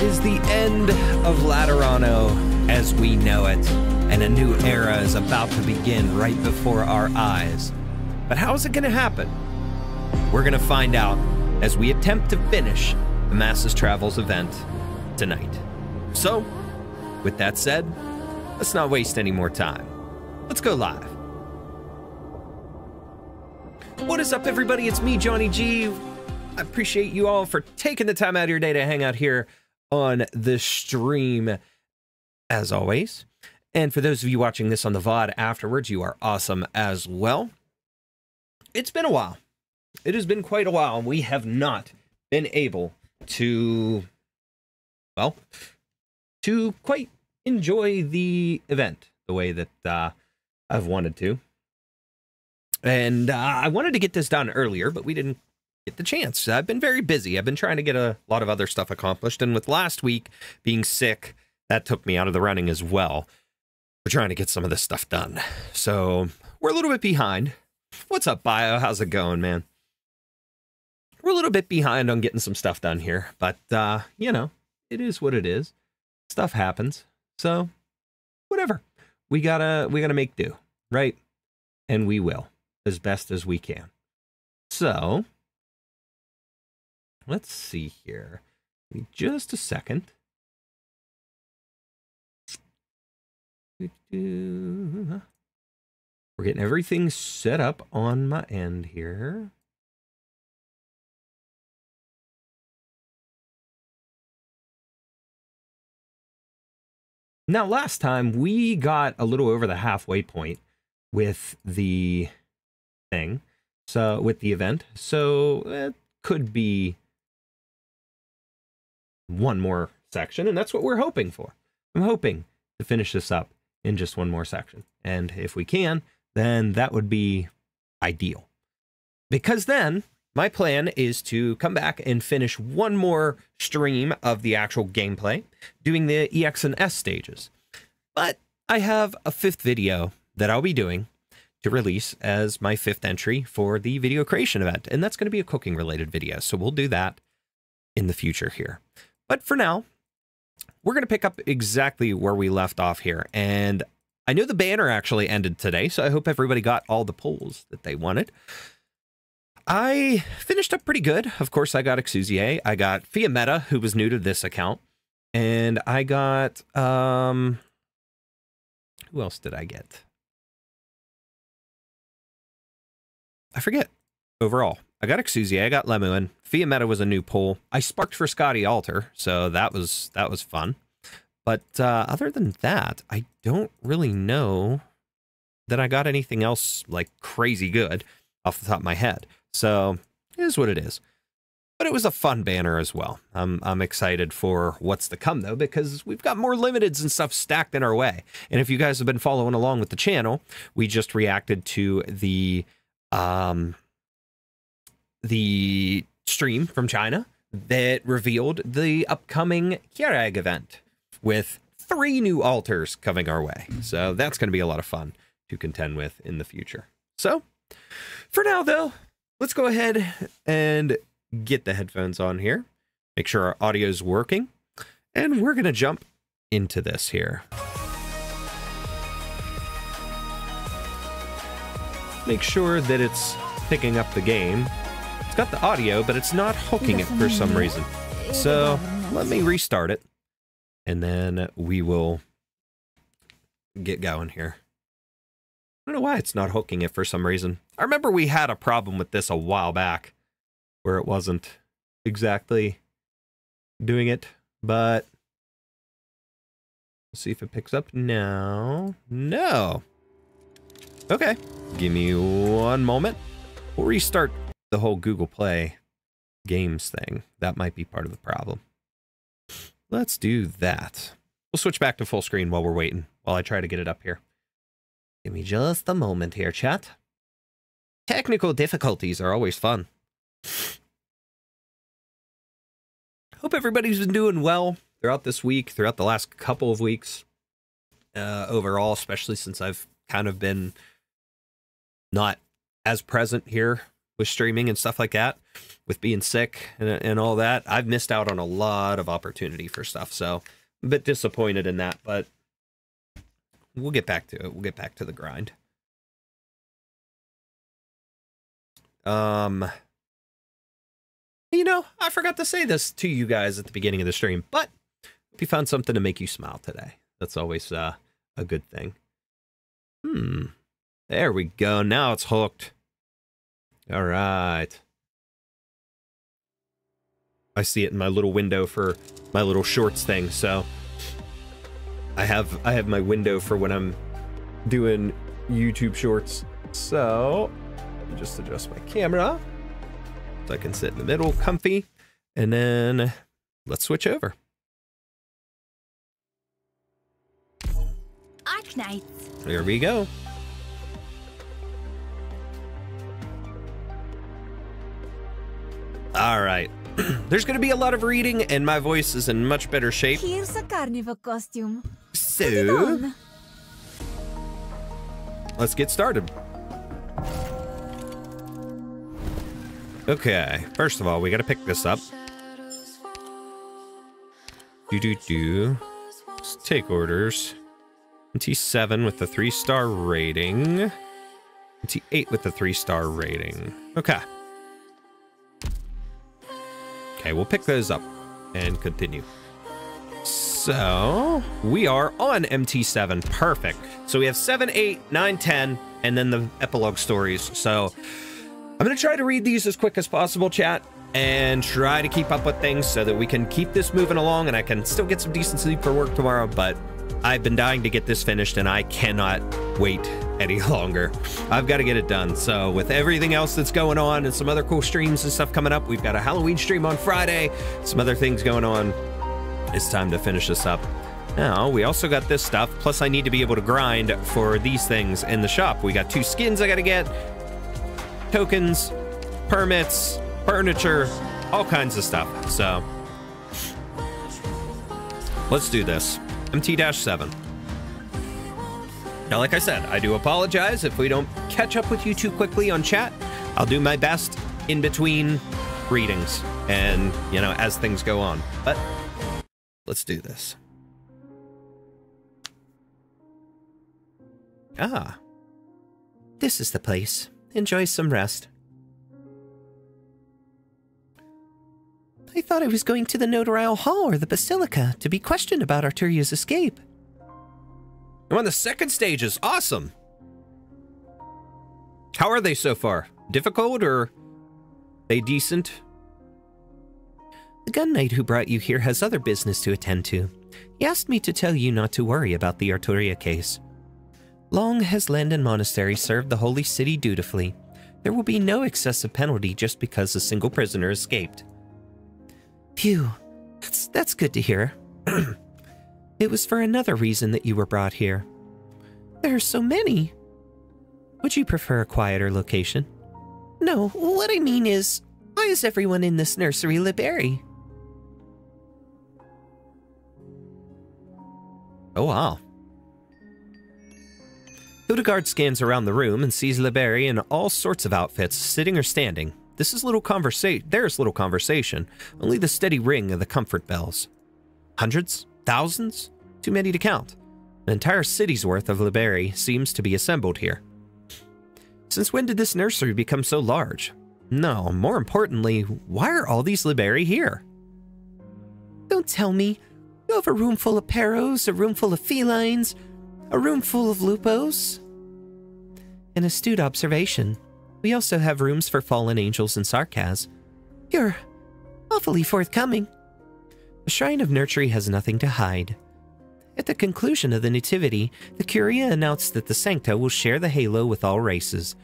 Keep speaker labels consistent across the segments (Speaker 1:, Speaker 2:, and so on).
Speaker 1: is the end of Laterano as we know it, and a new era is about to begin right before our eyes. But how is it going to happen? We're going to find out as we attempt to finish the Masses Travels event tonight. So, with that said, let's not waste any more time. Let's go live. What is up, everybody? It's me, Johnny G. I appreciate you all for taking the time out of your day to hang out here on the stream, as always. And for those of you watching this on the VOD afterwards, you are awesome as well. It's been a while. It has been quite a while, and we have not been able to, well, to quite enjoy the event the way that I've wanted to. And I wanted to get this done earlier, but we didn't get the chance. I've been very busy. I've been trying to get a lot of other stuff accomplished, and with last week being sick, that took me out of the running as well. We're trying to get some of this stuff done. So we're a little bit behind. What's up, Bio? How's it going, man? We're a little bit behind on getting some stuff done here, but, you know, it is what it is. Stuff happens. So, whatever. We gotta make do, right? And we will, as best as we can. So, let's see here. Give me just a second. We're getting everything set up on my end here. Now, last time we got a little over the halfway point with the thing, so with the event, so it could be one more section, and that's what we're hoping for. I'm hoping to finish this up in just one more section, and if we can, then that would be ideal. Because then, my plan is to come back and finish one more stream of the actual gameplay, doing the EX and S stages. But I have a fifth video that I'll be doing to release as my fifth entry for the video creation event, and that's going to be a cooking related video, so we'll do that in the future here. But for now, we're going to pick up exactly where we left off here, and I know the banner actually ended today, so I hope everybody got all the polls that they wanted. I finished up pretty good. Of course, I got Exusiai. I got Fiametta, who was new to this account. And I got, who else did I get? I forget. Overall, I got Exusiai, I got Lemuen. Fiametta was a new pull. I sparked for Scotty Alter, so that was fun. But other than that, I don't really know that I got anything else like crazy good off the top of my head. So it is what it is. But it was a fun banner as well. I'm excited for what's to come, though, because we've got more limiteds and stuff stacked in our way. And if you guys have been following along with the channel, we just reacted to the stream from China that revealed the upcoming Kierag event with 3 new altars coming our way. So that's going to be a lot of fun to contend with in the future. So for now, though, let's go ahead and get the headphones on here, make sure our audio is working, and we're going to jump into this here. Make sure that it's picking up the game. It's got the audio, but it's not hooking it for some reason. So let me restart it, and then we will get going here. I don't know why it's not hooking it for some reason. I remember we had a problem with this a while back where it wasn't exactly doing it, but let's see if it picks up now. No. Okay. Give me one moment. We'll restart the whole Google Play games thing. That might be part of the problem. Let's do that. We'll switch back to full screen while we're waiting, while I try to get it up here. Give me just a moment here, chat. Technical difficulties are always fun. Hope everybody's been doing well throughout this week, throughout the last couple of weeks. Overall, especially since I've kind of been not as present here with streaming and stuff like that, with being sick and all that. I've missed out on a lot of opportunity for stuff, so I'm a bit disappointed in that, but we'll get back to it. We'll get back to the grind. You know, I forgot to say this to you guys at the beginning of the stream, but if you found something to make you smile today, that's always a good thing. There we go. Now it's hooked. All right. I see it in my little window for my little shorts thing, so I have my window for when I'm doing YouTube shorts. So let me just adjust my camera so I can sit in the middle, comfy, and then let's switch over.
Speaker 2: Arknights.
Speaker 1: There we go. All right. There's going to be a lot of reading, and my voice is in much better shape.
Speaker 2: Here's a carnival costume.
Speaker 1: So, let's get started. Okay, first of all, we got to pick this up. Let's take orders. T7 with the 3-star rating. T8 with the 3-star rating. Okay. Okay, we'll pick those up and continue. So, we are on MT7. Perfect. So we have 7, 8, 9, 10, and then the epilogue stories. So, I'm going to try to read these as quick as possible, chat, and try to keep up with things so that we can keep this moving along and I can still get some decent sleep for work tomorrow, but I've been dying to get this finished and I cannot wait any longer. I've got to get it done. So with everything else that's going on and some other cool streams and stuff coming up, we've got a Halloween stream on Friday, some other things going on. It's time to finish this up. Now, we also got this stuff, plus I need to be able to grind for these things in the shop. We got 2 skins I got to get, tokens, permits, furniture, all kinds of stuff. So let's do this. MT-7. Now, like I said, I do apologize if we don't catch up with you too quickly on chat. I'll do my best in between readings and, you know, as things go on. But let's do this. Ah. This is the place. Enjoy some rest. I thought I was going to the Notarial Hall or the Basilica to be questioned about Arturia's escape. I'm on the second stages. Awesome. How are they so far? Difficult or they decent? The gun knight who brought you here has other business to attend to. He asked me to tell you not to worry about the Arturia case. Long has Landon Monastery served the Holy City dutifully. There will be no excessive penalty just because a single prisoner escaped. Phew, that's good to hear. It was for another reason that you were brought here. There are so many. Would you prefer a quieter location? No, what I mean is, why is everyone in this nursery Liberi? Oh, wow. Hildegard scans around the room and sees Liberi in all sorts of outfits, sitting or standing. There's little conversation, only the steady ring of the comfort bells. Hundreds? Thousands? Too many to count. An entire city's worth of Liberi seems to be assembled here. Since when did this nursery become so large? No, more importantly, why are all these Liberi here? Don't tell me. You have a room full of Peros, a room full of felines, a room full of Lupos. An astute observation. We also have rooms for fallen angels and Sarkaz. You're awfully forthcoming. The Shrine of Nurtury has nothing to hide. At the conclusion of the Nativity, the Curia announced that the Sankta will share the halo with all races.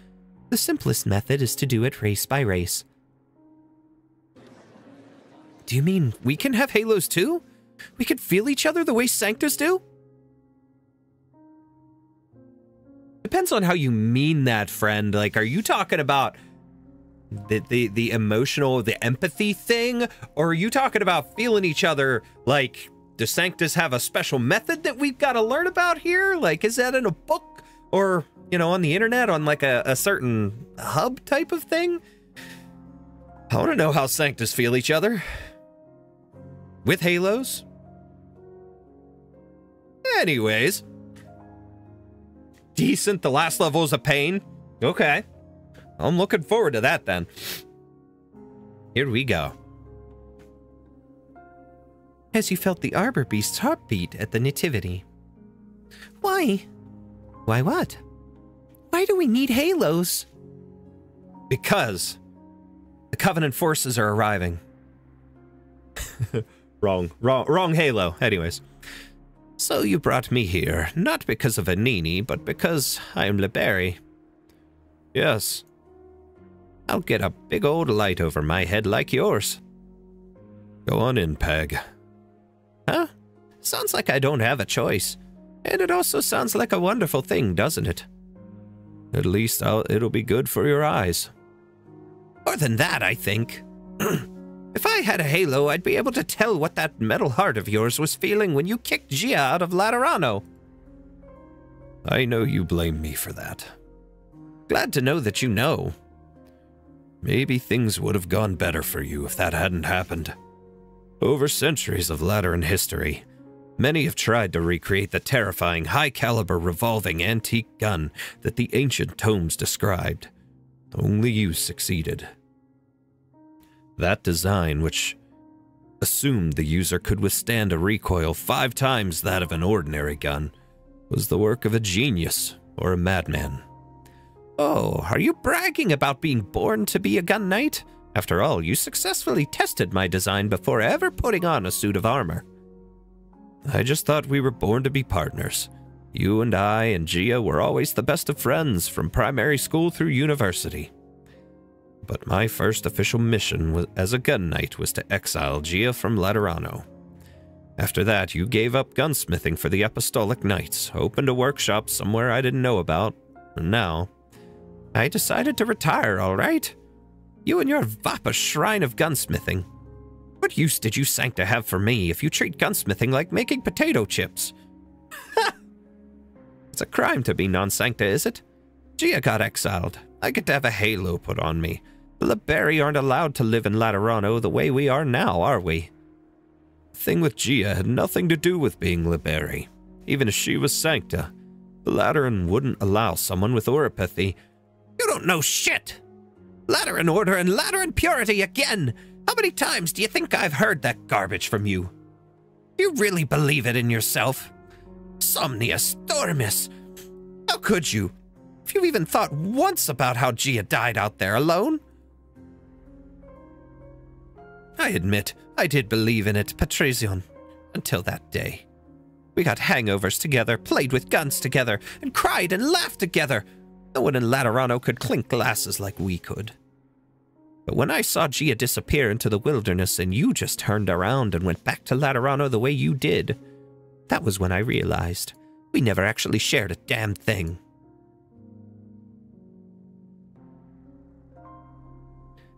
Speaker 1: The simplest method is to do it race by race. Do you mean we can have halos too? We could feel each other the way Sanctas do? Depends on how you mean that, friend. Like, are you talking about the emotional, the empathy thing? Or are you talking about feeling each other like, do Sanctas have a special method that we've got to learn about here? Like, is that in a book or, you know, on the internet on like a certain hub type of thing? I want to know how Sanctas feel each other. With halos? Anyways. Decent, the last level is a pain. Okay. I'm looking forward to that then. Here we go. As you felt the arbor beast's heartbeat at the nativity. Why? Why what? Why do we need halos? Because the Covenant forces are arriving. Wrong halo. Anyways. So you brought me here, not because of Anini, but because I am Liberi. Yes. I'll get a big old light over my head like yours. Go on in, Peg. Huh? Sounds like I don't have a choice. And it also sounds like a wonderful thing, doesn't it? At least it'll be good for your eyes. More than that, I think. If I had a halo, I'd be able to tell what that metal heart of yours was feeling when you kicked Gia out of Laterano. I know you blame me for that. Glad to know that you know. Maybe things would have gone better for you if that hadn't happened. Over centuries of Lateran history, many have tried to recreate the terrifying, high-caliber revolving antique gun that the ancient tomes described. Only you succeeded. That design, which assumed the user could withstand a recoil 5 times that of an ordinary gun, was the work of a genius or a madman. Oh, are you bragging about being born to be a gun knight? After all, you successfully tested my design before ever putting on a suit of armor. I just thought we were born to be partners. You and I and Gia were always the best of friends from primary school through university. But my first official mission as a gun knight was to exile Gia from Laterano. After that, you gave up gunsmithing for the Apostolic Knights, opened a workshop somewhere I didn't know about, and now I decided to retire, all right? You and your Vapa shrine of gunsmithing. What use did you Sankta have for me if you treat gunsmithing like making potato chips? It's a crime to be non-Sankta, is it? Gia got exiled. I get to have a halo put on me. The Liberi aren't allowed to live in Laterano the way we are now, are we? The thing with Gia had nothing to do with being Liberi. Even if she was Sankta, the Lateran wouldn't allow someone with Oripathy. You don't know shit! Lateran order and Lateran purity again! How many times do you think I've heard that garbage from you? Do you really believe it in yourself? Somnia Stormis! How could you? If you even thought once about how Gia died out there alone? I admit, I did believe in it, Patrizion, until that day. We got hangovers together, played with guns together, and cried and laughed together. No one in Laterano could clink glasses like we could. But when I saw Gia disappear into the wilderness and you just turned around and went back to Laterano the way you did, that was when I realized we never actually shared a damn thing.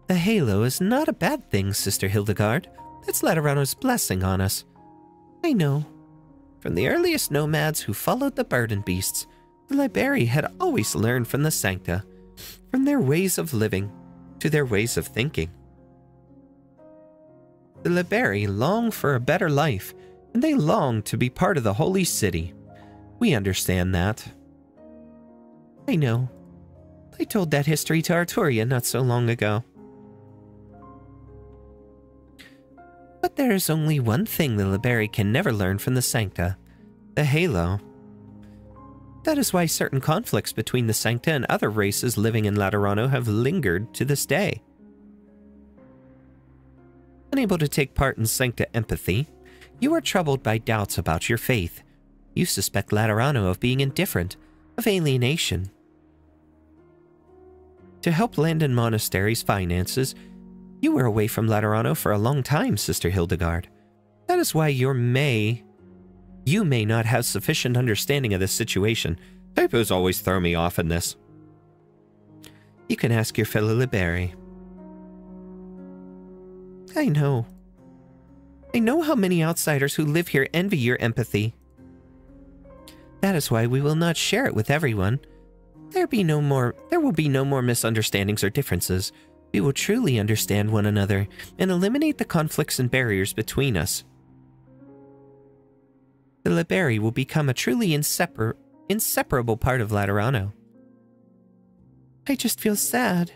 Speaker 1: The halo is not a bad thing, Sister Hildegard. It's Laterano's blessing on us. I know. From the earliest nomads who followed the burden beasts, the Liberi had always learned from the Sancta, from their ways of living to their ways of thinking. The Liberi long for a better life, and they long to be part of the Holy City. We understand that. I know. I told that history to Arturia not so long ago. But there is only one thing the Liberi can never learn from the Sancta, the halo. That is why certain conflicts between the Sancta and other races living in Laterano have lingered to this day. Unable to take part in Sancta empathy, you are troubled by doubts about your faith. You suspect Laterano of being indifferent, of alienation. To help Landon Monastery's finances, you were away from Laterano for a long time, Sister Hildegard. That is why you may not have sufficient understanding of this situation. Typos always throw me off in this. You can ask your fellow Liberi. I know. I know how many outsiders who live here envy your empathy. That is why we will not share it with everyone. There will be no more misunderstandings or differences. we will truly understand one another and eliminate the conflicts and barriers between us. The Liberi will become a truly inseparable part of Laterano. I just feel sad.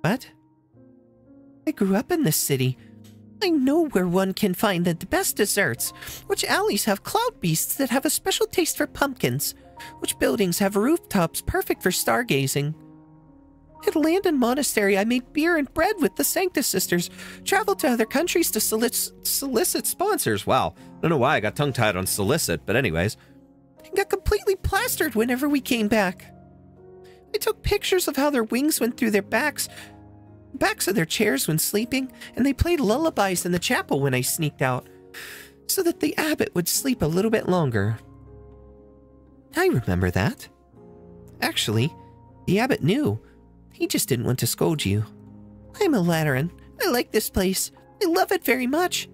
Speaker 1: What? I grew up in this city. I know where one can find the best desserts, which alleys have cloud beasts that have a special taste for pumpkins, which buildings have rooftops perfect for stargazing. At Landon Monastery, I made beer and bread with the Sankta sisters, traveled to other countries to solicit sponsors. Wow, I don't know why I got tongue-tied on solicit, but anyways. And got completely plastered whenever we came back. I took pictures of how their wings went through their backs of their chairs when sleeping, and they played lullabies in the chapel when I sneaked out, so that the abbot would sleep a little bit longer. I remember that. Actually, the abbot knew. He just didn't want to scold you. I'm a Lateran. I like this place. I love it very much.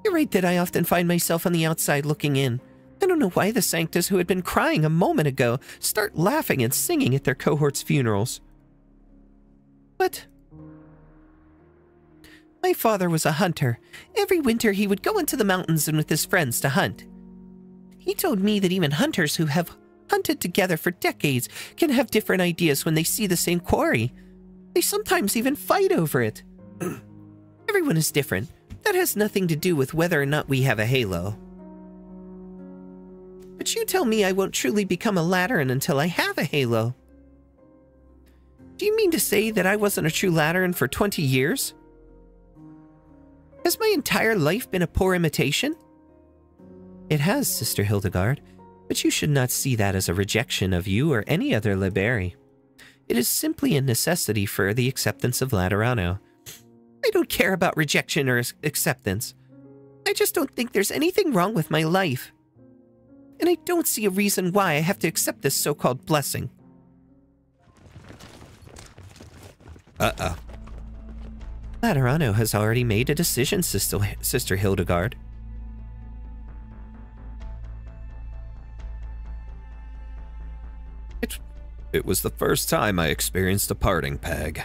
Speaker 1: You're right that I often find myself on the outside looking in. I don't know why the Sanctas who had been crying a moment ago start laughing and singing at their cohort's funerals. But my father was a hunter. Every winter he would go into the mountains and with his friends to hunt. He told me that even hunters who have hunted together for decades can have different ideas when they see the same quarry. They sometimes even fight over it. Everyone is different. That has nothing to do with whether or not we have a halo. But you tell me I won't truly become a Lateran until I have a halo. Do you mean to say that I wasn't a true Lateran for 20 years? Has my entire life been a poor imitation? It has, Sister Hildegard, but you should not see that as a rejection of you or any other Liberi. It is simply a necessity for the acceptance of Laterano. I don't care about rejection or acceptance. I just don't think there's anything wrong with my life. And I don't see a reason why I have to accept this so-called blessing. Uh-oh. Laterano has already made a decision, Sister Hildegard. It was the first time I experienced a parting, Peg.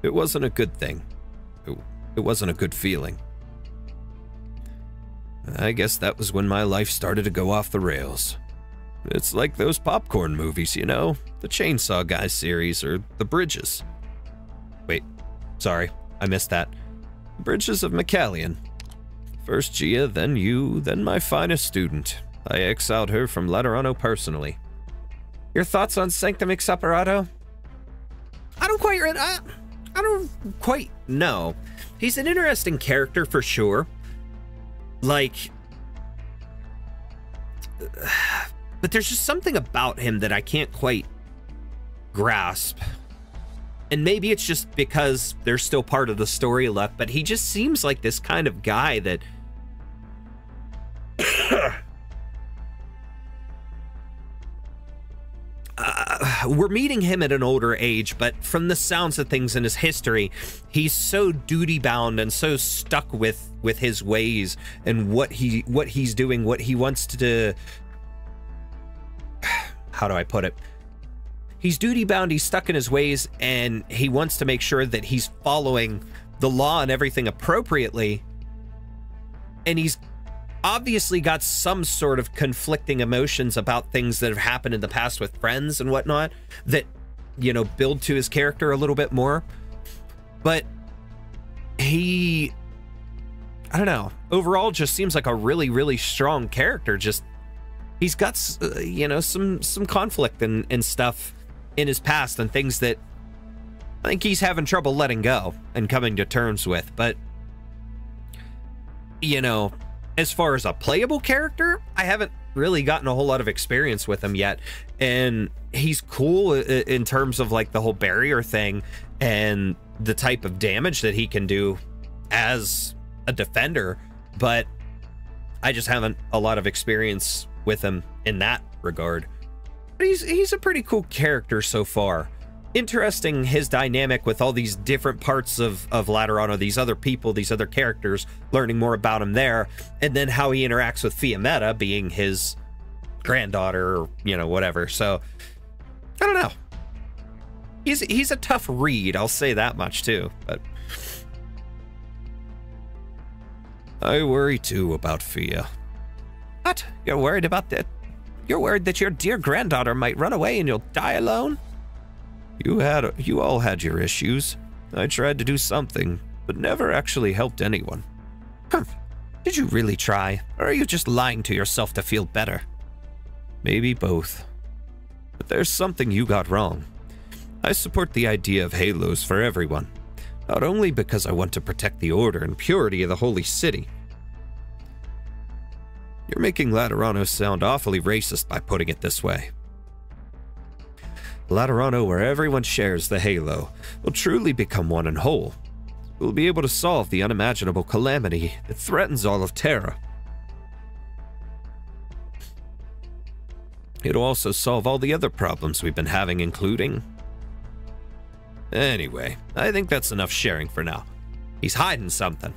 Speaker 1: It wasn't a good thing. It wasn't a good feeling. I guess that was when my life started to go off the rails. It's like those popcorn movies, you know? The Chainsaw Guy series or The Bridges. Wait, sorry, I missed that. Bridges of McCallion. First Gia, then you, then my finest student. I exiled her from Laterano personally. Your thoughts on Sancta Miksaparato? I don't quite know. He's an interesting character for sure. Like, but there's just something about him that I can't quite grasp. And maybe it's just because there's still part of the story left, but he just seems like this kind of guy that we're meeting him at an older age, but from the sounds of things in his history, he's so duty-bound and so stuck with his ways and what he's doing, what he wants to do. How do I put it? He's duty-bound, he's stuck in his ways, and he wants to make sure that he's following the law and everything appropriately. And he's obviously got some sort of conflicting emotions about things that have happened in the past with friends and whatnot that, you know, build to his character a little bit more. But he, I don't know, overall just seems like a really, really strong character. Just, he's got, you know, some conflict and stuff in his past and things that I think he's having trouble letting go and coming to terms with. But, you know, as far as a playable character, I haven't really gotten a whole lot of experience with him yet. And he's cool in terms of like the whole barrier thing and the type of damage that he can do as a defender. But I just haven't a lot of experience with him in that regard. But he's a pretty cool character so far. Interesting, his dynamic with all these different parts of Laterano, these other people, these other characters, learning more about him there, and then how he interacts with Fiammetta being his granddaughter, or, you know, whatever. So, I don't know. He's a tough read, I'll say that much too, but I worry too about Fia. What? You're worried about that? You're worried that your dear granddaughter might run away and you'll die alone? You all had your issues. I tried to do something, but never actually helped anyone. Did you really try, or are you just lying to yourself to feel better? Maybe both. But there's something you got wrong. I support the idea of halos for everyone, not only because I want to protect the order and purity of the holy city. You're making Laterano sound awfully racist by putting it this way. Laterano, where everyone shares the halo, will truly become one and whole. We'll be able to solve the unimaginable calamity that threatens all of Terra. It'll also solve all the other problems we've been having, including... Anyway, I think that's enough sharing for now. He's hiding something.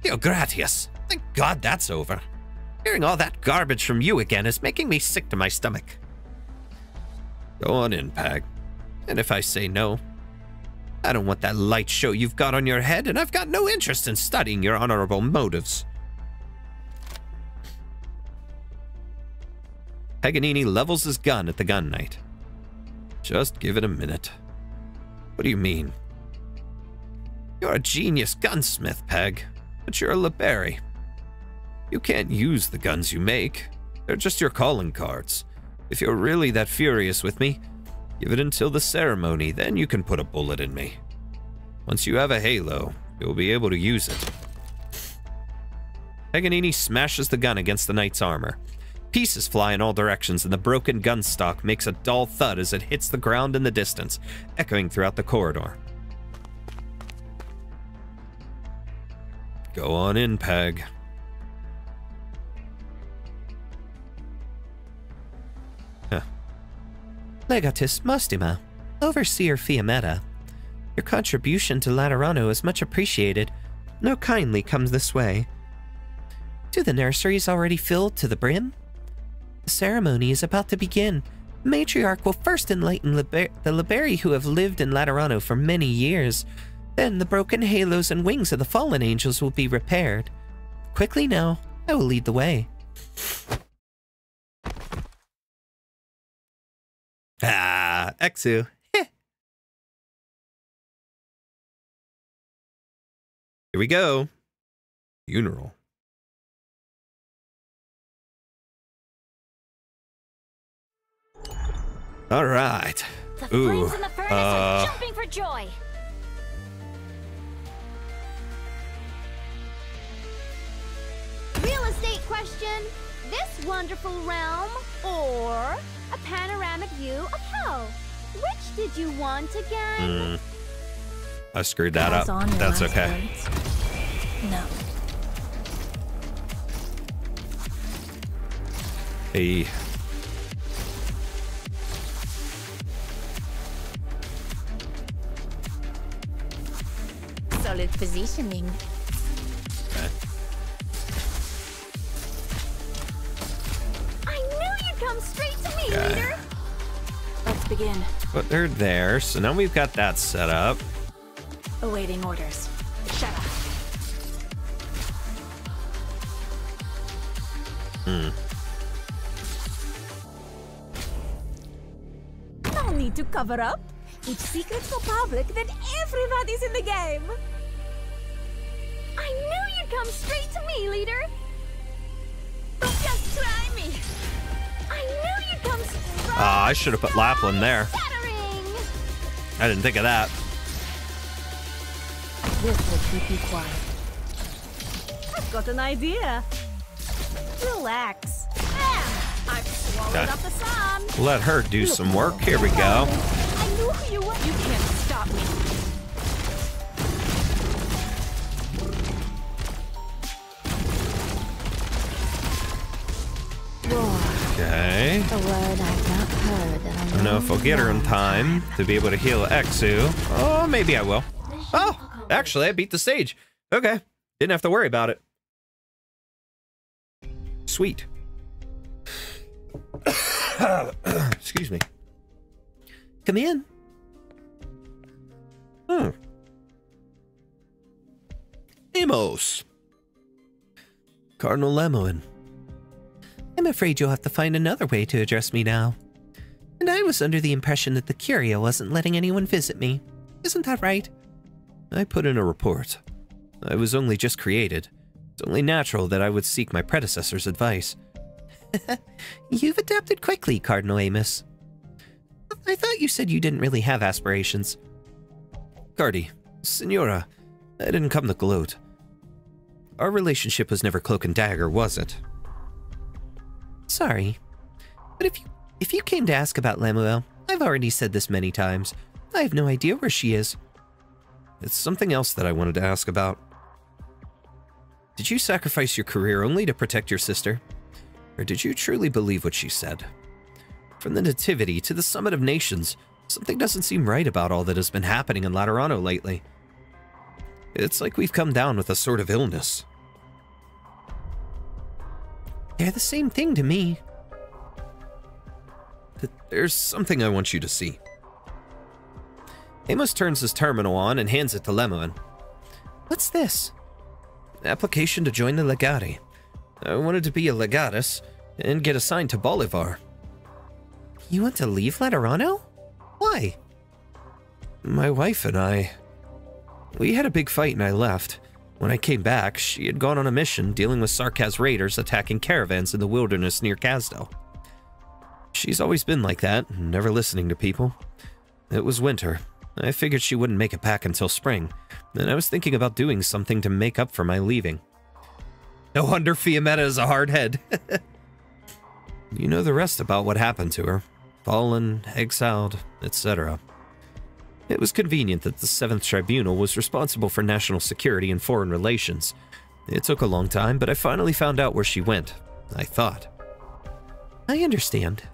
Speaker 1: Yo, gratias. Thank God that's over. Hearing all that garbage from you again is making me sick to my stomach. Go on in, Pag. And if I say no, I don't want that light show you've got on your head, and I've got no interest in studying your honorable motives. Paganini levels his gun at the gun knight. Just give it a minute. What do you mean? You're a genius gunsmith, Peg, but you're a liberi. You can't use the guns you make. They're just your calling cards. If you're really that furious with me, give it until the ceremony, then you can put a bullet in me. Once you have a halo, you'll be able to use it. Paganini smashes the gun against the knight's armor. Pieces fly in all directions, and the broken gun stock makes a dull thud as it hits the ground in the distance, echoing throughout the corridor. Go on in, Peg. Legatus Mostima, Overseer Fiametta. Your contribution to Laterano is much appreciated. No kindly comes this way. Do the nurseries already filled to the brim? The ceremony is about to begin. The matriarch will first enlighten the liberi who have lived in Laterano for many years. Then the broken halos and wings of the fallen angels will be repaired. Quickly now, I will lead the way. Ah, Exu. Here we go. Funeral. All right.
Speaker 2: The flames in the furnace are jumping for joy.
Speaker 3: Real estate question. This wonderful realm or a panoramic view of hell? Which did you want again?
Speaker 1: I screwed that up. That's okay.
Speaker 2: No.
Speaker 1: Hey.
Speaker 2: Solid positioning.
Speaker 1: Okay.
Speaker 3: I knew you'd come straight to me,
Speaker 1: Okay.
Speaker 3: leader.
Speaker 2: Let's begin.
Speaker 1: But they're there, so now we've got that set up.
Speaker 2: Awaiting orders. Shut up.
Speaker 3: No need to cover up. If secret's so public, then everybody's in the game. I knew you'd come straight to me, leader. Don't just try me. I knew you'd come straight.
Speaker 1: I should have put Lapland there.
Speaker 3: Shattering.
Speaker 1: I didn't think of that.
Speaker 2: This will keep you quiet.
Speaker 3: I've got an idea. Relax. I've swallowed
Speaker 1: Okay.
Speaker 3: up the sun.
Speaker 1: Let her do some work. Here we go.
Speaker 3: I knew who you were. You can't stop me.
Speaker 1: Okay.
Speaker 2: A word I've not heard.
Speaker 1: I don't know if I'll get her in time to be able to heal Exu. Oh, maybe I will. Oh, actually, I beat the stage. Okay. Didn't have to worry about it. Sweet. Excuse me. Come in. Amos. Cardinal Lemuen. I'm afraid you'll have to find another way to address me now. And I was under the impression that the Curia wasn't letting anyone visit me. Isn't that right? I put in a report. I was only just created. It's only natural that I would seek my predecessor's advice. You've adapted quickly, Cardinal Amos. I thought you said you didn't really have aspirations. Cardi, Signora, I didn't come to gloat. Our relationship was never cloak and dagger, was it? Sorry. But if you came to ask about Lemuel, I've already said this many times. I have no idea where she is. It's something else that I wanted to ask about. Did you sacrifice your career only to protect your sister? Or did you truly believe what she said? From the Nativity to the Summit of Nations, something doesn't seem right about all that has been happening in Laterano lately. It's like we've come down with a sort of illness. They're the same thing to me. There's something I want you to see. Amos turns his terminal on and hands it to Lemuen. What's this? Application to join the Legati. I wanted to be a Legatus and get assigned to Bolivar. You want to leave Laterano? Why? My wife and I... We had a big fight and I left. When I came back, she had gone on a mission dealing with Sarkaz raiders attacking caravans in the wilderness near Kazdel. She's always been like that, never listening to people. It was winter. I figured she wouldn't make it back until spring, and I was thinking about doing something to make up for my leaving. No wonder Fiametta is a hard head. You know the rest about what happened to her. Fallen, exiled, etc. It was convenient that the 7th Tribunal was responsible for national security and foreign relations. It took a long time, but I finally found out where she went, I thought. I understand.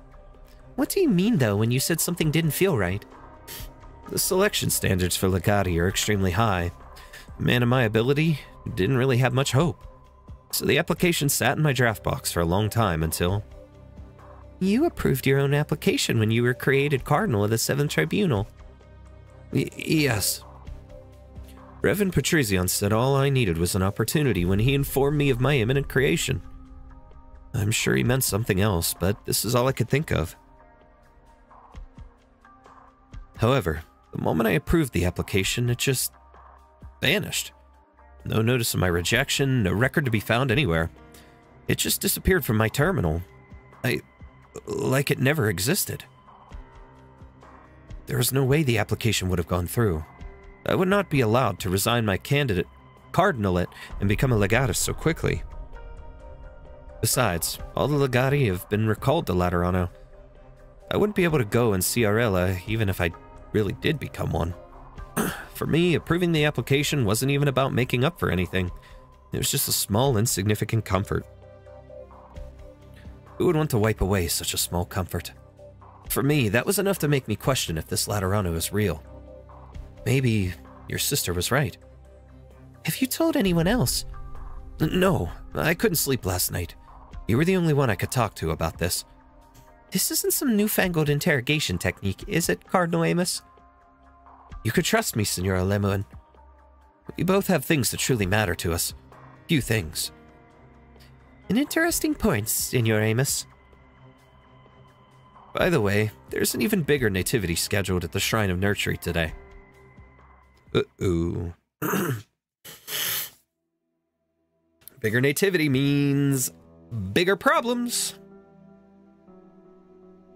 Speaker 1: What do you mean, though, when you said something didn't feel right? The selection standards for Legati are extremely high. A man of my ability didn't really have much hope. So the application sat in my draft box for a long time until... You approved your own application when you were created Cardinal of the 7th Tribunal. Yes. Reverend Patrizian said all I needed was an opportunity when he informed me of my imminent creation. I'm sure he meant something else, but this is all I could think of. However, the moment I approved the application, it just vanished. No notice of my rejection, no record to be found anywhere. It just disappeared from my terminal. Like it never existed. There was no way the application would have gone through. I would not be allowed to resign my cardinalate and become a legatus so quickly. Besides, all the legati have been recalled to Laterano. I wouldn't be able to go and see Arella even if I really did become one. For me, approving the application wasn't even about making up for anything. It was just a small, insignificant comfort. Who would want to wipe away such a small comfort? For me, that was enough to make me question if this Laterano is real. Maybe your sister was right. Have you told anyone else? No, I couldn't sleep last night. You were the only one I could talk to about this. This isn't some newfangled interrogation technique, is it, Cardinal Amos? You could trust me, Senora Lemuen. We both have things that truly matter to us. Few things. An interesting point, Senor Amos. By the way, there's an even bigger nativity scheduled at the Shrine of Nurtury today. Uh-oh. Bigger nativity means bigger problems.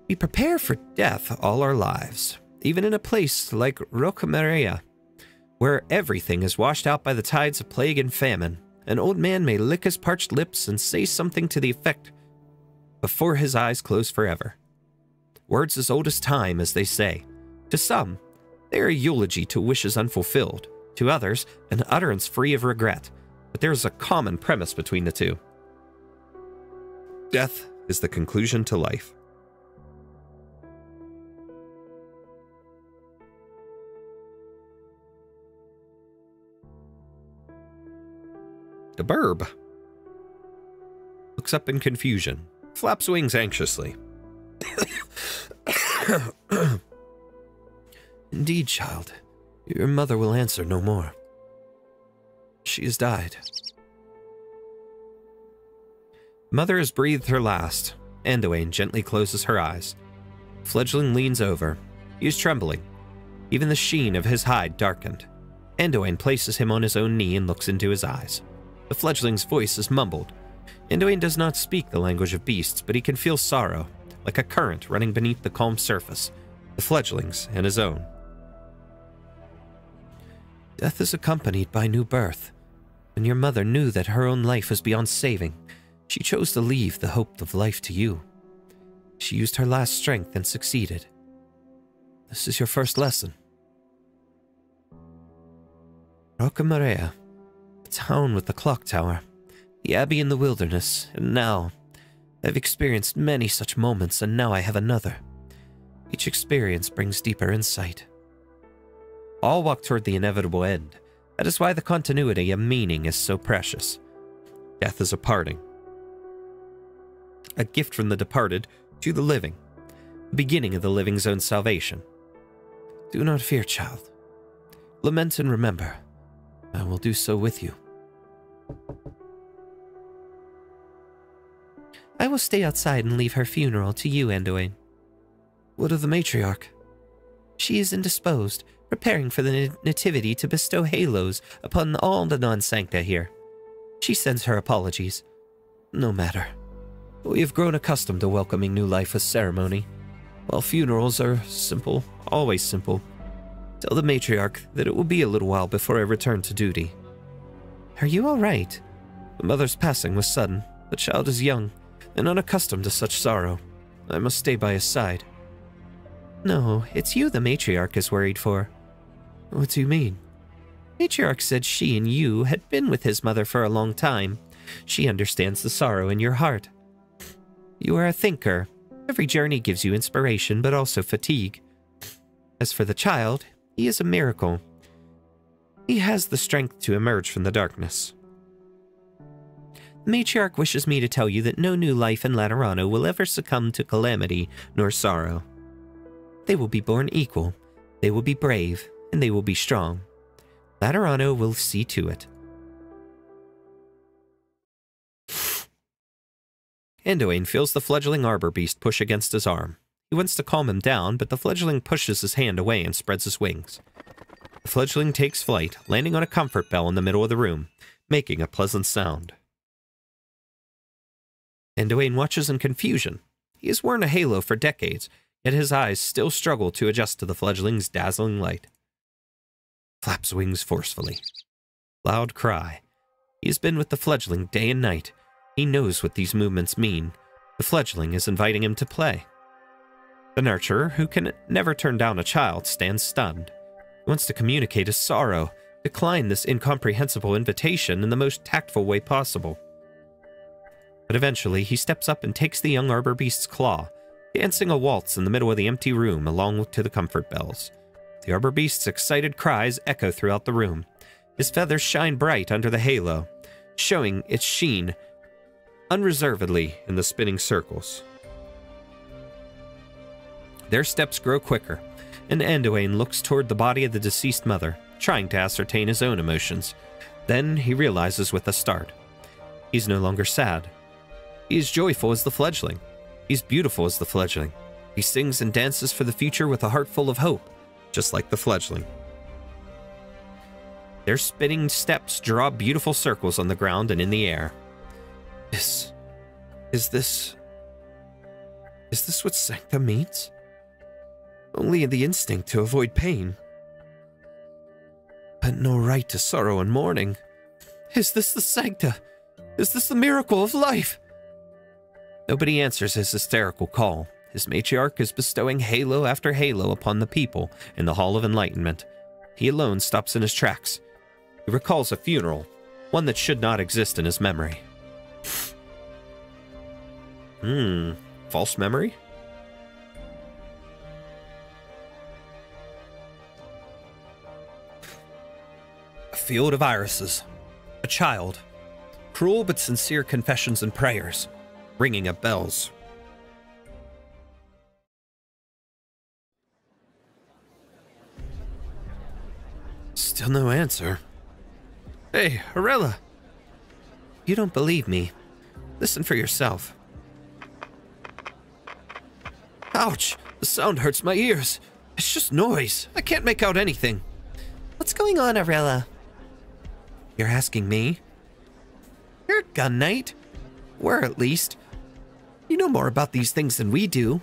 Speaker 1: We prepare for death all our lives, even in a place like Rocameria, where everything is washed out by the tides of plague and famine. An old man may lick his parched lips and say something to the effect before his eyes close forever. Words as old as time, as they say. To some, they are a eulogy to wishes unfulfilled. To others, an utterance free of regret. But there is a common premise between the two. Death is the conclusion to life. The burb looks up in confusion, flaps wings anxiously. Indeed, child, Your mother will answer no more. She has died. Mother has breathed her last. Anduin gently closes her eyes. Fledgling leans over. He is trembling. Even the sheen of his hide darkened. Anduin places him on his own knee and looks into his eyes. The fledgling's voice is mumbled. Anduin does not speak the language of beasts, but he can feel sorrow, like a current running beneath the calm surface, the fledgling's and his own. Death is accompanied by new birth. When your mother knew that her own life was beyond saving, she chose to leave the hope of life to you. She used her last strength and succeeded. This is your first lesson. Rocca Maria, the town with the clock tower, the abbey in the wilderness, and now I've experienced many such moments, and now I have another. Each experience brings deeper insight. All walk toward the inevitable end. That is why the continuity of meaning is so precious. Death is a parting. A gift from the departed to the living. The beginning of the living's own salvation. Do not fear, child. Lament and remember. I will do so with you. I will stay outside and leave her funeral to you, Anduin. What of the matriarch? She is indisposed, preparing for the nativity to bestow halos upon all the non-Sankta here. She sends her apologies. No matter. We have grown accustomed to welcoming new life with ceremony. While funerals are simple, always simple. Tell the matriarch that it will be a little while before I return to duty. Are you all right? The mother's passing was sudden. The child is young and unaccustomed to such sorrow. I must stay by his side. No, it's you the matriarch is worried for. What do you mean? Matriarch said she and you had been with his mother for a long time. She understands the sorrow in your heart. You are a thinker. Every journey gives you inspiration, but also fatigue. As for the child, he is a miracle. He has the strength to emerge from the darkness. The matriarch wishes me to tell you that no new life in Laterano will ever succumb to calamity nor sorrow. They will be born equal, they will be brave, and they will be strong. Laterano will see to it. Anduin feels the fledgling arbor beast push against his arm. He wants to calm him down, but the fledgling pushes his hand away and spreads his wings. The fledgling takes flight, landing on a comfort bell in the middle of the room, making a pleasant sound. Anduin watches in confusion. He has worn a halo for decades, yet his eyes still struggle to adjust to the fledgling's dazzling light. Flaps wings forcefully. Loud cry. He has been with the fledgling day and night. He knows what these movements mean. The fledgling is inviting him to play. The nurturer, who can never turn down a child, stands stunned. He wants to communicate his sorrow, decline this incomprehensible invitation in the most tactful way possible. But eventually, he steps up and takes the young arbor beast's claw, dancing a waltz in the middle of the empty room along to the comfort bells. The arbor beast's excited cries echo throughout the room. His feathers shine bright under the halo, showing its sheen unreservedly in the spinning circles. Their steps grow quicker, and Anduin looks toward the body of the deceased mother, trying to ascertain his own emotions. Then he realizes with a start. He's no longer sad. He is joyful as the fledgling. He's beautiful as the fledgling. He sings and dances for the future with a heart full of hope, just like the fledgling. Their spinning steps draw beautiful circles on the ground and in the air. Is this what Sankta means? Only the instinct to avoid pain, but no right to sorrow and mourning. Is this the Sankta? Is this the miracle of life? Nobody answers his hysterical call. His matriarch is bestowing halo after halo upon the people in the Hall of Enlightenment. He alone stops in his tracks. He recalls a funeral, one that should not exist in his memory. False memory? A field of irises. A child. Cruel but sincere confessions and prayers. Ringing of bells. Still no answer. Hey, Arella! You don't believe me. Listen for yourself. Ouch! The sound hurts my ears. It's just noise. I can't make out anything. What's going on, Arella? You're asking me? You're a gun knight. Were, at least. You know more about these things than we do.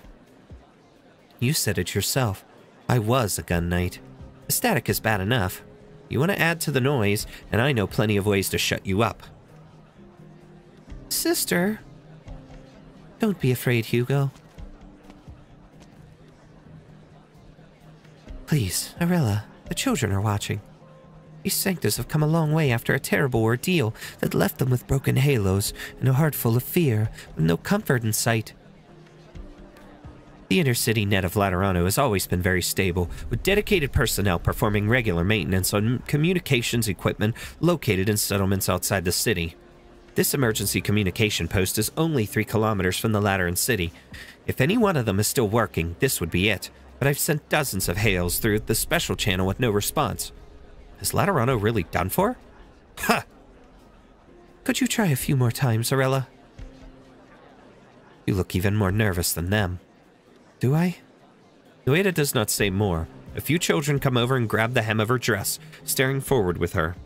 Speaker 1: You said it yourself. I was a gun knight. The static is bad enough. You want to add to the noise, and I know plenty of ways to shut you up. Sister. Don't be afraid, Hugo. Please, Arella, the children are watching. These Sanctas have come a long way after a terrible ordeal that left them with broken halos and a heart full of fear, with no comfort in sight. The inner-city net of Laterano has always been very stable, with dedicated personnel performing regular maintenance on communications equipment located in settlements outside the city. This emergency communication post is only 3 kilometers from the Lateran city. If any one of them is still working, this would be it, but I've sent dozens of hails through the special channel with no response. Is Laterano really done for? Ha! Could you try a few more times, Arella? You look even more nervous than them. Do I? Nueda does not say more. A few children come over and grab the hem of her dress, staring forward with her.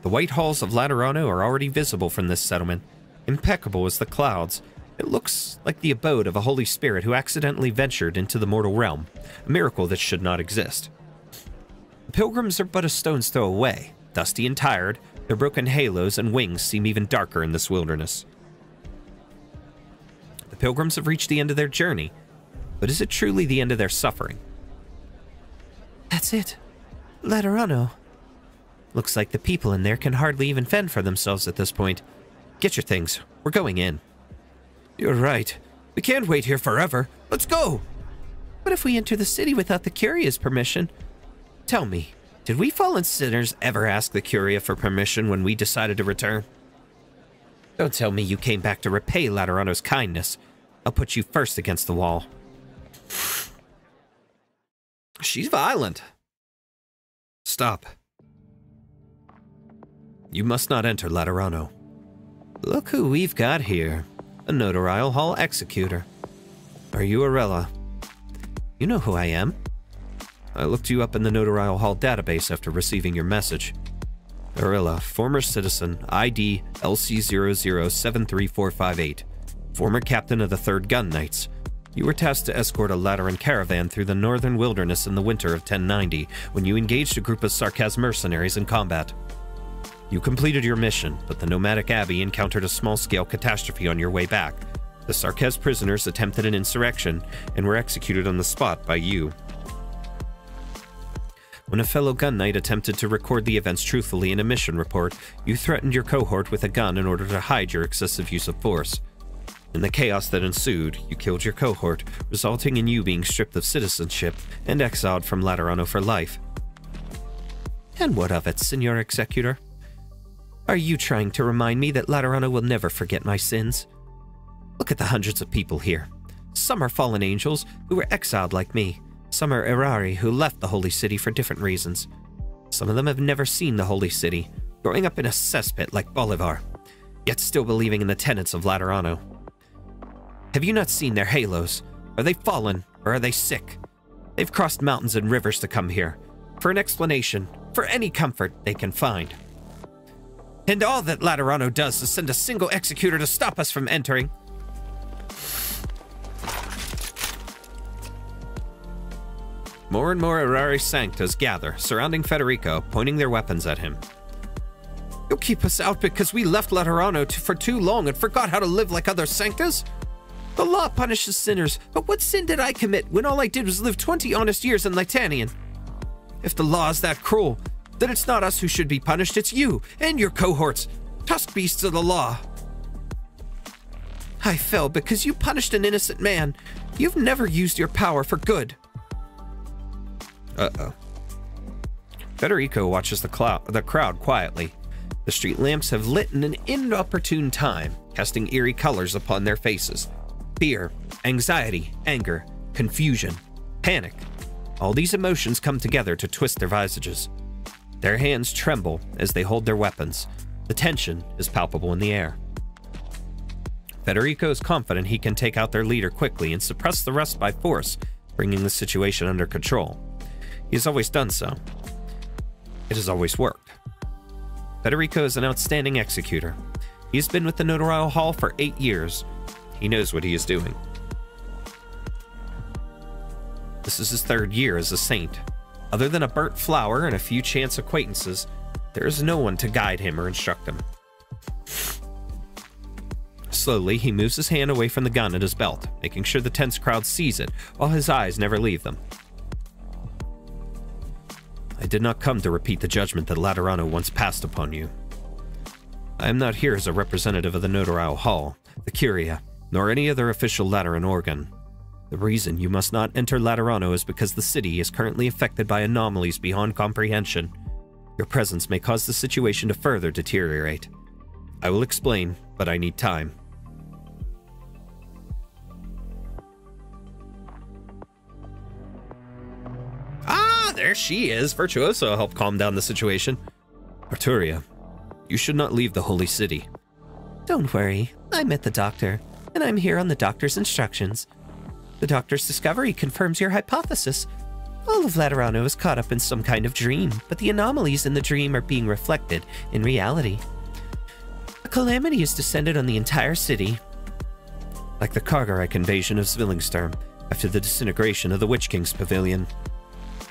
Speaker 1: The white halls of Laterano are already visible from this settlement. Impeccable as the clouds, it looks like the abode of a holy spirit who accidentally ventured into the mortal realm, a miracle that should not exist. The pilgrims are but a stone's throw away. Dusty and tired, their broken halos and wings seem even darker in this wilderness. The pilgrims have reached the end of their journey, but is it truly the end of their suffering? That's it. Laterano. Looks like the people in there can hardly even fend for themselves at this point. Get your things. We're going in. You're right. We can't wait here forever. Let's go! What if we enter the city without the Curia's permission? Tell me, did we fallen sinners ever ask the Curia for permission when we decided to return? Don't tell me you came back to repay Laterano's kindness. I'll put you first against the wall. She's violent. Stop. You must not enter Laterano. Look who we've got here. A notarial hall executor. Are you Arella? You know who I am. I looked you up in the notarial hall database after receiving your message. Arella, former citizen, ID LC00-73458. Former captain of the 3rd Gun Knights. You were tasked to escort a Lateran caravan through the northern wilderness in the winter of 1090 when you engaged a group of Sarkaz mercenaries in combat. You completed your mission, but the nomadic abbey encountered a small-scale catastrophe on your way back. The Sarkaz prisoners attempted an insurrection and were executed on the spot by you. When a fellow gun knight attempted to record the events truthfully in a mission report, you threatened your cohort with a gun in order to hide your excessive use of force. In the chaos that ensued, you killed your cohort, resulting in you being stripped of citizenship and exiled from Laterano for life. And what of it, Senor Executor? Are you trying to remind me that Laterano will never forget my sins? Look at the hundreds of people here. Some are fallen angels who were exiled like me. Some are Erari who left the Holy City for different reasons. Some of them have never seen the Holy City, growing up in a cesspit like Bolivar, yet still believing in the tenets of Laterano. Have you not seen their halos? Are they fallen, or are they sick? They've crossed mountains and rivers to come here, for an explanation, for any comfort they can find. And all that Laterano does is send a single executor to stop us from entering. More and more Erari Sanctas gather, surrounding Federico, pointing their weapons at him. You'll keep us out because we left Laterano for too long and forgot how to live like other Sanctas? The law punishes sinners, but what sin did I commit when all I did was live 20 honest years in Litanian? If the law is that cruel, then it's not us who should be punished, it's you and your cohorts, tusk beasts of the law. I fell because you punished an innocent man. You've never used your power for good. Uh-oh. Federico watches the crowd quietly. The street lamps have lit in an inopportune time, casting eerie colors upon their faces. Fear, anxiety, anger, confusion, panic. All these emotions come together to twist their visages. Their hands tremble as they hold their weapons. The tension is palpable in the air. Federico is confident he can take out their leader quickly and suppress the rest by force, bringing the situation under control. He has always done so. It has always worked. Federico is an outstanding executor. He has been with the Notarial Hall for 8 years. He knows what he is doing. This is his 3rd year as a saint. Other than a burnt flower and a few chance acquaintances, there is no one to guide him or instruct him. Slowly, he moves his hand away from the gun at his belt, making sure the tense crowd sees it, while his eyes never leave them. I did not come to repeat the judgment that Laterano once passed upon you. I am not here as a representative of the Notarial Hall, the Curia, nor any other official Lateran organ. The reason you must not enter Laterano is because the city is currently affected by anomalies beyond comprehension. Your presence may cause the situation to further deteriorate. I will explain, but I need time. Ah, there she is. Virtuosa helped calm down the situation. Arturia, you should not leave the Holy City. Don't worry. I met the doctor, and I'm here on the doctor's instructions. The doctor's discovery confirms your hypothesis. All of Laterano is caught up in some kind of dream, but the anomalies in the dream are being reflected in reality. A calamity has descended on the entire city. Like the Kargarek invasion of Svillingstern after the disintegration of the Witch King's pavilion.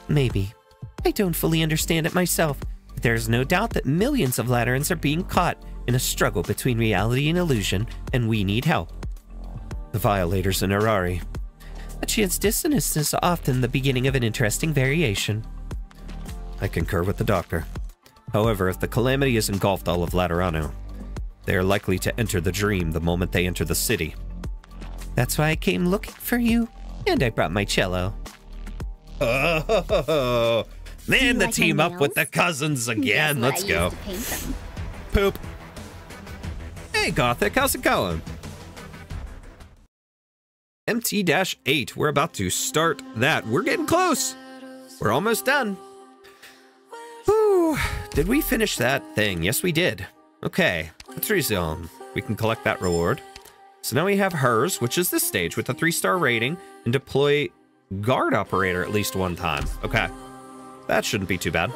Speaker 1: Maybe. I don't fully understand it myself, but there is no doubt that millions of Laterans are being caught in a struggle between reality and illusion, and we need help. The violators in Arari. A chance dissonance is often the beginning of an interesting variation. I concur with the doctor. However, if the calamity has engulfed all of Laterano, they are likely to enter the dream the moment they enter the city. That's why I came looking for you, and I brought my cello. Oh, man, the team up with the cousins again. Let's go. Poop. Hey, Gothic, how's it going? MT-8, we're about to start that. We're getting close. We're almost done. Whew. Did we finish that thing? Yes, we did. Okay, let's resume. We can collect that reward. So now we have hers, which is this stage with a 3-star rating, and deploy guard operator at least 1 time. Okay, that shouldn't be too bad.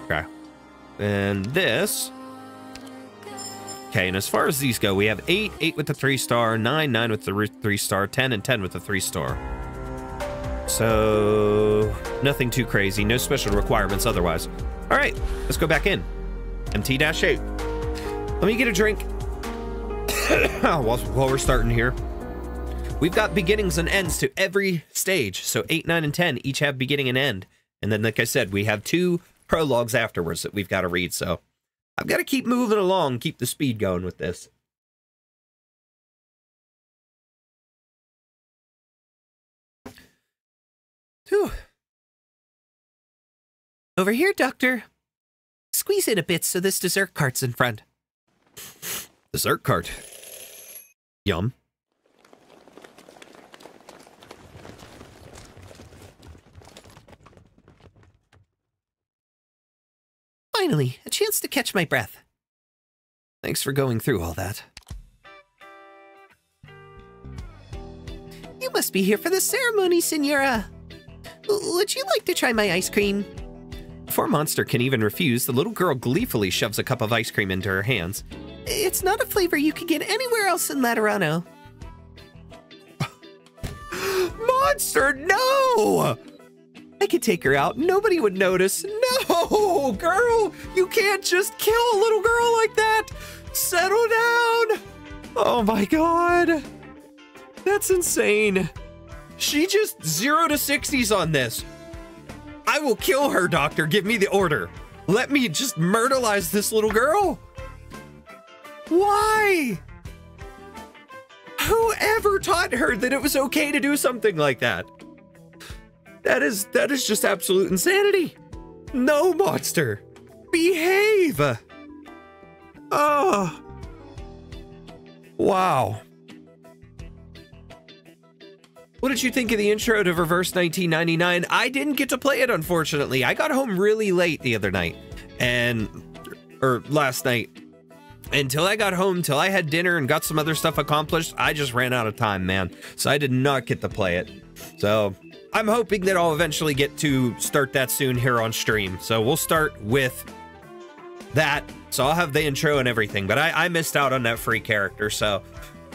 Speaker 1: Okay, and this. Okay, and as far as these go, we have 8, 8 with the 3-star, 9, 9 with the 3-star, 10, and 10 with the 3-star. So, nothing too crazy, no special requirements otherwise. All right, let's go back in. MT-8. Let me get a drink while we're starting here. We've got beginnings and ends to every stage. So 8, 9, and 10 each have beginning and end. And then, like I said, we have 2 prologues afterwards that we've got to read, so I've got to keep moving along, keep the speed going with this. Whew. Over here, Doctor. Squeeze in a bit so this dessert cart's in front. Dessert cart. Yum. Finally, a chance to catch my breath. Thanks for going through all that. You must be here for the ceremony, Senora. Would you like to try my ice cream? Before Monster can even refuse, the little girl gleefully shoves a cup of ice cream into her hands. It's not a flavor you can get anywhere else in Laterano. Monster, no! I could take her out. Nobody would notice. No, girl, you can't just kill a little girl like that. Settle down. Oh my God. That's insane. She just 0 to 60s on this. I will kill her, Doctor. Give me the order. Let me just murderize this little girl. Why? Whoever taught her that it was okay to do something like that? That is just absolute insanity. No, Monster. Behave. Oh. Wow. What did you think of the intro to Reverse 1999? I didn't get to play it, unfortunately. I got home really late the other night, or last night. Until I got home, till I had dinner and got some other stuff accomplished, I just ran out of time, man. So I did not get to play it. So I'm hoping that I'll eventually get to start that soon here on stream. So we'll start with that. So I'll have the intro and everything, but I missed out on that free character, so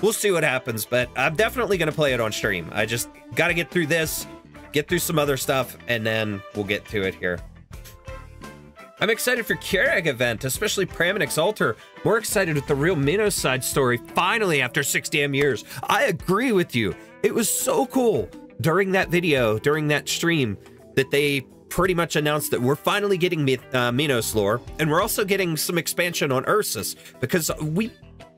Speaker 1: we'll see what happens, but I'm definitely going to play it on stream. I just got to get through this, get through some other stuff, and then we'll get to it here. I'm excited for Keurig event, especially Praminix Altar. More excited with the real Minos side story, finally after 6 damn years. I agree with you. It was so cool during that video, during that stream, that they pretty much announced that we're finally getting Minos lore, and we're also getting some expansion on Ursus, because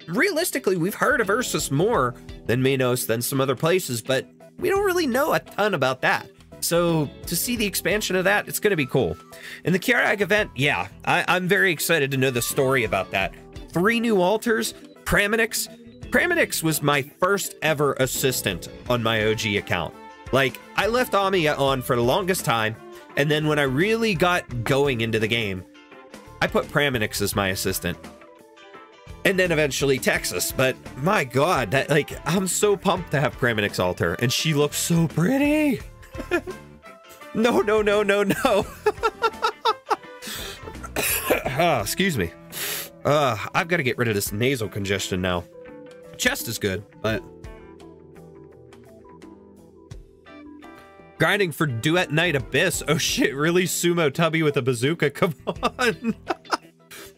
Speaker 1: realistically, we've heard of Ursus more than Minos, than some other places, but we don't really know a ton about that. So to see the expansion of that, it's going to be cool. And the Keurig event, yeah, I'm very excited to know the story about that. 3 new altars, Praminix. Praminix was my first ever assistant on my OG account. Like, I left Ami on for the longest time, and then when I really got going into the game, I put Praminix as my assistant. And then eventually Texas, but my god, that, like, I'm so pumped to have Praminix altar, and she looks so pretty. No. Excuse me. I've got to get rid of this nasal congestion now. Chest is good, but grinding for Duet Night Abyss. Oh shit, really? Sumo Tubby with a bazooka? Come on.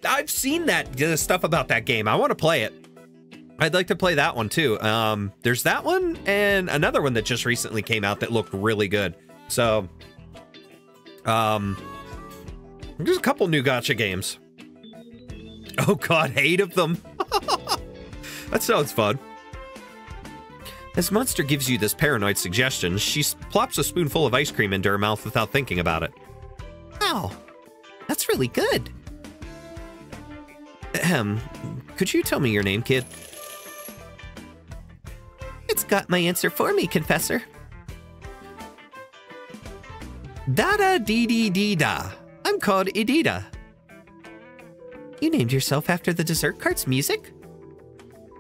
Speaker 1: I've seen that stuff about that game. I want to play it. I'd like to play that one too. There's that one and another one that just recently came out that looked really good. So, there's a couple new gacha games. Oh god, 8 of them. That sounds fun. As Monster gives you this paranoid suggestion, she plops a spoonful of ice cream into her mouth without thinking about it. Wow, that's really good. Could you tell me your name, kid? It's got my answer for me, Confessor. Da-da-dee-dee-dee-da. I'm called Idida. You named yourself after the dessert cart's music?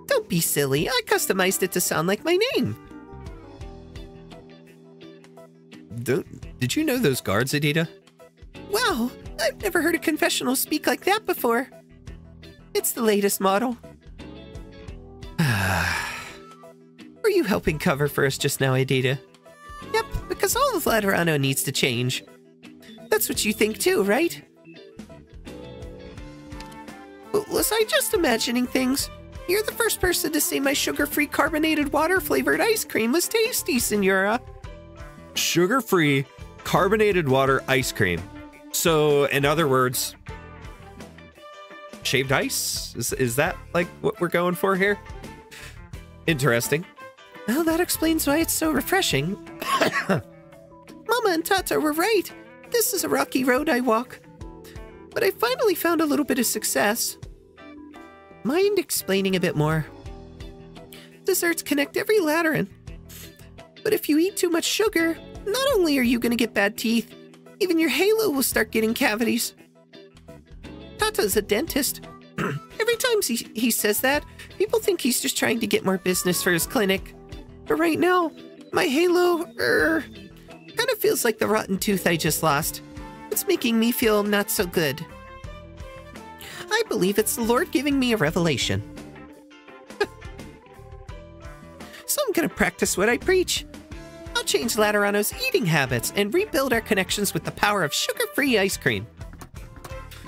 Speaker 1: Don't be silly. I customized it to sound like my name. Did you know those guards, Idida? Wow, I've never heard a confessional speak like that before. It's the latest model. Were you helping cover for us just now, Idida? Yep, because all of Laterano needs to change. That's what you think too, right? Was I just imagining things? You're the first person to say my sugar-free carbonated water-flavored ice cream was tasty, Senora. Sugar-free carbonated water ice cream. So, in other words, shaved ice? Is that like what we're going for here? Interesting. Well, that explains why it's so refreshing. Mama and Tata were right. This is a rocky road I walk. But I finally found a little bit of success. Mind explaining a bit more? Desserts connect every Lateran. But if you eat too much sugar, not only are you going to get bad teeth, even your halo will start getting cavities. Tata's a dentist. Every time he says that, people think he's just trying to get more business for his clinic. But right now, my halo, kind of feels like the rotten tooth I just lost. It's making me feel not so good. I believe it's the Lord giving me a revelation. So I'm gonna practice what I preach. I'll change Laterano's eating habits and rebuild our connections with the power of sugar-free ice cream.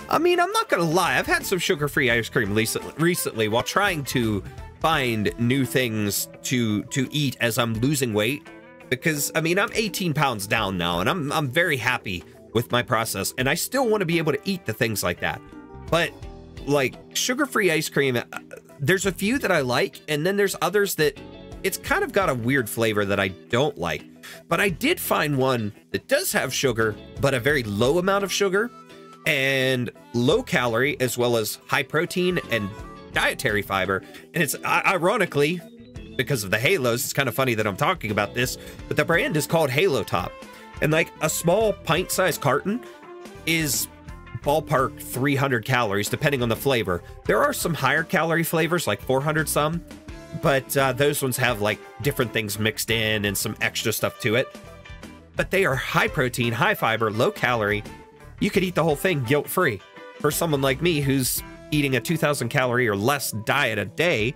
Speaker 1: I mean, I'm not gonna lie, I've had some sugar-free ice cream recently while trying to find new things to eat as I'm losing weight. Because, I mean, I'm 18 pounds down now, and I'm very happy with my process, and I still want to be able to eat the things like that. But, like, sugar-free ice cream, there's a few that I like, and then there's others that it's kind of got a weird flavor that I don't like. But I did find one that does have sugar, but a very low amount of sugar, and low calorie, as well as high protein and dietary fiber. And it's, ironically, because of the halos. It's kind of funny that I'm talking about this, but the brand is called Halo Top. And like a small pint-sized carton is ballpark 300 calories, depending on the flavor. There are some higher calorie flavors, like 400 some, but those ones have like different things mixed in and some extra stuff to it. But they are high protein, high fiber, low calorie. You could eat the whole thing guilt-free. For someone like me who's eating a 2,000 calorie or less diet a day,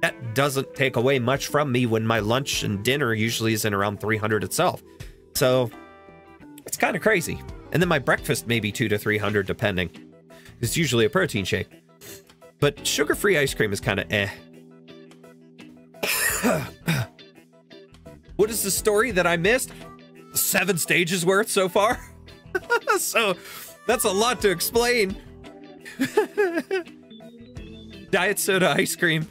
Speaker 1: that doesn't take away much from me when my lunch and dinner usually is in around 300 itself. So it's kind of crazy. And then my breakfast maybe 200 to 300 depending. It's usually a protein shake. But sugar-free ice cream is kind of eh. What is the story that I missed? 7 stages worth so far? So that's a lot to explain. Diet soda ice cream.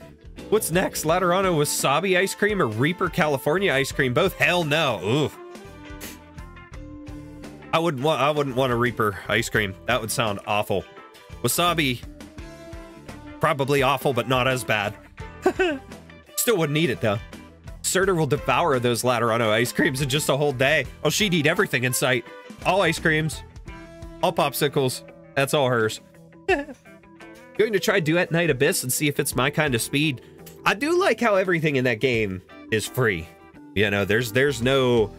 Speaker 1: What's next? Laterano wasabi ice cream or Reaper California ice cream? Both? Hell no. Ooh. I wouldn't want a Reaper ice cream. That would sound awful. Wasabi, probably awful, but not as bad. Still wouldn't eat it though. Serta will devour those Laterano ice creams in just a whole day. Oh, she'd eat everything in sight. All ice creams, all popsicles. That's all hers. Going to try Duet Night Abyss and see if it's my kind of speed. I do like how everything in that game is free. You know, there's no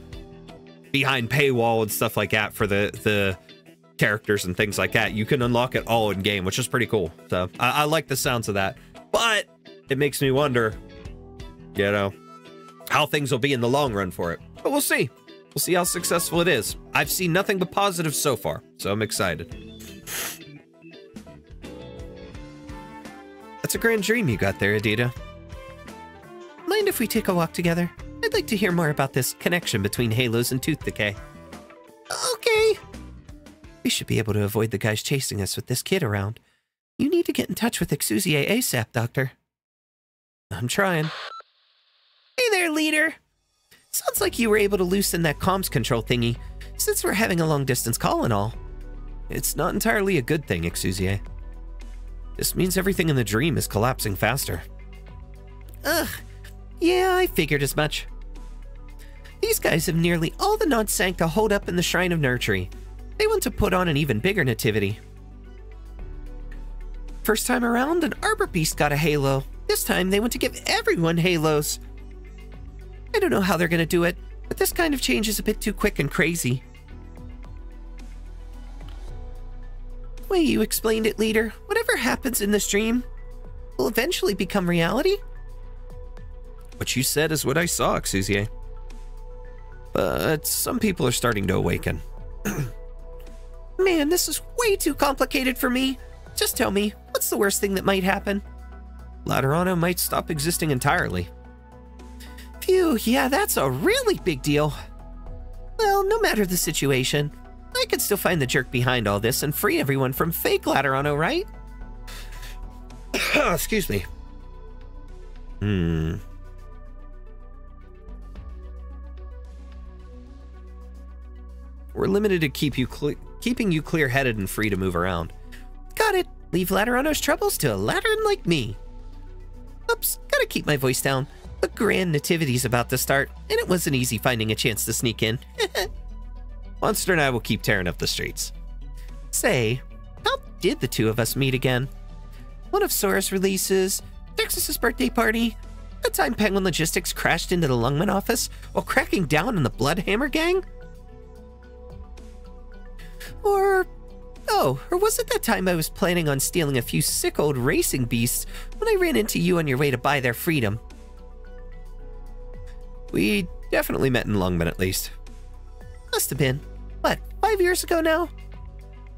Speaker 1: behind paywall and stuff like that for the characters and things like that. You can unlock it all in game, which is pretty cool. So I like the sounds of that, but it makes me wonder, you know, how things will be in the long run for it. But we'll see. We'll see how successful it is. I've seen nothing but positives so far, so I'm excited. That's a grand dream you got there, Adita. Mind if we take a walk together? I'd like to hear more about this connection between halos and tooth decay. Okay. We should be able to avoid the guys chasing us with this kid around. You need to get in touch with Exusiai ASAP, Doctor. I'm trying. Hey there, leader. Sounds like you were able to loosen that comms control thingy, since we're having a long-distance call and all. It's not entirely a good thing, Exusiai. This means everything in the dream is collapsing faster. Ugh. Yeah, I figured as much. These guys have nearly all the non-Sankta holed up in the Shrine of Nurtury. They want to put on an even bigger nativity. First time around, an Arbor Beast got a halo. This time, they want to give everyone halos. I don't know how they're going to do it, but this kind of change is a bit too quick and crazy. The way you explained it, leader, whatever happens in this dream will eventually become reality? What you said is what I saw, Exusiai. But some people are starting to awaken. Man, this is way too complicated for me. Just tell me, what's the worst thing that might happen? Laterano might stop existing entirely. Phew, yeah, that's a really big deal. Well, no matter the situation, I could still find the jerk behind all this and free everyone from fake Laterano, right? Excuse me. We're limited to keeping you clear-headed and free to move around. Got it. Leave Laterano's troubles to a Lateran like me. Oops, gotta keep my voice down. A grand nativity's about to start, and it wasn't easy finding a chance to sneak in. Monster and I will keep tearing up the streets. Say, how did the two of us meet again? One of Sora's releases, Texas's birthday party, the time Penguin Logistics crashed into the Lungman office while cracking down on the Bloodhammer gang? Or was it that time I was planning on stealing a few sick old racing beasts when I ran into you on your way to buy their freedom? We definitely met in Lungman, at least. Must have been. What, 5 years ago now?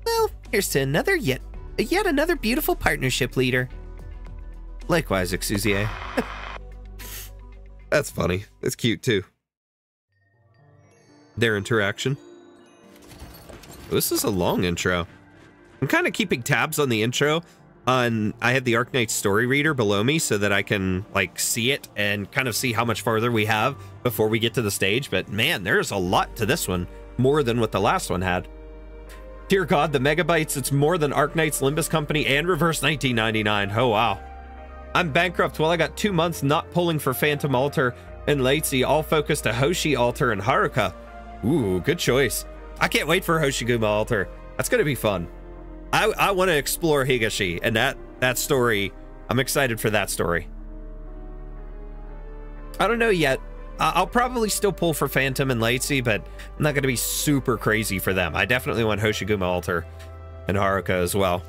Speaker 1: Well, here's to yet another beautiful partnership, leader. Likewise, Exusiai. That's funny. That's cute, too. Their interaction. This is a long intro. I'm kind of keeping tabs on the intro. I have the Arknights story reader below me so that I can like see it and kind of see how much farther we have before we get to the stage. But man, there's a lot to this one, more than what the last one had. Dear God, the megabytes, it's more than Arknights, Limbus Company, and Reverse 1999. Oh, wow. I'm bankrupt. Well, I got 2 months not pulling for Phantom Altar and Laitzi, all focused to Hoshi Altar and Haruka. Ooh, good choice. I can't wait for Hoshiguma Altar. That's going to be fun. I want to explore Higashi, and that story, I'm excited for that story. I don't know yet. I'll probably still pull for Phantom and Laitzi, but I'm not going to be super crazy for them. I definitely want Hoshiguma Altar and Haruka as well.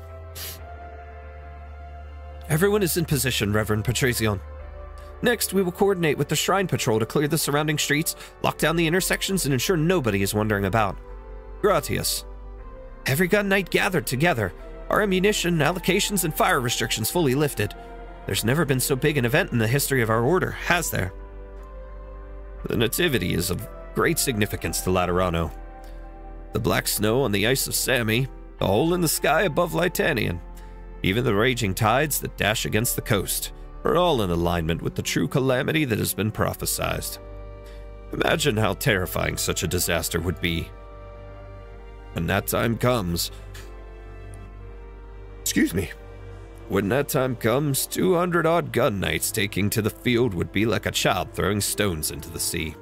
Speaker 1: Everyone is in position, Reverend Patrazion. Next, we will coordinate with the Shrine Patrol to clear the surrounding streets, lock down the intersections, and ensure nobody is wandering about. Gratias. Every gun knight gathered together. Our ammunition, allocations, and fire restrictions fully lifted. There's never been so big an event in the history of our order, has there? The Nativity is of great significance to Laterano. The black snow on the ice of Sami, the hole in the sky above Litanian, even the raging tides that dash against the coast, are all in alignment with the true calamity that has been prophesied. Imagine how terrifying such a disaster would be. When that time comes... Excuse me. When that time comes, 200-odd gun knights taking to the field would be like a child throwing stones into the sea.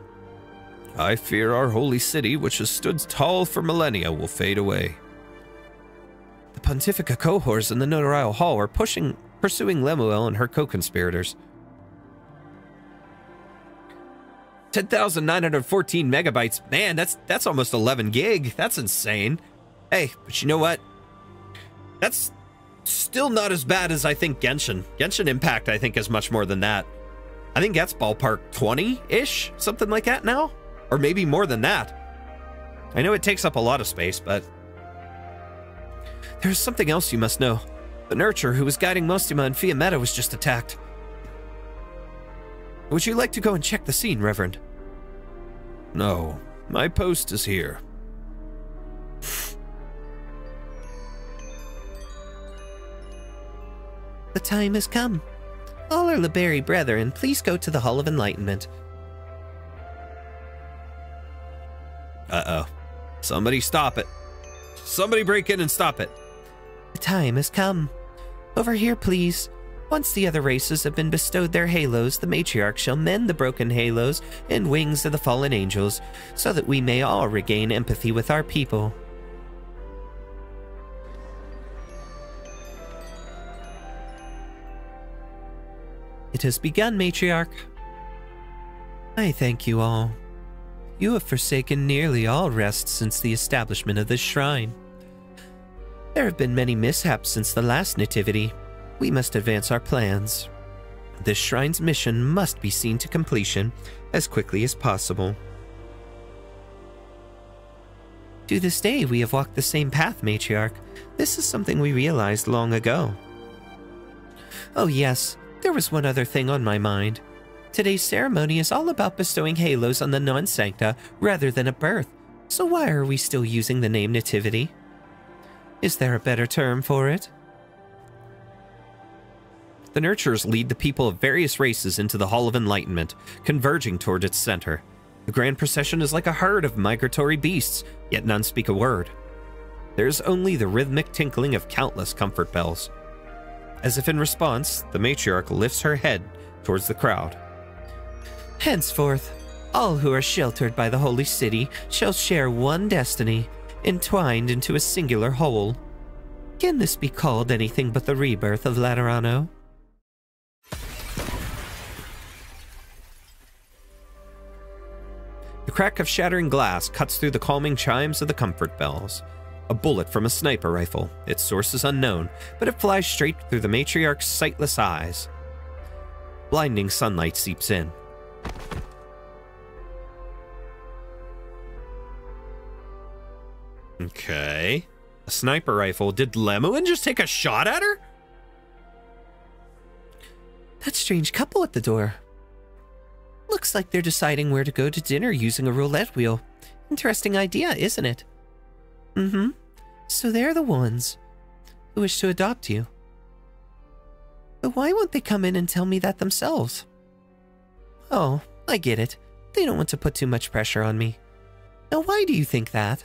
Speaker 1: I fear our holy city, which has stood tall for millennia, will fade away. The Pontifica cohorts in the Notarial Hall are pursuing Lemuen and her co-conspirators. 10,914 megabytes. Man, that's almost 11 gig. That's insane. Hey, but you know what? That's still not as bad as I think Genshin. Genshin Impact, I think, is much more than that. I think that's ballpark 20-ish, something like that now. Or maybe more than that. I know it takes up a lot of space, but... There's something else you must know. The Nurture who was guiding Mostima and Fiametta was just attacked. Would you like to go and check the scene, Reverend? No, my post is here. The time has come. All our Liberi brethren, please go to the Hall of Enlightenment. Uh-oh. Somebody stop it. Somebody break in and stop it. The time has come. Over here, please. Once the other races have been bestowed their halos, the matriarch shall mend the broken halos and wings of the fallen angels, so that we may all regain empathy with our people. It has begun, matriarch. I thank you all. You have forsaken nearly all rest since the establishment of this shrine. There have been many mishaps since the last nativity. We must advance our plans. This shrine's mission must be seen to completion as quickly as possible. To this day, we have walked the same path, matriarch. This is something we realized long ago. Oh yes, there was one other thing on my mind. Today's ceremony is all about bestowing halos on the non-Sankta rather than a birth, so why are we still using the name Nativity? Is there a better term for it? The Nurturers lead the people of various races into the Hall of Enlightenment, converging toward its center. The grand procession is like a herd of migratory beasts, yet none speak a word. There is only the rhythmic tinkling of countless comfort bells. As if in response, the matriarch lifts her head towards the crowd. Henceforth, all who are sheltered by the holy city shall share one destiny, entwined into a singular whole. Can this be called anything but the rebirth of Laterano? The crack of shattering glass cuts through the calming chimes of the comfort bells. A bullet from a sniper rifle. Its source is unknown, but it flies straight through the matriarch's sightless eyes. Blinding sunlight seeps in. Okay. A sniper rifle. Did Lemuen just take a shot at her? That strange couple at the door. Looks like they're deciding where to go to dinner using a roulette wheel. Interesting idea, isn't it? Mm-hmm. So they're the ones who wish to adopt you. But why won't they come in and tell me that themselves? Oh, I get it. They don't want to put too much pressure on me. Now why do you think that?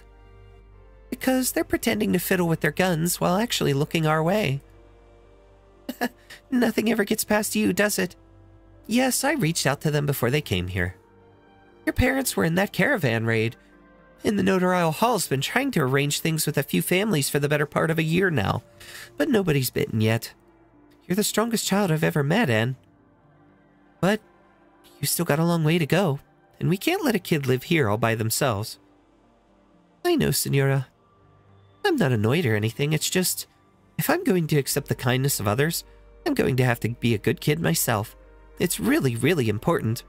Speaker 1: Because they're pretending to fiddle with their guns while actually looking our way. Nothing ever gets past you, does it? Yes, I reached out to them before they came here. Your parents were in that caravan raid, and the notarial hall's been trying to arrange things with a few families for the better part of a year now, but nobody's bitten yet. You're the strongest child I've ever met, Anne. But you still got a long way to go, and we can't let a kid live here all by themselves. I know, Senora. I'm not annoyed or anything, it's just, if I'm going to accept the kindness of others, I'm going to have to be a good kid myself. It's really, really important.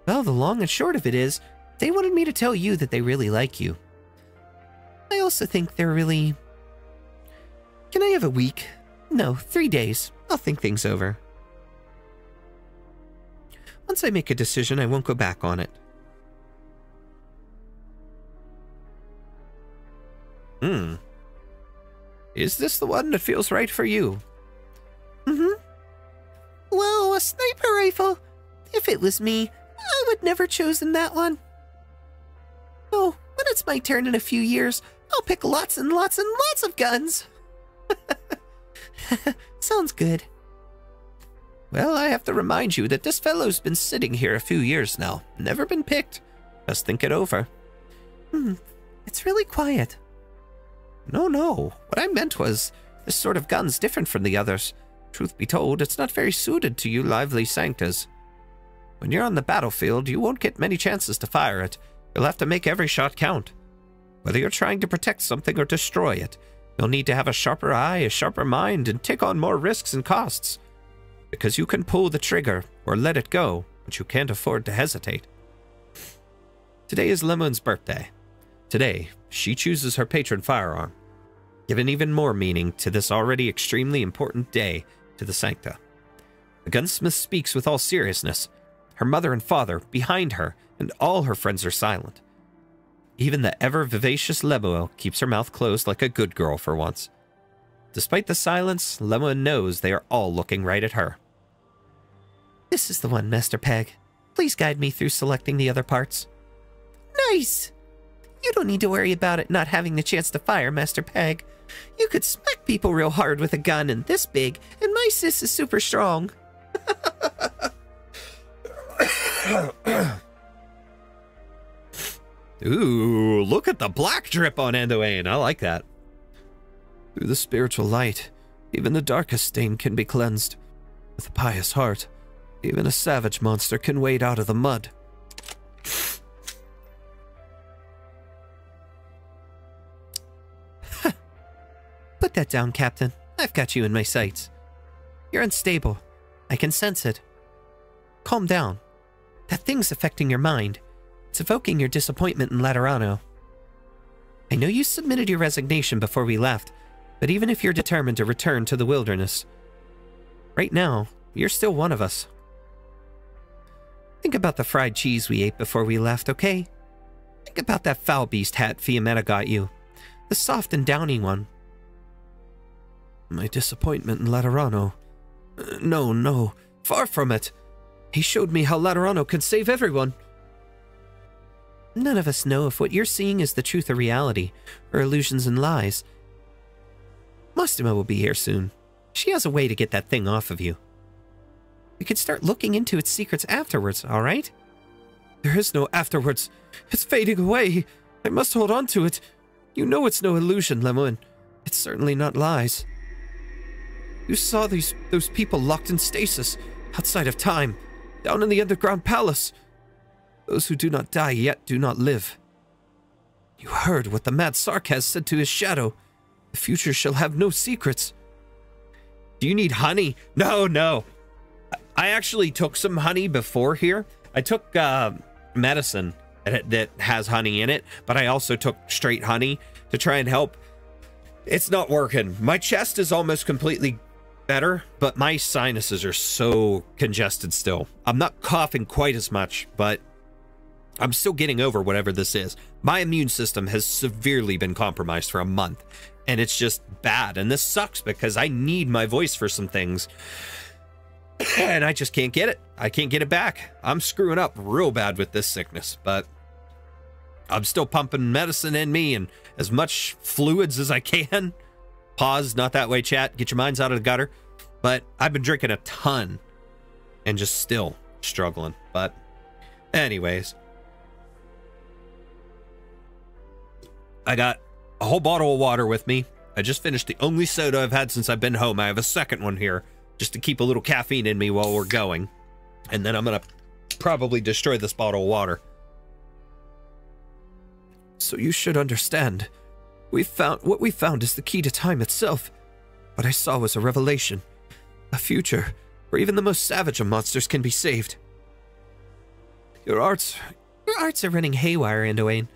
Speaker 1: Well, the long and short of it is, they wanted me to tell you that they really like you. I also think they're really... Can I have a week? No, 3 days. I'll think things over. Once I make a decision, I won't go back on it. Is this the one that feels right for you? Well, a sniper rifle. If it was me, I would never chosen that one. Oh, when it's my turn in a few years, I'll pick lots and lots and lots of guns. Sounds good. Well, I have to remind you that this fellow's been sitting here a few years now. Never been picked. Just think it over. It's really quiet. No. What I meant was, this sort of gun's different from the others. Truth be told, it's not very suited to you lively Sanktas. When you're on the battlefield, you won't get many chances to fire it. You'll have to make every shot count. Whether you're trying to protect something or destroy it, you'll need to have a sharper eye, a sharper mind, and take on more risks and costs. Because you can pull the trigger or let it go, but you can't afford to hesitate. Today is Lemuen's birthday. Today, she chooses her patron firearm, giving even more meaning to this already extremely important day to the Sankta. The gunsmith speaks with all seriousness. Her mother and father, behind her, and all her friends are silent. Even the ever-vivacious Lemuen keeps her mouth closed like a good girl for once. Despite the silence, Lemuen knows they are all looking right at her. This is the one, Master Peg. Please guide me through selecting the other parts. Nice! You don't need to worry about it not having the chance to fire, Master Peg. You could smack people real hard with a gun and this big, and my sis is super strong. Ooh, look at the black drip on Andoane. I like that. Through the spiritual light, even the darkest stain can be cleansed. With a pious heart, even a savage monster can wade out of the mud. Put that down, Captain. I've got you in my sights. You're unstable. I can sense it. Calm down. That thing's affecting your mind. It's evoking your disappointment in Laterano. I know you submitted your resignation before we left, but even if you're determined to return to the wilderness, right now, you're still one of us. Think about the fried cheese we ate before we left, okay? Think about that foul beast hat Fiametta got you. The soft and downy one. My disappointment in Laterano. No, far from it. He showed me how Laterano could save everyone. None of us know if what you're seeing is the truth or reality, or illusions and lies. Mostima will be here soon. She has a way to get that thing off of you. We could start looking into its secrets afterwards, all right? There is no afterwards. It's fading away. I must hold on to it. You know it's no illusion, Lemuen. It's certainly not lies. You saw those people locked in stasis, outside of time, down in the underground palace. Those who do not die yet do not live. You heard what the mad Sarkaz said to his shadow. The future shall have no secrets. Do you need honey? No. I actually took some honey before here. I took medicine that has honey in it, but I also took straight honey to try and help. It's not working. My chest is almost completely better, but my sinuses are so congested still. I'm not coughing quite as much, but I'm still getting over whatever this is. My immune system has severely been compromised for a month, and it's just bad. And this sucks because I need my voice for some things, and I just can't get it. I can't get it back. I'm screwing up real bad with this sickness, but I'm still pumping medicine in me and as much fluids as I can. Pause, not that way, chat. Get your minds out of the gutter. But I've been drinking a ton and just still struggling. But anyways, I got a whole bottle of water with me. I just finished the only soda I've had since I've been home. I have a second one here just to keep a little caffeine in me while we're going. And then I'm going to probably destroy this bottle of water. So you should understand. What we found is the key to time itself. What I saw was a revelation. A future where even the most savage of monsters can be saved. Your arts are running haywire, Anduin.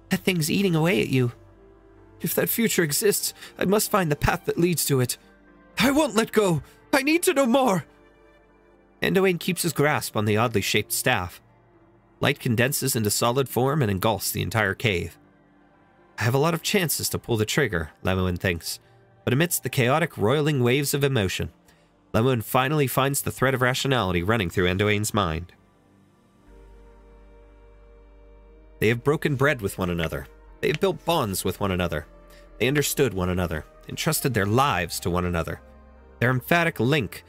Speaker 1: That thing's eating away at you. If that future exists, I must find the path that leads to it. I won't let go. I need to know more. Anduin keeps his grasp on the oddly shaped staff. Light condenses into solid form and engulfs the entire cave. I have a lot of chances to pull the trigger, Lemuen thinks, but amidst the chaotic, roiling waves of emotion, Lemuen finally finds the thread of rationality running through Anduin's mind. They have broken bread with one another. They have built bonds with one another. They understood one another, entrusted their lives to one another. Their empathic link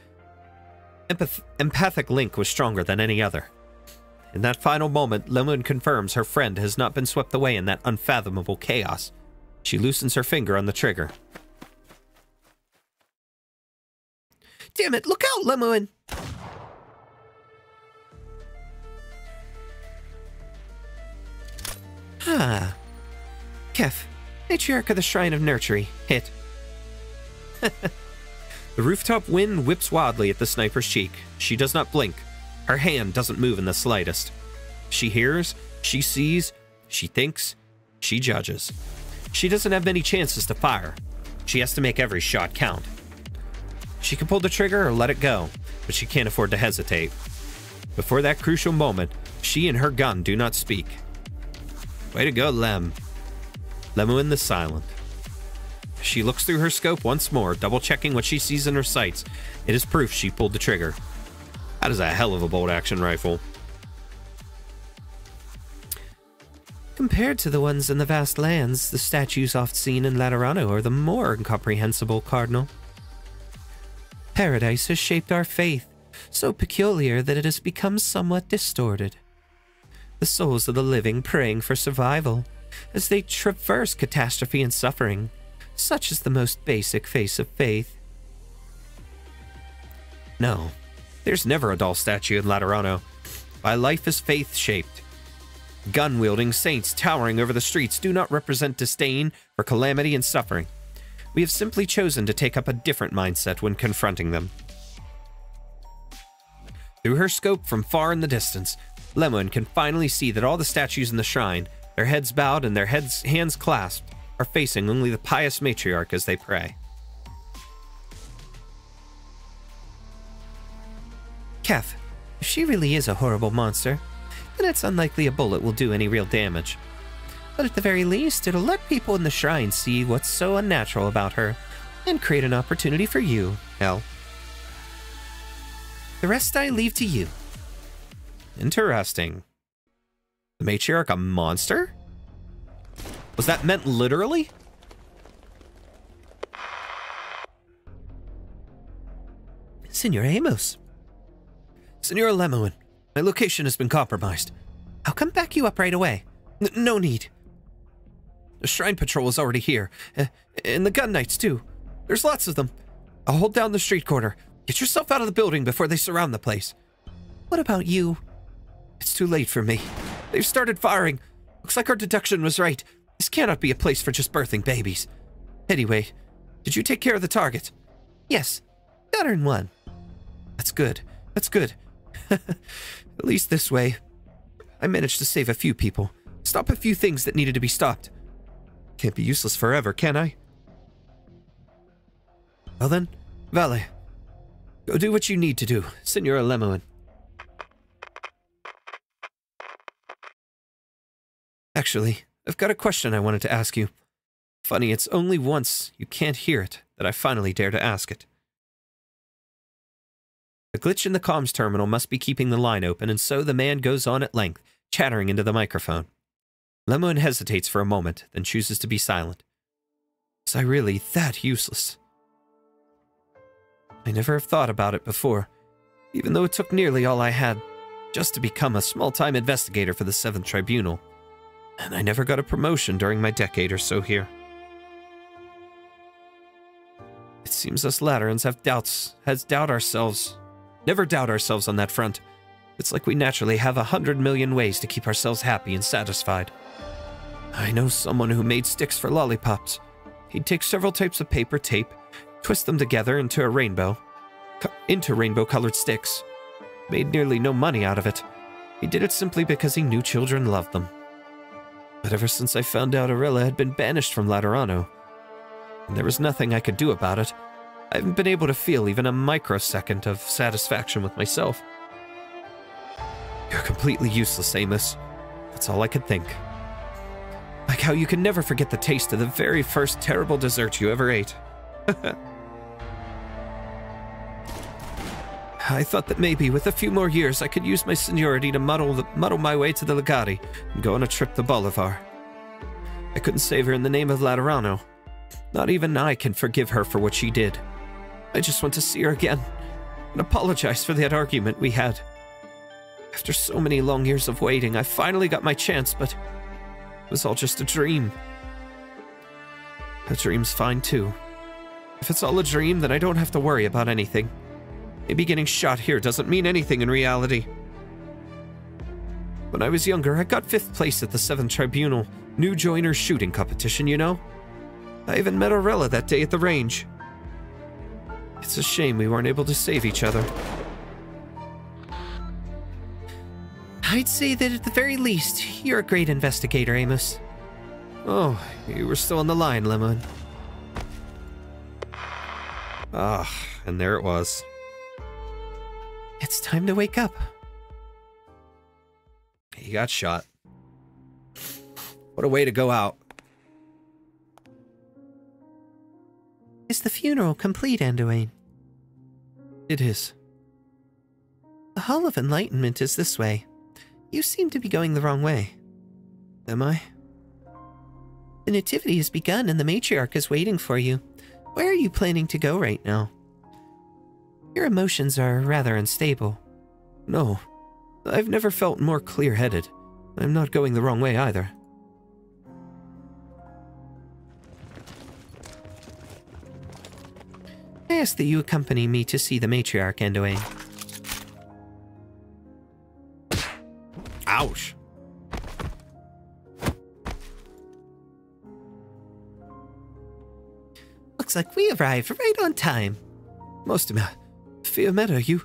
Speaker 1: was stronger than any other. In that final moment, Lemuen confirms her friend has not been swept away in that unfathomable chaos. She loosens her finger on the trigger. Damn it, look out, Lemuen! Ah. Kef, matriarch of the Shrine of Nurtury, hit. The rooftop wind whips wildly at the sniper's cheek. She does not blink. Her hand doesn't move in the slightest. She hears, she sees, she thinks, she judges. She doesn't have many chances to fire. She has to make every shot count. She can pull the trigger or let it go, but she can't afford to hesitate. Before that crucial moment, she and her gun do not speak. Way to go, Lem. Lemuen the Silent. She looks through her scope once more, double-checking what she sees in her sights. It is proof she pulled the trigger. That is a hell of a bolt-action rifle. Compared to the ones in the vast lands, the statues oft seen in Laterano are the more incomprehensible, Cardinal. Paradise has shaped our faith, so peculiar that it has become somewhat distorted. The souls of the living praying for survival, as they traverse catastrophe and suffering, such is the most basic face of faith. No, there's never a doll statue in Laterano. My life is faith-shaped. Gun-wielding saints towering over the streets do not represent disdain for calamity and suffering. We have simply chosen to take up a different mindset when confronting them. Through her scope from far in the distance, Lemuen can finally see that all the statues in the shrine, their heads bowed and their hands clasped, are facing only the pious matriarch as they pray. Kef, if she really is a horrible monster, then it's unlikely a bullet will do any real damage. But at the very least, it'll let people in the shrine see what's so unnatural about her, and create an opportunity for you, El. The rest I leave to you. Interesting. The matriarch a monster? Was that meant literally? Senor Amos. Senor Lemuen, my location has been compromised. I'll come back you up right away. No need. The Shrine Patrol is already here. And the Gun Knights, too. There's lots of them. I'll hold down the street corner. Get yourself out of the building before they surround the place. What about you? It's too late for me. They've started firing. Looks like our deduction was right. This cannot be a place for just birthing babies. Anyway, did you take care of the target? Yes. Got her in one. That's good. That's good. At least this way. I managed to save a few people. Stop a few things that needed to be stopped. Can't be useless forever, can I? Well then, Vale. Go do what you need to do, Senora Lemuen. Actually, I've got a question I wanted to ask you. Funny, it's only once you can't hear it that I finally dare to ask it. The glitch in the comms terminal must be keeping the line open, and so the man goes on at length, chattering into the microphone. Lemuen hesitates for a moment, then chooses to be silent. Was I really that useless? I never have thought about it before, even though it took nearly all I had just to become a small-time investigator for the 7th Tribunal, and I never got a promotion during my decade or so here. It seems us Laterans never doubt ourselves on that front. It's like we naturally have 100 million ways to keep ourselves happy and satisfied. I know someone who made sticks for lollipops. He'd take several types of paper tape, twist them together into rainbow-colored sticks. Made nearly no money out of it. He did it simply because he knew children loved them. But ever since I found out Arella had been banished from Laterano, and there was nothing I could do about it, I haven't been able to feel even a microsecond of satisfaction with myself. You're completely useless, Amos. That's all I could think. Like how you can never forget the taste of the very first terrible dessert you ever ate. I thought that maybe with a few more years I could use my seniority to muddle my way to the Legati and go on a trip to Bolivar. I couldn't save her in the name of Laterano. Not even I can forgive her for what she did. I just want to see her again and apologize for that argument we had. After so many long years of waiting, I finally got my chance, but it was all just a dream. A dream's fine too. If it's all a dream, then I don't have to worry about anything. Maybe getting shot here doesn't mean anything in reality. When I was younger, I got 5th place at the 7th Tribunal New Joiner Shooting Competition, you know? I even met Arella that day at the range. It's a shame we weren't able to save each other. I'd say that at the very least, you're a great investigator, Amos. Oh, you were still on the line, Lemuen. Ah, and there it was. It's time to wake up. He got shot. What a way to go out. Is the funeral complete, Anduin? It is. The Hall of Enlightenment is this way. You seem to be going the wrong way. Am I? The nativity has begun and the matriarch is waiting for you. Where are you planning to go right now? Your emotions are rather unstable. No, I've never felt more clear-headed. I'm not going the wrong way either. I ask that you accompany me to see the matriarch, Anduin. Ouch. Looks like we arrived right on time. Fiametta, you...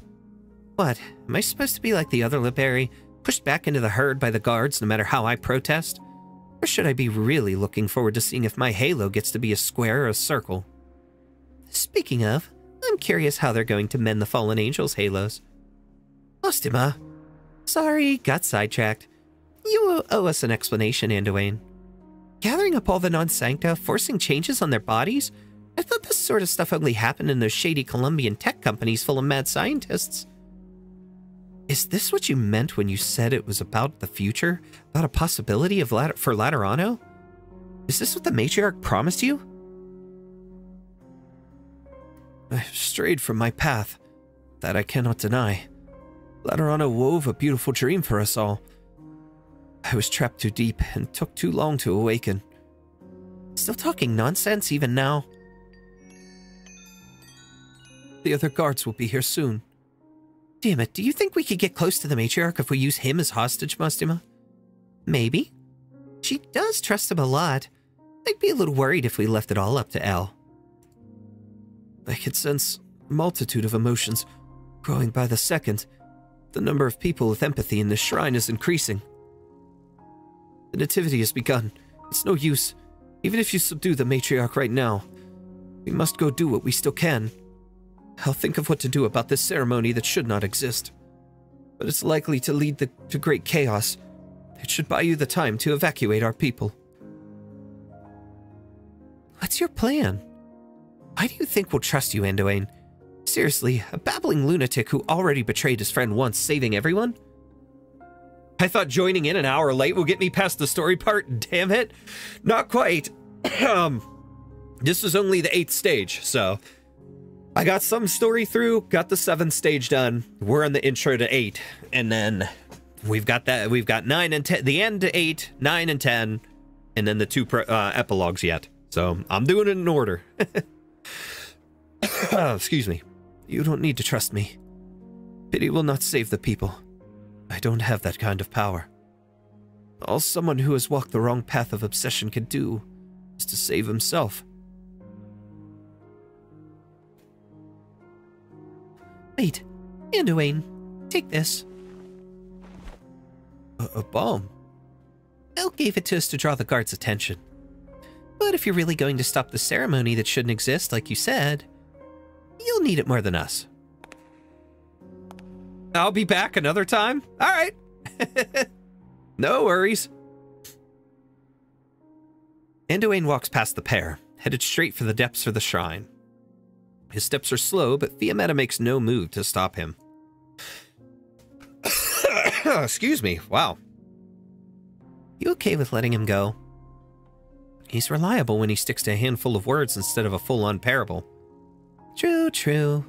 Speaker 1: What, am I supposed to be like the other Liberi, pushed back into the herd by the guards no matter how I protest? Or should I be really looking forward to seeing if my halo gets to be a square or a circle? Speaking of, I'm curious how they're going to mend the fallen angels' halos. Ostima. Sorry, got sidetracked. You owe us an explanation, Anduin. Gathering up all the non-Sankta, forcing changes on their bodies? I thought this sort of stuff only happened in those shady Colombian tech companies full of mad scientists. Is this what you meant when you said it was about the future? About a possibility of for Laterano? Is this what the matriarch promised you? I've strayed from my path. That I cannot deny. Laterano wove a beautiful dream for us all. I was trapped too deep and took too long to awaken. Still talking nonsense even now? The other guards will be here soon. Damn it, do you think we could get close to the matriarch if we use him as hostage, Mastima? Maybe. She does trust him a lot. I'd be a little worried if we left it all up to Elle. I can sense a multitude of emotions growing by the second. The number of people with empathy in this shrine is increasing. The nativity has begun. It's no use. Even if you subdue the matriarch right now, we must go do what we still can. I'll think of what to do about this ceremony that should not exist. But it's likely to lead to great chaos. It should buy you the time to evacuate our people. What's your plan? Why do you think we'll trust you, Anduin? Seriously, a babbling lunatic who already betrayed his friend once, saving everyone? I thought joining in an hour late will get me past the story part. Damn it. Not quite. This was only the 8th stage, so I got some story through, got the 7th stage done. We're on the intro to 8, and then we've got 9 and 10, the end to 8, 9 and 10, and then the 2 epilogues yet. So I'm doing it in order. Oh, excuse me. You don't need to trust me. Pity will not save the people. I don't have that kind of power. All someone who has walked the wrong path of obsession can do is to save himself. Wait, Anduin, take this. A bomb? El gave it to us to draw the guards' attention. But if you're really going to stop the ceremony that shouldn't exist, like you said, you'll need it more than us. I'll be back another time? All right. No worries. Anduin walks past the pair, headed straight for the depths of the shrine. His steps are slow, but Fiametta makes no move to stop him. Excuse me. Wow. You okay with letting him go? He's reliable when he sticks to a handful of words instead of a full-on parable. True, true.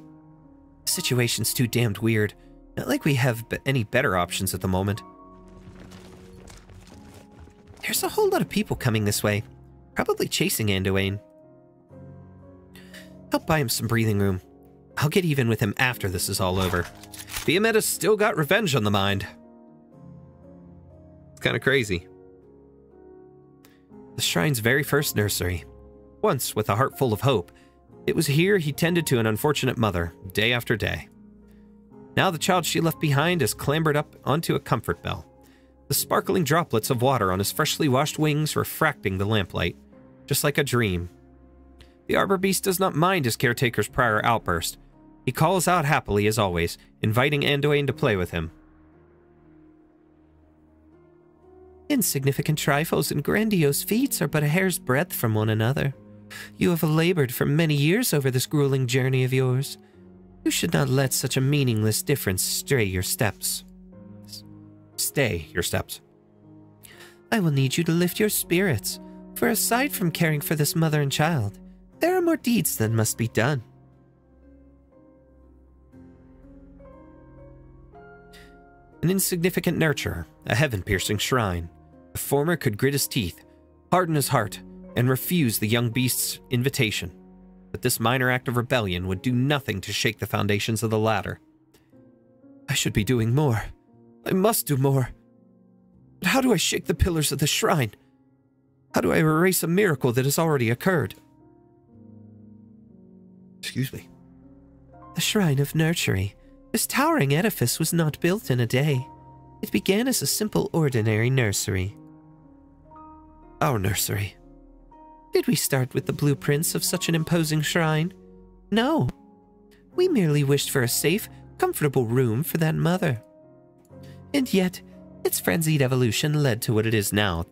Speaker 1: The situation's too damned weird. Not like we have any better options at the moment. There's a whole lot of people coming this way. Probably chasing Anduin. Help buy him some breathing room. I'll get even with him after this is all over. Fiametta's still got revenge on the mind. It's kind of crazy. The shrine's very first nursery. Once, with a heart full of hope, it was here he tended to an unfortunate mother, day after day. Now the child she left behind has clambered up onto a comfort bell, the sparkling droplets of water on his freshly washed wings refracting the lamplight, just like a dream. The arbor beast does not mind his caretaker's prior outburst. He calls out happily as always, inviting Anduin to play with him. Insignificant trifles and grandiose feats are but a hair's breadth from one another. You have labored for many years over this grueling journey of yours. You should not let such a meaningless difference stray your steps. Stay your steps. I will need you to lift your spirits, for aside from caring for this mother and child, there are more deeds that must be done. An insignificant nurturer, a heaven-piercing shrine. The former could grit his teeth, harden his heart, and refuse the young beast's invitation. But this minor act of rebellion would do nothing to shake the foundations of the latter. I should be doing more. I must do more. But how do I shake the pillars of the shrine? How do I erase a miracle that has already occurred? Excuse me. The Shrine of Nurtury. This towering edifice was not built in a day. It began as a simple, ordinary nursery. Our nursery. Did we start with the blueprints of such an imposing shrine? No. We merely wished for a safe, comfortable room for that mother. And yet, its frenzied evolution led to what it is now.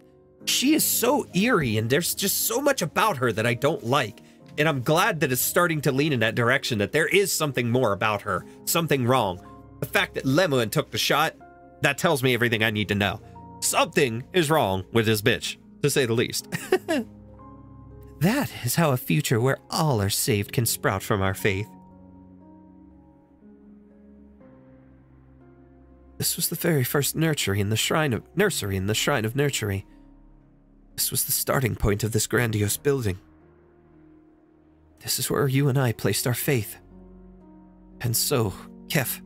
Speaker 1: She is so eerie, and there's just so much about her that I don't like. And I'm glad that it's starting to lean in that direction, that there is something more about her, something wrong. The fact that Lemuen took the shot, that tells me everything I need to know. Something is wrong with this bitch, to say the least. That is how a future where all are saved can sprout from our faith. This was the very first nursery in the Shrine of Nurtury. This was the starting point of this grandiose building. This is where you and I placed our faith. And so, Kef,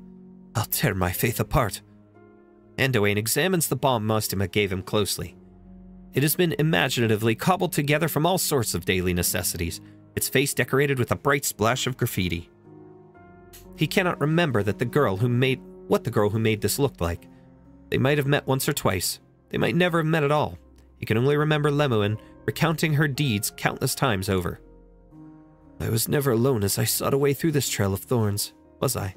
Speaker 1: I'll tear my faith apart. Anduin examines the bomb Mostima gave him closely. It has been imaginatively cobbled together from all sorts of daily necessities, its face decorated with a bright splash of graffiti. He cannot remember what the girl who made this looked like. They might have met once or twice. They might never have met at all. He can only remember Lemuen recounting her deeds countless times over. I was never alone as I sought a way through this trail of thorns, was I?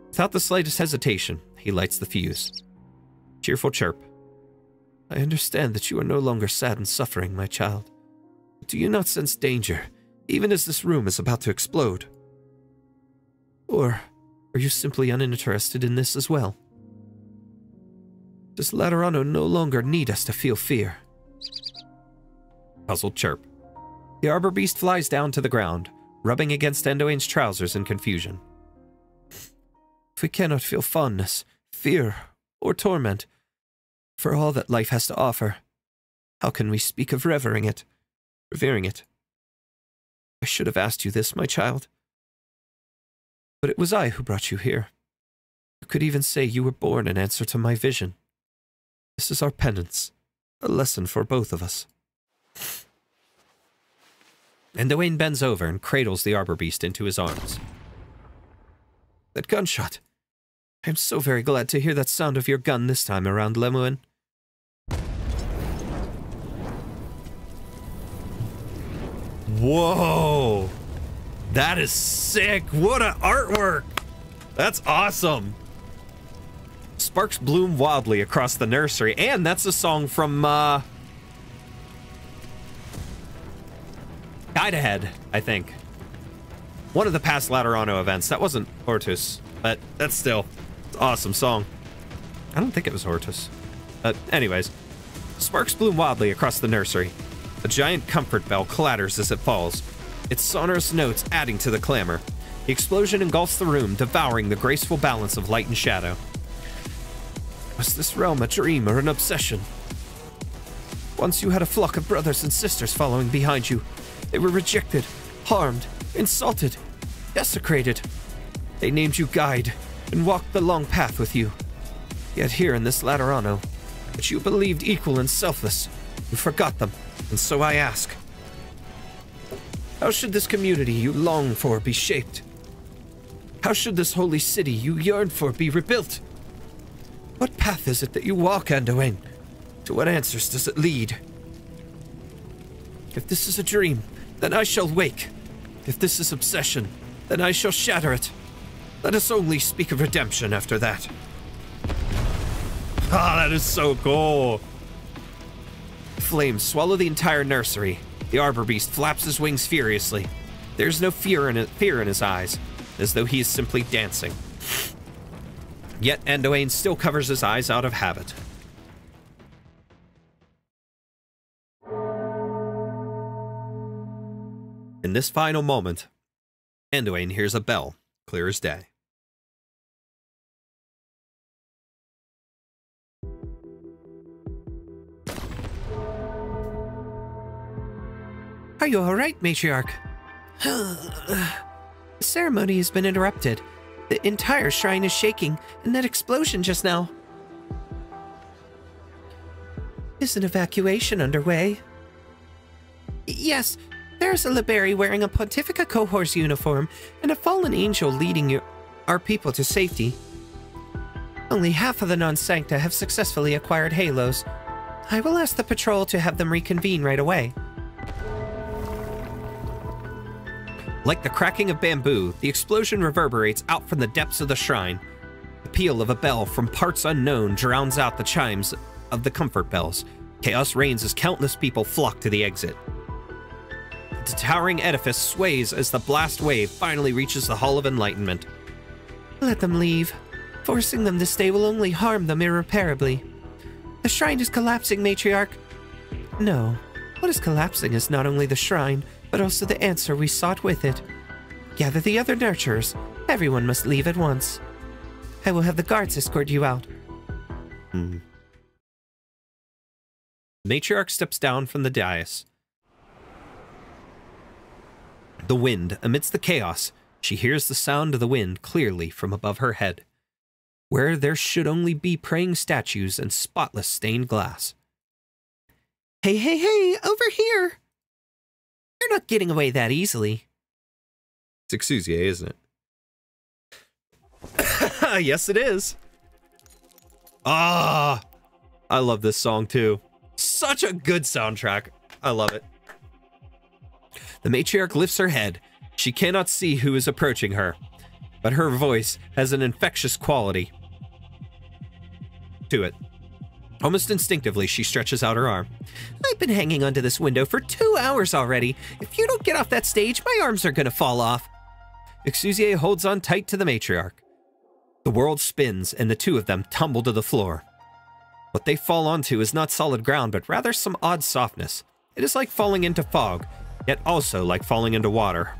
Speaker 1: Without the slightest hesitation, he lights the fuse. Cheerful chirp. I understand that you are no longer sad and suffering, my child. But do you not sense danger, even as this room is about to explode? Or are you simply uninterested in this as well? Does Laterano no longer need us to feel fear? Puzzled chirp. The arbor beast flies down to the ground, rubbing against Endoain's trousers in confusion. If we cannot feel fondness, fear, or torment for all that life has to offer, how can we speak of revering it? I should have asked you this, my child. But it was I who brought you here. You could even say you were born in answer to my vision. This is our penance, a lesson for both of us. Endoain bends over and cradles the arbor beast into his arms. That gunshot! I am so very glad to hear that sound of your gun this time around, Lemuen. Whoa! That is sick! What an artwork! That's awesome! Sparks bloom wildly across the nursery, and that's a song from, Guide Ahead, I think. One of the past Laterano events. That wasn't Hortus, but that's still an awesome song. I don't think it was Hortus. But anyways, sparks bloom wildly across the nursery. A giant comfort bell clatters as it falls, its sonorous notes adding to the clamor. The explosion engulfs the room, devouring the graceful balance of light and shadow. Was this realm a dream or an obsession? Once you had a flock of brothers and sisters following behind you. They were rejected, harmed, insulted, desecrated. They named you guide and walked the long path with you. Yet here in this Laterano, which you believed equal and selfless, you forgot them, and so I ask, how should this community you long for be shaped? How should this holy city you yearn for be rebuilt? What path is it that you walk, Endoain? To what answers does it lead? If this is a dream, then I shall wake. If this is obsession, then I shall shatter it. Let us only speak of redemption after that. Ah, that is so cool. Flames swallow the entire nursery. The arbor beast flaps his wings furiously. There's no fear in his eyes, as though he is simply dancing. Yet Endoain still covers his eyes out of habit. In this final moment, Endoain hears a bell, clear as day. Are you all right, matriarch? The ceremony has been interrupted. The entire shrine is shaking, and that explosion just now. Is an evacuation underway? Yes, there's a Liberi wearing a Pontifica Cohor's uniform and a fallen angel leading our people to safety. Only half of the non-Sankta have successfully acquired halos. I will ask the patrol to have them reconvene right away. Like the cracking of bamboo, the explosion reverberates out from the depths of the shrine. The peal of a bell from parts unknown drowns out the chimes of the comfort bells. Chaos reigns as countless people flock to the exit. The towering edifice sways as the blast wave finally reaches the Hall of Enlightenment. Let them leave. Forcing them to stay will only harm them irreparably. The shrine is collapsing, matriarch. No, what is collapsing is not only the shrine, but also the answer we sought with it. Gather the other nurturers. Everyone must leave at once. I will have the guards escort you out. The matriarch steps down from the dais. The wind, amidst the chaos, she hears the sound of the wind clearly from above her head, where there should only be praying statues and spotless stained glass. Hey, hey, hey, over here! You're not getting away that easily. It's Exusiai, isn't it? Yes, it is. Ah, I love this song too. Such a good soundtrack. I love it. The matriarch lifts her head. She cannot see who is approaching her, but her voice has an infectious quality to it. Almost instinctively, she stretches out her arm. I've been hanging onto this window for 2 hours already. If you don't get off that stage, my arms are gonna fall off. Exusiai holds on tight to the matriarch. The world spins, and the two of them tumble to the floor. What they fall onto is not solid ground, but rather some odd softness. It is like falling into fog, yet also like falling into water.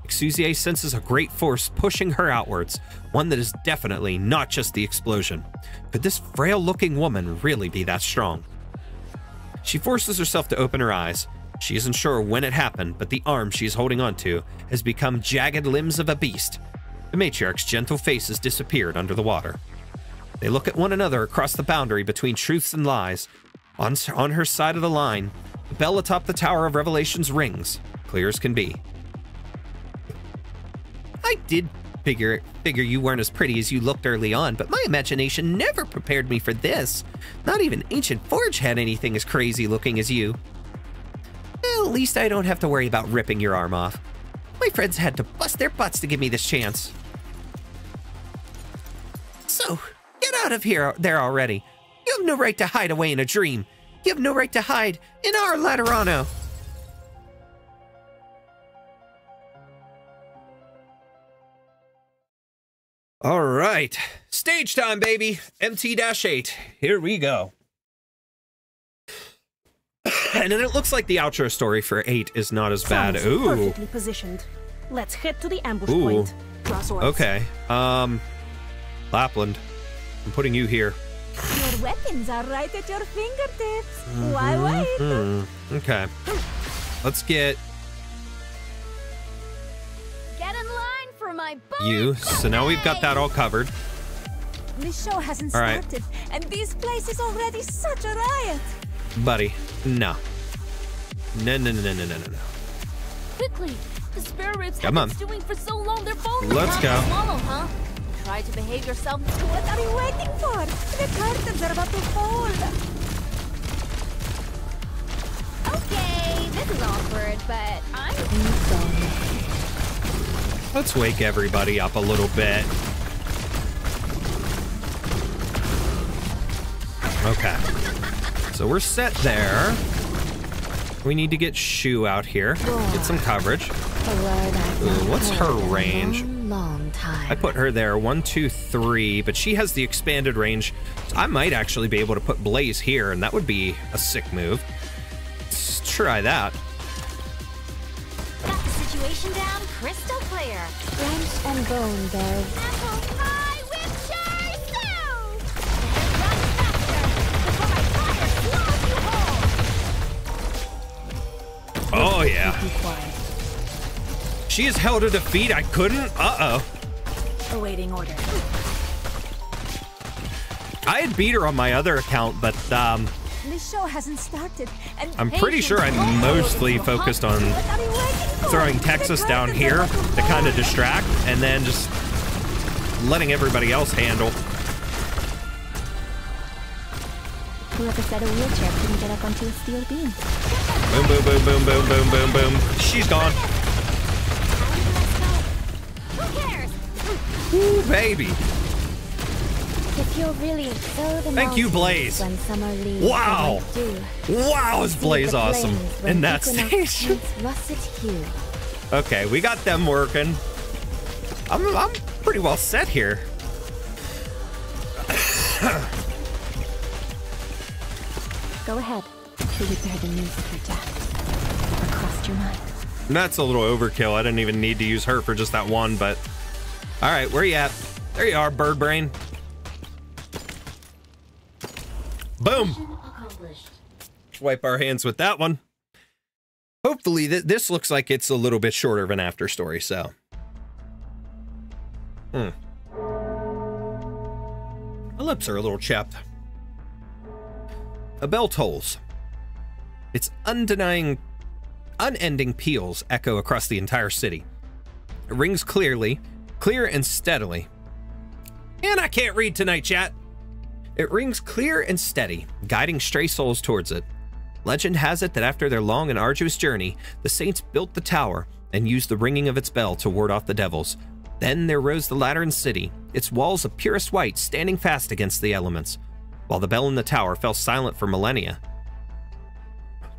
Speaker 1: Exusiai senses a great force pushing her outwards, one that is definitely not just the explosion. Could this frail-looking woman really be that strong? She forces herself to open her eyes. She isn't sure when it happened, but the arm she is holding onto has become jagged limbs of a beast. The matriarch's gentle face has disappeared under the water. They look at one another across the boundary between truths and lies. On her side of the line, the bell atop the Tower of Revelations rings, clear as can be. I did figure you weren't as pretty as you looked early on, but my imagination never prepared me for this. Not even Ancient Forge had anything as crazy looking as you. Well, at least I don't have to worry about ripping your arm off. My friends had to bust their butts to give me this chance. So, get out of there already. You have no right to hide away in a dream. You have no right to hide in our Laterano. All right, stage time, baby. MT-8. Here we go. And then it looks like the outro story for 8 is not as bad. Ooh.
Speaker 4: Perfectly positioned. Let's head to the ambush
Speaker 1: Ooh.
Speaker 4: point. Cross orbs.
Speaker 1: Okay. Lapland, I'm putting you here.
Speaker 4: Your weapons are right at your fingertips. Why wait?
Speaker 1: Okay. Let's get
Speaker 3: Get in line for my
Speaker 1: you. So now we've got that all covered.
Speaker 4: This show hasn't
Speaker 1: All right.
Speaker 4: started, and this place is already such a riot.
Speaker 1: Buddy, no. No.
Speaker 3: Quickly, the spare ribs
Speaker 1: Come
Speaker 3: have
Speaker 1: on.
Speaker 3: been stewing for so long they're falling
Speaker 1: Let's
Speaker 3: apart
Speaker 1: go.
Speaker 3: to swallow, huh? Try to behave yourself.
Speaker 4: What are you waiting for? The curtains are about to fall.
Speaker 3: Okay, this is awkward, but I'm
Speaker 1: Let's wake everybody up a little bit. Okay. So we're set there. We need to get Shu out here. Get some coverage. Ooh, what's her range?
Speaker 2: Long time.
Speaker 1: I put her there, 1, 2, 3, but she has the expanded range. So I might actually be able to put Blaze here, and that would be a sick move. Let's try that.
Speaker 3: got the situation down crystal clear.
Speaker 2: Flesh and bone, though.
Speaker 3: Apple pie with chorizo! Run faster before my fire swallows you whole!
Speaker 1: Oh, yeah.
Speaker 4: Be quiet.
Speaker 1: She has held a defeat I couldn't. Uh-oh.
Speaker 4: Awaiting order.
Speaker 1: I had beat her on my other account, but
Speaker 4: This show hasn't started, and
Speaker 1: I'm pretty sure I'm mostly focused on
Speaker 4: what are you waiting for?
Speaker 1: throwing Texas down here to kind of distract, and then just letting everybody else handle.
Speaker 2: Whoever said a wheelchair couldn't get up onto a steel beam.
Speaker 1: Boom, boom, boom, boom, boom, boom, boom, boom. She's gone.
Speaker 3: Who cares?
Speaker 1: Ooh, baby.
Speaker 2: If you're really so the
Speaker 1: Thank you,
Speaker 2: mountains
Speaker 1: Blaze.
Speaker 2: when summer leaves
Speaker 1: Wow.
Speaker 2: the white dew.
Speaker 1: Wow, is
Speaker 2: See
Speaker 1: Blaze
Speaker 2: the
Speaker 1: awesome
Speaker 2: plains when
Speaker 1: in that
Speaker 2: equinox
Speaker 1: stage.
Speaker 2: paints russet hue.
Speaker 1: Okay, we got them working. I'm pretty well set here.
Speaker 2: Go ahead. Till we bear the news of your death. Or crossed your mind.
Speaker 1: That's a little overkill. I didn't even need to use her for just that one, but... All right, where you at? There you are, bird brain. Boom. Wipe our hands with that one. Hopefully, this looks like it's a little bit shorter of an after story, so... My lips are a little chapped. A bell tolls. Its unending peals echo across the entire city. It rings clearly, clear and steadily. And I can't read tonight, chat. It rings clear and steady, guiding stray souls towards it. Legend has it that after their long and arduous journey, the saints built the tower and used the ringing of its bell to ward off the devils. Then there rose the Lateran city, its walls of purest white standing fast against the elements, while the bell in the tower fell silent for millennia.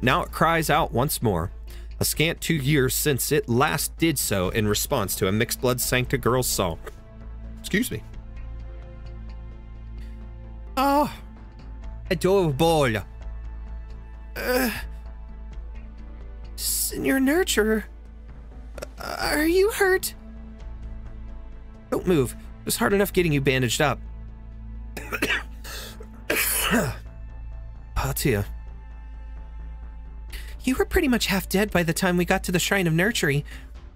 Speaker 1: Now it cries out once more, a scant 2 years since it last did so in response to a mixed-blood Sankta girl's song. Excuse me. Oh, adorable. and your nurturer. Are you hurt? Don't move. It was hard enough getting you bandaged up. Patia. You were pretty much half dead by the time we got to the Shrine of Nurturing.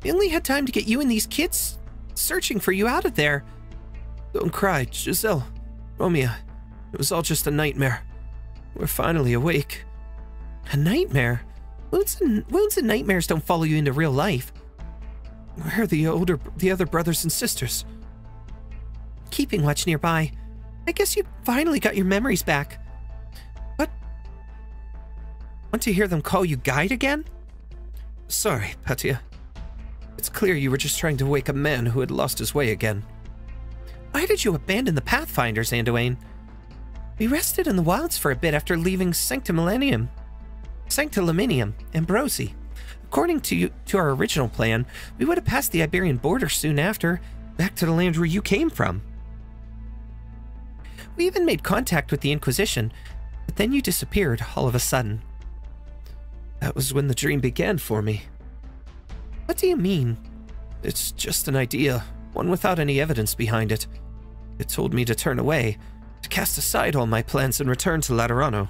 Speaker 1: We only had time to get you and these kids searching for you out of there. Don't cry, Giselle. Romeo. It was all just a nightmare. We're finally awake. A nightmare? Wounds and nightmares don't follow you into real life. Where are the other brothers and sisters? Keeping watch nearby. I guess you finally got your memories back. What? Want to hear them call you guide again? Sorry, Patia. It's clear you were just trying to wake a man who had lost his way again. Why did you abandon the Pathfinders, Anduin? We rested in the wilds for a bit after leaving Sancta Lemenium, Ambrosi. According to our original plan, we would have passed the Iberian border soon after, back to the land where you came from. We even made contact with the Inquisition, but then you disappeared all of a sudden. That was when the dream began for me. What do you mean? It's just an idea, one without any evidence behind it. It told me to turn away, to cast aside all my plans and return to Laterano.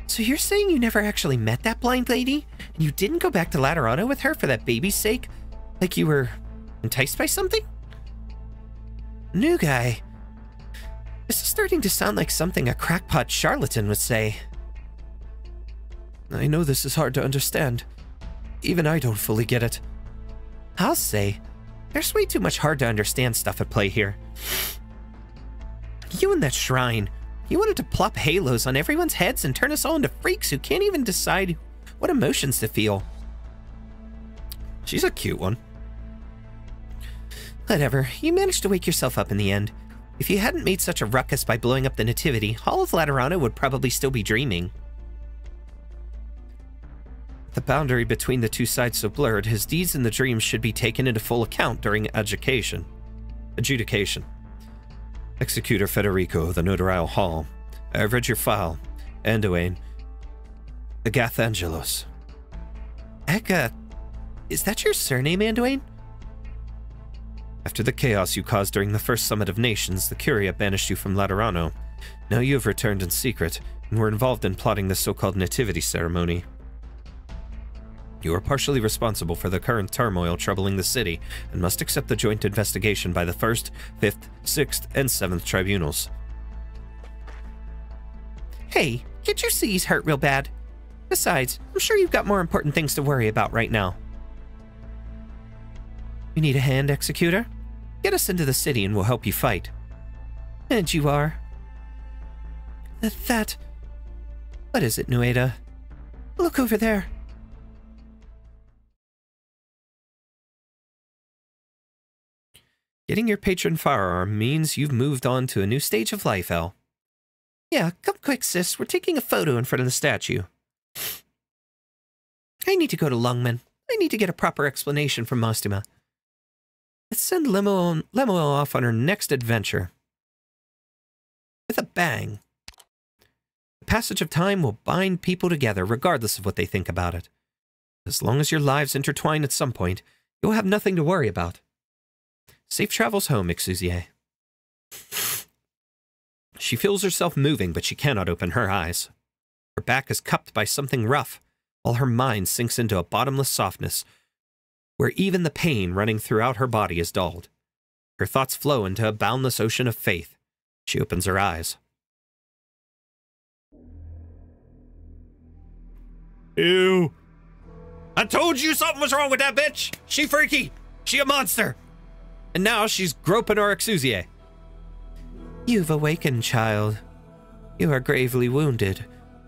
Speaker 1: So you're saying you never actually met that blind lady? And you didn't go back to Laterano with her for that baby's sake? Like you were enticed by something? New guy. This is starting to sound like something a crackpot charlatan would say. I know this is hard to understand. Even I don't fully get it. I'll say, there's way too much hard to understand stuff at play here. You and that shrine. You wanted to plop halos on everyone's heads and turn us all into freaks who can't even decide what emotions to feel. She's a cute one. Whatever, you managed to wake yourself up in the end. If you hadn't made such a ruckus by blowing up the Nativity, all of Laterano would probably still be dreaming. The boundary between the two sides so blurred, his deeds and the dreams should be taken into full account during adjudication. Executor Federico, the Notarial Hall. I've read your file. Anduin. Agath Angelos. Is that your surname, Anduin? After the chaos you caused during the first Summit of Nations, the Curia banished you from Laterano. Now you have returned in secret, and were involved in plotting the so-called Nativity ceremony. You are partially responsible for the current turmoil troubling the city, and must accept the joint investigation by the 1st, 5th, 6th, and 7th tribunals. Hey, can't you see he's hurt real bad? Besides, I'm sure you've got more important things to worry about right now. You need a hand, Executor? Get us into the city and we'll help you fight. And you are? That... What is it, Nueda? Look over there. Getting your patron firearm means you've moved on to a new stage of life, El. Yeah, come quick, sis. We're taking a photo in front of the statue. I need to go to Lungman. I need to get a proper explanation from Mostima. Let's send Lemuen off on her next adventure. With a bang. The passage of time will bind people together, regardless of what they think about it. As long as your lives intertwine at some point, you'll have nothing to worry about. Safe travels home, Exusiai. She feels herself moving, but she cannot open her eyes. Her back is cupped by something rough, while her mind sinks into a bottomless softness, where even the pain running throughout her body is dulled. Her thoughts flow into a boundless ocean of faith. She opens her eyes. Ew. I told you something was wrong with that bitch! She freaky! She a monster! And now she's groping our Exusiai. You've awakened, child. You are gravely wounded.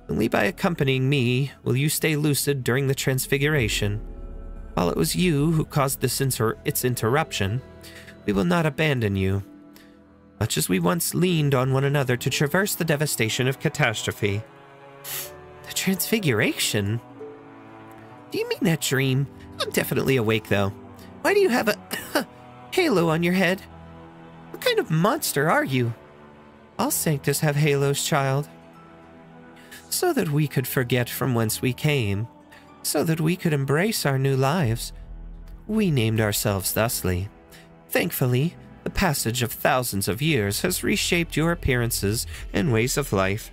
Speaker 1: Only by accompanying me will you stay lucid during the transfiguration. While it was you who caused its interruption, we will not abandon you. Much as we once leaned on one another to traverse the devastation of catastrophe. The transfiguration? Do you mean that dream? I'm definitely awake, though. Why do you have a halo on your head? What kind of monster are you? All Sanctus have halos, child. So that we could forget from whence we came, so that we could embrace our new lives. We named ourselves thusly. Thankfully, the passage of thousands of years has reshaped your appearances and ways of life.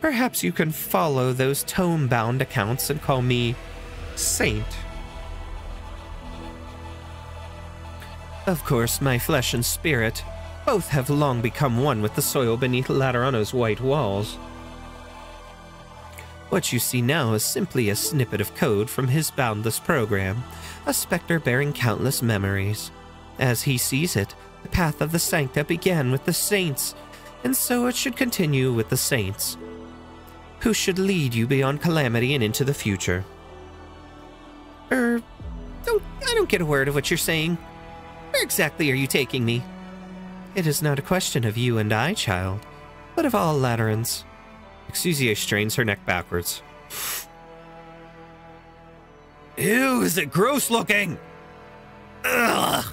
Speaker 1: Perhaps you can follow those tome-bound accounts and call me Saint. Of course, my flesh and spirit both have long become one with the soil beneath Laterano's white walls. What you see now is simply a snippet of code from his boundless program, a specter bearing countless memories. As he sees it, the path of the Sankta began with the saints, and so it should continue with the saints, who should lead you beyond calamity and into the future. I don't get a word of what you're saying. Where exactly are you taking me? It is not a question of you and I, child, but of all Laterans. Exusiai strains her neck backwards. Ew, is it gross looking? Ugh!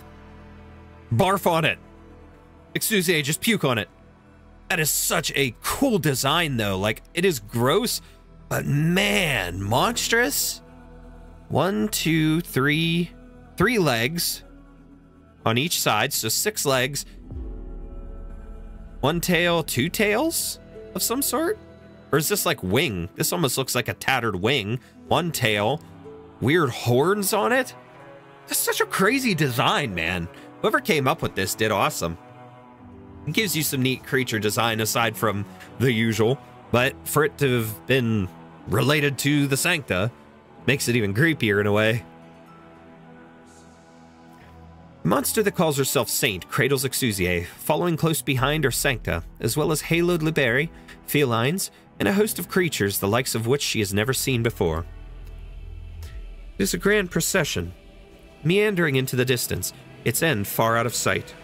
Speaker 1: Barf on it. Exusiai, just puke on it. That is such a cool design, though. Like, it is gross, but man, monstrous. 1, 2, 3. 3 legs on each side, so 6 legs. 1 tail, 2 tails of some sort? Or is this like wing? This almost looks like a tattered wing. 1 tail. Weird horns on it. That's such a crazy design, man. Whoever came up with this did awesome. It gives you some neat creature design aside from the usual, but for it to have been related to the Sankta makes it even creepier in a way. The monster that calls herself Saint cradles Exusiai. Following close behind are Sankta, as well as haloed liberi, felines, and a host of creatures the likes of which she has never seen before. It is a grand procession, meandering into the distance, its end far out of sight.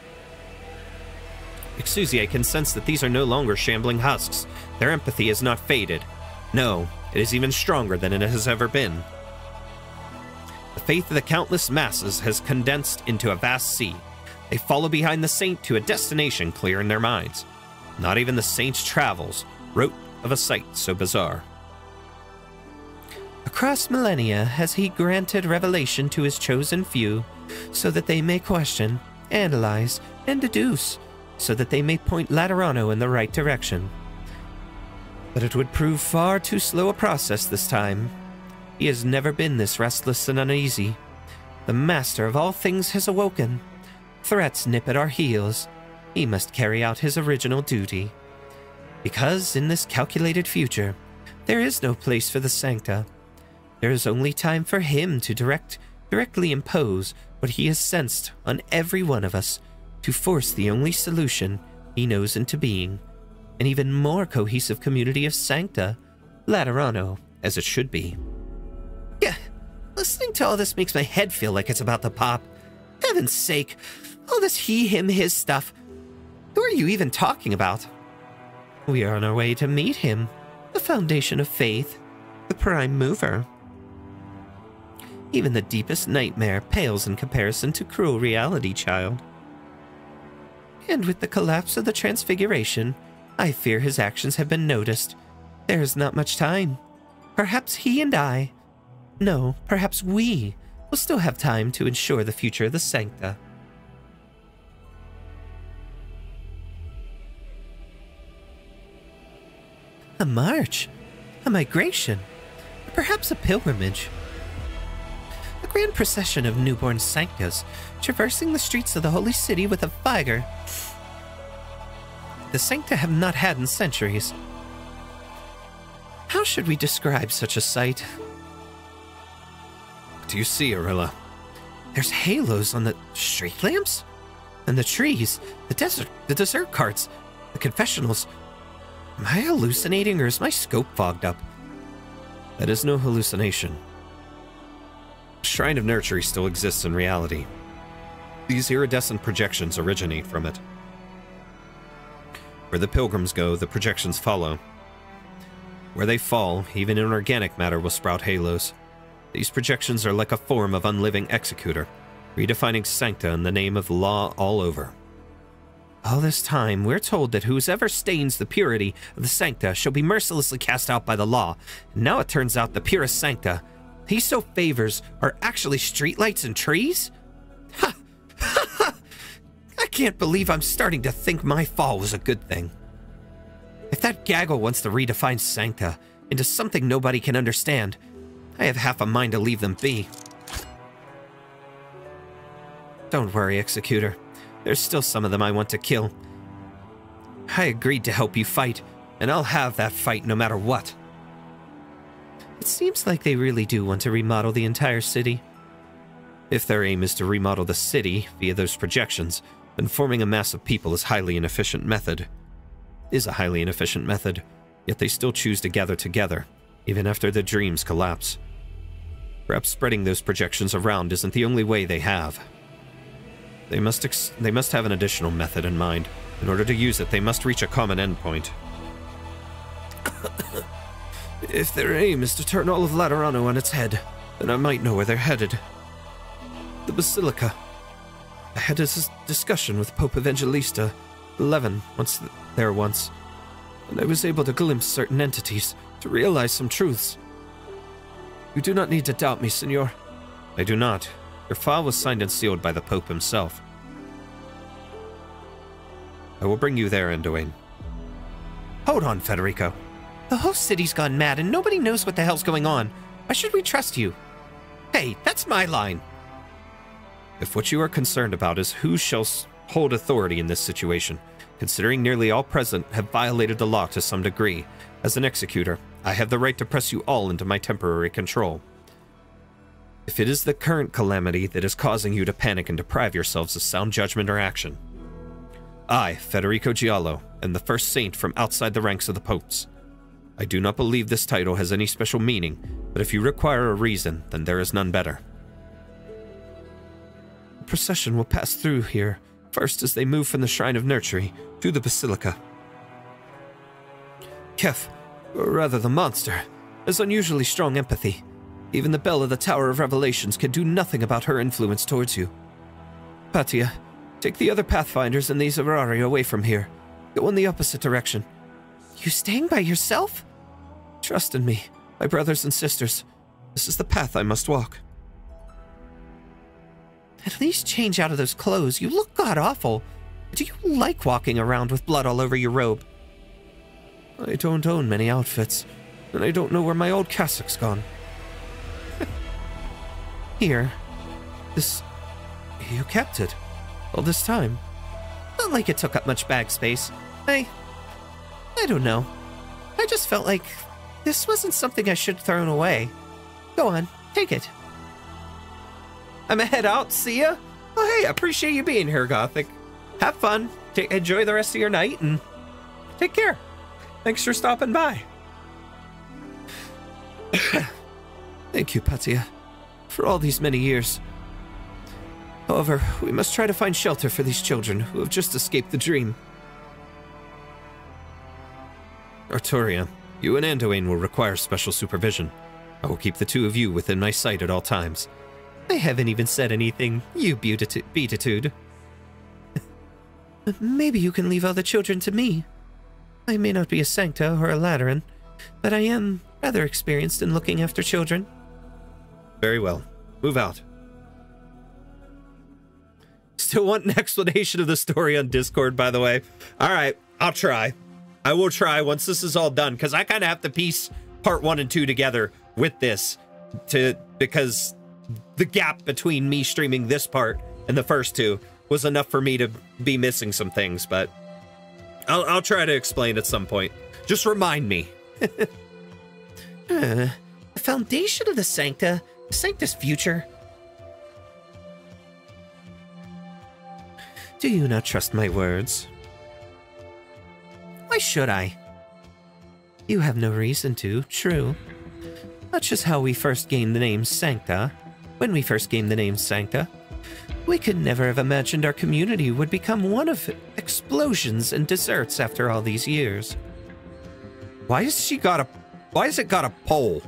Speaker 1: Exusiai can sense that these are no longer shambling husks. Their empathy has not faded. No, it is even stronger than it has ever been. The faith of the countless masses has condensed into a vast sea. They follow behind the saint to a destination clear in their minds. Not even the saint's travels wrote of a sight so bizarre. Across millennia has he granted revelation to his chosen few, so that they may question, analyze, and deduce, so that they may point Laterano in the right direction. But it would prove far too slow a process this time. He has never been this restless and uneasy. The master of all things has awoken. Threats nip at our heels. He must carry out his original duty. Because in this calculated future, there is no place for the Sankta. There is only time for him to directly impose what he has sensed on every one of us, to force the only solution he knows into being, an even more cohesive community of Sankta, Laterano, as it should be. Yeah, listening to all this makes my head feel like it's about to pop. Heaven's sake, all this he, him, his stuff. Who are you even talking about? We are on our way to meet him, the foundation of faith, the prime mover. Even the deepest nightmare pales in comparison to cruel reality, child. And with the collapse of the Transfiguration, I fear his actions have been noticed. There is not much time. Perhaps he and I, no, perhaps we, will still have time to ensure the future of the Sankta. A march, a migration, perhaps a pilgrimage. A grand procession of newborn Sanktas, traversing the streets of the holy city with a vigor the Sankta have not had in centuries. How should we describe such a sight? What do you see, Arilla? There's halos on the street lamps? And the trees, the dessert carts, the confessionals. Am I hallucinating, or is my scope fogged up? That is no hallucination. The Shrine of Nurtury still exists in reality. These iridescent projections originate from it. Where the pilgrims go, the projections follow. Where they fall, even inorganic matter will sprout halos. These projections are like a form of unliving Executor, redefining Sankta in the name of law all over. All this time, we're told that whoever stains the purity of the Sankta shall be mercilessly cast out by the law. And now it turns out the purest Sankta he so favors are actually streetlights and trees? Ha! Ha ha! I can't believe I'm starting to think my fall was a good thing. If that gaggle wants to redefine Sankta into something nobody can understand, I have half a mind to leave them be. Don't worry, Executor. There's still some of them I want to kill. I agreed to help you fight, and I'll have that fight no matter what. It seems like they really do want to remodel the entire city. If their aim is to remodel the city via those projections, then forming a mass of people is a highly inefficient method, yet they still choose to gather together, even after their dreams collapse. Perhaps spreading those projections around isn't the only way they have. They must have an additional method in mind. In order to use it, they must reach a common endpoint. If their aim is to turn all of Laterano on its head, then I might know where they're headed. The Basilica. I had a discussion with Pope Evangelista Lemuen once, and I was able to glimpse certain entities, to realize some truths. You do not need to doubt me, Senor. I do not. Your file was signed and sealed by the Pope himself. I will bring you there, Anduin. Hold on, Federico. The whole city's gone mad and nobody knows what the hell's going on. Why should we trust you? Hey, that's my line. If what you are concerned about is who shall hold authority in this situation, considering nearly all present have violated the law to some degree, as an executor, I have the right to press you all into my temporary control. If it is the current calamity that is causing you to panic and deprive yourselves of sound judgment or action, I, Federico Giallo, am the first saint from outside the ranks of the popes. I do not believe this title has any special meaning, but if you require a reason, then there is none better. The procession will pass through here, first as they move from the Shrine of Nurtury to the Basilica. Kef, or rather the monster, has unusually strong empathy. Even the bell of the Tower of Revelations can do nothing about her influence towards you. Patia, take the other Pathfinders and these Aurari away from here. Go in the opposite direction. You staying by yourself? Trust in me, my brothers and sisters. This is the path I must walk. At least change out of those clothes. You look god-awful. Do you like walking around with blood all over your robe? I don't own many outfits, and I don't know where my old cassock's gone. Here. You kept it. All this time. Not like it took up much bag space. I don't know. I just felt like this wasn't something I should throw away. Go on, take it. I'm gonna head out, see ya. Oh hey, I appreciate you being here, Gothic. Have fun, enjoy the rest of your night, and take care. Thanks for stopping by. Thank you, Patia, for all these many years. However, we must try to find shelter for these children who have just escaped the dream. Arturia, you and Anduin will require special supervision. I will keep the two of you within my sight at all times. I haven't even said anything, you beatitude. Maybe you can leave all the children to me. I may not be a Sankta or a Lateran, but I am rather experienced in looking after children. Very well. Move out. Still want an explanation of the story on Discord, by the way. Alright, I'll try. I will try once this is all done, because I kind of have to piece part 1 and 2 together with this, because the gap between me streaming this part and the first two was enough for me to be missing some things, but I'll try to explain at some point. Just remind me. The foundation of the Sancta's future. Do you not trust my words? Why should I? You have no reason to, true. Much as how we first gained the name Sankta. When we first gained the name Sankta, we could never have imagined our community would become one of explosions and desserts after all these years. Why has it got a pole?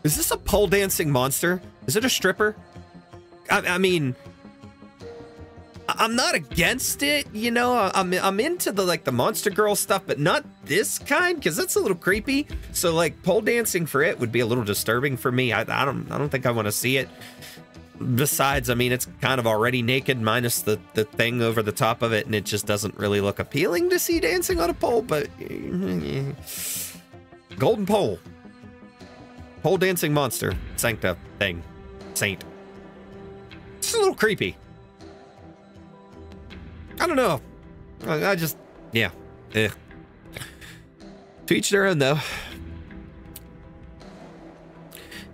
Speaker 1: Is this a pole dancing monster? Is it a stripper? I mean, I'm not against it, you know. I'm into the monster girl stuff, but not this kind, because that's a little creepy. So like pole dancing for it would be a little disturbing for me. I don't think I want to see it. Besides, I mean, it's kind of already naked minus the thing over the top of it, and it just doesn't really look appealing to see dancing on a pole. But golden pole dancing monster, Sankta thing, saint. It's a little creepy. I don't know. I just, yeah. To each their own, though.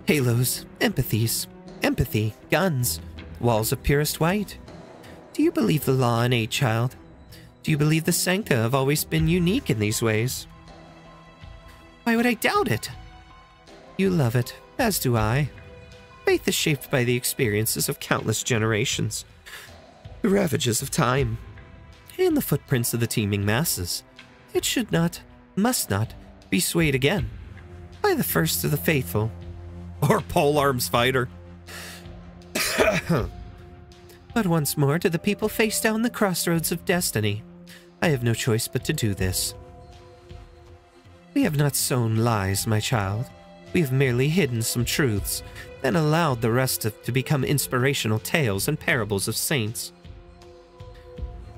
Speaker 1: Halos, empathy, guns, walls of purest white. Do you believe the law innate, child? Do you believe the Sankta have always been unique in these ways? Why would I doubt it? You love it, as do I. Faith is shaped by the experiences of countless generations, the ravages of time, and the footprints of the teeming masses. It should not, must not, be swayed again by the first of the faithful, or pole arms fighter. But once more to the people face down the crossroads of destiny. I have no choice but to do this. We have not sown lies, my child. We have merely hidden some truths, then allowed the rest to become inspirational tales and parables of saints.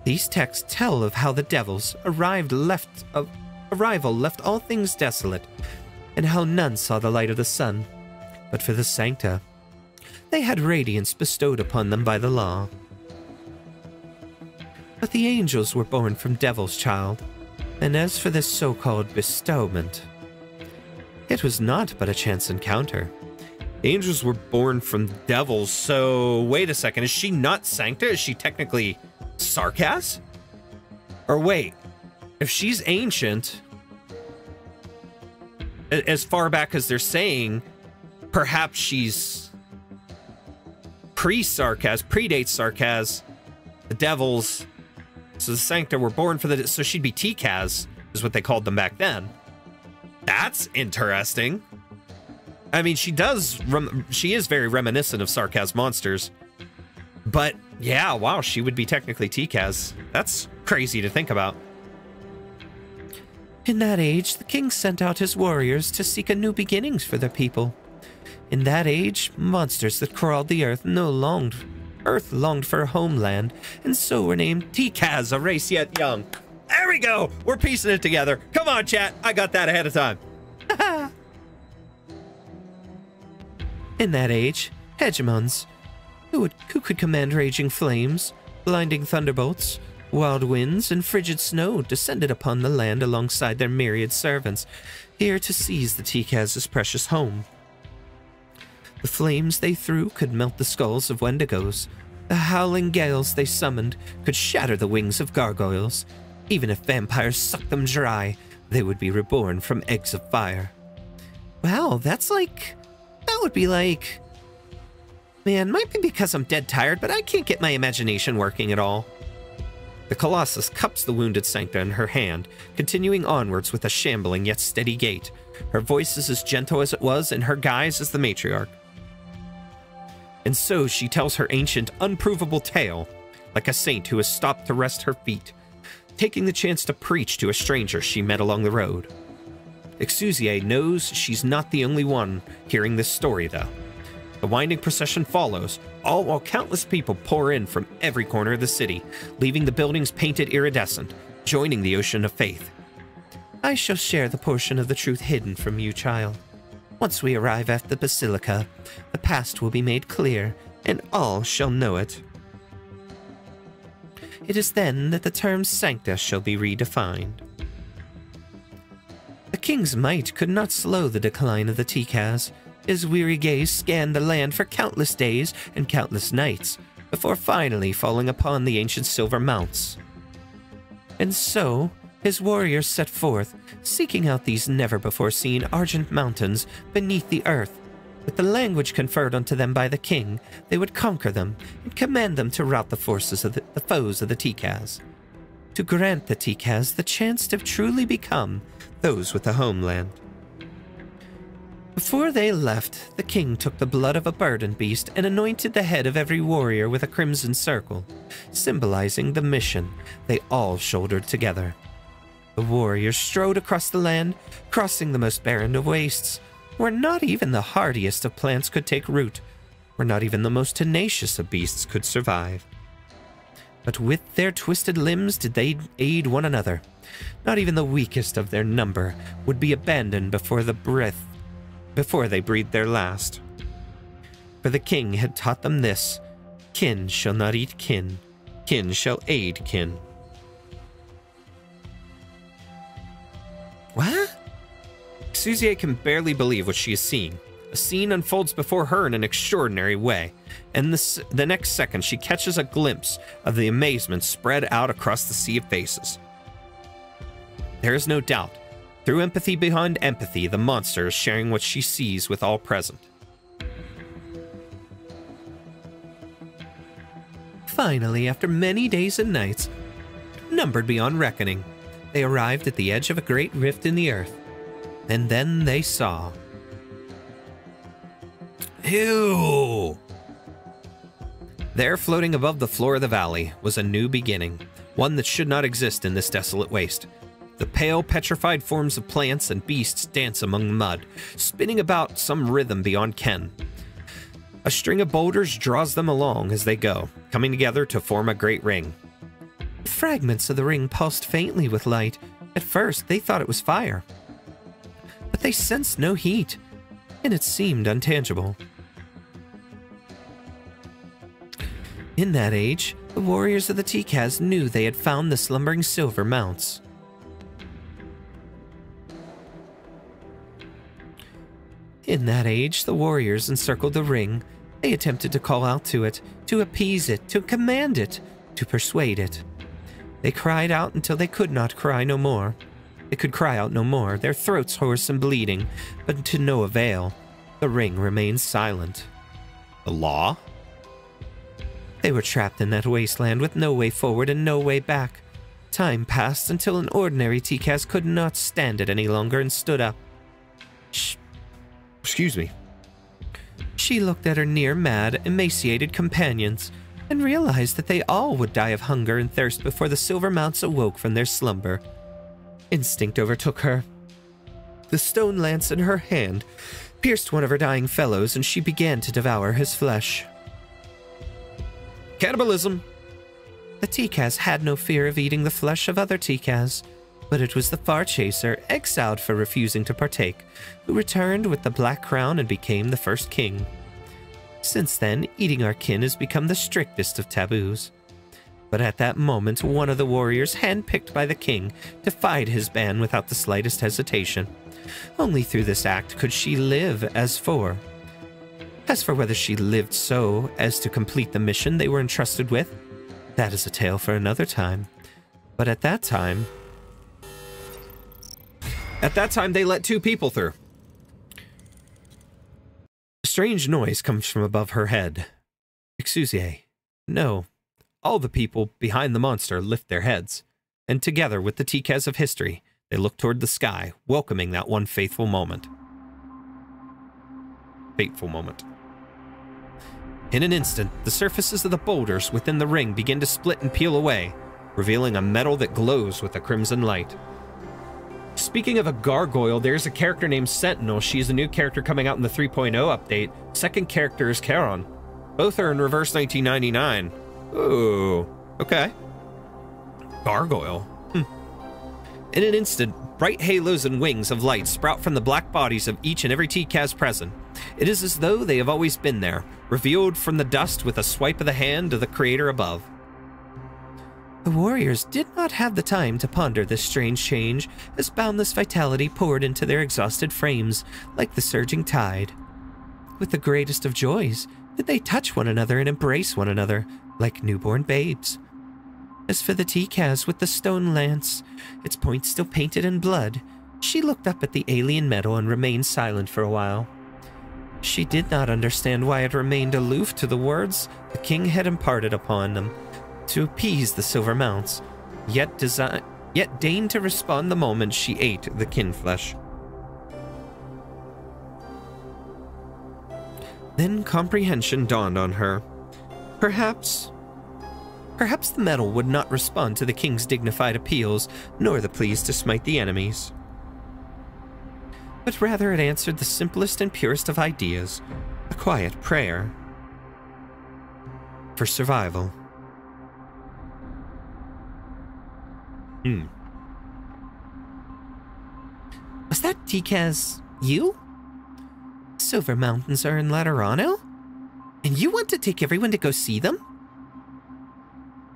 Speaker 1: These texts tell of how the devils arrival left all things desolate, and how none saw the light of the sun. But for the Sankta, they had radiance bestowed upon them by the law. But the angels were born from devils, child, and as for this so-called bestowment, it was not but a chance encounter. Angels were born from devils, so wait a second, is she not Sankta? Is she technically Sarkaz? Or wait, if she's ancient, as far back as they're saying, perhaps she's pre-Sarkaz, predates Sarkaz, the devils. So the Sankta were born for so she'd be T-Kaz, is what they called them back then. That's interesting. I mean, she is very reminiscent of Sarkaz monsters. But yeah, wow, she would be technically T-Kaz. That's crazy to think about. In that age, the king sent out his warriors to seek a new beginnings for their people. In that age, monsters that crawled the earth longed for a homeland, and so were named T-Kaz, a race yet young. There we go! We're piecing it together. Come on, chat. I got that ahead of time. In that age, hegemons, who could command raging flames, blinding thunderbolts, wild winds, and frigid snow, descended upon the land alongside their myriad servants, here to seize the T-Kaz's precious home. The flames they threw could melt the skulls of Wendigos. The howling gales they summoned could shatter the wings of gargoyles. Even if vampires sucked them dry, they would be reborn from eggs of fire. Wow, that would be like... Man, might be because I'm dead tired, but I can't get my imagination working at all. The Colossus cups the wounded Sankta in her hand, continuing onwards with a shambling yet steady gait. Her voice is as gentle as it was, and her guise as the matriarch. And so she tells her ancient, unprovable tale, like a saint who has stopped to rest her feet, taking the chance to preach to a stranger she met along the road. Exusiai knows she's not the only one hearing this story, though. The winding procession follows, all while countless people pour in from every corner of the city, leaving the buildings painted iridescent, joining the ocean of faith. I shall share the portion of the truth hidden from you, child. Once we arrive at the Basilica, the past will be made clear, and all shall know it. It is then that the term Sankta shall be redefined. The king's might could not slow the decline of the T-Kaz. His weary gaze scanned the land for countless days and countless nights, before finally falling upon the ancient silver mounts. And so, his warriors set forth, seeking out these never-before-seen argent mountains beneath the earth. With the language conferred unto them by the king, they would conquer them and command them to rout the forces of the foes of the T-Kaz. To grant the T-Kaz the chance to truly become those with a homeland. Before they left, the king took the blood of a burden beast and anointed the head of every warrior with a crimson circle, symbolizing the mission they all shouldered together. The warriors strode across the land, crossing the most barren of wastes, where not even the hardiest of plants could take root, where not even the most tenacious of beasts could survive. But with their twisted limbs did they aid one another. Not even the weakest of their number would be abandoned before they breathed their last. For the king had taught them this: kin shall not eat kin, kin shall aid kin. What? Exusiai can barely believe what she is seeing. A scene unfolds before her in an extraordinary way, and the next second she catches a glimpse of the amazement spread out across the sea of faces. There is no doubt. Through empathy behind empathy, the monster is sharing what she sees with all present. Finally, after many days and nights, numbered beyond reckoning, they arrived at the edge of a great rift in the earth. And then they saw... Ew! There, floating above the floor of the valley, was a new beginning, one that should not exist in this desolate waste. The pale, petrified forms of plants and beasts dance among the mud, spinning about some rhythm beyond ken. A string of boulders draws them along as they go, coming together to form a great ring. Fragments of the ring pulsed faintly with light. At first, they thought it was fire. But they sensed no heat, and it seemed untangible. In that age, the warriors of the Tikaz knew they had found the slumbering silver mounts. In that age, the warriors encircled the ring. They attempted to call out to it, to appease it, to command it, to persuade it. They cried out until they could not cry no more. They could cry out no more, their throats hoarse and bleeding, but to no avail. The ring remained silent. The law? They were trapped in that wasteland with no way forward and no way back. Time passed until an ordinary Tikaz could not stand it any longer and stood up. Excuse me. She looked at her near-mad, emaciated companions and realized that they all would die of hunger and thirst before the silver mounts awoke from their slumber. Instinct overtook her. The stone lance in her hand pierced one of her dying fellows, and she began to devour his flesh. Cannibalism! The Tikaz had no fear of eating the flesh of other Tikaz, but it was the far chaser, exiled for refusing to partake, who returned with the black crown and became the first king. Since then, eating our kin has become the strictest of taboos. But at that moment, one of the warriors, handpicked by the king, defied his ban without the slightest hesitation. Only through this act could she live as for. As for whether she lived so as to complete the mission they were entrusted with, that is a tale for another time. But at that time, they let two people through. A strange noise comes from above her head. Exusiai. No. All the people behind the monster lift their heads, and together with the Tikaz of history, they look toward the sky, welcoming that one fateful moment. Fateful moment. In an instant, the surfaces of the boulders within the ring begin to split and peel away, revealing a metal that glows with a crimson light. Speaking of a gargoyle, there's a character named Sentinel. She's a new character coming out in the 3.0 update. Second character is Charon. Both are in reverse 1999. Ooh, okay. Gargoyle. In an instant, bright halos and wings of light sprout from the black bodies of each and every Tikaz present. It is as though they have always been there, revealed from the dust with a swipe of the hand of the creator above. The warriors did not have the time to ponder this strange change, as boundless vitality poured into their exhausted frames like the surging tide. With the greatest of joys, did they touch one another and embrace one another like newborn babes. As for the Tikaz with the stone lance, its point still painted in blood, she looked up at the alien metal and remained silent for a while. She did not understand why it remained aloof to the words the king had imparted upon them to appease the silver mounts, yet deigned to respond the moment she ate the kin flesh. Then comprehension dawned on her. Perhaps the metal would not respond to the king's dignified appeals, nor the pleas to smite the enemies. But rather it answered the simplest and purest of ideas, a quiet prayer for survival. Was that Tikaz you? Silver Mountains are in Laterano? And you want to take everyone to go see them?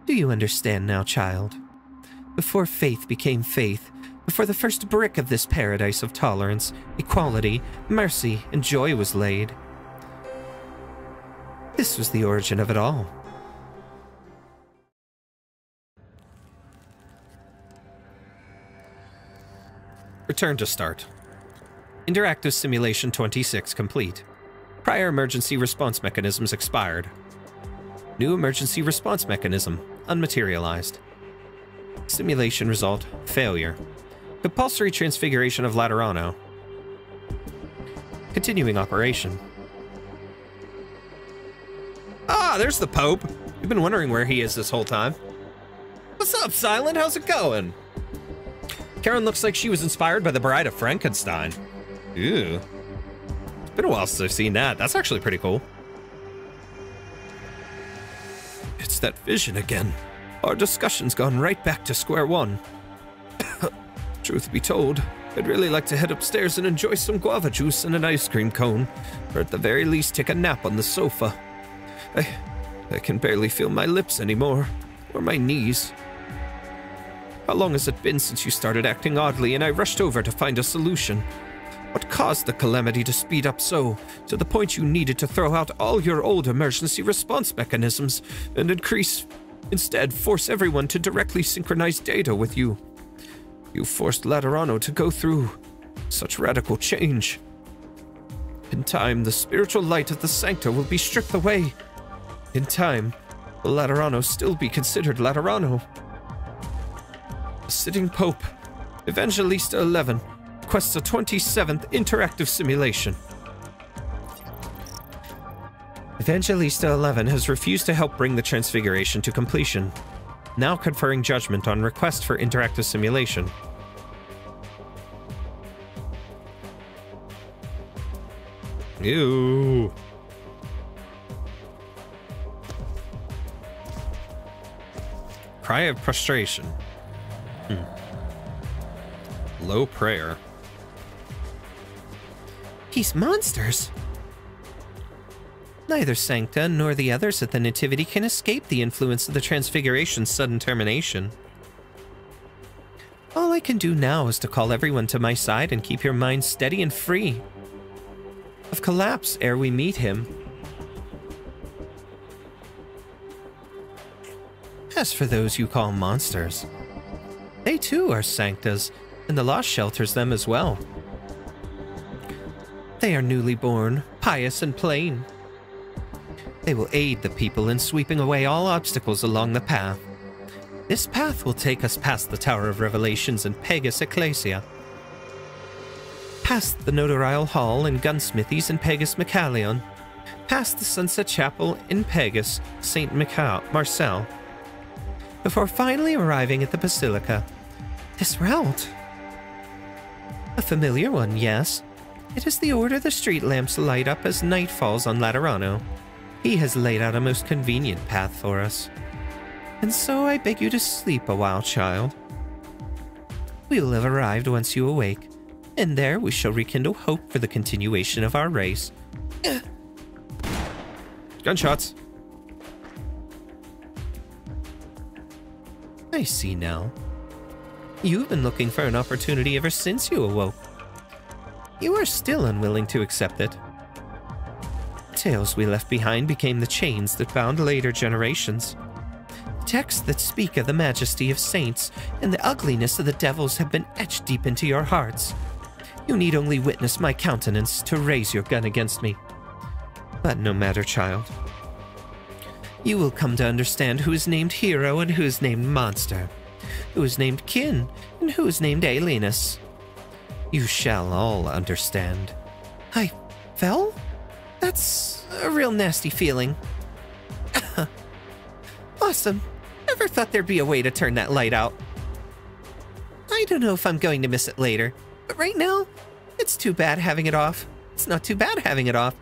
Speaker 1: Do you understand now, child? Before faith became faith, before the first brick of this paradise of tolerance, equality, mercy, and joy was laid, this was the origin of it all. Return to start. Interactive Simulation 26 complete. Prior emergency response mechanisms expired. New emergency response mechanism unmaterialized. Simulation result failure. Compulsory transfiguration of Laterano. Continuing operation. Ah, there's the Pope. You've been wondering where he is this whole time. What's up, Silent? How's it going? Karen looks like she was inspired by the Bride of Frankenstein. Ew. It's been a while since I've seen that. That's actually pretty cool. It's that vision again. Our discussion's gone right back to square one. Truth be told, I'd really like to head upstairs and enjoy some guava juice and an ice cream cone, or at the very least take a nap on the sofa. I can barely feel my lips anymore, or my knees. How long has it been since you started acting oddly and I rushed over to find a solution? What caused the calamity to speed up so, to the point you needed to throw out all your old emergency response mechanisms and instead force everyone to directly synchronize data with you? You forced Laterano to go through such radical change. In time, the spiritual light of the Sankta will be stripped away. In time, will Laterano still be considered Laterano? The sitting Pope, Evangelista 11, requests a 27th interactive simulation. Evangelista 11 has refused to help bring the transfiguration to completion, now conferring judgment on request for interactive simulation. Ew. Cry of prostration. Low prayer. These monsters! Neither Sankta nor the others at the Nativity can escape the influence of the Transfiguration's sudden termination. All I can do now is to call everyone to my side and keep your minds steady and free of collapse ere we meet him. As for those you call monsters, they too are Sanktas, and the law shelters them as well. They are newly born, pious and plain. They will aid the people in sweeping away all obstacles along the path. This path will take us past the Tower of Revelations and Pegas Ecclesia, past the Notarial Hall and Gunsmithies in Pegas Macallion, past the Sunset Chapel in Pegas St. Marcel, before finally arriving at the Basilica. This route. A familiar one, yes. It is the order the street lamps light up as night falls on Laterano. He has laid out a most convenient path for us. And so I beg you to sleep a while, child. We will have arrived once you awake, and there we shall rekindle hope for the continuation of our race. Gunshots. I see now. You've been looking for an opportunity ever since you awoke. You are still unwilling to accept it. The tales we left behind became the chains that bound later generations. Texts that speak of the majesty of saints and the ugliness of the devils have been etched deep into your hearts. You need only witness my countenance to raise your gun against me. But no matter, child. You will come to understand who is named hero and who is named monster, who is named kin and who is named alienus. You shall all understand. I fell? That's a real nasty feeling. Awesome. Never thought there'd be a way to turn that light out. I don't know if I'm going to miss it later, but right now, it's too bad having it off. It's not too bad having it off.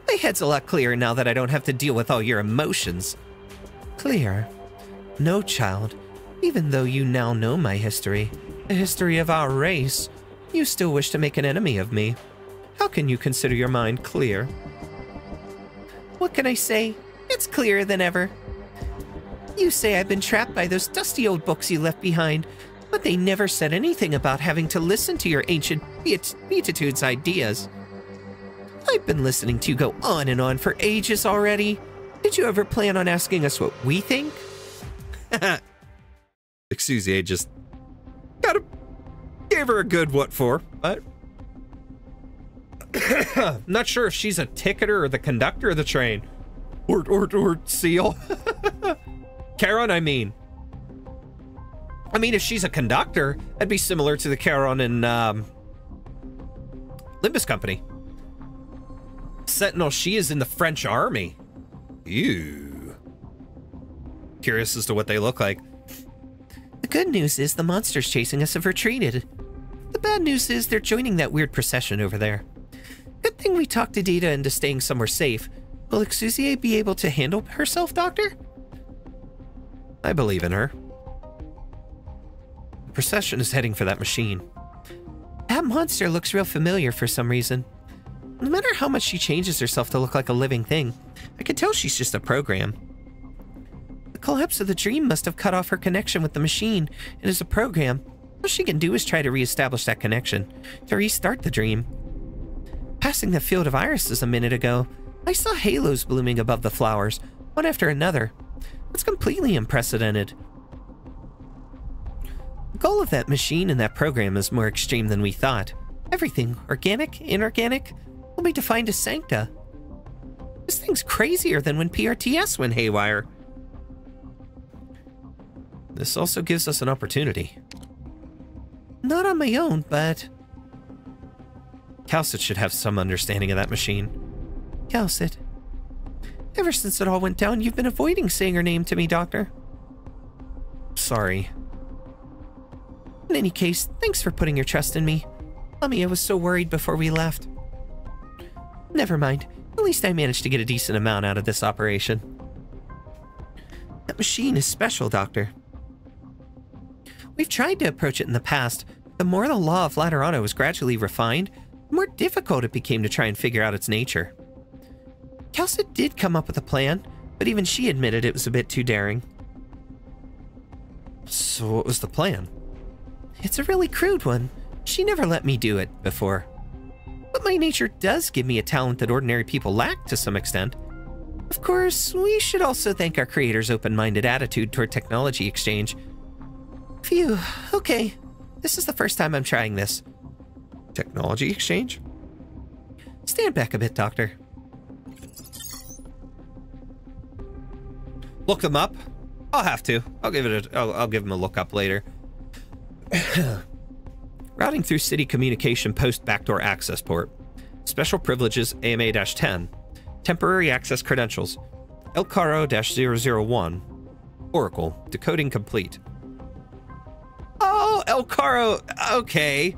Speaker 1: My head's a lot clearer now that I don't have to deal with all your emotions. Clear? No, child. Even though you now know my history, the history of our race, you still wish to make an enemy of me. How can you consider your mind clear? What can I say? It's clearer than ever. You say I've been trapped by those dusty old books you left behind, but they never said anything about having to listen to your ancient beatitudes ideas. I've been listening to you go on and on for ages already. Did you ever plan on asking us what we think? Exusiai just gave her a good what for, but not sure if she's a ticketer or the conductor of the train. Or seal. Charon, I mean, if she's a conductor, that'd be similar to the Charon in Limbus Company. Sentinel, she is in the French army. Ew. Curious as to what they look like. The good news is the monsters chasing us have retreated. The bad news is they're joining that weird procession over there. Good thing we talked to Dita into staying somewhere safe. Will Exusiai be able to handle herself, Doctor? I believe in her. The procession is heading for that machine. That monster looks real familiar for some reason. No matter how much she changes herself to look like a living thing, I can tell she's just a program. The collapse of the dream must have cut off her connection with the machine, and as a program, all she can do is try to reestablish that connection, to restart the dream. Passing the field of irises a minute ago, I saw halos blooming above the flowers, one after another. That's completely unprecedented. The goal of that machine and that program is more extreme than we thought. Everything, organic, inorganic, will be defined as Sankta. This thing's crazier than when PRTS went haywire. This also gives us an opportunity. Not on my own, but... Calcit should have some understanding of that machine. Calcit. Ever since it all went down, you've been avoiding saying her name to me, Doctor. Sorry. In any case, thanks for putting your trust in me. Mommy, I was so worried before we left. Never mind. At least I managed to get a decent amount out of this operation. That machine is special, Doctor. We've tried to approach it in the past. The more the law of Laterano was gradually refined, the more difficult it became to try and figure out its nature. Calcit did come up with a plan, but even she admitted it was a bit too daring. So what was the plan? It's a really crude one. She never let me do it before. But my nature does give me a talent that ordinary people lack to some extent. Of course, we should also thank our creator's open-minded attitude toward technology exchange. Phew, okay. This is the first time I'm trying this. Technology exchange? Stand back a bit, Doctor. Look them up? I'll have to. I'll give them a look up later. Routing through city communication post backdoor access port. Special privileges AMA-10. Temporary access credentials. Elcaro-001. Oracle. Decoding complete. Oh, Elcaro. Okay.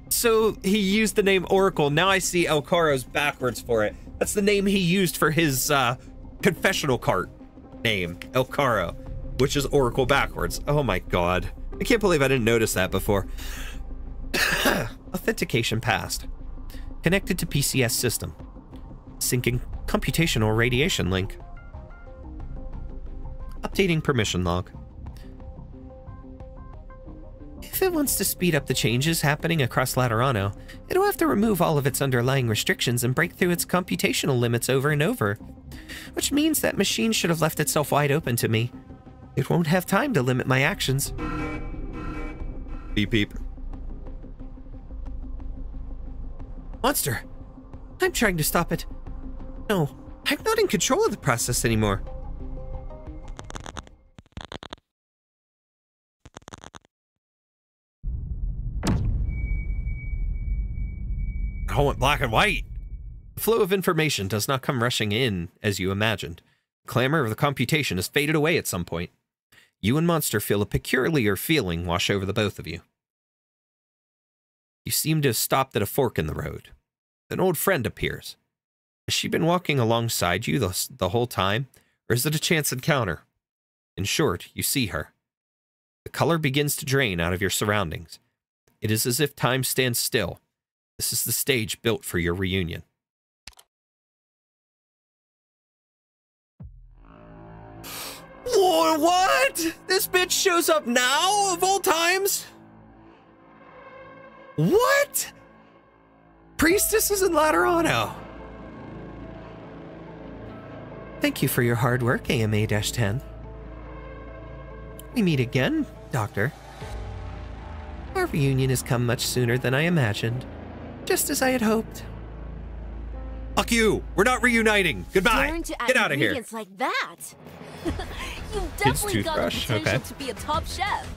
Speaker 1: So he used the name Oracle. Now I see Elcaro's backwards for it. That's the name he used for his confessional cart name. Elcaro. Which is Oracle backwards. Oh my god. I can't believe I didn't notice that before. Authentication passed. Connected to PCS system. Syncing computational radiation link. Updating permission log. If it wants to speed up the changes happening across Laterano, it'll have to remove all of its underlying restrictions and break through its computational limits over and over. Which means that machine should have left itself wide open to me. It won't have time to limit my actions. Beep beep. Monster! I'm trying to stop it. No, I'm not in control of the process anymore. I went black and white. The flow of information does not come rushing in as you imagined. The clamor of the computation has faded away at some point. You and Monster feel a peculiar feeling wash over the both of you. You seem to have stopped at a fork in the road. An old friend appears. Has she been walking alongside you the whole time, or is it a chance encounter? In short, you see her. The color begins to drain out of your surroundings. It is as if time stands still. This is the stage built for your reunion. Whoa, what? This bitch shows up now, of all times? What? Priestess is in Laterano. Thank you for your hard work, AMA-10. We meet again, Doctor. Our reunion has come much sooner than I imagined, just as I had hoped. Fuck you! We're not reuniting! Goodbye! Get out of here!
Speaker 3: Like that. You've definitely got the potential to be a top chef.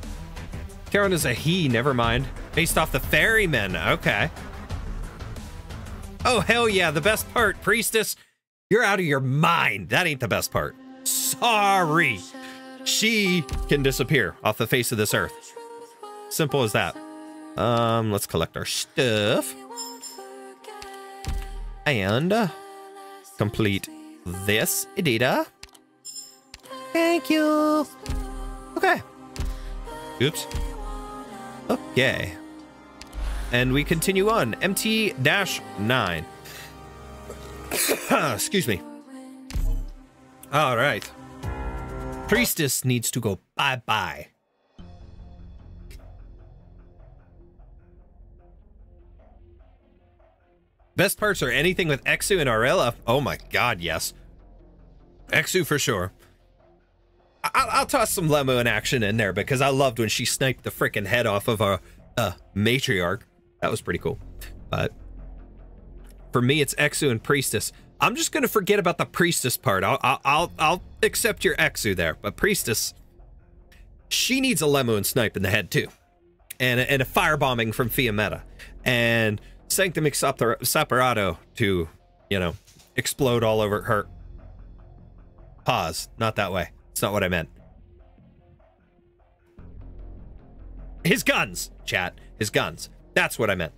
Speaker 1: Karen is a he, never mind. Based off the ferryman, okay. Oh, hell yeah, the best part, Priestess. You're out of your mind. That ain't the best part. Sorry. She can disappear off the face of this earth. Simple as that. Let's collect our stuff. And complete this data. Thank you. Okay. Oops. Okay. And we continue on. MT-9. Excuse me. All right. Priestess needs to go bye-bye. Best parts are anything with Exu and Aurela. Oh my god, yes. Exu for sure. I'll toss some Lemuen action in there because I loved when she sniped the frickin' head off of a matriarch. That was pretty cool. But for me, it's Exu and Priestess. I'm just gonna forget about the Priestess part. I'll accept your Exu there, but Priestess, she needs a Lemuen snipe in the head too, and a firebombing from Fiametta, and Sankta Miksaparato to, you know, explode all over her. Pause. Not that way. It's not what I meant. His guns, chat. His guns. That's what I meant.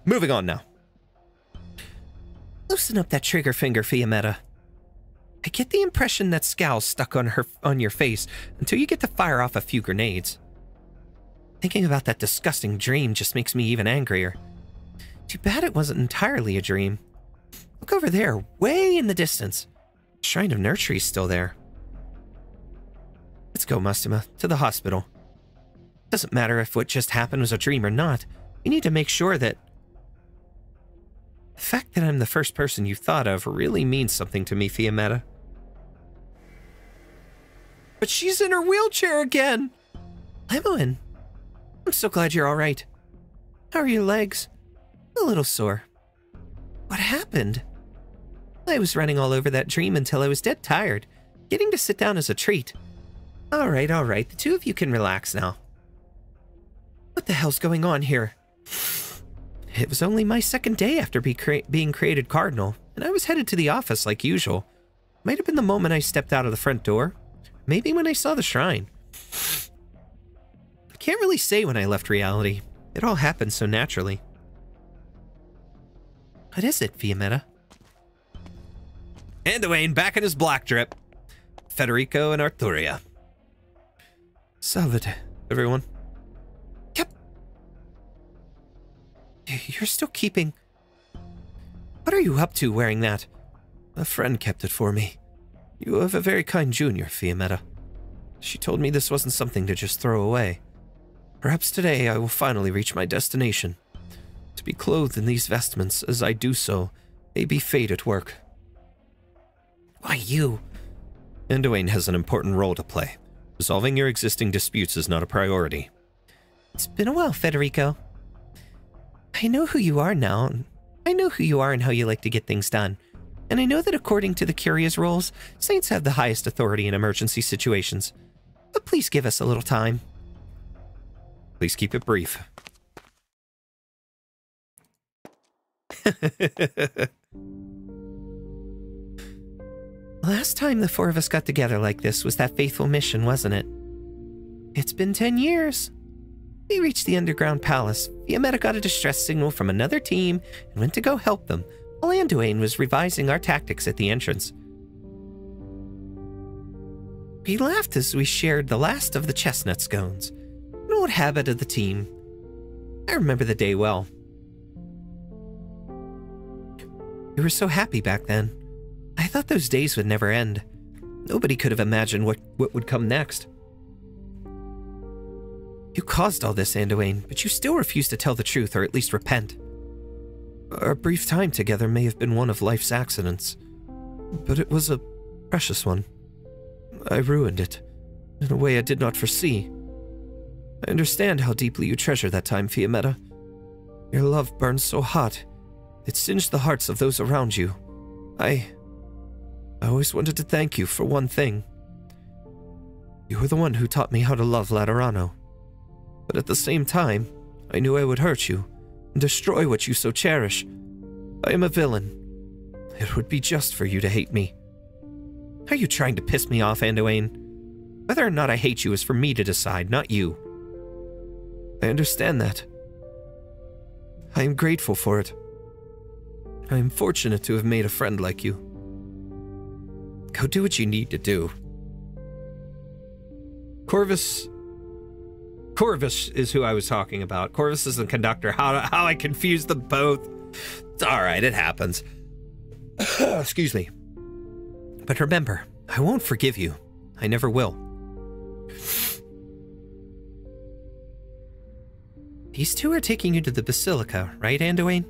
Speaker 1: Moving on now. Loosen up that trigger finger, Fiametta. I get the impression that scowl's stuck on your face until you get to fire off a few grenades. Thinking about that disgusting dream just makes me even angrier. Too bad it wasn't entirely a dream. Look over there, way in the distance. The Shrine of Nurtury's still there. Let's go, Mastima, to the hospital. Doesn't matter if what just happened was a dream or not. We need to make sure that... The fact that I'm the first person you thought of really means something to me, Fiametta. But she's in her wheelchair again! Lemuen, I'm so glad you're alright. How are your legs? A little sore. What happened? I was running all over that dream until I was dead tired. Getting to sit down is a treat. Alright, alright. The two of you can relax now. What the hell's going on here? It was only my second day after being created Cardinal, and I was headed to the office like usual. Might have been the moment I stepped out of the front door. Maybe when I saw the shrine. I can't really say when I left reality. It all happened so naturally. What is it, Fiametta? And Dwayne back in his black drip. Federico and Arturia. Salvate, everyone. Yep. You're still keeping... What are you up to wearing that? A friend kept it for me. You have a very kind junior, Fiametta. She told me this wasn't something to just throw away. Perhaps today I will finally reach my destination. To be clothed in these vestments as I do so may be fate at work. Why you? Anduin has an important role to play. Resolving your existing disputes is not a priority. It's been a while, Federico. I know who you are now. I know who you are and how you like to get things done. And I know that according to the Curia's rules, Saints have the highest authority in emergency situations. But please give us a little time. Please keep it brief. Last time the four of us got together like this was that faithful mission, wasn't it? It's been 10 years. We reached the underground palace. Fiametta got a distress signal from another team and went to go help them, while Anduin was revising our tactics at the entrance. We laughed as we shared the last of the chestnut scones, an old habit of the team. I remember the day well. We were so happy back then. I thought those days would never end. Nobody could have imagined what would come next. You caused all this, Anduin, but you still refuse to tell the truth, or at least repent. Our brief time together may have been one of life's accidents, but it was a precious one. I ruined it, in a way I did not foresee. I understand how deeply you treasure that time, Fiametta. Your love burns so hot, it singed the hearts of those around you. I always wanted to thank you for one thing. You were the one who taught me how to love Laterano. But at the same time, I knew I would hurt you and destroy what you so cherish. I am a villain. It would be just for you to hate me. Are you trying to piss me off, Anduin? Whether or not I hate you is for me to decide, not you. I understand that. I am grateful for it. I am fortunate to have made a friend like you. Go do what you need to do. Corvus is who I was talking about. Corvus is the conductor. How I confused them both. It's alright, it happens. Excuse me. But remember, I won't forgive you. I never will. These two are taking you to the Basilica, right, Anduin?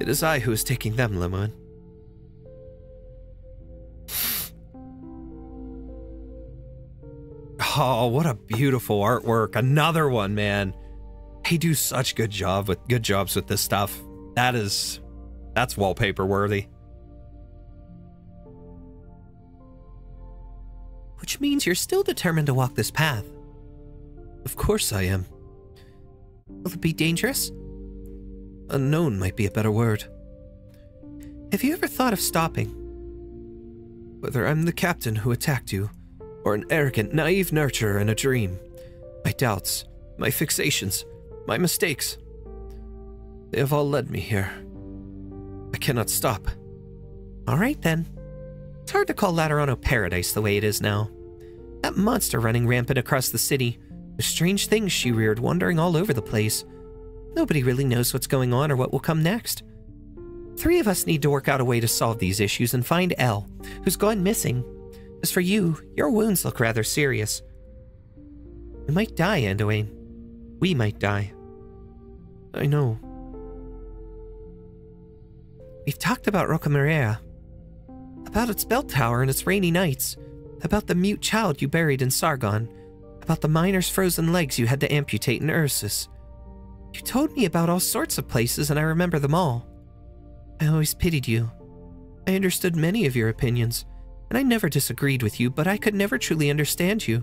Speaker 1: It is I who is taking them, Lemuen. Oh, what a beautiful artwork. Another one, man. They do such good jobs with this stuff. That's wallpaper worthy. Which means you're still determined to walk this path. Of course I am. Will it be dangerous? Unknown might be a better word. Have you ever thought of stopping? Whether I'm the captain who attacked you, or an arrogant, naive nurturer in a dream, my doubts, my fixations, my mistakes, they have all led me here. I cannot stop. All right, then. It's hard to call Laterano paradise the way it is now. That monster running rampant across the city, the strange things she reared wandering all over the place. Nobody really knows what's going on or what will come next. Three of us need to work out a way to solve these issues and find Elle, who's gone missing. As for you, your wounds look rather serious. You might die, Anduin. We might die. I know. We've talked about Rocamaria, about its bell tower and its rainy nights, about the mute child you buried in Sargon, about the miner's frozen legs you had to amputate in Ursus. You told me about all sorts of places, and I remember them all. I always pitied you. I understood many of your opinions, and I never disagreed with you, but I could never truly understand you.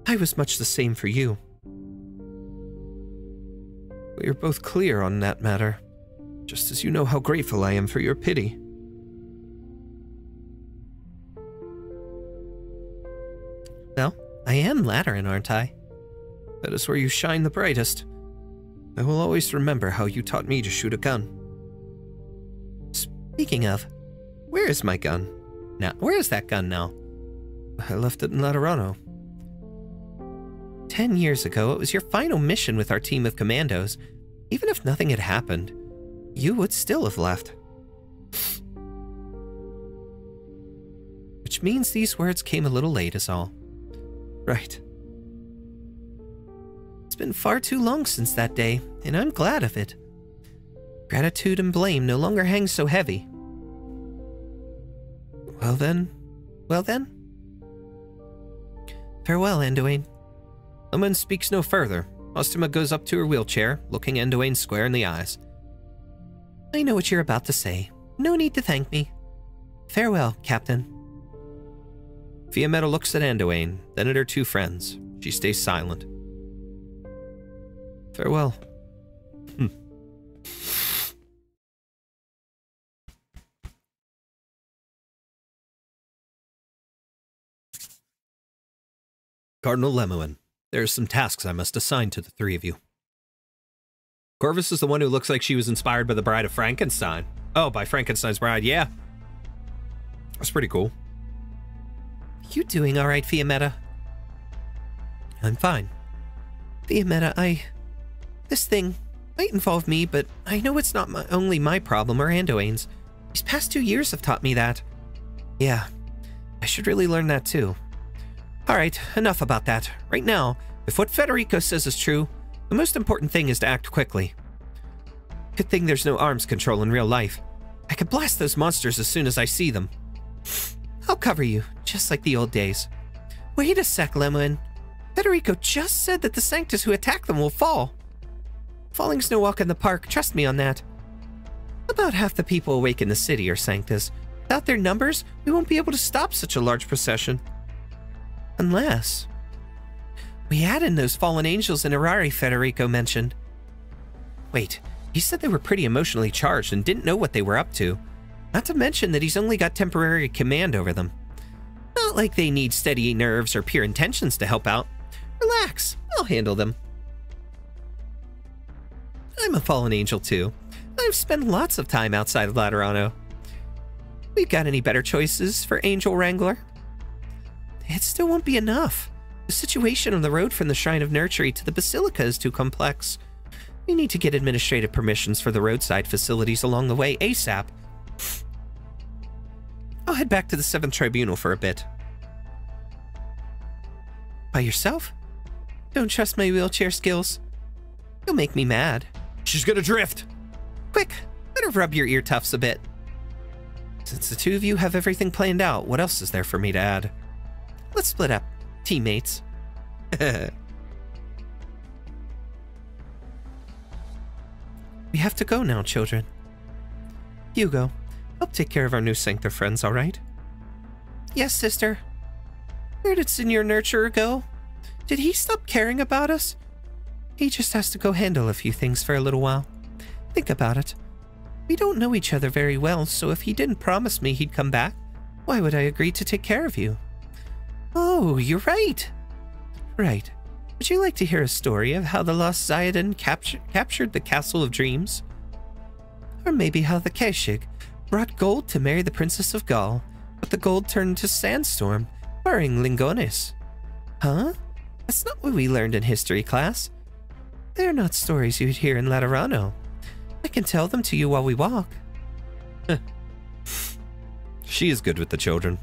Speaker 1: I was much the same for you. We are both clear on that matter, just as you know how grateful I am for your pity. Well, I am Lateran, aren't I? That is where you shine the brightest. I will always remember how you taught me to shoot a gun. Speaking of, where is my gun? Now, where is that gun now? I left it in Laterano. 10 years ago, it was your final mission with our team of commandos. Even if nothing had happened, you would still have left. Which means these words came a little late is all. Right. It's been far too long since that day, and I'm glad of it. Gratitude and blame no longer hang so heavy. Well then. Farewell, Anduin. Lemuen speaks no further. Ostima goes up to her wheelchair, looking Anduin square in the eyes. I know what you're about to say. No need to thank me. Farewell, Captain. Fiametta looks at Anduin, then at her two friends. She stays silent. Farewell. Cardinal Lemuen, there are some tasks I must assign to the three of you. Corvus is the one who looks like she was inspired by the Bride of Frankenstein. Oh, by Frankenstein's Bride, yeah. That's pretty cool.
Speaker 5: You doing all right, Fiammetta? I'm fine. Fiammetta, this thing might involve me, but I know it's not only my problem or Anduin's. These past 2 years have taught me that. Yeah, I should really learn that too. Alright, enough about that. Right now, if what Federico says is true, the most important thing is to act quickly. Good thing there's no arms control in real life. I could blast those monsters as soon as I see them. I'll cover you, just like the old days. Wait a sec, Lemuen. Federico just said that the Sanctas who attack them will fall. Falling's no walk in the park, trust me on that. About half the people awake in the city are Sanctas. Without their numbers, we won't be able to stop such a large procession. Unless we add in those fallen angels in Irari Federico mentioned. Wait, he said they were pretty emotionally charged and didn't know what they were up to. Not to mention that he's only got temporary command over them. Not like they need steady nerves or pure intentions to help out. Relax, I'll handle them. I'm a fallen angel too. I've spent lots of time outside of Laterano. We got any better choices for Angel Wrangler? It still won't be enough. The situation on the road from the Shrine of Nurtury to the Basilica is too complex. We need to get administrative permissions for the roadside facilities along the way ASAP. I'll head back to the 7th Tribunal for a bit. By yourself? Don't trust my wheelchair skills. You'll make me mad.
Speaker 1: She's gonna drift!
Speaker 5: Quick, better rub your ear tufts a bit. Since the two of you have everything planned out, what else is there for me to add? Let's split up. Teammates. We have to go now, children. Hugo, help take care of our new Sancta friends, alright? Yes, sister. Where did Senior Nurturer go? Did he stop caring about us? He just has to go handle a few things for a little while. Think about it. We don't know each other very well, so if he didn't promise me he'd come back, why would I agree to take care of you? Oh, you're right. Right. Would you like to hear a story of how the lost Zayadin captured the Castle of Dreams? Or maybe how the Keshig brought gold to marry the Princess of Gaul, but the gold turned into sandstorm, burying Lingones. Huh? That's not what we learned in history class. They're not stories you'd hear in Laterano. I can tell them to you while we walk.
Speaker 1: She is good with the children.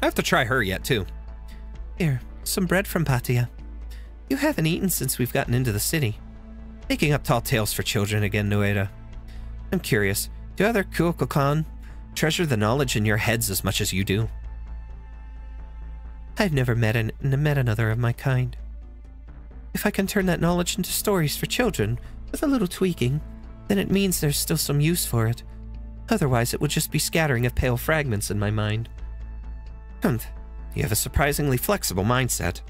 Speaker 1: I have to try her yet, too.
Speaker 5: Here, some bread from Patia. You haven't eaten since we've gotten into the city. Making up tall tales for children again, Noeda. I'm curious, do other Kuokokan treasure the knowledge in your heads as much as you do? I've never met another of my kind. If I can turn that knowledge into stories for children, with a little tweaking, then it means there's still some use for it. Otherwise, it would just be scattering of pale fragments in my mind. Humph, you have a surprisingly flexible mindset.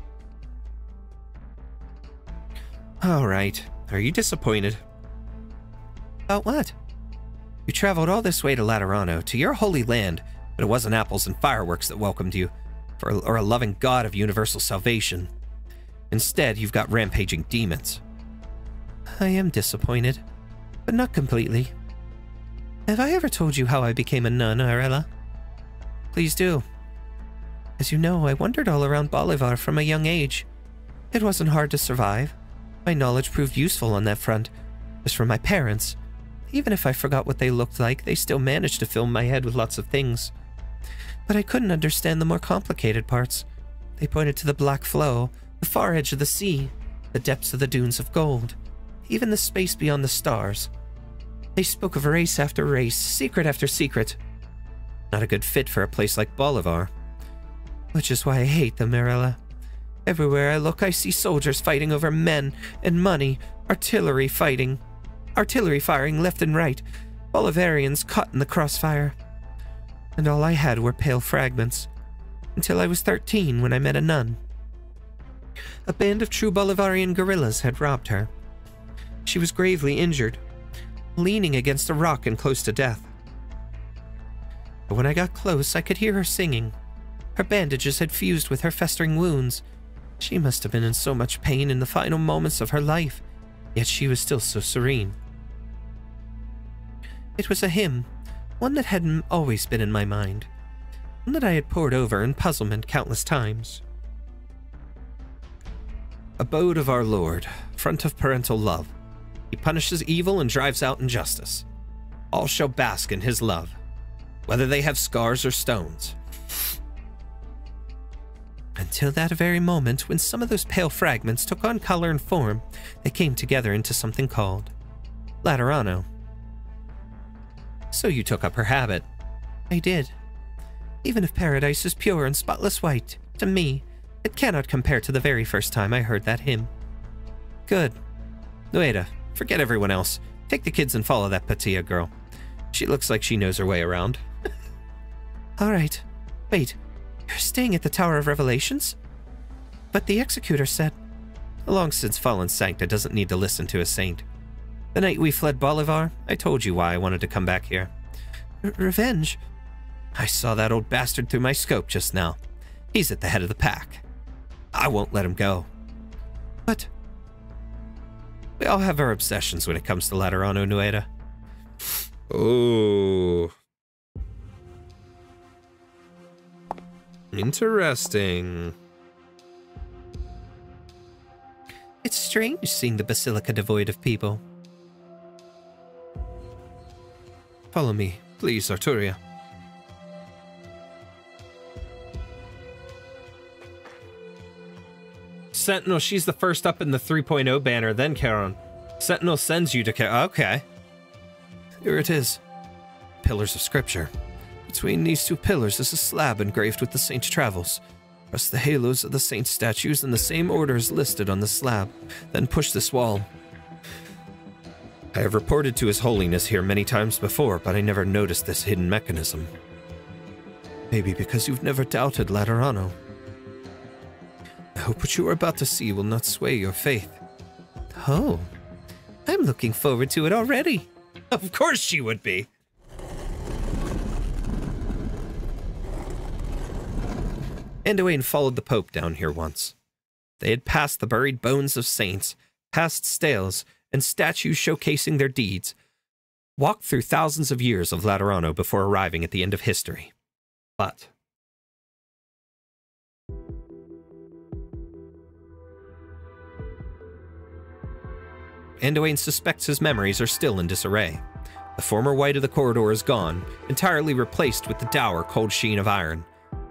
Speaker 5: Alright, are you disappointed? About what? You traveled all this way to Laterano, to your holy land, but it wasn't apples and fireworks that welcomed you, or a loving god of universal salvation. Instead, you've got rampaging demons. I am disappointed, but not completely. Have I ever told you how I became a nun, Arella? Please do. As you know, I wandered all around Bolivar from a young age. It wasn't hard to survive. My knowledge proved useful on that front. As for my parents, even if I forgot what they looked like, they still managed to fill my head with lots of things. But I couldn't understand the more complicated parts. They pointed to the black flow, the far edge of the sea, the depths of the dunes of gold, even the space beyond the stars. They spoke of race after race, secret after secret. Not a good fit for a place like Bolivar. Which is why I hate them, Mirella. Everywhere I look, I see soldiers fighting over men and money, artillery firing left and right, Bolivarians caught in the crossfire. And all I had were pale fragments, until I was 13 when I met a nun. A band of true Bolivarian guerrillas had robbed her. She was gravely injured, leaning against a rock and close to death. But when I got close, I could hear her singing. Her bandages had fused with her festering wounds. She must have been in so much pain in the final moments of her life, yet she was still so serene. It was a hymn, one that had always been in my mind, one that I had pored over in puzzlement countless times. Abode of our Lord, front of parental love, he punishes evil and drives out injustice. All shall bask in his love, whether they have scars or stones. Until that very moment when some of those pale fragments took on color and form, they came together into something called Laterano. So you took up her habit. I did. Even if paradise is pure and spotless white, to me, it cannot compare to the very first time I heard that hymn. Good. Noeda, forget everyone else. Take the kids and follow that Patia girl. She looks like she knows her way around. All right. Wait, you're staying at the Tower of Revelations? But the Executor said, a long-since fallen Sankta doesn't need to listen to a saint. The night we fled Bolivar, I told you why I wanted to come back here. Revenge? I saw that old bastard through my scope just now. He's at the head of the pack. I won't let him go. But we all have our obsessions when it comes to Laterano, Noeda.
Speaker 1: Oh. Interesting.
Speaker 5: It's strange seeing the Basilica devoid of people.
Speaker 1: Follow me, please, Arturia. Sentinel, she's the first up in the 3.0 banner, then Charon. Sentinel sends you to okay.
Speaker 5: Here it is. Pillars of Scripture. Between these two pillars is a slab engraved with the saint's travels. Press the halos of the saint's statues in the same order as listed on the slab, then push this wall. I have reported to His Holiness here many times before, but I never noticed this hidden mechanism. Maybe because you've never doubted Laterano. I hope what you are about to see will not sway your faith. Oh, I'm looking forward to it already.
Speaker 1: Of course she would be.
Speaker 5: Anduin followed the Pope down here once. They had passed the buried bones of saints, past stales, and statues showcasing their deeds, walked through thousands of years of Laterano before arriving at the end of history. But Anduin suspects his memories are still in disarray. The former white of the corridor is gone, entirely replaced with the dour, cold sheen of iron.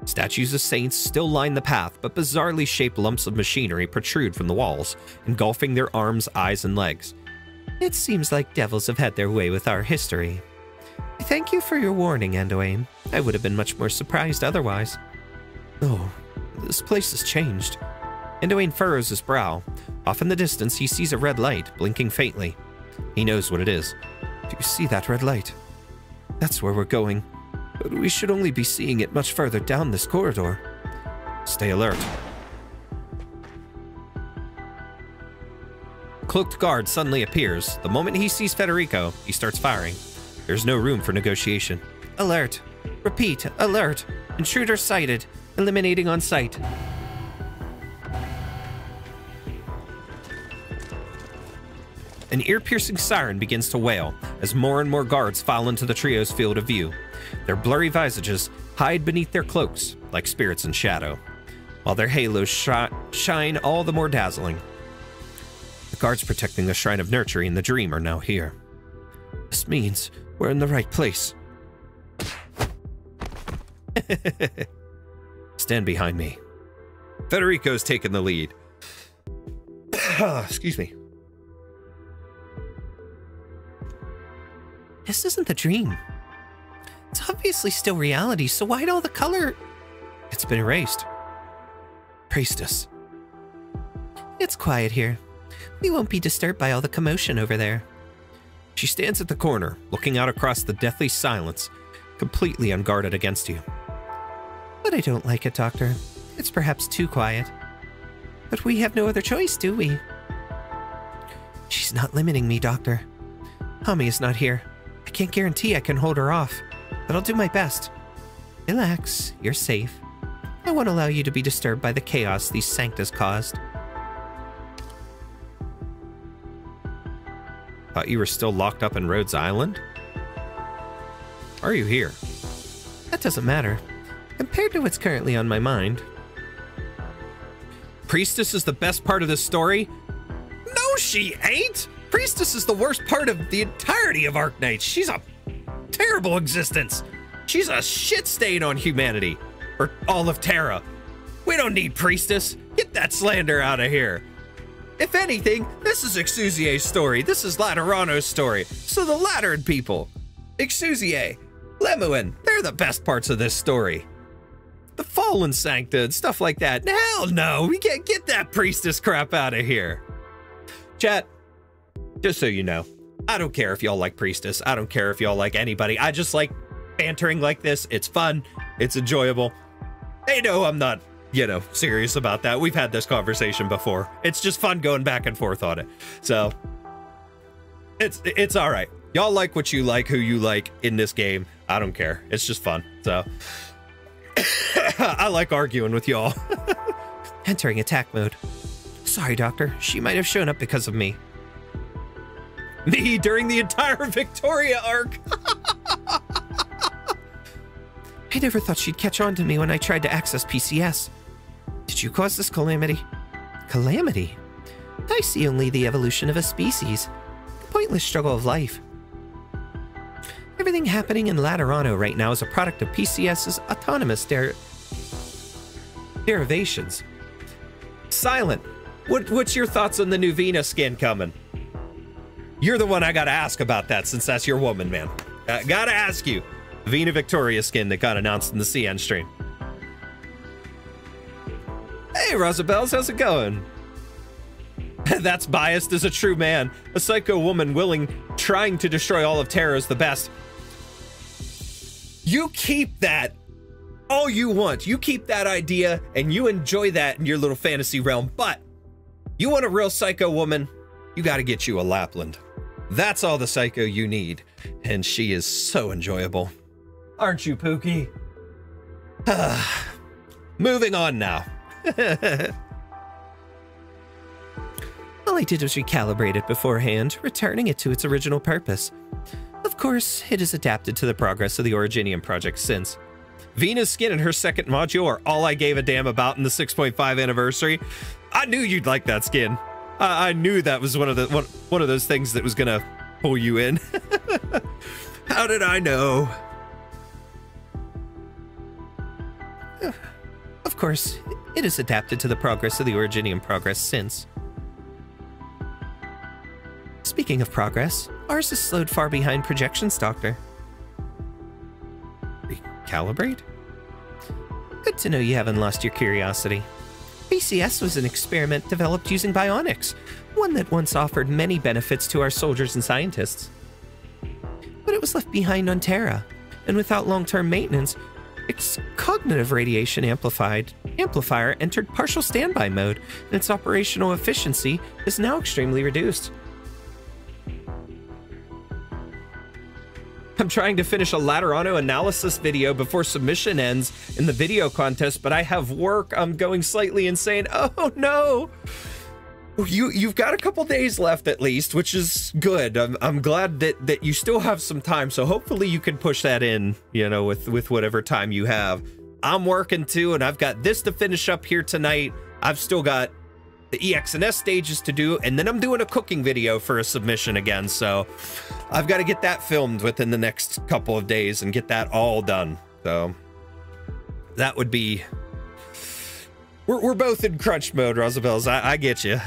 Speaker 5: Statues of saints still line the path, but bizarrely shaped lumps of machinery protrude from the walls, engulfing their arms, eyes, and legs. It seems like devils have had their way with our history. Thank you for your warning, Anduin. I would have been much more surprised otherwise. Oh, this place has changed. Anduin furrows his brow. Off in the distance, he sees a red light, blinking faintly. He knows what it is. Do you see that red light? That's where we're going. But we should only be seeing it much further down this corridor. Stay alert. Cloaked guard suddenly appears. The moment he sees Federico, he starts firing. There's no room for negotiation. Alert. Repeat, alert. Intruder sighted. Eliminating on sight. An ear-piercing siren begins to wail as more and more guards file into the trio's field of view. Their blurry visages hide beneath their cloaks like spirits in shadow, while their halos shine all the more dazzling. The guards protecting the Shrine of Nurture and the Dream are now here. This means we're in the right place. Stand behind me.
Speaker 1: Federico's taken the lead.
Speaker 5: Excuse me. This isn't the dream. It's obviously still reality, so why'd all the color... It's been erased. Priestess. It's quiet here. We won't be disturbed by all the commotion over there. She stands at the corner, looking out across the deathly silence, completely unguarded against you. But I don't like it, Doctor. It's perhaps too quiet. But we have no other choice, do we? She's not limiting me, Doctor. Hami is not here. I can't guarantee I can hold her off, but I'll do my best. Relax, you're safe. I won't allow you to be disturbed by the chaos these Sanktas caused.
Speaker 1: Thought you were still locked up in Rhodes Island? Why are you here?
Speaker 5: That doesn't matter. Compared to what's currently on my mind.
Speaker 1: Priestess is the best part of this story? No, she ain't! Priestess is the worst part of the entirety of Arknights. She's a terrible existence. She's a shit stain on humanity. Or all of Terra. We don't need Priestess. Get that slander out of here. If anything, this is Exusiai's story. This is Laterano's story. So the Lateran people, Exusiai, Lemuen, they're the best parts of this story. The fallen Sankta and stuff like that. Hell no, we can't get that Priestess crap out of here. Chat, just so you know, I don't care if y'all like Priestess. I don't care if y'all like anybody. I just like bantering like this. It's fun. It's enjoyable. They know I'm not, you know, serious about that. We've had this conversation before. It's just fun going back and forth on it. So it's all right. Y'all like what you like, who you like in this game. I don't care. It's just fun. So I like arguing with y'all.
Speaker 5: Entering attack mode. Sorry, Doctor. She might have shown up because of me.
Speaker 1: Me during the entire Victoria arc.
Speaker 5: I never thought she'd catch on to me when I tried to access PCS. Did you cause this calamity? Calamity? I see only the evolution of a species. The pointless struggle of life. Everything happening in Laterano right now is a product of PCS's autonomous derivations.
Speaker 1: Silent, what's your thoughts on the new Vina skin coming? You're the one I gotta ask about that since that's your woman, man. Gotta ask you. Vina Victoria skin that got announced in the CN stream. Hey, Rosabelles, how's it going? That's biased as a true man. A psycho woman trying to destroy all of Terra is the best. You keep that all you want. You keep that idea and you enjoy that in your little fantasy realm. But you want a real psycho woman, you got to get you a Lapland. That's all the psycho you need. And she is so enjoyable. Aren't you, Pookie? Moving on now.
Speaker 5: All I did was recalibrate it beforehand, returning it to its original purpose. Of course, it has adapted to the progress of the Originium project since.
Speaker 1: Vina's skin and her second module are all I gave a damn about in the 6.5 anniversary. I knew you'd like that skin. I knew that was one of those things that was gonna pull you in. How did I know?
Speaker 5: Of course, it has adapted to the progress of the Originium progress since. Speaking of progress, ours is slowed far behind projections, Doctor.
Speaker 1: Recalibrate?
Speaker 5: Good to know you haven't lost your curiosity. BCS was an experiment developed using bionics, one that once offered many benefits to our soldiers and scientists. But it was left behind on Terra, and without long-term maintenance, its cognitive radiation amplifier entered partial standby mode, and its operational efficiency is now extremely reduced.
Speaker 1: I'm trying to finish a Laterano analysis video before submission ends in the video contest, but I have work. I'm going slightly insane. Oh no! You've got a couple days left at least, which is good. I'm glad that you still have some time, so hopefully you can push that in, you know, with whatever time you have. I'm working too, and I've got this to finish up here tonight. I've still got the EX&S stages to do, and then I'm doing a cooking video for a submission again, so I've got to get that filmed within the next couple of days and get that all done. So that would be... We're both in crunch mode, Rosabelles. I get you.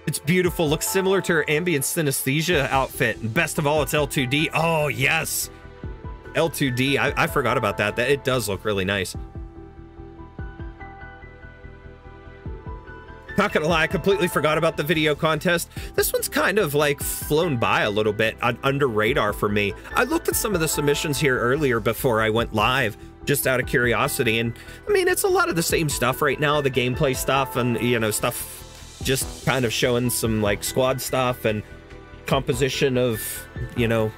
Speaker 1: It's beautiful. Looks similar to her ambient synesthesia outfit. And best of all, it's L2D. Oh, yes. L2D. I forgot about that. It does look really nice. Not gonna lie, I completely forgot about the video contest. This one's kind of like flown by a little bit under radar for me. I looked at some of the submissions here earlier before I went live, just out of curiosity, and I mean, it's a lot of the same stuff right now, the gameplay stuff and, you know, stuff just kind of showing some like squad stuff and composition of, you know,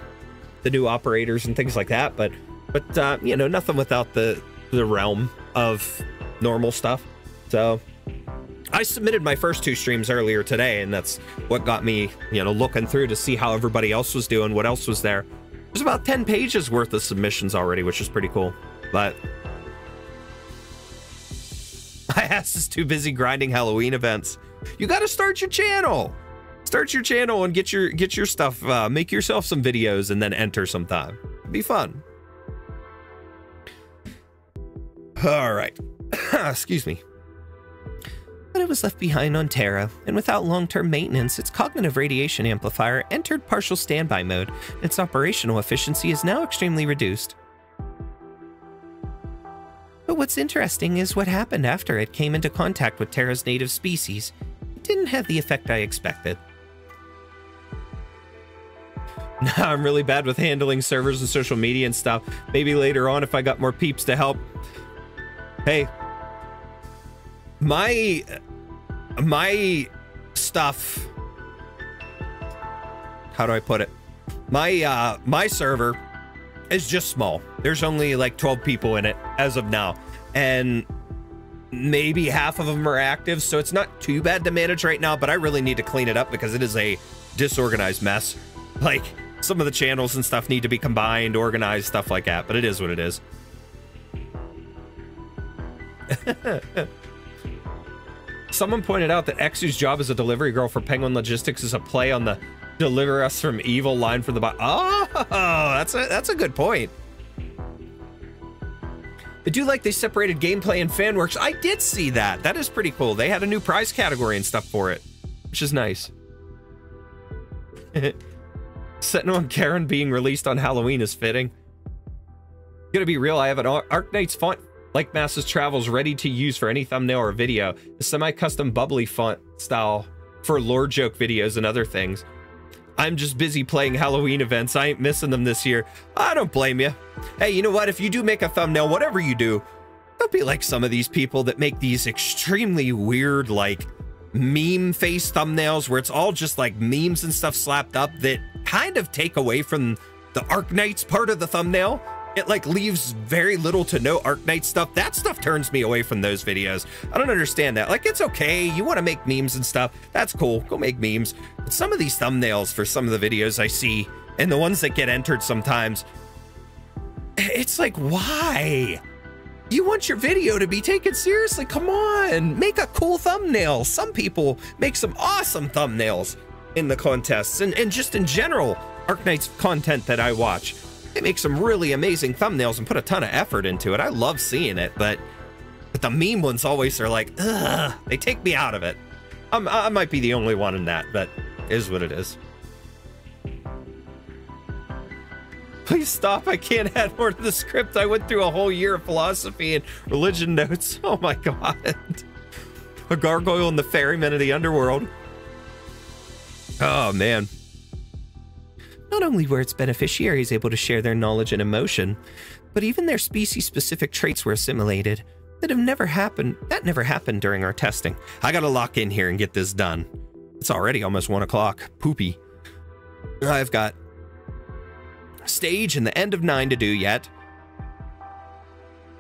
Speaker 1: the new operators and things like that, but you know, nothing without the the realm of normal stuff. So I submitted my first 2 streams earlier today, and that's what got me, you know, looking through to see how everybody else was doing, what else was there. There's about 10 pages worth of submissions already, which is pretty cool. But my ass is too busy grinding Halloween events. You got to start your channel. Start your channel and get your stuff. Make yourself some videos and then enter sometime. It'd be fun. All right. Excuse me. But it was left behind on Terra, and without long-term maintenance, its cognitive radiation amplifier entered partial standby mode. Its operational efficiency is now extremely reduced. But what's interesting is what happened after it came into contact with Terra's native species. It didn't have the effect I expected. Nah, I'm really bad with handling servers and social media and stuff. Maybe later on if I got more peeps to help. Hey, my stuff, how do I put it? My server is just small. There's only like 12 people in it as of now, and maybe half of them are active, so it's not too bad to manage right now, but I really need to clean it up because it is a disorganized mess. Like, some of the channels and stuff need to be combined, organized, stuff like that, but it is what it is. Someone pointed out that Exu's job as a delivery girl for Penguin Logistics is a play on the "deliver us from evil" line from the bottom. Oh, that's a good point. I do like they separated gameplay and fan works. I did see that. That is pretty cool. They had a new prize category and stuff for it, which is nice. Sentinel and Karen being released on Halloween is fitting. Gonna be real, I have an Arknights font like Masses Travels ready to use for any thumbnail or video. A semi-custom bubbly font style for lore joke videos and other things. I'm just busy playing Halloween events. I ain't missing them this year. I don't blame you. Hey, you know what? If you do make a thumbnail, whatever you do, don't be like some of these people that make these extremely weird, like, meme face thumbnails where it's all just like memes and stuff slapped up that kind of take away from the Arknights part of the thumbnail. It like leaves very little to no Arknight stuff. That stuff turns me away from those videos. I don't understand that. Like, it's okay. You want to make memes and stuff. That's cool. Go make memes. But some of these thumbnails for some of the videos I see and the ones that get entered sometimes, it's like, why? You want your video to be taken seriously? Come on, make a cool thumbnail. Some people make some awesome thumbnails in the contests and just in general, Arknights content that I watch. They make some really amazing thumbnails and put a ton of effort into it. I love seeing it, but the meme ones always are like, ugh, they take me out of it. I might be the only one in that, but it is what it is. Please stop, I can't add more to the script. I went through a whole year of philosophy and religion notes. Oh my god. A gargoyle and the ferryman of the underworld. Oh man. Not only were its beneficiaries able to share their knowledge and emotion, but even their species-specific traits were assimilated. That never happened during our testing. I gotta lock in here and get this done. It's already almost 1 o'clock. Poopy. I've got stage and the end of 9 to do yet.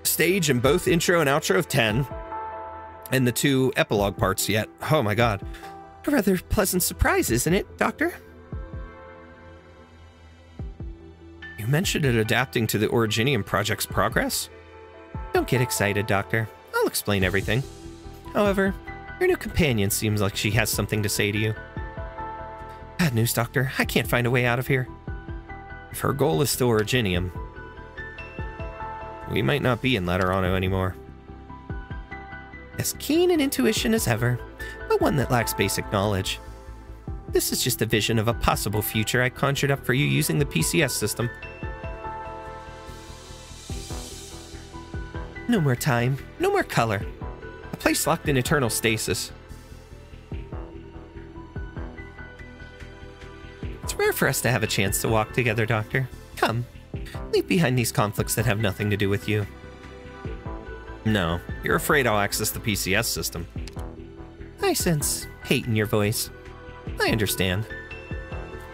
Speaker 1: Stage and both intro and outro of 10. And the 2 epilogue parts yet. Oh my god. A rather pleasant surprise, isn't it, Doctor? You mentioned it adapting to the Originium project's progress? Don't get excited, Doctor. I'll explain everything. However, your new companion seems like she has something to say to you. Bad news, Doctor. I can't find a way out of here. If her goal is still Originium, we might not be in Laterano anymore. As keen an intuition as ever, but one that lacks basic knowledge. This is just a vision of a possible future I conjured up for you using the PCS system. No more time, no more color. A place locked in eternal stasis. It's rare for us to have a chance to walk together, Doctor. Come, leave behind these conflicts that have nothing to do with you. No, you're afraid I'll access the PCS system. I sense hate in your voice. I understand.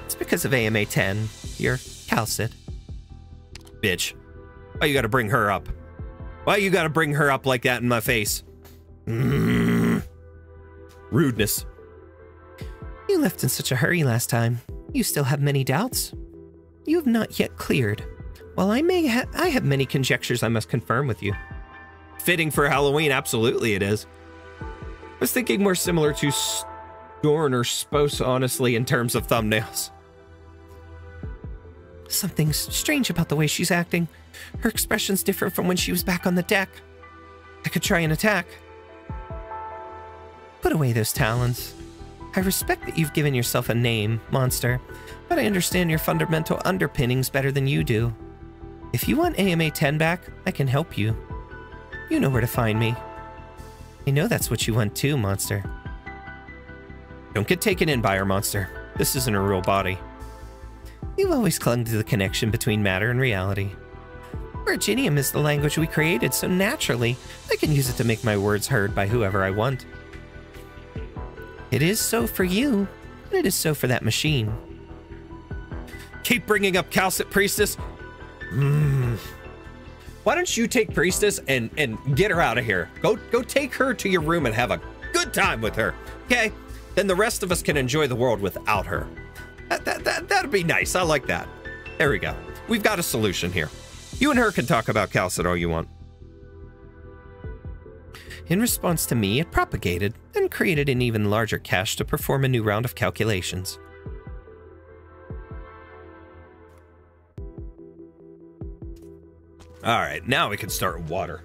Speaker 1: It's because of AMA 10, your Calcit. Bitch. Oh, you gotta bring her up. Why you gotta bring her up like that in my face? Rudeness.
Speaker 5: You left in such a hurry last time. You still have many doubts. You have not yet cleared. While I have many conjectures I must confirm with you.
Speaker 1: Fitting for Halloween, absolutely it is. I was thinking more similar to Storn or Spose, honestly, in terms of thumbnails.
Speaker 5: Something's strange about the way she's acting. Her expression's different from when she was back on the deck. I could try an attack. Put away those talons. I respect that you've given yourself a name, monster, but I understand your fundamental underpinnings better than you do. If you want AMA 10 back, I can help you. You know where to find me. I know that's what you want too, monster.
Speaker 1: Don't get taken in by her, monster. This isn't a real body.
Speaker 5: You've always clung to the connection between matter and reality. Virginium is the language we created, so naturally, I can use it to make my words heard by whoever I want. It is so for you, and it is so for that machine.
Speaker 1: Keep bringing up Calcit Priestess. Why don't you take Priestess and get her out of here? Go take her to your room and have a good time with her, okay? Then the rest of us can enjoy the world without her. That'd be nice. I like that. There we go. We've got a solution here. You and her can talk about Calcit all you want.
Speaker 5: In response to me, it propagated and created an even larger cache to perform a new round of calculations.
Speaker 1: All right, now we can start water.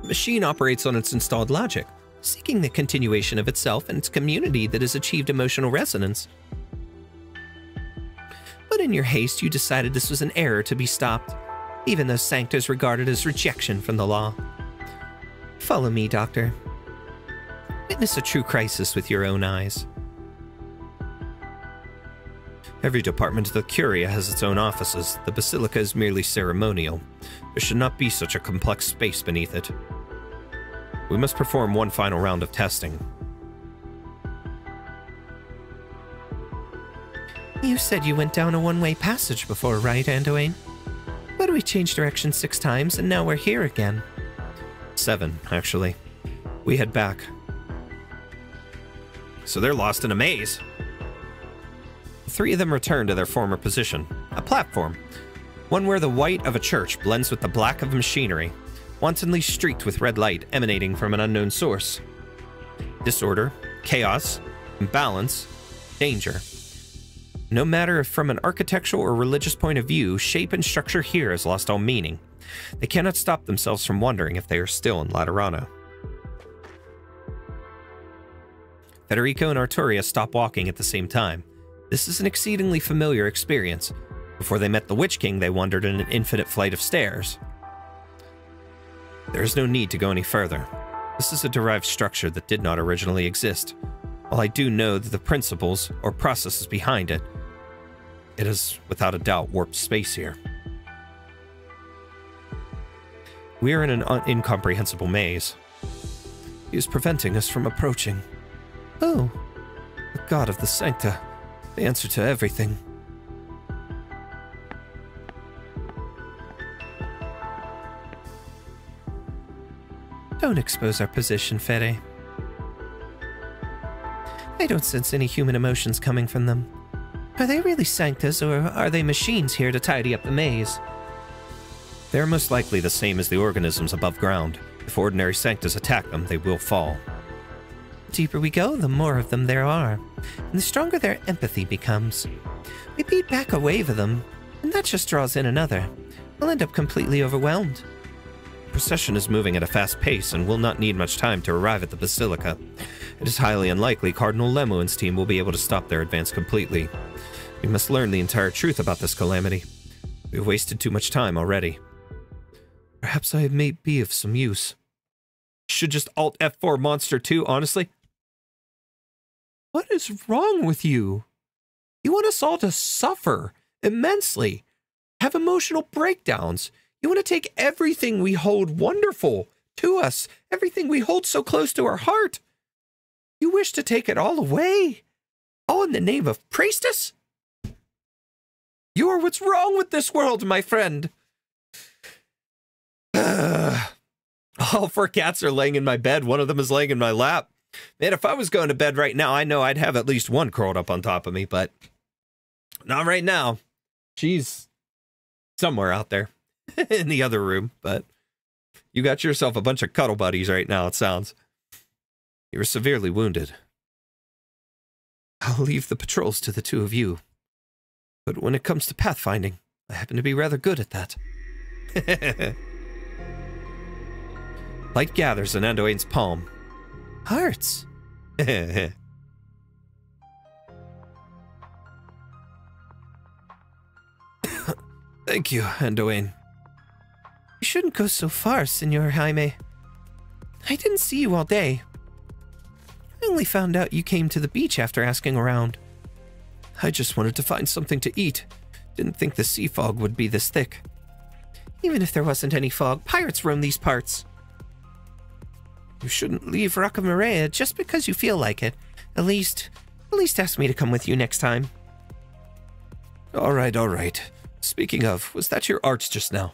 Speaker 5: The machine operates on its installed logic, seeking the continuation of itself and its community that has achieved emotional resonance. But in your haste, you decided this was an error to be stopped, even though Sankta is regarded as rejection from the law. Follow me, Doctor. Witness a true crisis with your own eyes.
Speaker 1: Every department of the Curia has its own offices. The Basilica is merely ceremonial. There should not be such a complex space beneath it. We must perform one final round of testing.
Speaker 5: You said you went down a one-way passage before, right, Anduin? But we changed direction 6 times, and now we're here again.
Speaker 1: 7, actually. We head back. So they're lost in a maze. 3 of them return to their former position. A platform. One where the white of a church blends with the black of machinery, wantonly streaked with red light emanating from an unknown source. Disorder, chaos, imbalance, danger. No matter if from an architectural or religious point of view, shape and structure here has lost all meaning. They cannot stop themselves from wondering if they are still in Laterano. Federico and Arturia stop walking at the same time. This is an exceedingly familiar experience. Before they met the Witch King, they wandered in an infinite flight of stairs. There is no need to go any further. This is a derived structure that did not originally exist. While I do know that the principles or processes behind it, it is without a doubt warped space here. We are in an incomprehensible maze. He is preventing us from approaching.
Speaker 5: Oh,
Speaker 1: the god of the Sankta, the answer to everything.
Speaker 5: don't expose our position, Fede. I don't sense any human emotions coming from them. Are they really Sanctas, or are they machines here to tidy up the maze?
Speaker 1: They're most likely the same as the organisms above ground. If ordinary Sanctas attack them, they will fall.
Speaker 5: The deeper we go, the more of them there are, and the stronger their empathy becomes. We beat back a wave of them, and that just draws in another. We'll end up completely overwhelmed.
Speaker 1: The procession is moving at a fast pace and will not need much time to arrive at the Basilica. It is highly unlikely Cardinal Lemuen's team will be able to stop their advance completely. We must learn the entire truth about this calamity. We've wasted too much time already. Perhaps I may be of some use. Should just Alt F4 Monster 2, honestly. What is wrong with you? You want us all to suffer immensely, have emotional breakdowns. You want to take everything we hold wonderful to us, everything we hold so close to our heart. You wish to take it all away. All in the name of priestess? You are what's wrong with this world, my friend. All four cats are laying in my bed. One of them is laying in my lap. Man, if I was going to bed right now, I know I'd have at least one curled up on top of me, but not right now. She's somewhere out there in the other room, but you got yourself a bunch of cuddle buddies right now, it sounds. You were severely wounded. I'll leave the patrols to the two of you. But when it comes to pathfinding, I happen to be rather good at that. Light gathers in Anduin's palm. Hearts. Thank you, Anduin. You shouldn't go so far, Senor Jaime. I didn't see you all day. I only found out you came to the beach after asking around. I just wanted to find something to eat. Didn't think the sea fog would be this thick. Even if there wasn't any fog, pirates roam these parts. You shouldn't leave Rocca Maria just because you feel like it. At least ask me to come with you next time. All right. Speaking of, was that your arts just now?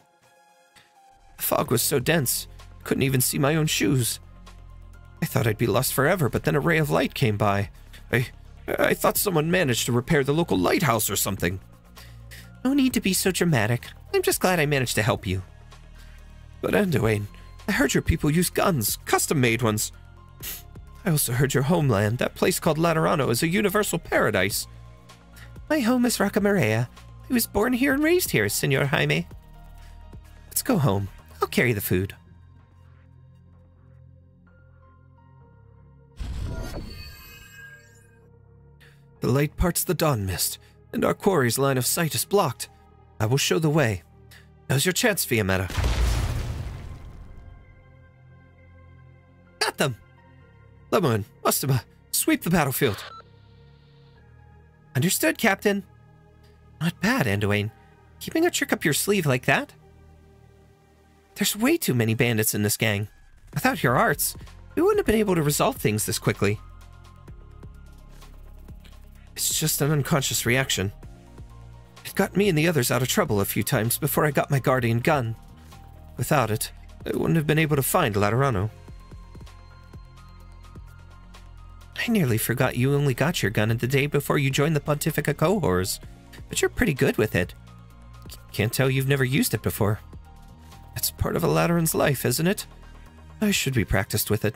Speaker 1: The fog was so dense, couldn't even see my own shoes. I thought I'd be lost forever, but then a ray of light came by. I thought someone managed to repair the local lighthouse or something. No need to be so dramatic. I'm just glad I managed to help you. But Anduin, I heard your people use guns, custom-made ones. I also heard your homeland, that place called Laterano, is a universal paradise. My home is Rocca Maria. I was born here and raised here, Senor Jaime. Let's go home. I'll carry the food. The light parts the dawn mist, and our quarry's line of sight is blocked. I will show the way. Now's your chance, Fiammetta. Got them! Lemuen, Mustama, sweep the battlefield. Understood, Captain. Not bad, Anduin. Keeping a trick up your sleeve like that? There's way too many bandits in this gang. Without your arts, we wouldn't have been able to resolve things this quickly. It's just an unconscious reaction. It got me and the others out of trouble a few times before I got my guardian gun. Without it, I wouldn't have been able to find Laterano. I nearly forgot you only got your gun the day before you joined the Pontifica cohorts, but you're pretty good with it. Can't tell you've never used it before. It's part of a Lateran's life, isn't it? I should be practiced with it.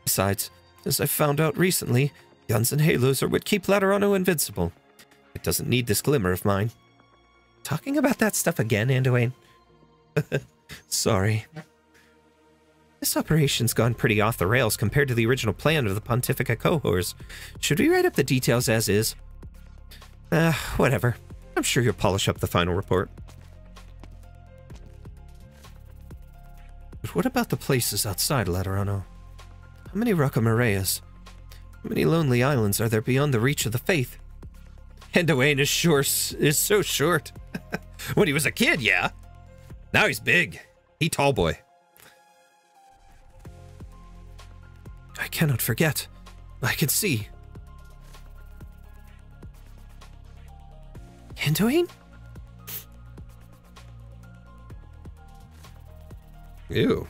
Speaker 1: Besides, as I found out recently, guns and halos are what keep Laterano invincible. It doesn't need this glimmer of mine. Talking about that stuff again, Anduin? Sorry. This operation's gone pretty off the rails compared to the original plan of the Pontifica cohorts. Should we write up the details as is? Whatever. I'm sure you'll polish up the final report. But what about the places outside Laterano? How many Rocca Marias? How many lonely islands are there beyond the reach of the faith? Anduin is so short. When he was a kid, yeah. Now he's big. He tall boy. I cannot forget. I can see. Anduin? Ew.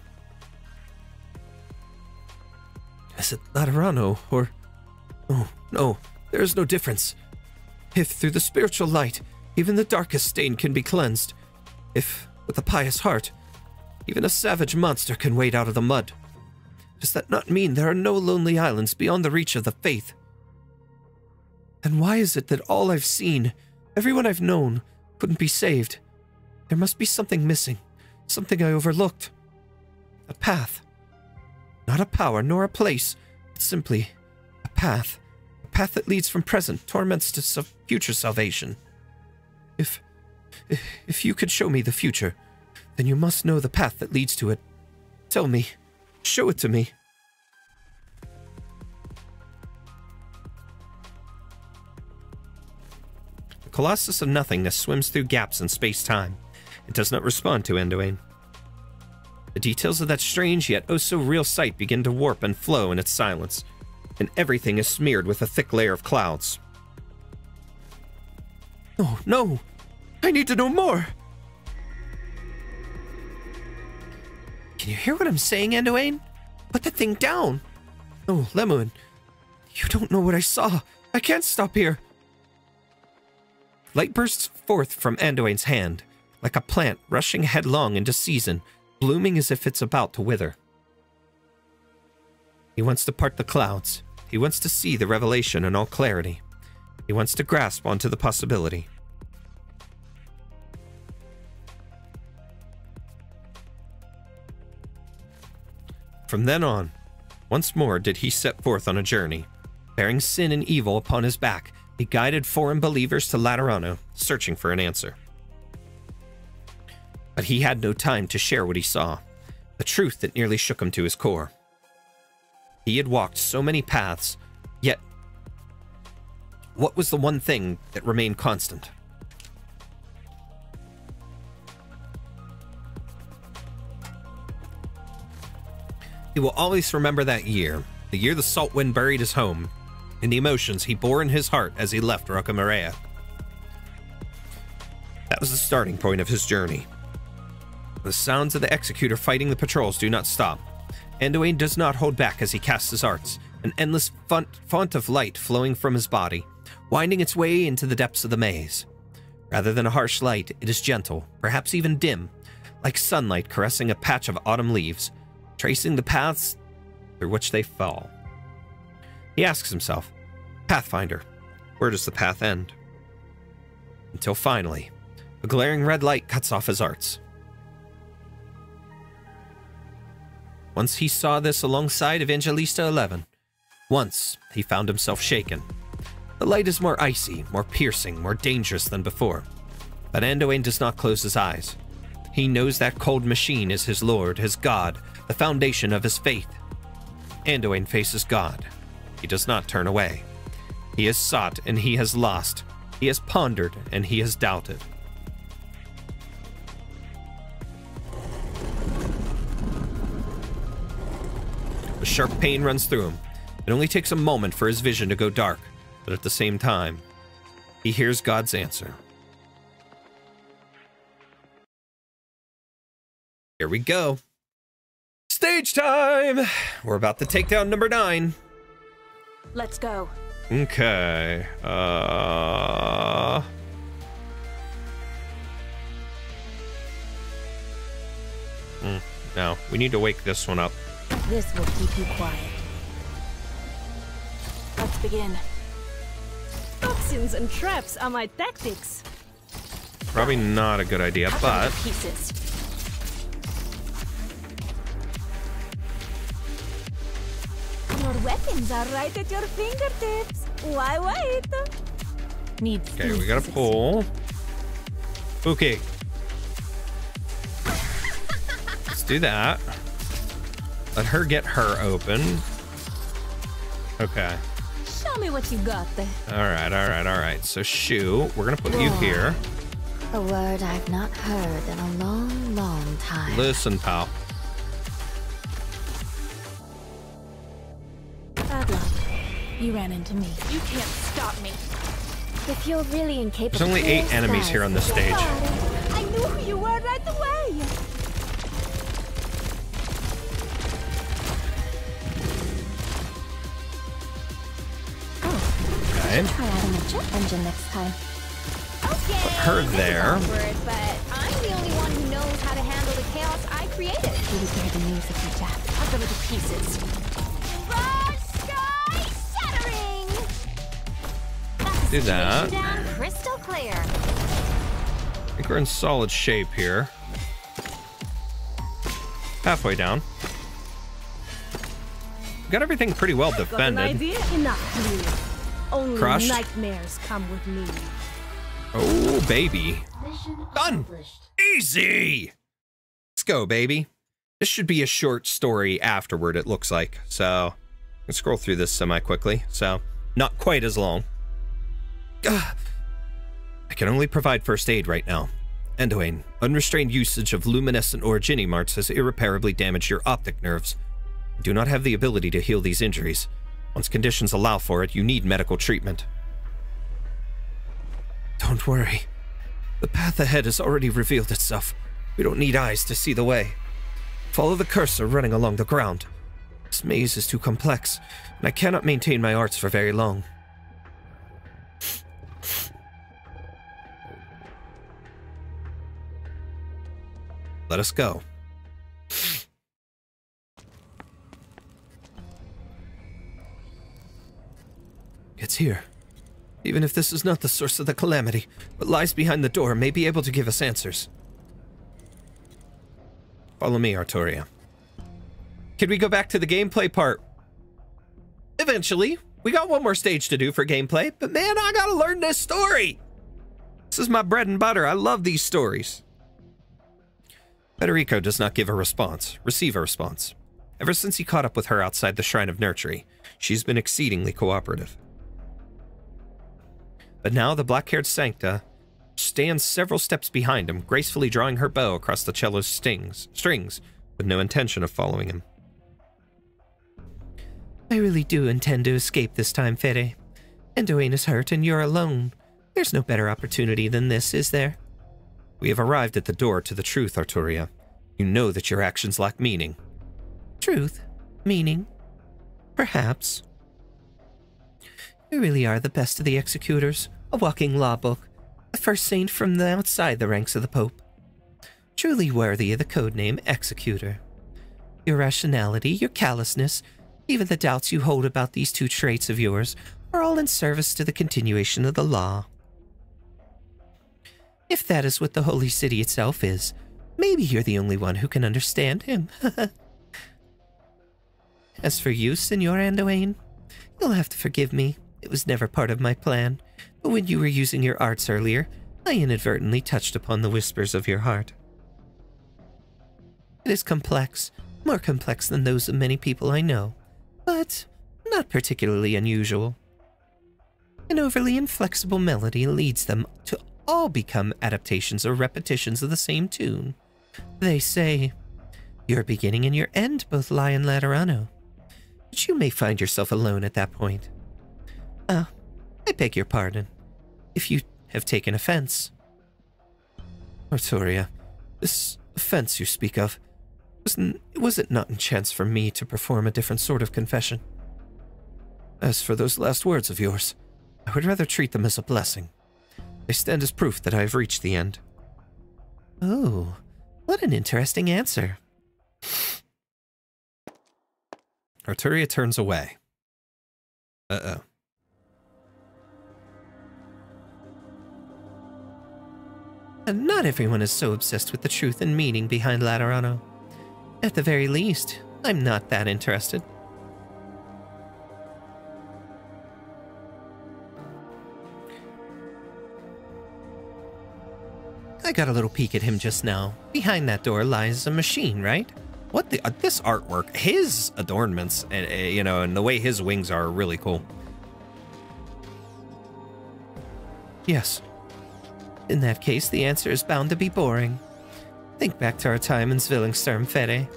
Speaker 1: Is it Laterano, or... Oh, no, there is no difference. If through the spiritual light, even the darkest stain can be cleansed. If, with a pious heart, even a savage monster can wade out of the mud. Does that not mean there are no lonely islands beyond the reach of the faith? Then why is it that all I've seen, everyone I've known, couldn't be saved? There must be something missing, something I overlooked. A path. Not a power nor a place, but simply a path. A path that leads from present torments to future salvation. If you could show me the future, then you must know the path that leads to it. Tell me. Show it to me. The Colossus of Nothingness swims through gaps in space-time. It does not respond to Anduin. The details of that strange yet oh-so-real sight begin to warp and flow in its silence, and everything is smeared with a thick layer of clouds.
Speaker 5: Oh, no! I need to know more! Can you hear what I'm saying, Anduin? Put the thing down! Oh, Lemuen, you don't know what I saw. I can't stop here. Light bursts forth from Anduin's hand, like a plant rushing headlong into season, blooming as if it's about to wither. He wants to part the clouds. He wants to see the revelation in all clarity. He wants to grasp onto the possibility. From then on, once more did he set forth on a journey. Bearing sin and evil upon his back, he guided foreign believers to Laterano, searching for an answer. But he had no time to share what he saw, the truth that nearly shook him to his core. He had walked so many paths, yet what was the one thing that remained constant? He will always remember that year, the year the salt wind buried his home, and the emotions he bore in his heart as he left Rocamaria. That was the starting point of his journey. The sounds of the Executor fighting the patrols do not stop. Anduin does not hold back as he casts his arts, an endless font of light flowing from his body, winding its way into the depths of the maze. Rather than a harsh light, it is gentle, perhaps even dim, like sunlight caressing a patch of autumn leaves, tracing the paths through which they fall. He asks himself, Pathfinder, where does the path end? Until finally, a glaring red light cuts off his arts. Once he saw this alongside Evangelista 11. Once, he found himself shaken. The light is more icy, more piercing, more dangerous than before. But Anduin does not close his eyes. He knows that cold machine is his lord, his god, the foundation of his faith. Anduin faces God. He does not turn away. He has sought and he has lost. He has pondered and he has doubted. A sharp pain runs through him. It only takes a moment for his vision to go dark, but at the same time, he hears God's answer. Here we go. Stage time! We're about to take down number 9.
Speaker 4: Let's go.
Speaker 5: Okay. No, we need to wake this one up.
Speaker 4: This will keep you quiet. Let's begin. Toxins and traps are my tactics.
Speaker 5: Probably not a good idea, but
Speaker 4: Pieces. Your weapons are right at your fingertips. Why wait?
Speaker 5: okay, we gotta pull. Okay. Let's do that. Let her get her open. Okay.
Speaker 4: Show me what you got there.
Speaker 5: All right. So, Shu, we're gonna put you here.
Speaker 2: A word I've not heard in a long, long time.
Speaker 5: Listen, pal.
Speaker 4: Bad luck. You ran into me. You can't stop me.
Speaker 2: If you're really incapable.
Speaker 5: There's only 8 enemies here on this stage.
Speaker 4: I knew who you were right away.
Speaker 5: Okay.
Speaker 2: Try adding a jet engine next time.
Speaker 3: Okay,
Speaker 5: Put her
Speaker 3: this is
Speaker 5: there.
Speaker 3: awkward, but I'm the only one who knows how to handle the chaos I created.
Speaker 2: You would hear the music you jack.
Speaker 4: Cut them into pieces.
Speaker 3: Broad sky shattering.
Speaker 5: Do that.
Speaker 3: Down crystal clear.
Speaker 5: I think we're in solid shape here. Halfway down. Got everything pretty well
Speaker 4: Got an
Speaker 5: defended.
Speaker 4: idea? Enough, please. Only
Speaker 5: Crushed.
Speaker 4: nightmares come with me.
Speaker 5: Oh, baby.
Speaker 2: Mission
Speaker 5: Done.
Speaker 2: accomplished.
Speaker 5: Easy! Let's go, baby. This should be a short story afterward, it looks like. So, let's scroll through this semi-quickly. So, not quite as long. Ugh. I can only provide first aid right now. Anduin, unrestrained usage of luminescent origini marks has irreparably damaged your optic nerves. You do not have the ability to heal these injuries. Once conditions allow for it, you need medical treatment. Don't worry. The path ahead has already revealed itself. We don't need eyes to see the way. Follow the cursor running along the ground. This maze is too complex, and I cannot maintain my arts for very long. Let us go. It's here. Even if this is not the source of the calamity, what lies behind the door may be able to give us answers. Follow me, Arturia. Can we go back to the gameplay part? Eventually. We got one more stage to do for gameplay, but man, I gotta learn this story! This is my bread and butter. I love these stories. Federico does not receive a response. Ever since he caught up with her outside the Shrine of Nurtury, she's been exceedingly cooperative. But now the black-haired Sankta stands several steps behind him, gracefully drawing her bow across the cello's strings, with no intention of following him. I really do intend to escape this time, Fede. Anduin is hurt and you're alone. There's no better opportunity than this, is there? We have arrived at the door to the truth, Arturia. You know that your actions lack meaning. Truth? Meaning? Perhaps. You really are the best of the executors, a walking law book, a first saint from outside the ranks of the Pope. Truly worthy of the codename Executor. Your rationality, your callousness, even the doubts you hold about these two traits of yours are all in service to the continuation of the law. If that is what the Holy City itself is, maybe you're the only one who can understand him. As for you, Senor Anduin, you'll have to forgive me. It was never part of my plan, but when you were using your arts earlier, I inadvertently touched upon the whispers of your heart. It is complex, more complex than those of many people I know, but not particularly unusual. An overly inflexible melody leads them to all become adaptations or repetitions of the same tune. They say, your beginning and your end both lie in Laterano, but you may find yourself alone at that point. I beg your pardon, if you have taken offense. Arturia, this offense you speak of, was it not in chance for me to perform a different sort of confession? As for those last words of yours, I would rather treat them as a blessing. They stand as proof that I have reached the end. Oh, what an interesting answer. Arturia turns away. Uh-oh. And not everyone is so obsessed with the truth and meaning behind Laterano. At the very least, I'm not that interested. I got a little peek at him just now. Behind that door lies a machine, right? What the this artwork, his adornments, and you know, and the way his wings are really cool. Yes. In that case, the answer is bound to be boring. Think back to our time in Zwillingssturm, Fede.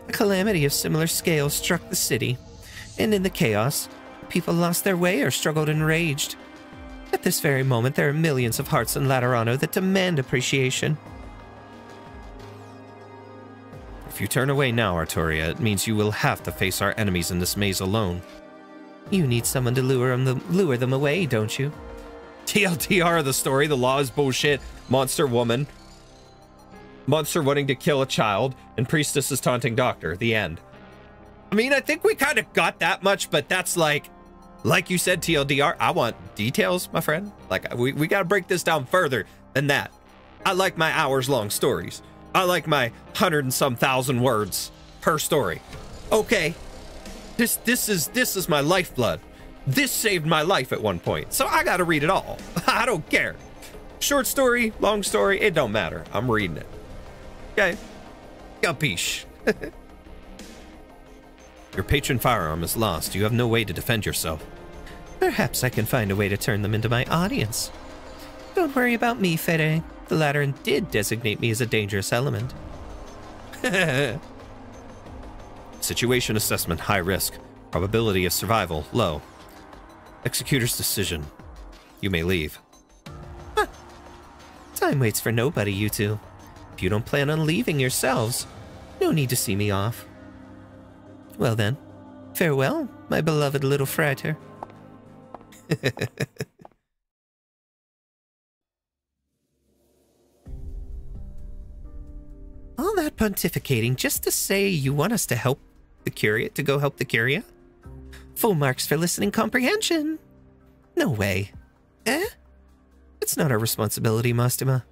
Speaker 5: A calamity of similar scale struck the city, and in the chaos, people lost their way or struggled and raged. At this very moment, there are millions of hearts in Laterano that demand appreciation. If you turn away now, Arturia, it means you will have to face our enemies in this maze alone. You need someone to lure them away, don't you? TLDR of the story, the law is bullshit, monster woman, monster wanting to kill a child, and priestess is taunting doctor, the end. I mean, I think we kind of got that much, but that's like you said, TLDR, I want details, my friend. Like, we got to break this down further than that. I like my hours-long stories. I like my 100 and some thousand words per story. Okay, this is my lifeblood. This saved my life at one point, so I gotta read it all. I don't care. Short story, long story, it don't matter. I'm reading it. Okay? Capiche. Your patron firearm is lost. You have no way to defend yourself. Perhaps I can find a way to turn them into my audience. Don't worry about me, Fede. The Lateran did designate me as a dangerous element. Situation assessment, high risk. Probability of survival, low. Executor's decision. You may leave. Time waits for nobody, you two. If you don't plan on leaving yourselves, no need to see me off. Well then, farewell, my beloved little frater. All that pontificating just to say you want us to help the Curia, to go help the Curia? Full marks for listening comprehension. No way. Eh? It's not our responsibility, Mastima.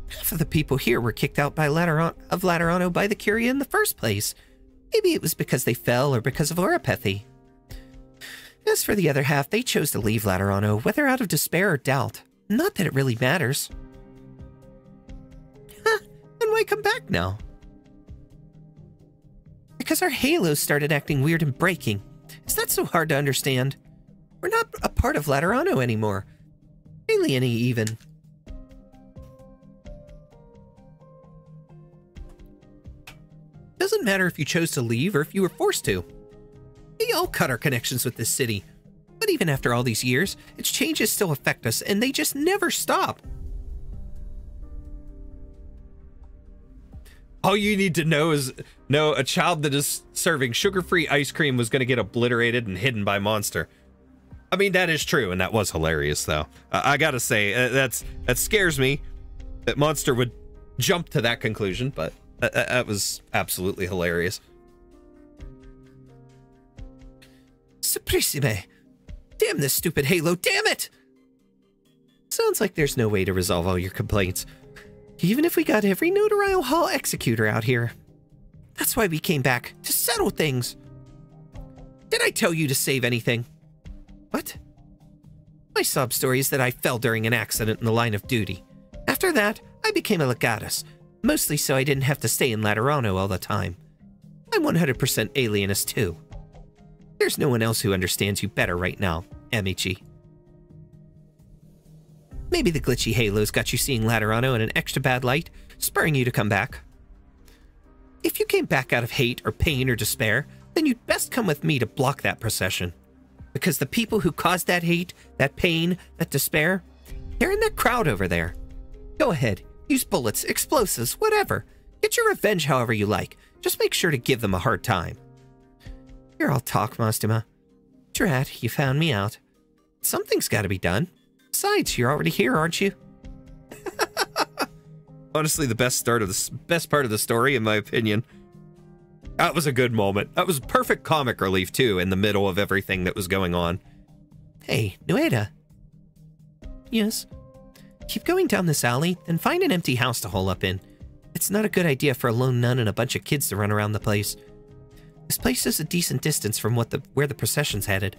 Speaker 5: Half of the people here were kicked out by Laterano by the Curia in the first place. Maybe it was because they fell or because of oropathy. As for the other half, they chose to leave Laterano, whether out of despair or doubt. Not that it really matters. Huh, and why come back now? Because our halos started acting weird and breaking. Is that so hard to understand? We're not a part of Laterano anymore. Alien-y even. Doesn't matter if you chose to leave or if you were forced to. We all cut our connections with this city. But even after all these years, its changes still affect us, and they just never stop.
Speaker 1: All you need to know is, a child that is serving sugar-free ice cream was going to get obliterated and hidden by monster. I mean, that is true, and that was hilarious, though. I gotta say, that scares me that monster would jump to that conclusion, but that was absolutely hilarious.
Speaker 5: Saprissime. Damn this stupid halo, damn it! Sounds like there's no way to resolve all your complaints. Even if we got every Notarial Hall executor out here. That's why we came back, to settle things. Did I tell you to save anything? What? My sob story is that I fell during an accident in the line of duty. After that, I became a legatus, mostly so I didn't have to stay in Laterano all the time. I'm 100% alienist too. There's no one else who understands you better right now, Amici. Maybe the glitchy halos got you seeing Laterano in an extra bad light, spurring you to come back. If you came back out of hate or pain or despair, then you'd best come with me to block that procession. Because the people who caused that hate, that pain, that despair, they're in that crowd over there. Go ahead, use bullets, explosives, whatever. Get your revenge however you like. Just make sure to give them a hard time. Here, I'll talk, Mastima. Drat, you found me out. Something's got to be done. Besides, you're already here, aren't you?
Speaker 1: Honestly, the best part of the story, in my opinion. That was a good moment. That was perfect comic relief, too, in the middle of everything that was going on.
Speaker 5: Hey, Nueda. Yes? Keep going down this alley, then find an empty house to hole up in. It's not a good idea for a lone nun and a bunch of kids to run around the place. This place is a decent distance from where the procession's headed.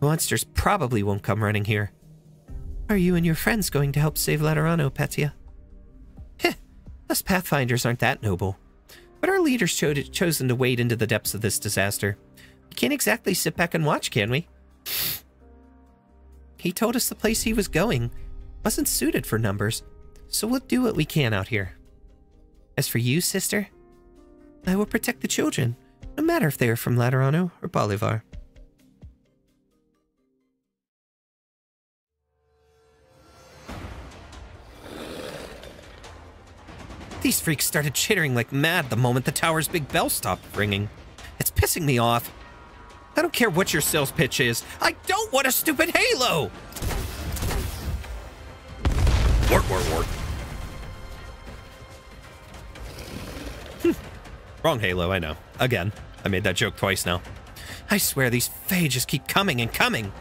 Speaker 5: Monsters probably won't come running here. Are you and your friends going to help save Laterano, Petya? Heh, us Pathfinders aren't that noble. But our leader's chosen to wade into the depths of this disaster. We can't exactly sit back and watch, can we? He told us the place he was going wasn't suited for numbers, so we'll do what we can out here. As for you, sister, I will protect the children, no matter if they are from Laterano or Bolivar. These freaks started chittering like mad the moment the tower's big bell stopped ringing. It's pissing me off. I don't care what your sales pitch is. I don't want a stupid halo!
Speaker 1: Wart. Wrong halo, I know. Again, I made that joke twice now.
Speaker 5: I swear these Fae just keep coming and coming.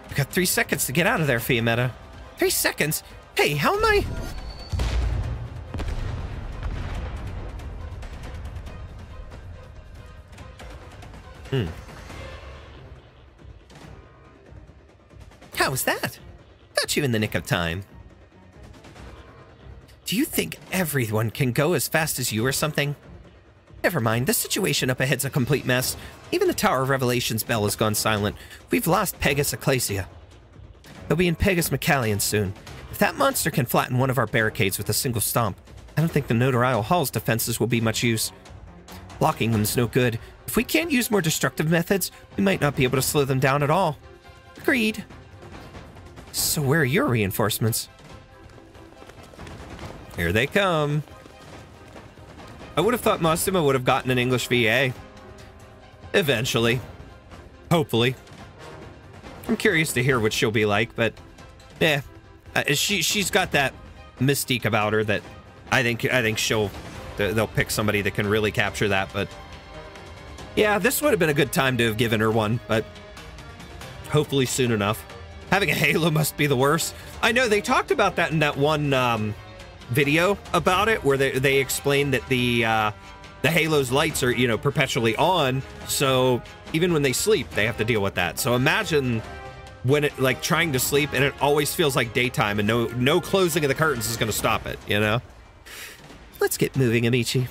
Speaker 5: We've got 3 seconds to get out of there, Fiametta. 3 seconds? Hey, how am I... How was that? Got you in the nick of time. Do you think everyone can go as fast as you or something? Never mind, the situation up ahead's a complete mess. Even the Tower of Revelation's bell has gone silent. We've lost Pegas Ecclesia. They'll be in Pegas McCallion soon. If that monster can flatten one of our barricades with a single stomp, I don't think the Notarial Hall's defenses will be much use. Blocking them's no good. If we can't use more destructive methods, we might not be able to slow them down at all. Agreed. So where are your reinforcements?
Speaker 1: Here they come. I would have thought Mostima would have gotten an English VA. Eventually. Hopefully. I'm curious to hear what she'll be like, but yeah, she's got that mystique about her that I think they'll pick somebody that can really capture that. But yeah, this would have been a good time to have given her one, but hopefully soon enough. Having a Halo must be the worst. I know they talked about that in that one video about it, where they explained that the Halo's lights are, you know, perpetually on, so even when they sleep, they have to deal with that. So imagine when it, like, trying to sleep and it always feels like daytime and no closing of the curtains is going to stop it, you know?
Speaker 5: Let's get moving, Amici.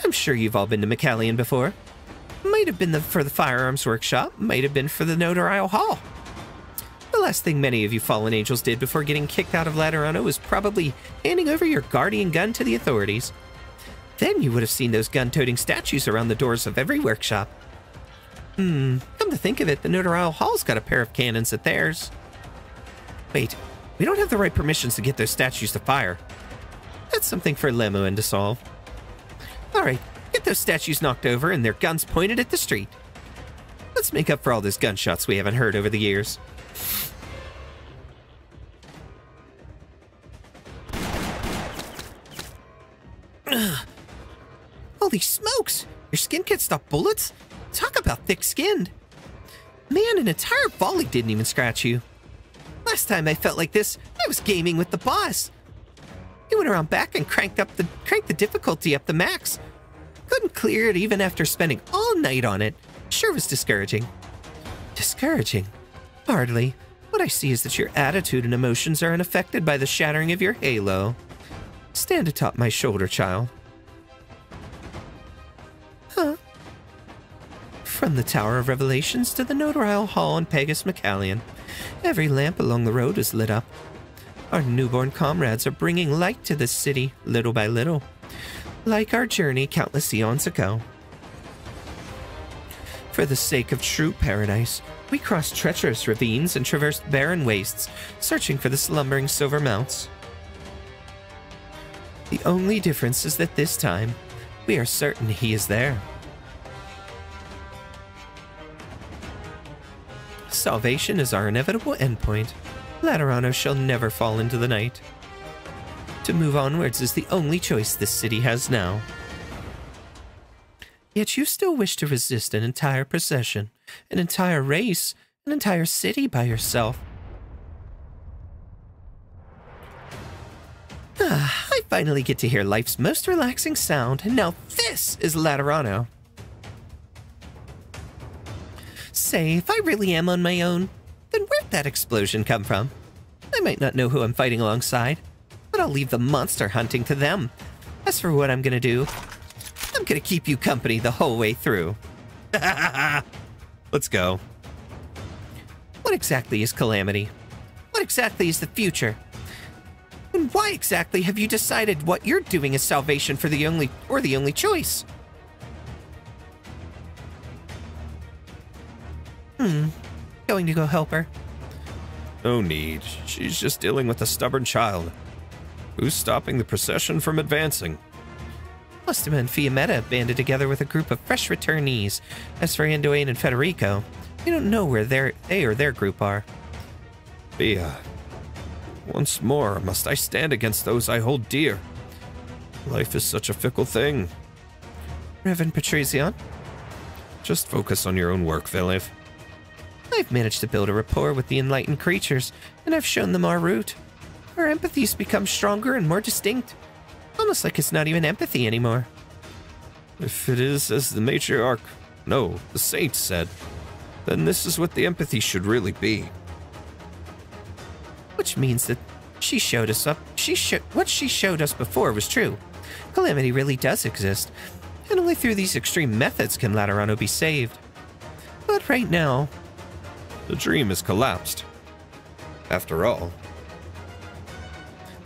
Speaker 5: I'm sure you've all been to McCallion before. Might have been for the firearms workshop, might have been for the Notarial Hall. The last thing many of you fallen angels did before getting kicked out of Laterano was probably handing over your guardian gun to the authorities. Then you would have seen those gun-toting statues around the doors of every workshop. Come to think of it, the Notarial Hall's got a pair of cannons at theirs. Wait, we don't have the right permissions to get those statues to fire. That's something for Lemuen to solve. Alright, get those statues knocked over and their guns pointed at the street. Let's make up for all those gunshots we haven't heard over the years. Holy smokes! Your skin can't stop bullets? Talk about thick-skinned. Man, an entire volley didn't even scratch you. Last time I felt like this, I was gaming with the boss. He went around back and cranked the difficulty up the max. Couldn't clear it even after spending all night on it. Sure was discouraging. Discouraging? Hardly. What I see is that your attitude and emotions are unaffected by the shattering of your halo. Stand atop my shoulder, child. Huh? From the Tower of Revelations to the Notarial Hall in Pegas McCallion, every lamp along the road is lit up. Our newborn comrades are bringing light to this city, little by little, like our journey countless eons ago. For the sake of true paradise, we crossed treacherous ravines and traversed barren wastes, searching for the slumbering silver mounts. The only difference is that this time, we are certain he is there. Salvation is our inevitable endpoint. Laterano shall never fall into the night. To move onwards is the only choice this city has now. Yet you still wish to resist an entire procession, an entire race, an entire city by yourself. I finally get to hear life's most relaxing sound, and now this is Laterano. Say, if I really am on my own, then where'd that explosion come from? I might not know who I'm fighting alongside, but I'll leave the monster hunting to them. As for what I'm gonna do, I'm gonna keep you company the whole way through.
Speaker 1: Let's go.
Speaker 5: What exactly is Calamity? What exactly is the future? And why exactly have you decided what you're doing is salvation for the only choice? Going to go help her?
Speaker 1: No need. She's just dealing with a stubborn child. Who's stopping the procession from advancing?
Speaker 5: Mostima and Fiametta banded together with a group of fresh returnees. As for Andoine and Federico, we don't know where they or their group are.
Speaker 1: Fia, once more must I stand against those I hold dear. Life is such a fickle thing.
Speaker 5: Reverend Patrician?
Speaker 1: Just focus on your own work, Philip.
Speaker 5: I've managed to build a rapport with the enlightened creatures, and I've shown them our route. Our empathies become stronger and more distinct. Almost like it's not even empathy anymore.
Speaker 1: If it is as the matriarch, no, the saint said, then this is what the empathy should really be.
Speaker 5: Which means that she showed us what she showed us before was true. Calamity really does exist, and only through these extreme methods can Laterano be saved. But right now,
Speaker 1: the dream has collapsed. After all,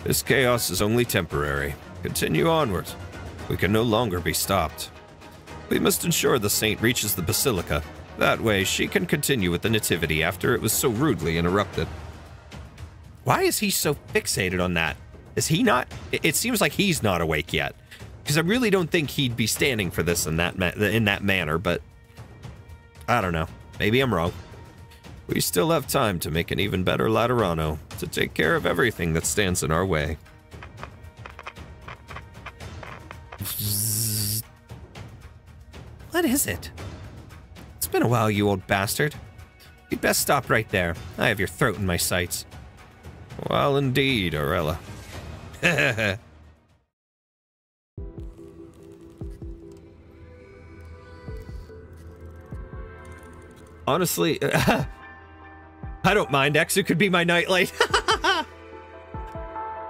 Speaker 1: this chaos is only temporary. Continue onward. We can no longer be stopped. We must ensure the saint reaches the basilica. That way, she can continue with the nativity after it was so rudely interrupted. Why is he so fixated on that? Is he not? It seems like he's not awake yet. Because I really don't think he'd be standing for this in that manner, but I don't know. Maybe I'm wrong. We still have time to make an even better Laterano, to take care of everything that stands in our way. What is it? It's been a while, you old bastard. You'd best stop right there. I have your throat in my sights. Well, indeed, Arella. Honestly, I don't mind. Exu could be my nightlight.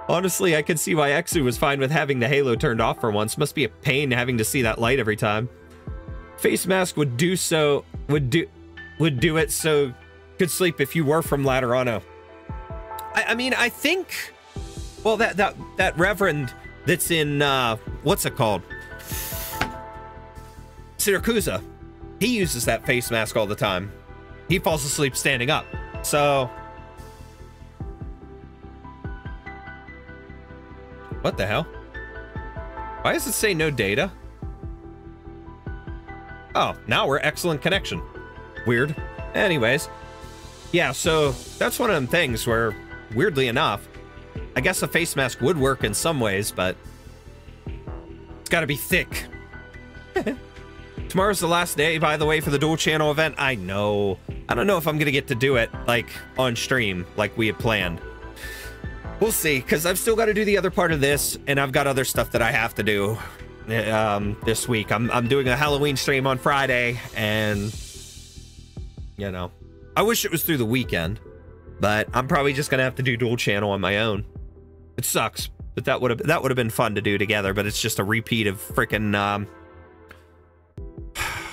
Speaker 1: Honestly, I could see why Exu was fine with having the halo turned off for once. Must be a pain having to see that light every time. Face mask would do it so could sleep if you were from Laterano. I mean, I think, well, that reverend that's in what's it called? Siracusa. He uses that face mask all the time. He falls asleep standing up. So what the hell? Why does it say no data? Oh, now we're excellent connection. Weird. Anyways. Yeah, so that's one of them things where, weirdly enough, I guess a face mask would work in some ways, but it's gotta be thick. Tomorrow's the last day, by the way, for the dual channel event. I know. I don't know if I'm gonna get to do it, like, on stream, like we had planned. We'll see, because I've still got to do the other part of this, and I've got other stuff that I have to do this week. I'm doing a Halloween stream on Friday, and, you know, I wish it was through the weekend, but I'm probably just gonna have to do dual channel on my own. It sucks, but that would have been fun to do together. But it's just a repeat of frickin'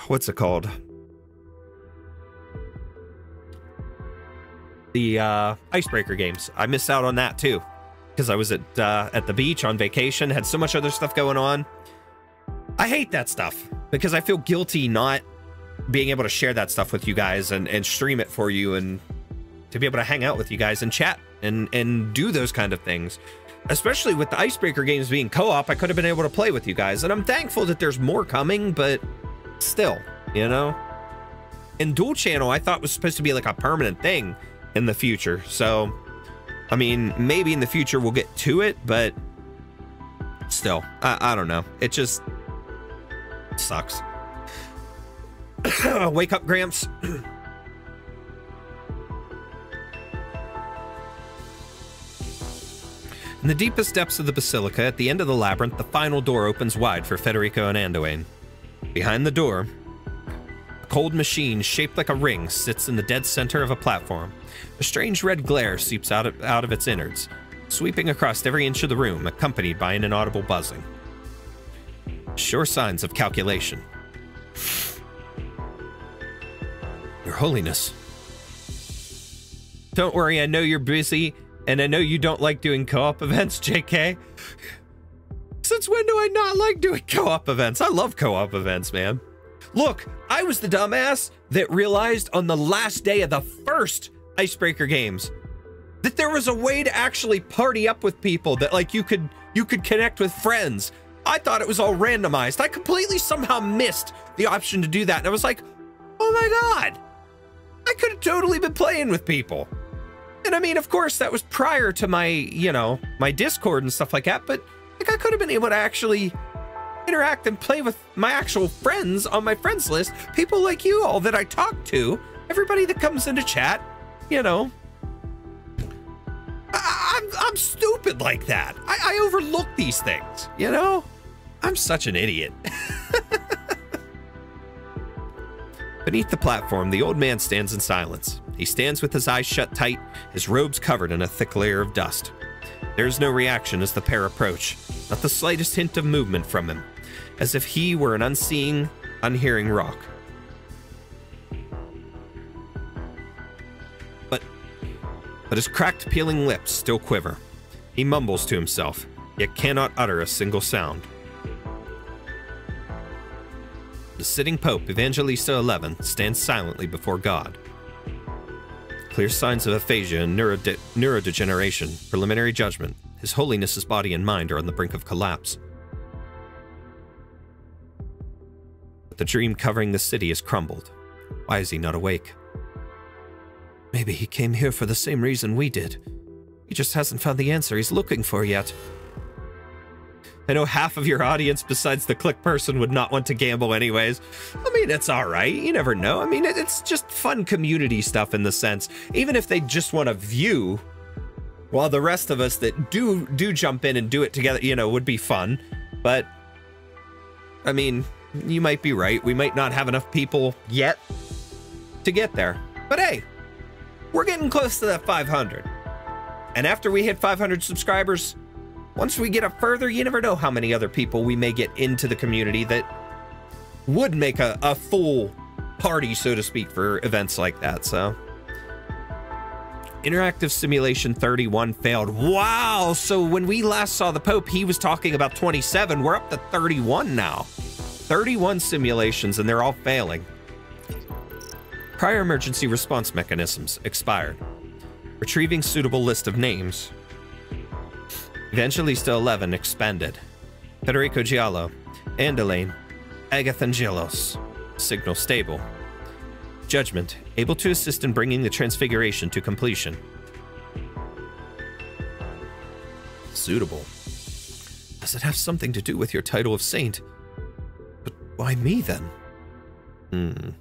Speaker 1: what's it called? The icebreaker games. I missed out on that too, because I was at the beach on vacation, had so much other stuff going on. I hate that stuff because I feel guilty not being able to share that stuff with you guys and stream it for you, and to be able to hang out with you guys and chat and do those kind of things. Especially with the icebreaker games being co-op, I could have been able to play with you guys, and I'm thankful that there's more coming, but still, you know? And dual channel I thought was supposed to be like a permanent thing in the future, so I mean, maybe in the future we'll get to it, but still, I don't know. It just sucks. Wake up, Gramps. In the deepest depths of the basilica, at the end of the labyrinth, the final door opens wide for Federico and Anduin. Behind the door, a cold machine shaped like a ring sits in the dead center of a platform. A strange red glare seeps out of its innards, sweeping across every inch of the room, accompanied by an inaudible buzzing. Sure signs of calculation. Your Holiness. Don't worry, I know you're busy, and I know you don't like doing co-op events, JK. Since when do I not like doing co-op events? I love co-op events, man. Look, I was the dumbass that realized on the last day of the first icebreaker games that there was a way to actually party up with people, that like you could connect with friends. I thought it was all randomized. I completely somehow missed the option to do that, and I was like, oh my god, I could have totally been playing with people. And I mean, of course, that was prior to my, you know, my Discord and stuff like that, but like I could have been able to actually interact and play with my actual friends on my friends list, people like you all that I talk to, everybody that comes into chat, you know. I'm stupid like that. I overlook these things, you know? I'm such an idiot. Beneath the platform, the old man stands in silence. He stands with his eyes shut tight, his robes covered in a thick layer of dust. There is no reaction as the pair approach, not the slightest hint of movement from him, as if he were an unseeing, unhearing rock. But his cracked, peeling lips still quiver. He mumbles to himself, yet cannot utter a single sound. The sitting Pope, Evangelista XI, stands silently before God.
Speaker 5: Clear signs of aphasia and neurodegeneration. Preliminary judgment. His Holiness's body and mind are on the brink of collapse. But the dream covering the city has crumbled. Why is he not awake? Maybe he came here for the same reason we did. He just hasn't found the answer he's looking for yet. I know half of your audience besides the click person would not want to gamble anyways. I mean, it's all right. You never know. I mean, it's just fun community stuff in the sense. Even if they just want to view, while the rest of us that do jump in and do it together, you know, would be fun. But, I mean, you might be right. We might not have enough people yet to get there. But hey, we're getting close to that 500. And after we hit 500 subscribers, once we get up further, you never know how many other people we may get into the community that would make a full party, so to speak, for events like that. So, Interactive Simulation 31 failed. Wow! So when we last saw the Pope, he was talking about 27. We're up to 31 now. 31 simulations, and they're all failing. Prior emergency response mechanisms expired. Retrieving suitable list of names. Evangelista 11 expanded. Federico Giallo. Andelaine. Agathangelos. Signal stable. Judgment. Able to assist in bringing the transfiguration to completion. Suitable. Does it have something to do with your title of saint? But why me then?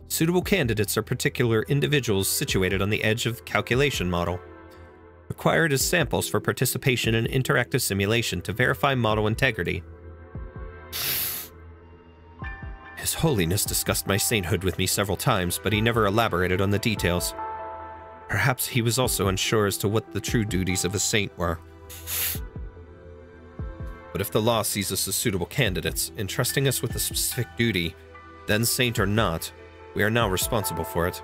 Speaker 5: Suitable candidates are particular individuals situated on the edge of the calculation model. Required as samples for participation in interactive simulation to verify model integrity. His Holiness discussed my sainthood with me several times, but he never elaborated on the details. Perhaps he was also unsure as to what the true duties of a saint were. But if the law sees us as suitable candidates, entrusting us with a specific duty, then saint or not, we are now responsible for it.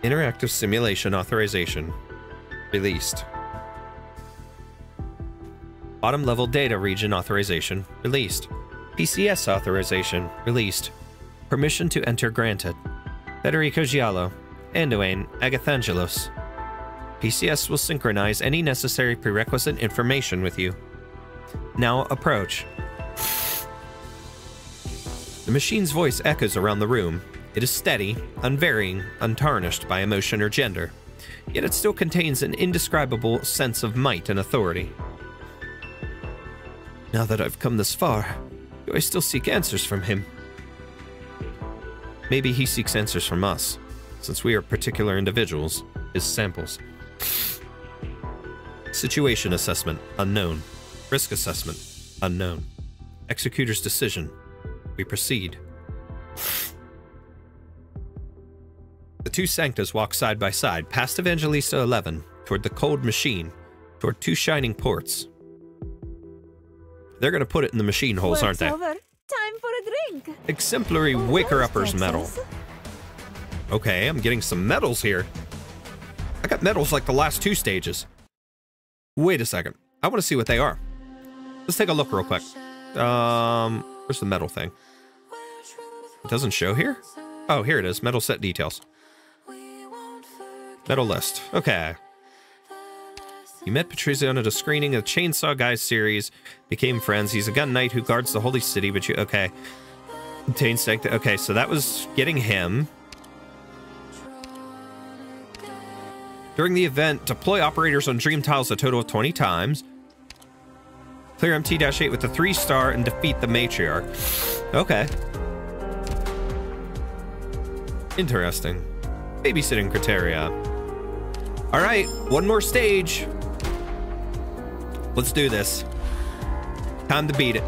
Speaker 5: Interactive Simulation Authorization. Released. Bottom Level Data Region Authorization. Released. PCS Authorization. Released. Permission to enter granted. Federico Giallo. Anduane Agathangelos. PCS will synchronize any necessary prerequisite information with you. Now approach. The machine's voice echoes around the room. It is steady, unvarying, untarnished by emotion or gender, yet it still contains an indescribable sense of might and authority. Now that I've come this far, do I still seek answers from him? Maybe he seeks answers from us, since we are particular individuals, his samples. Situation assessment, unknown. Risk assessment, unknown. Executor's decision. We proceed. The two Sanctas walk side by side, past Evangelista 11, toward the cold machine, toward two shining ports. They're gonna put it in the machine holes, aren't they?
Speaker 4: Over. Time for a drink.
Speaker 5: Exemplary Wicker-Uppers medal. Okay, I'm getting some medals here. I got medals like the last two stages. Wait a second. I want to see what they are. Let's take a look real quick. Where's the medal thing? It doesn't show here? Oh, here it is. Medal set details. Medal list. Okay. You met Patrizio at a screening of the Chainsaw Guys series. Became friends. He's a gun knight who guards the holy city, but you... Okay. Obtain Sankta. Okay, so that was getting him. During the event, deploy operators on dream tiles a total of 20 times. Clear MT-8 with the 3-star and defeat the matriarch. Okay. Interesting. Babysitting criteria. All right, one more stage. Let's do this. Time to beat it.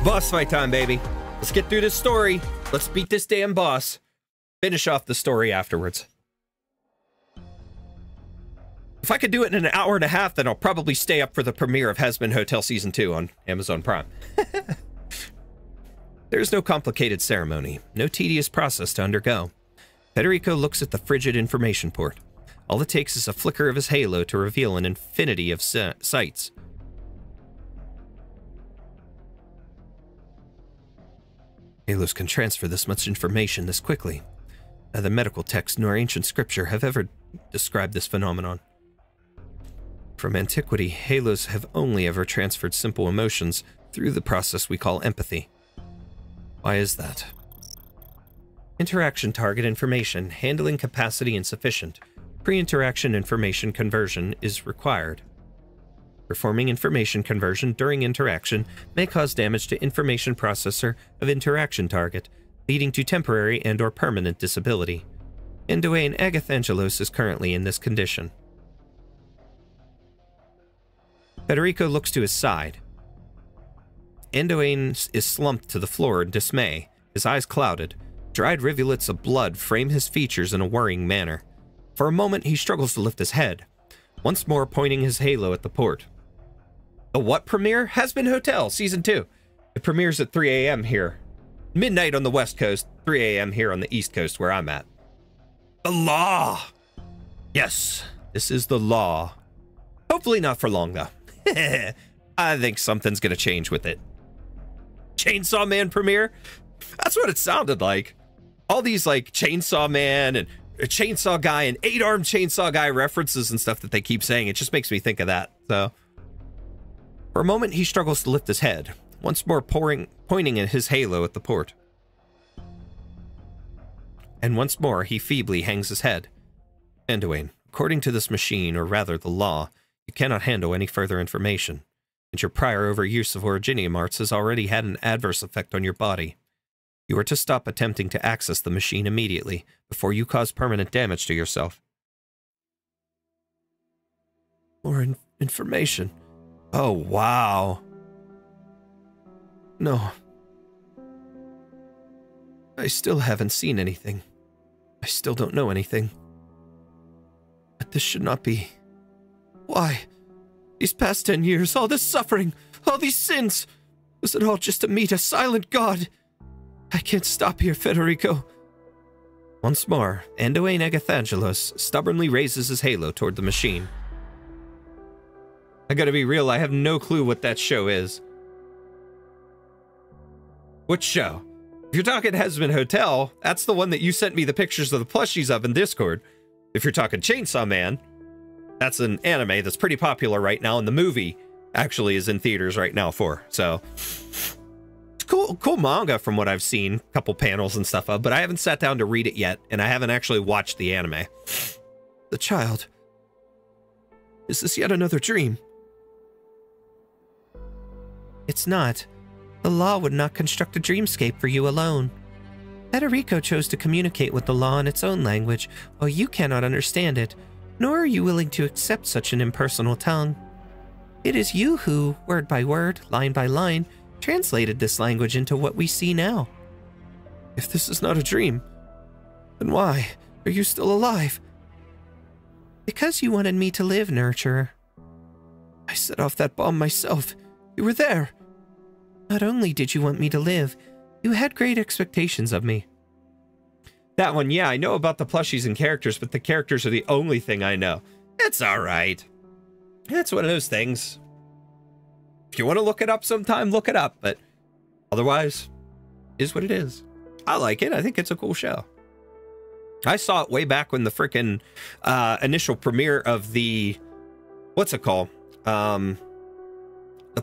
Speaker 5: Boss fight time, baby. Let's get through this story. Let's beat this damn boss. Finish off the story afterwards. If I could do it in an hour and a half, then I'll probably stay up for the premiere of Has Been Hotel Season 2 on Amazon Prime. There's no complicated ceremony, no tedious process to undergo. Federico looks at the frigid information port. All it takes is a flicker of his halo to reveal an infinity of sights. Halos can transfer this much information this quickly. Neither medical text nor ancient scripture have ever described this phenomenon. From antiquity, halos have only ever transferred simple emotions through the process we call empathy. Why is that? Interaction target information, handling capacity insufficient. Pre-interaction information conversion is required. Performing information conversion during interaction may cause damage to information processor of interaction target, leading to temporary and/or permanent disability. Endoane Agathangelos is currently in this condition. Federico looks to his side. Endoane is slumped to the floor in dismay, his eyes clouded. Dried rivulets of blood frame his features in a worrying manner. For a moment, he struggles to lift his head, once more pointing his halo at the port. The what premiere? Has Been Hotel, Season 2. It premieres at 3 a.m. here. Midnight on the West Coast, 3 a.m. here on the East Coast, where I'm at. The law! Yes, this is the law. Hopefully not for long, though. I think something's gonna change with it. Chainsaw Man premiere? That's what it sounded like. All these, like, Chainsaw Man and Chainsaw Guy and 8-armed Chainsaw Guy references and stuff that they keep saying, it just makes me think of that, so. For a moment, he struggles to lift his head, once more pointing at his halo at the port. And once more, he feebly hangs his head. Endoane, according to this machine, or rather the law, you cannot handle any further information, and your prior overuse of Originium arts has already had an adverse effect on your body. You are to stop attempting to access the machine immediately, before you cause permanent damage to yourself. More information. Oh, wow. No. I still haven't seen anything. I still don't know anything. But this should not be. Why? These past 10 years, all this suffering, all these sins. Was it all just to meet a silent god? I can't stop here, Federico. Once more, Endoane Agathangelos stubbornly raises his halo toward the machine. I gotta be real, I have no clue what that show is. What show? If you're talking Has Been Hotel, that's the one that you sent me the pictures of the plushies of in Discord. If you're talking Chainsaw Man, that's an anime that's pretty popular right now, and the movie actually is in theaters right now for, so. Cool manga from what I've seen, a couple panels and stuff of, but I haven't sat down to read it yet, and I haven't actually watched the anime. The child. Is this yet another dream? It's not. The law would not construct a dreamscape for you alone. Federico chose to communicate with the law in its own language, while you cannot understand it, nor are you willing to accept such an impersonal tongue. It is you who, word by word, line by line, translated this language into what we see now. If this is not a dream, then why are you still alive? Because you wanted me to live, Nurturer. I set off that bomb myself. You were there. Not only did you want me to live, you had great expectations of me. That one, yeah, I know about the plushies and characters, but the characters are the only thing I know. It's alright. It's one of those things. If you want to look it up sometime, look it up, but otherwise, is what it is. I like it. I think it's a cool show. I saw it way back when the frickin' initial premiere of the, what's it called? The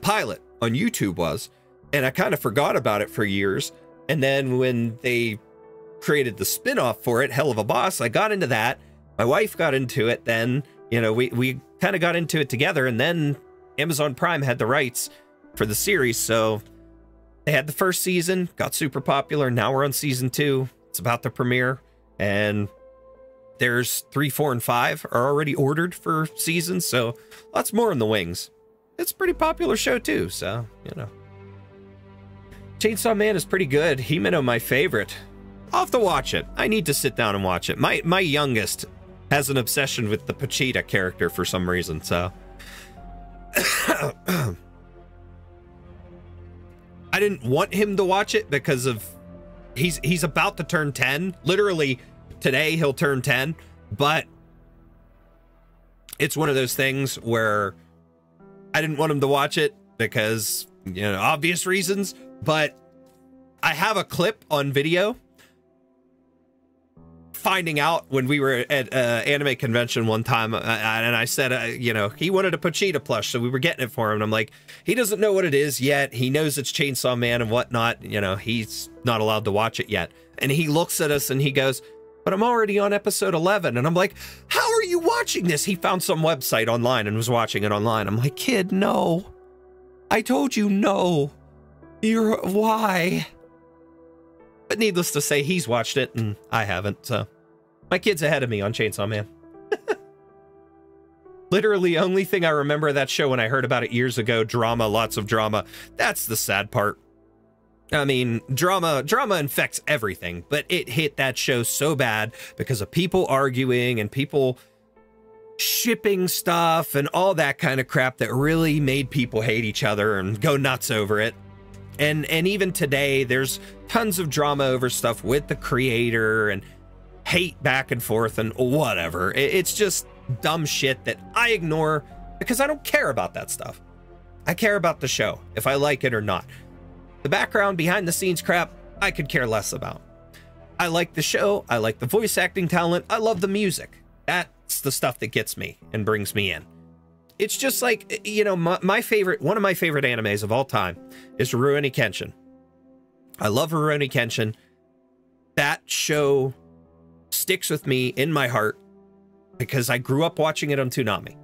Speaker 5: pilot on YouTube was, and I kind of forgot about it for years. And then when they created the spin-off for it, Hell of a Boss, I got into that. My wife got into it then. You know, we kind of got into it together, and then Amazon Prime had the rights for the series, so they had the first season, got super popular. Now we're on season 2. It's about the premiere, and there's 3, 4, and 5 are already ordered for seasons, so lots more in the wings. It's a pretty popular show too, so, you know. Chainsaw Man is pretty good. Himeno, my favorite. I'll have to watch it. I need to sit down and watch it. My youngest has an obsession with the Pachita character for some reason, so. I didn't want him to watch it because of he's about to turn 10. Literally today he'll turn 10, but it's one of those things where I didn't want him to watch it because, you know, obvious reasons, but
Speaker 1: I have a clip on video finding out when we were at anime convention one time, and I said, you know, he wanted a Pochita plush, so we were getting it for him. And I'm like, he doesn't know what it is yet. He knows it's Chainsaw Man and whatnot. You know, he's not allowed to watch it yet. And he looks at us and he goes, but I'm already on episode 11. And I'm like, how are you watching this? He found some website online and was watching it online. I'm like, kid, no. I told you no. Why? But needless to say, he's watched it and I haven't, so my kid's ahead of me on Chainsaw Man. Literally, only thing I remember of that show when I heard about it years ago, drama, lots of drama. That's the sad part. I mean, drama infects everything, but it hit that show so bad because of people arguing and people shipping stuff and all that kind of crap that really made people hate each other and go nuts over it. And even today, there's tons of drama over stuff with the creator and hate back and forth and whatever. It's just dumb shit that I ignore because I don't care about that stuff. I care about the show, if I like it or not. The background, behind the scenes crap, I could care less about. I like the show. I like the voice acting talent. I love the music. That's the stuff that gets me and brings me in. It's just like, you know, one of my favorite animes of all time is Rurouni Kenshin. I love Rurouni Kenshin. That show sticks with me in my heart because I grew up watching it on Toonami.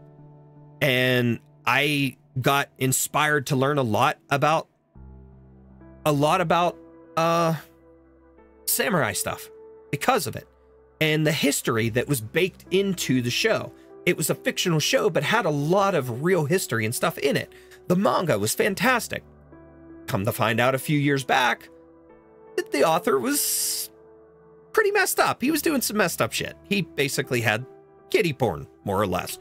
Speaker 1: And I got inspired to learn a lot about samurai stuff because of it and the history that was baked into the show. It was a fictional show, but had a lot of real history and stuff in it. The manga was fantastic. Come to find out a few years back that the author was pretty messed up. He was doing some messed up shit. He basically had kiddie porn, more or less.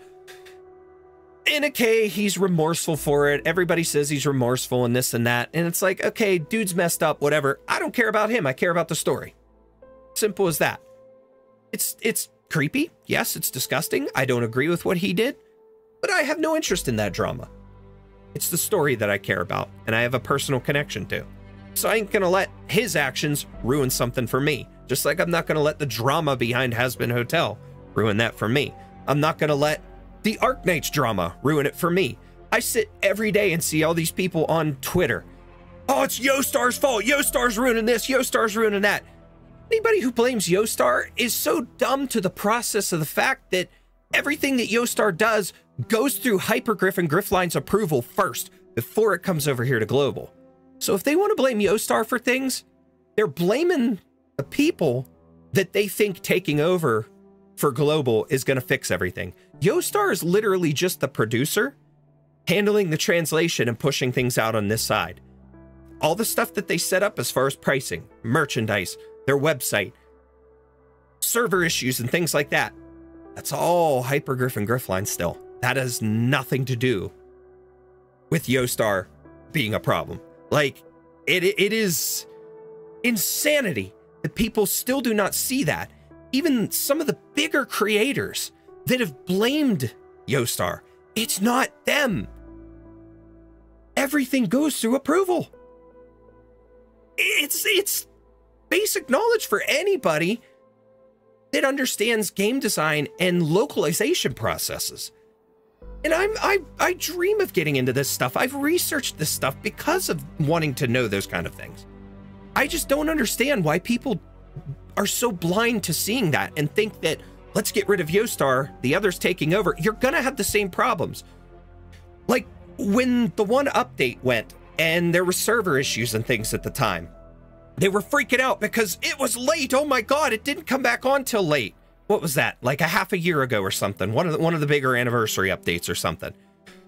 Speaker 1: And okay, he's remorseful for it. Everybody says he's remorseful and this and that. And it's like, okay, dude's messed up, whatever. I don't care about him. I care about the story. Simple as that. It's creepy. Yes, it's disgusting. I don't agree with what he did, but I have no interest in that drama. It's the story that I care about and I have a personal connection to. So I ain't gonna let his actions ruin something for me. Just like I'm not gonna let the drama behind Hazbin Hotel ruin that for me. I'm not gonna let the Arknights drama ruin it for me. I sit every day and see all these people on Twitter. Oh, it's YoStar's fault. YoStar's ruining this. YoStar's ruining that. Anybody who blames YoStar is so dumb to the process of the fact that everything that YoStar does goes through Hypergryph and Griffline's approval first before it comes over here to Global. So if they want to blame YoStar for things, they're blaming the people that they think taking over for Global is going to fix everything. YoStar is literally just the producer handling the translation and pushing things out on this side. All the stuff that they set up as far as pricing, merchandise, their website, server issues, and things like that. That's all Hypergryph and Griffline still. That has nothing to do with YoStar being a problem. Like, it is insanity that people still do not see that. Even some of the bigger creators that have blamed YoStar, it's not them. Everything goes through approval. It's basic knowledge for anybody that understands game design and localization processes. And I dream of getting into this stuff. I've researched this stuff because of wanting to know those kind of things. I just don't understand why people are so blind to seeing that and think that let's get rid of YoStar, the others taking over. You're gonna have the same problems. Like when the one update went and there were server issues and things at the time, they were freaking out because it was late. Oh my God, it didn't come back on till late. What was that? Like a half a year ago or something. One of the bigger anniversary updates or something.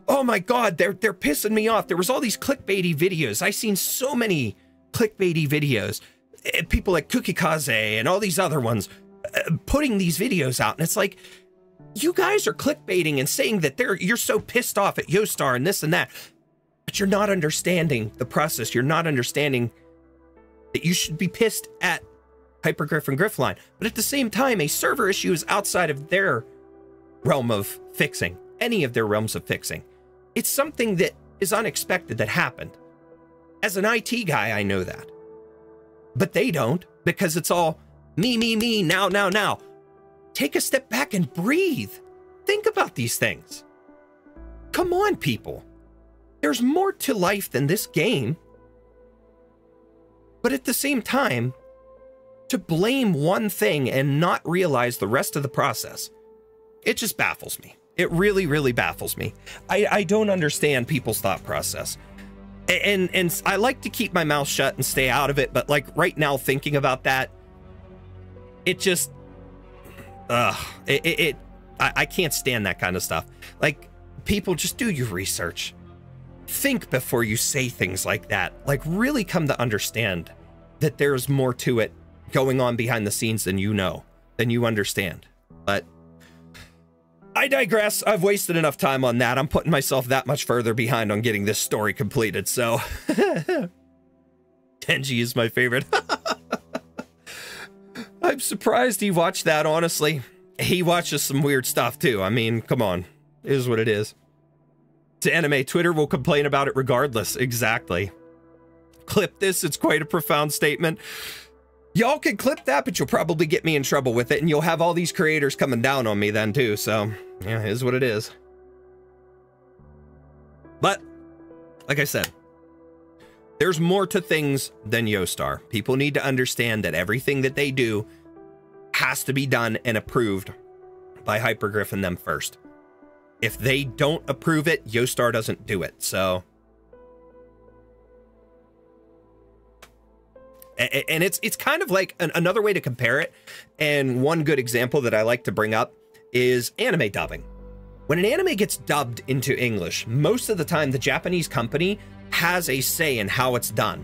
Speaker 1: Oh my God, they're pissing me off. There was all these clickbaity videos. I seen so many clickbaity videos. People like Cookie Kaze and all these other ones putting these videos out. And it's like, you guys are clickbaiting and saying that you're so pissed off at YoStar and this and that, but you're not understanding the process. You're not understanding that you should be pissed at Hypergryph and Griffline. But at the same time, a server issue is outside of their realm of fixing, any of their realms of fixing. It's something that is unexpected that happened. As an IT guy, I know that. But they don't, because it's all me, now. Take a step back and breathe. Think about these things. Come on, people. There's more to life than this game. But at the same time, to blame one thing and not realize the rest of the process, it just baffles me. It really, really baffles me. I don't understand people's thought process. And I like to keep my mouth shut and stay out of it, but like right now thinking about that, it just, I can't stand that kind of stuff. Like, people, just do your research. Think before you say things like that. Like, really come to understand that there's more to it going on behind the scenes than you know, than you understand. But I digress. I've wasted enough time on that. I'm putting myself that much further behind on getting this story completed, so Tenji is my favorite. I'm surprised he watched that, honestly. He watches some weird stuff too. I mean, come on. It is what it is. To anime, Twitter will complain about it regardless. Exactly. Clip this. It's quite a profound statement. Y'all can clip that, but you'll probably get me in trouble with it, and you'll have all these creators coming down on me then too, so yeah, it is what it is. But, like I said, there's more to things than Yostar. People need to understand that everything that they do has to be done and approved by Hypergryph and them first. If they don't approve it, Yostar doesn't do it, so... And it's kind of like another way to compare it, and one good example that I like to bring up is anime dubbing. When an anime gets dubbed into English, most of the time the Japanese company has a say in how it's done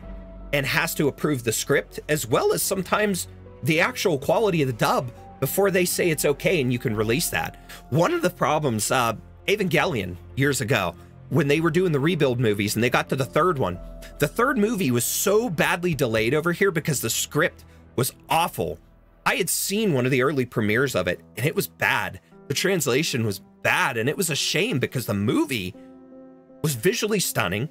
Speaker 1: and has to approve the script, as well as sometimes the actual quality of the dub before they say it's okay and you can release that. One of the problems, Evangelion years ago, when they were doing the rebuild movies and they got to the third one, the third movie was so badly delayed over here because the script was awful. I had seen one of the early premieres of it and it was bad. The translation was bad, and it was a shame because the movie was visually stunning.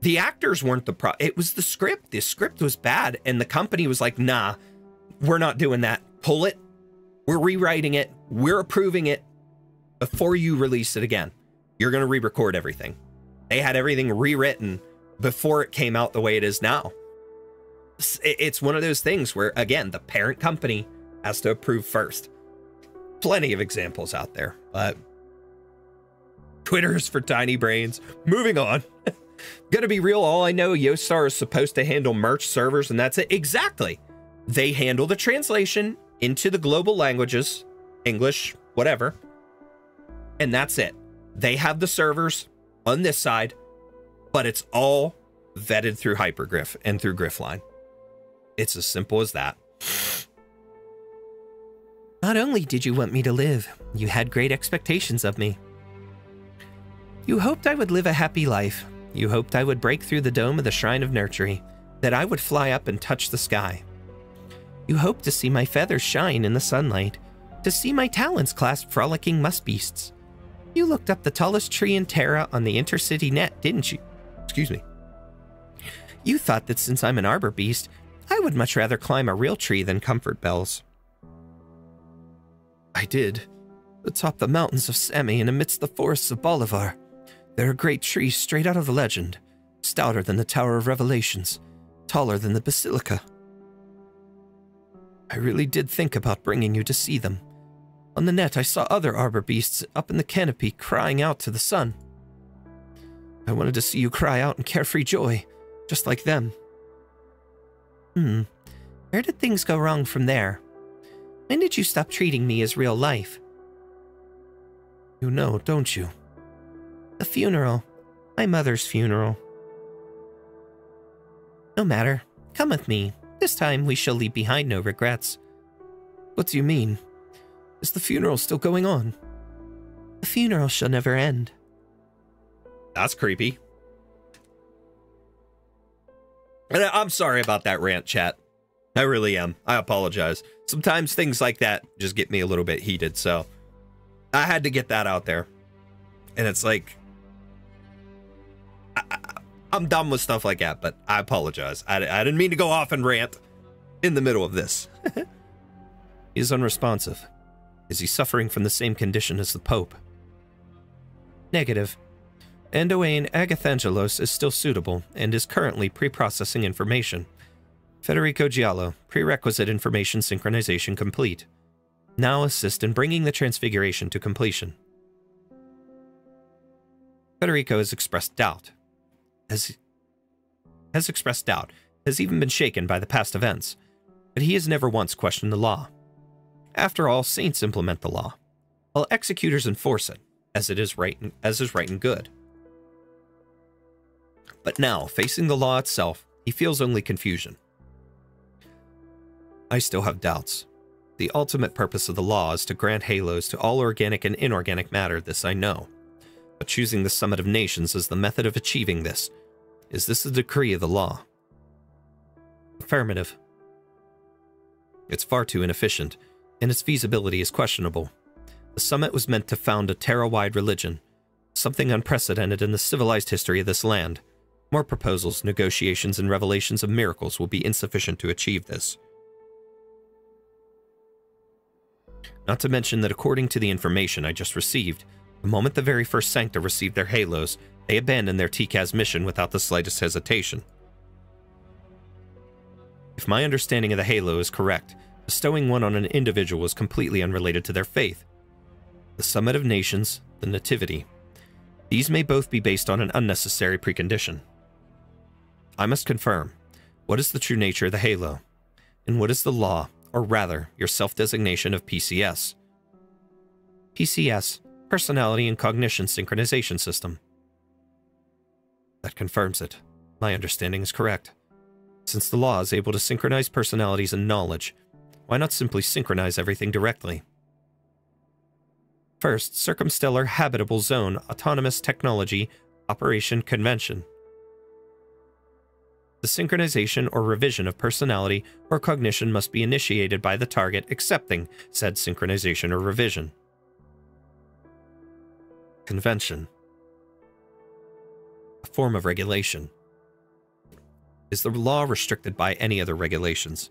Speaker 1: The actors weren't the problem. It was the script. The script was bad, and the company was like, nah, we're not doing that. Pull it. We're rewriting it. We're approving it before you release it again. You're going to re-record everything. They had everything rewritten before it came out the way it is now. It's one of those things where, again, the parent company has to approve first. Plenty of examples out there, but Twitter is for tiny brains. Moving on. Gonna be real, all I know, Yostar is supposed to handle merch servers, and that's it. Exactly. They handle the translation into the global languages, English, whatever, and that's it. They have the servers on this side, but it's all vetted through Hypergryph and through Gryphline. It's as simple as that. Not only did you want me to live, you had great expectations of me. You hoped I would live a happy life. You hoped I would break through the dome of the Shrine of Nurtury, that I would fly up and touch the sky. You hoped to see my feathers shine in the sunlight, to see my talons clasp frolicking musk-beasts. You looked up the tallest tree in Terra on the intercity net, didn't you? Excuse me. You thought that since I'm an arbor beast, I would much rather climb a real tree than comfort bells. I did. Atop the mountains of Sami and amidst the forests of Bolivar, there are great trees straight out of the legend, stouter than the Tower of Revelations, taller than the Basilica. I really did think about bringing you to see them. On the net, I saw other arbor beasts up in the canopy crying out to the sun. I wanted to see you cry out in carefree joy, just like them. Where did things go wrong from there? When did you stop treating me as real life? You know, don't you? The funeral. My mother's funeral. No matter. Come with me. This time we shall leave behind no regrets. What do you mean? Is the funeral still going on? The funeral shall never end. That's creepy. And I'm sorry about that rant, chat. I really am. I apologize. Sometimes things like that just get me a little bit heated, so I had to get that out there. And it's like, I'm done with stuff like that, but I apologize. I didn't mean to go off and rant. in the middle of this. He is unresponsive. Is he suffering from the same condition as the Pope?
Speaker 5: Negative. Endoane Agathangelos is still suitable and is currently pre-processing information. Federico Giallo, prerequisite information synchronization complete. Now assist in bringing the transfiguration to completion. Federico has expressed doubt. Has even been shaken by the past events, but he has never once questioned the law. After all, saints implement the law, while executors enforce it, as is right and good. But now, facing the law itself, he feels only confusion. I still have doubts. The ultimate purpose of the law is to grant halos to all organic and inorganic matter, this I know. But choosing the Summit of Nations as the method of achieving this, is this the decree of the law? Affirmative. It's far too inefficient, and its feasibility is questionable. The summit was meant to found a Terra-wide religion, something unprecedented in the civilized history of this land. More proposals, negotiations, and revelations of miracles will be insufficient to achieve this. Not to mention that according to the information I just received, the moment the very first Sankta received their halos, they abandoned their TCAS mission without the slightest hesitation. If my understanding of the halo is correct, bestowing one on an individual is completely unrelated to their faith. The Summit of Nations, the Nativity. These may both be based on an unnecessary precondition. I must confirm, what is the true nature of the halo? And what is the law, or rather, your self-designation of PCS? PCS, Personality and Cognition Synchronization System. That confirms it. My understanding is correct. Since the law is able to synchronize personalities and knowledge, why not simply synchronize everything directly? First, Circumstellar Habitable Zone Autonomous Technology Operation Convention. The synchronization or revision of personality or cognition must be initiated by the target accepting said synchronization or revision. Convention. A form of regulation. Is the law restricted by any other regulations?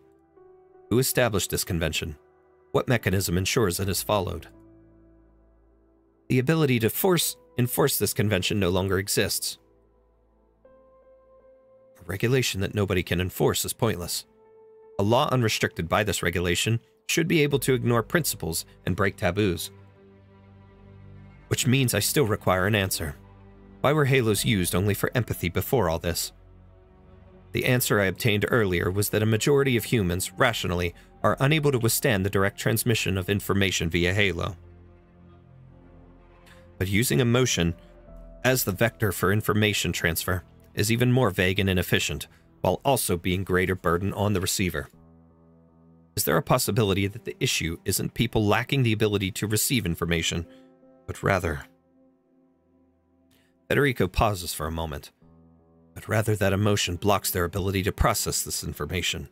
Speaker 5: Who established this convention? What mechanism ensures it is followed? The ability to enforce this convention no longer exists. A regulation that nobody can enforce is pointless. A law unrestricted by this regulation should be able to ignore principles and break taboos. Which means I still require an answer. Why were halos used only for empathy before all this? The answer I obtained earlier was that a majority of humans, rationally, are unable to withstand the direct transmission of information via halo. But using emotion as the vector for information transfer is even more vague and inefficient, while also being greater burden on the receiver. Is there a possibility that the issue isn't people lacking the ability to receive information, but rather... Federico pauses for a moment. But rather that emotion blocks their ability to process this information.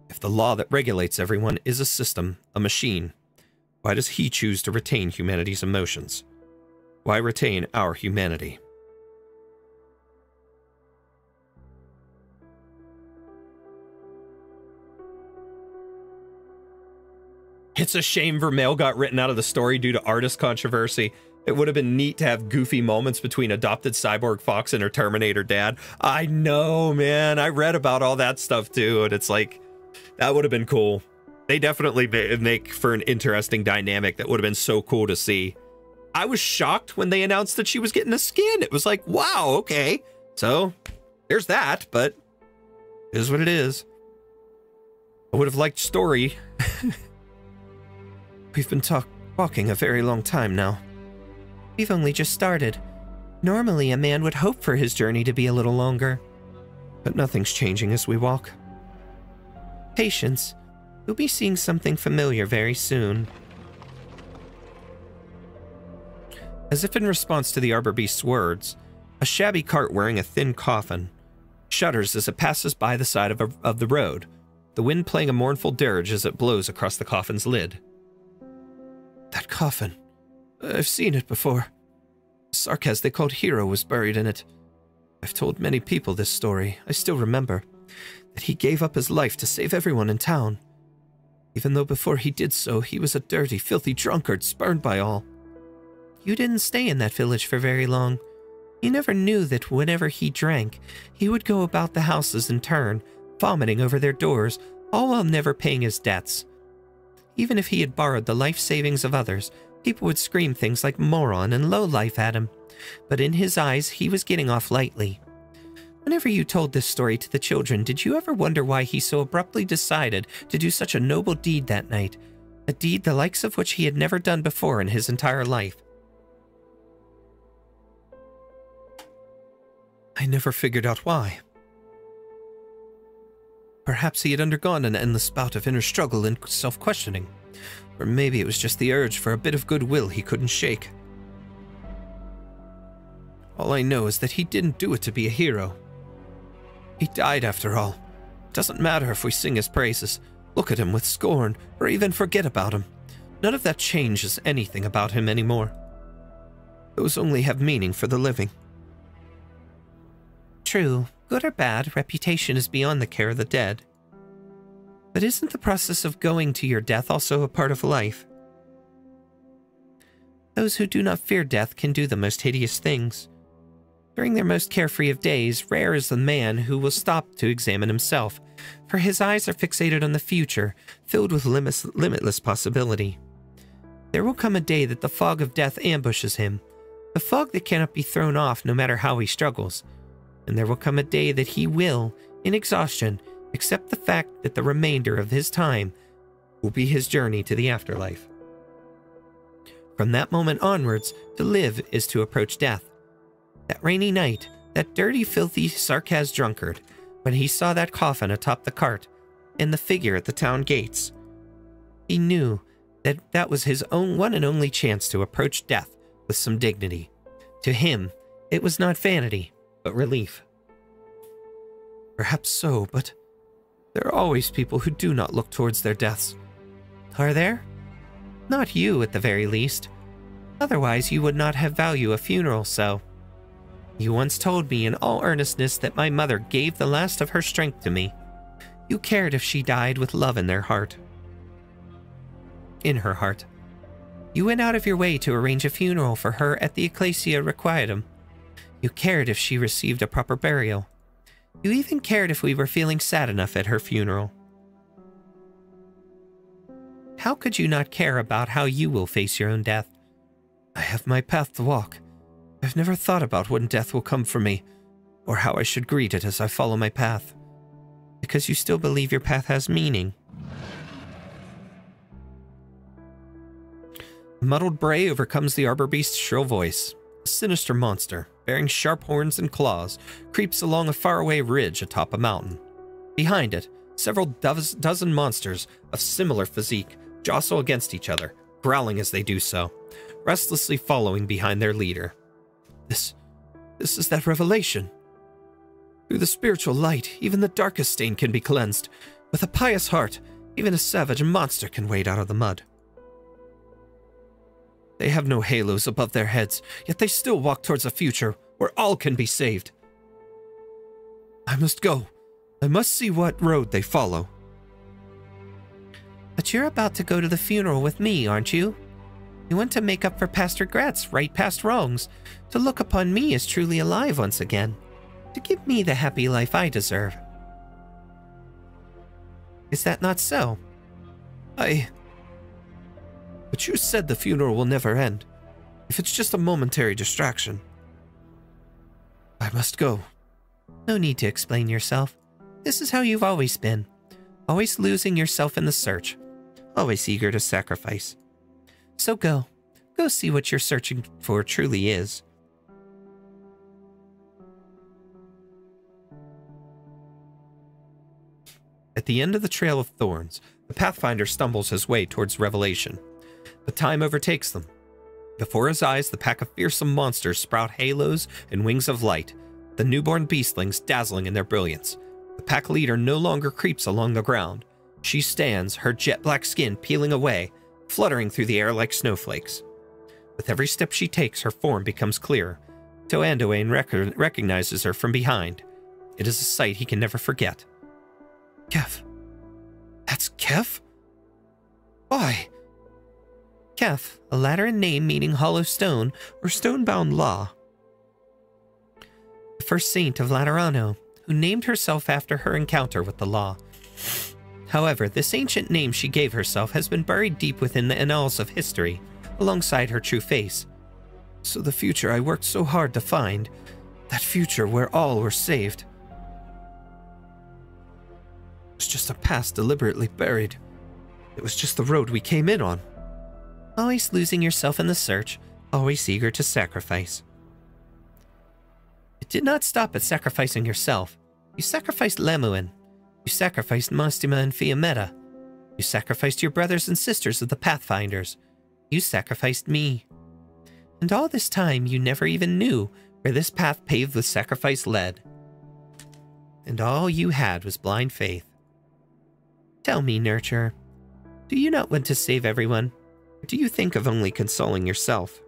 Speaker 5: If the law that regulates everyone is a system, a machine, why does he choose to retain humanity's emotions? Why retain our humanity? It's a shame Vermeil got written out of the story due to artist controversy. It would have been neat to have goofy moments between adopted cyborg Fox and her Terminator dad. I know, man. I read about all that stuff too, and it's like, that would have been cool. They definitely make for an interesting dynamic that would have been so cool to see. I was shocked when they announced that she was getting a skin. It was like, wow, okay. So, there's that, but it is what it is. I would have liked story. We've been talking a very long time now. We've only just started. Normally, a man would hope for his journey to be a little longer. But nothing's changing as we walk. Patience. You'll be seeing something familiar very soon. As if in response to the Arbor Beast's words, a shabby cart wearing a thin coffin shudders as it passes by the side of the road, the wind playing a mournful dirge as it blows across the coffin's lid. That coffin. I've seen it before. Sarkaz they called Hero was buried in it. I've told many people this story. I still remember. that he gave up his life to save everyone in town, even though before he did so, he was a dirty, filthy drunkard spurned by all. You didn't stay in that village for very long. You never knew that whenever he drank, he would go about the houses in turn, vomiting over their doors, all while never paying his debts. Even if he had borrowed the life savings of others, people would scream things like moron and lowlife at him, but in his eyes, he was getting off lightly. Whenever you told this story to the children, did you ever wonder why he so abruptly decided to do such a noble deed that night, a deed the likes of which he had never done before in his entire life? I never figured out why. Perhaps he had undergone an endless bout of inner struggle and self-questioning, or maybe it was just the urge for a bit of goodwill he couldn't shake. All I know is that he didn't do it to be a hero. He died after all. It doesn't matter if we sing his praises, look at him with scorn, or even forget about him. None of that changes anything about him anymore. Those only have meaning for the living. True, good or bad, reputation is beyond the care of the dead. But isn't the process of going to your death also a part of life? Those who do not fear death can do the most hideous things. During their most carefree of days, rare is the man who will stop to examine himself, for his eyes are fixated on the future, filled with limitless possibility. There will come a day that the fog of death ambushes him, the fog that cannot be thrown off no matter how he struggles. And there will come a day that he will, in exhaustion, accept the fact that the remainder of his time will be his journey to the afterlife. From that moment onwards, to live is to approach death. That rainy night, that dirty, filthy, sarcastic drunkard, when he saw that coffin atop the cart and the figure at the town gates, he knew that that was his own one and only chance to approach death with some dignity. To him, it was not vanity, but relief. Perhaps so, but there are always people who do not look towards their deaths. Are there? Not you, at the very least. Otherwise, you would not have value a funeral so. You once told me in all earnestness that my mother gave the last of her strength to me. You cared if she died with love in their heart. In her heart. You went out of your way to arrange a funeral for her at the Ecclesia Requietum. You cared if she received a proper burial. You even cared if we were feeling sad enough at her funeral. How could you not care about how you will face your own death? I have my path to walk. I've never thought about when death will come for me, or how I should greet it as I follow my path. Because you still believe your path has meaning. A muddled bray overcomes the arbor beast's shrill voice. A sinister monster, bearing sharp horns and claws, creeps along a faraway ridge atop a mountain. Behind it, several dozen monsters of similar physique jostle against each other, growling as they do so, restlessly following behind their leader. This is that revelation. Through the spiritual light, even the darkest stain can be cleansed. With a pious heart, even a savage monster can wade out of the mud. They have no halos above their heads, yet they still walk towards a future where all can be saved. I must go. I must see what road they follow. But you're about to go to the funeral with me, aren't you? You want to make up for past regrets, right past wrongs, to look upon me as truly alive once again, to give me the happy life I deserve. Is that not so? But you said the funeral will never end. If it's just a momentary distraction. I must go. No need to explain yourself. This is how you've always been. Always losing yourself in the search. Always eager to sacrifice. So go. Go see what you're searching for truly is. At the end of the Trail of Thorns, the Pathfinder stumbles his way towards revelation. But time overtakes them. Before his eyes, the pack of fearsome monsters sprout halos and wings of light, the newborn beastlings dazzling in their brilliance. The pack leader no longer creeps along the ground. She stands, her jet-black skin peeling away, fluttering through the air like snowflakes. With every step she takes, her form becomes clearer, till Anduin recognizes her from behind. It is a sight he can never forget. Kef. That's Kef? Why? Kef, a Lateran name meaning hollow stone or stone-bound law. The first saint of Laterano, who named herself after her encounter with the law. However, this ancient name she gave herself has been buried deep within the annals of history, alongside her true face. So the future I worked so hard to find, that future where all were saved, was just a past deliberately buried. It was just the road we came in on. Always losing yourself in the search, always eager to sacrifice. It did not stop at sacrificing yourself. You sacrificed Lemuen. You sacrificed Mostima and Fiametta. You sacrificed your brothers and sisters of the Pathfinders. You sacrificed me. And all this time you never even knew where this path paved with sacrifice led. And all you had was blind faith. Tell me, Nurturer, do you not want to save everyone? Or do you think of only consoling yourself?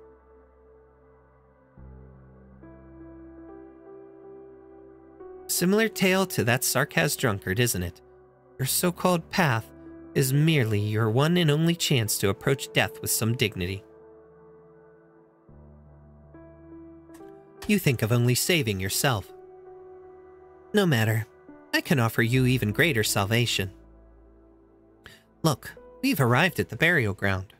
Speaker 5: Similar tale to that sarcasm drunkard, isn't it? Your so-called path is merely your one and only chance to approach death with some dignity. You think of only saving yourself. No matter, I can offer you even greater salvation. Look, we've arrived at the burial ground.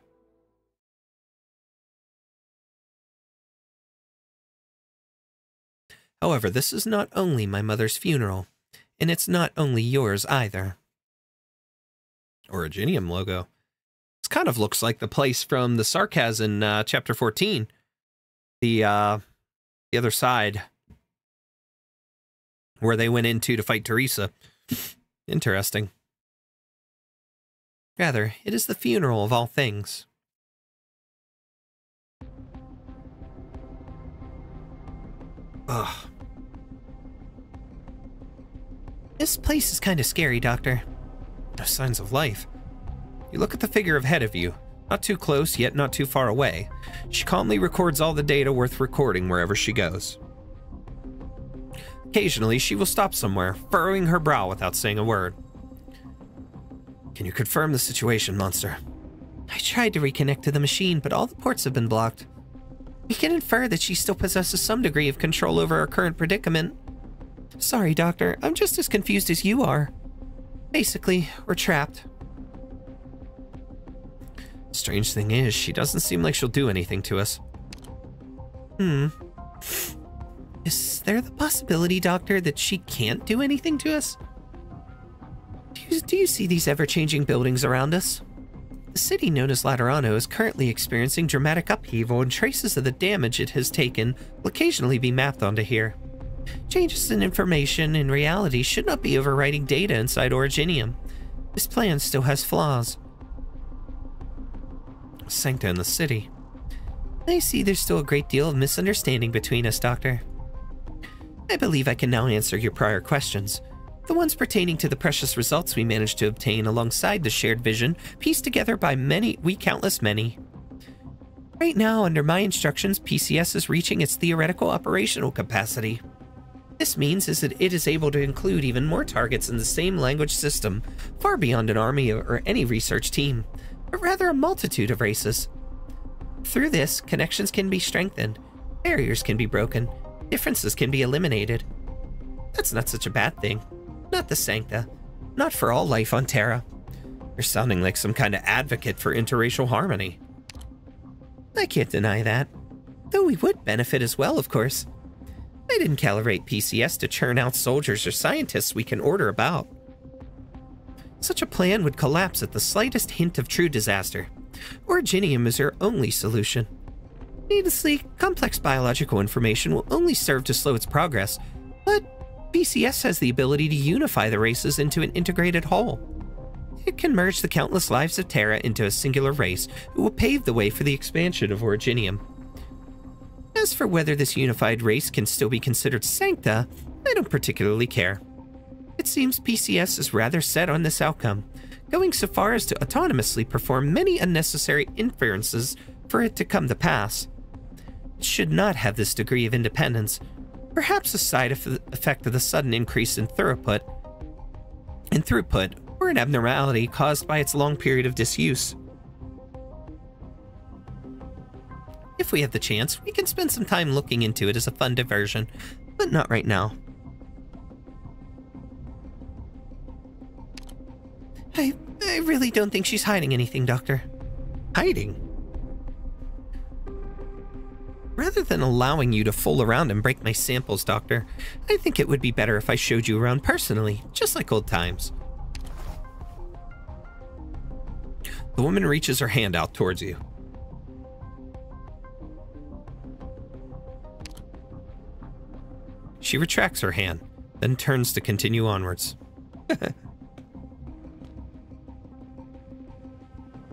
Speaker 5: However, this is not only my mother's funeral, and it's not only yours either. Originium logo. This kind of looks like the place from the Sarcasm in chapter 14. The other side, where they went into to fight Teresa. Interesting. Rather, it is the funeral of all things. Ugh. This place is kind of scary, Doctor. No signs of life. You look at the figure ahead of you. Not too close, yet not too far away. She calmly records all the data worth recording wherever she goes. Occasionally, she will stop somewhere, furrowing her brow without saying a word. Can you confirm the situation, Monster? I tried to reconnect to the machine, but all the ports have been blocked. We can infer that she still possesses some degree of control over our current predicament. Sorry, Doctor, I'm just as confused as you are. Basically, we're trapped. Strange thing is, she doesn't seem like she'll do anything to us. Is there the possibility, Doctor, that she can't do anything to us? Do you see these ever-changing buildings around us? The city known as Laterano is currently experiencing dramatic upheaval, and traces of the damage it has taken will occasionally be mapped onto here. Changes in information and reality should not be overwriting data inside Originium. This plan still has flaws. Sankta in the city. I see there's still a great deal of misunderstanding between us, Doctor. I believe I can now answer your prior questions. The ones pertaining to the precious results we managed to obtain alongside the shared vision, pieced together by countless many. Right now, under my instructions, PCS is reaching its theoretical operational capacity. This means is that it is able to include even more targets in the same language system, far beyond an army or any research team, but rather a multitude of races. Through this, connections can be strengthened, barriers can be broken, differences can be eliminated. That's not such a bad thing. Not the Sankta. Not for all life on Terra. You're sounding like some kind of advocate for interracial harmony. I can't deny that. Though we would benefit as well, of course. I didn't calibrate PCS to churn out soldiers or scientists we can order about. Such a plan would collapse at the slightest hint of true disaster. Originium is your only solution. Needlessly, complex biological information will only serve to slow its progress, but PCS has the ability to unify the races into an integrated whole. It can merge the countless lives of Terra into a singular race who will pave the way for the expansion of Originium. As for whether this unified race can still be considered Sankta, I don't particularly care. It seems PCS is rather set on this outcome, going so far as to autonomously perform many unnecessary inferences for it to come to pass. It should not have this degree of independence, perhaps a side effect of the sudden increase in throughput. in throughput or an abnormality caused by its long period of disuse. If we have the chance, we can spend some time looking into it as a fun diversion, but not right now. I really don't think she's hiding anything, Doctor.
Speaker 1: Hiding?
Speaker 5: Rather than allowing you to fool around and break my samples, Doctor, I think it would be better if I showed you around personally, just like old times.
Speaker 1: The woman reaches her hand out towards you.
Speaker 5: She retracts her hand, then turns to continue onwards.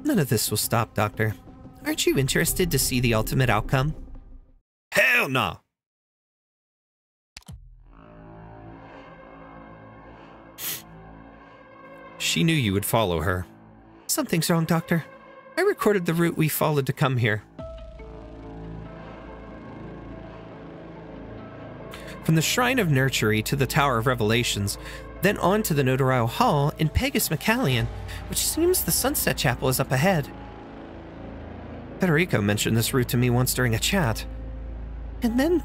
Speaker 5: None of this will stop, Doctor. Aren't you interested to see the ultimate outcome?
Speaker 1: Hell no!
Speaker 5: She knew you would follow her. Something's wrong, Doctor. I recorded the route we followed to come here. From the Shrine of Nurtury to the Tower of Revelations, then on to the Notario Hall in Pegas McCallion, which seems the Sunset Chapel is up ahead. Federico mentioned this route to me once during a chat. And then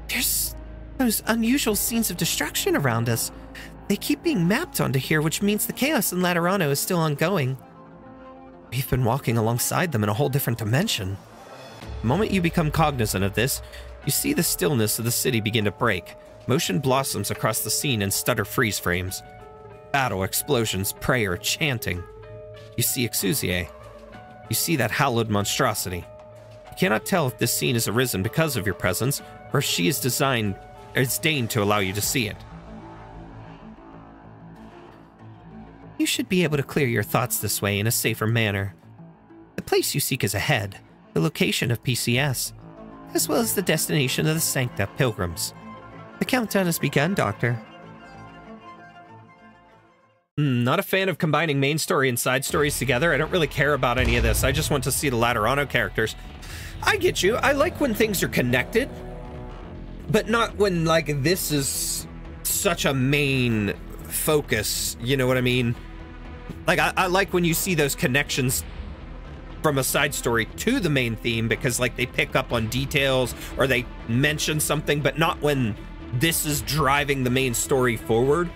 Speaker 5: there's those unusual scenes of destruction around us. They keep being mapped onto here, which means the chaos in Laterano is still ongoing. We've been walking alongside them in a whole different dimension. The moment you become cognizant of this, you see the stillness of the city begin to break. Motion blossoms across the scene in stutter freeze frames. Battle, explosions, prayer, chanting. You see Exusiai. You see that hallowed monstrosity. You cannot tell if this scene has arisen because of your presence, or if she is deigned to allow you to see it. You should be able to clear your thoughts this way in a safer manner. The place you seek is ahead, the location of PCS, as well as the destination of the Sankta pilgrims. The countdown has begun, Doctor.
Speaker 1: Not a fan of combining main story and side stories together. I don't really care about any of this. I just want to see the Laterano characters. I get you. I like when things are connected, but not when, like, this is such a main focus. You know what I mean? Like, I like when you see those connections from a side story to the main theme, because, like, they pick up on details or they mention something, but not when this is driving the main story forward.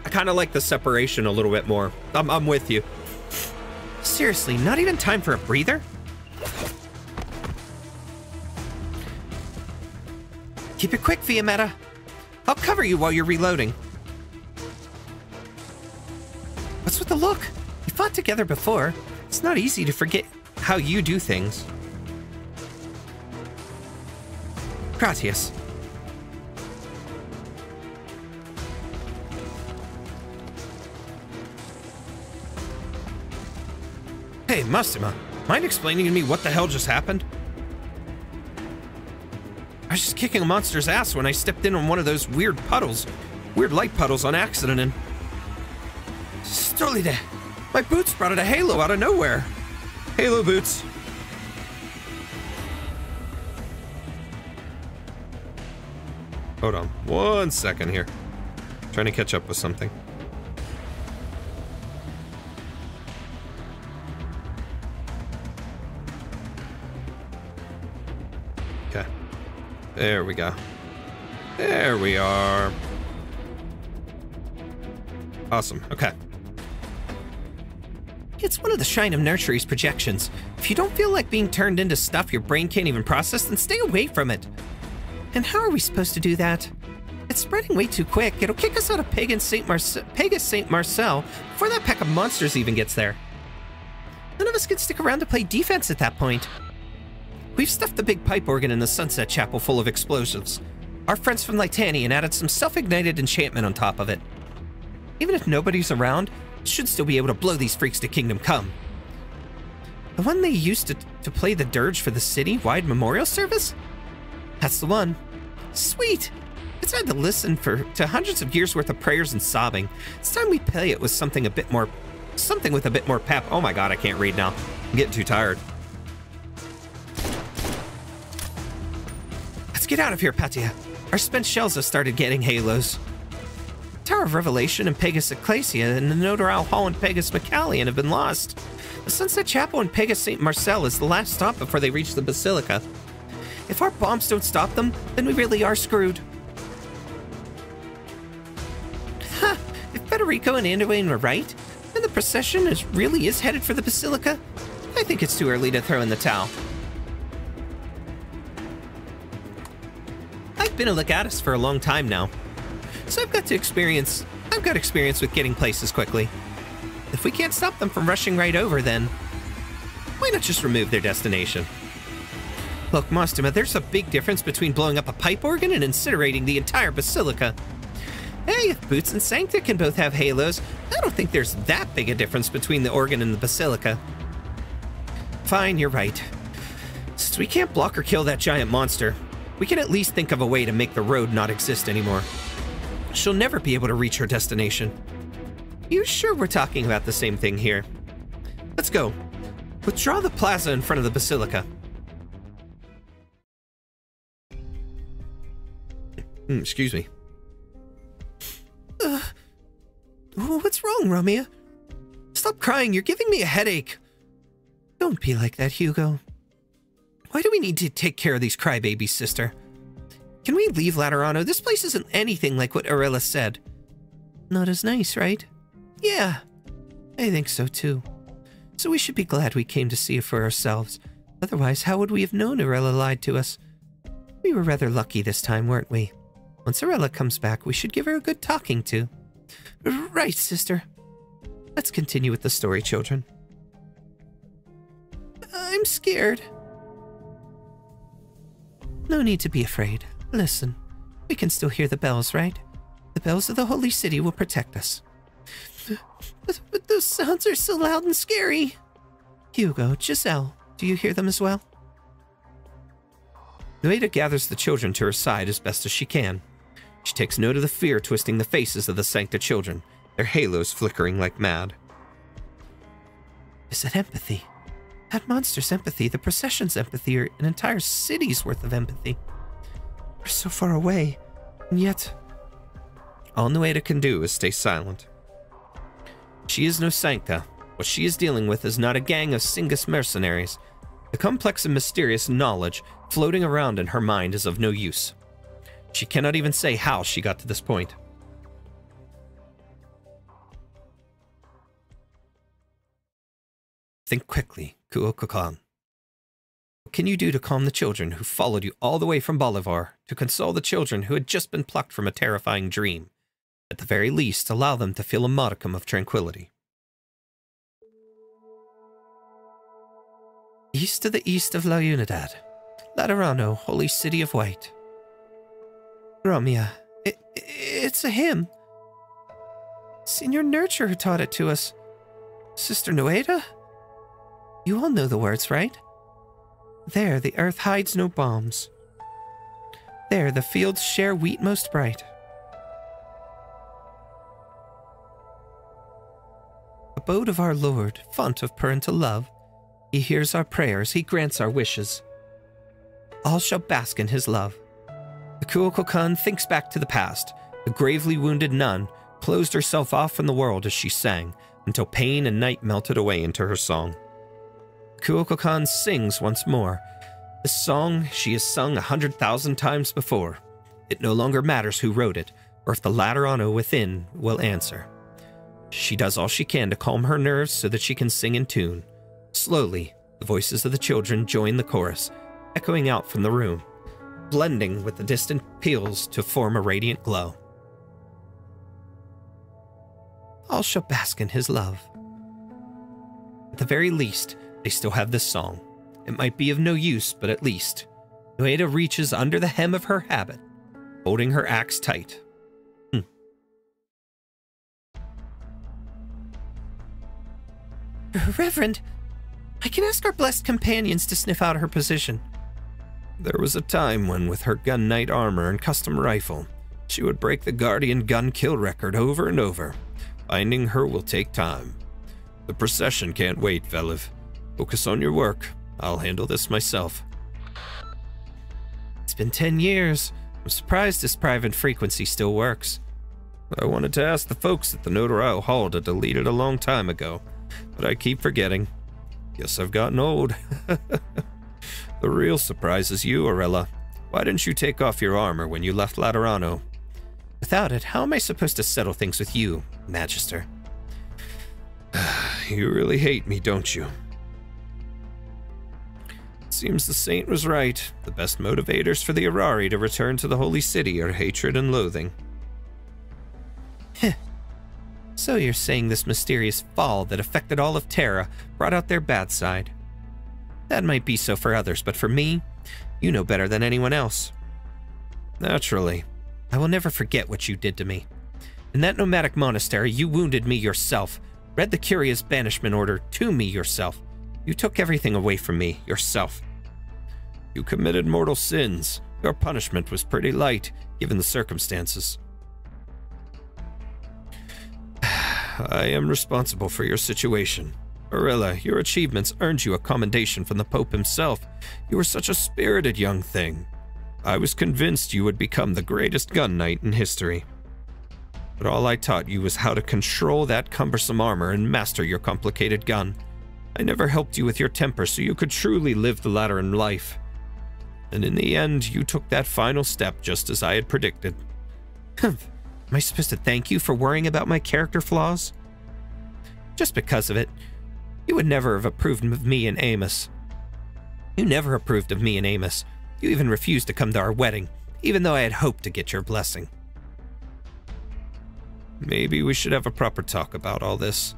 Speaker 1: I kind of like the separation a little bit more. I'm with you.
Speaker 5: Seriously, not even time for a breather? Keep it quick, Fiametta. I'll cover you while you're reloading. What's with the look? We fought together before. It's not easy to forget how you do things. Gracias.
Speaker 1: Hey, Massima, mind explaining to me what the hell just happened? I was just kicking a monster's ass when I stepped in on one of those weird light puddles on accident, and... Stolide, my boots sprouted a halo out of nowhere. Halo boots. Hold on 1 second here. Trying to catch up with something. Okay. There we go. There we are. Awesome. Okay.
Speaker 5: It's one of the Shrine of Nurtury's projections. If you don't feel like being turned into stuff your brain can't even process, then stay away from it. And how are we supposed to do that? It's spreading way too quick. It'll kick us out of Pegas St. Marcel before that pack of monsters even gets there. None of us can stick around to play defense at that point. We've stuffed the big pipe organ in the Sunset Chapel full of explosives. Our friends from Litanian added some self-ignited enchantment on top of it. Even if nobody's around, it should still be able to blow these freaks to Kingdom Come. The one they used to play the dirge for the city-wide memorial service? That's the one. Sweet! It's had to listen to hundreds of years worth of prayers and sobbing. It's time we play it with something with a bit more pep. Oh my god, I can't read now. I'm getting too tired. Let's get out of here, Patia. Our spent shells have started getting halos. Tower of Revelation and Pegasus Ecclesia and the Notaral Hall and Pegasus Macallion have been lost. The Sunset Chapel and Pegasus St. Marcel is the last stop before they reach the Basilica. If our bombs don't stop them, then we really are screwed. Ha! If Federico and Anduin were right, then the procession really is headed for the Basilica, I think it's too early to throw in the towel. I've been a legatus for a long time now, so I've got experience with getting places quickly. If we can't stop them from rushing right over, then why not just remove their destination? Look, Mostima, there's a big difference between blowing up a pipe organ and incinerating the entire Basilica. Hey, if Boots and Sankta can both have halos, I don't think there's that big a difference between the organ and the Basilica. Fine, you're right. Since we can't block or kill that giant monster, we can at least think of a way to make the road not exist anymore. She'll never be able to reach her destination. You sure we're talking about the same thing here? Let's go. Withdraw the plaza in front of the Basilica. Excuse me. What's wrong, Romeo? Stop crying, you're giving me a headache. Don't be like that, Hugo. Why do we need to take care of these crybabies, sister? Can we leave Laterano? This place isn't anything like what Arella said. Not as nice, right? Yeah, I think so too. So we should be glad we came to see it for ourselves. Otherwise, how would we have known Arella lied to us? We were rather lucky this time, weren't we? Once Arella comes back, we should give her a good talking to. Right, sister. Let's continue with the story, children. I'm scared. No need to be afraid. Listen, we can still hear the bells, right? The bells of the Holy City will protect us. But those sounds are so loud and scary. Hugo, Giselle, do you hear them as well? Noeda gathers the children to her side as best as she can. She takes note of the fear twisting the faces of the Sankta children, their halos flickering like mad. Is it empathy? That monster's empathy, the procession's empathy, or an entire city's worth of empathy. We're so far away, and yet... All Noeda can do is stay silent. She is no Sankta. What she is dealing with is not a gang of Singus mercenaries. The complex and mysterious knowledge floating around in her mind is of no use. She cannot even say how she got to this point. Think quickly, Kuokokan. What can you do to calm the children who followed you all the way from Bolivar, to console the children who had just been plucked from a terrifying dream? At the very least, allow them to feel a modicum of tranquility. East to the east of La Unidad, Laterano, holy city of white. Romeo, it's a hymn. Senor Nurture taught it to us. Sister Noeda? You all know the words, right? There the earth hides no bombs. There the fields share wheat most bright. Abode of our Lord, font of parental love, he hears our prayers, he grants our wishes. All shall bask in his love. The Kuokokan thinks back to the past. The gravely wounded nun closed herself off from the world as she sang, until pain and night melted away into her song. Kuokokan sings once more. This song she has sung 100,000 times before. It no longer matters who wrote it, or if the Laterano within will answer. She does all she can to calm her nerves so that she can sing in tune. Slowly, the voices of the children join the chorus, echoing out from the room, blending with the distant peals to form a radiant glow. All shall bask in his love. At the very least, they still have this song. It might be of no use, but at least. Noeda reaches under the hem of her habit, holding her axe tight. Reverend, I can ask our blessed companions to sniff out her position. There was a time when, with her gun knight armor and custom rifle, she would break the Guardian gun kill record over and over. Finding her will take time. The procession can't wait, Veliv. Focus on your work. I'll handle this myself. It's been 10 years. I'm surprised this private frequency still works. I wanted to ask the folks at the Notarial Hall to delete it a long time ago, but I keep forgetting. Guess I've gotten old. The real surprise is you, Arella. Why didn't you take off your armor when you left Laterano? Without it, how am I supposed to settle things with you, Magister? You really hate me, don't you? It seems the saint was right. The best motivators for the Arari to return to the Holy City are hatred and loathing. Heh. So you're saying this mysterious fall that affected all of Terra brought out their bad side. That might be so for others, but for me, you know better than anyone else. Naturally. I will never forget what you did to me. In that nomadic monastery, you wounded me yourself, read the curious banishment order to me yourself. You took everything away from me yourself. You committed mortal sins. Your punishment was pretty light, given the circumstances. I am responsible for your situation. Arella, your achievements earned you a commendation from the Pope himself. You were such a spirited young thing. I was convinced you would become the greatest gun knight in history. But all I taught you was how to control that cumbersome armor and master your complicated gun. I never helped you with your temper so you could truly live the Lateran life. And in the end, you took that final step just as I had predicted. Am I supposed to thank you for worrying about my character flaws? Just because of it. You would never have approved of me and Amos. You never approved of me and Amos. You even refused to come to our wedding, even though I had hoped to get your blessing. Maybe we should have a proper talk about all this.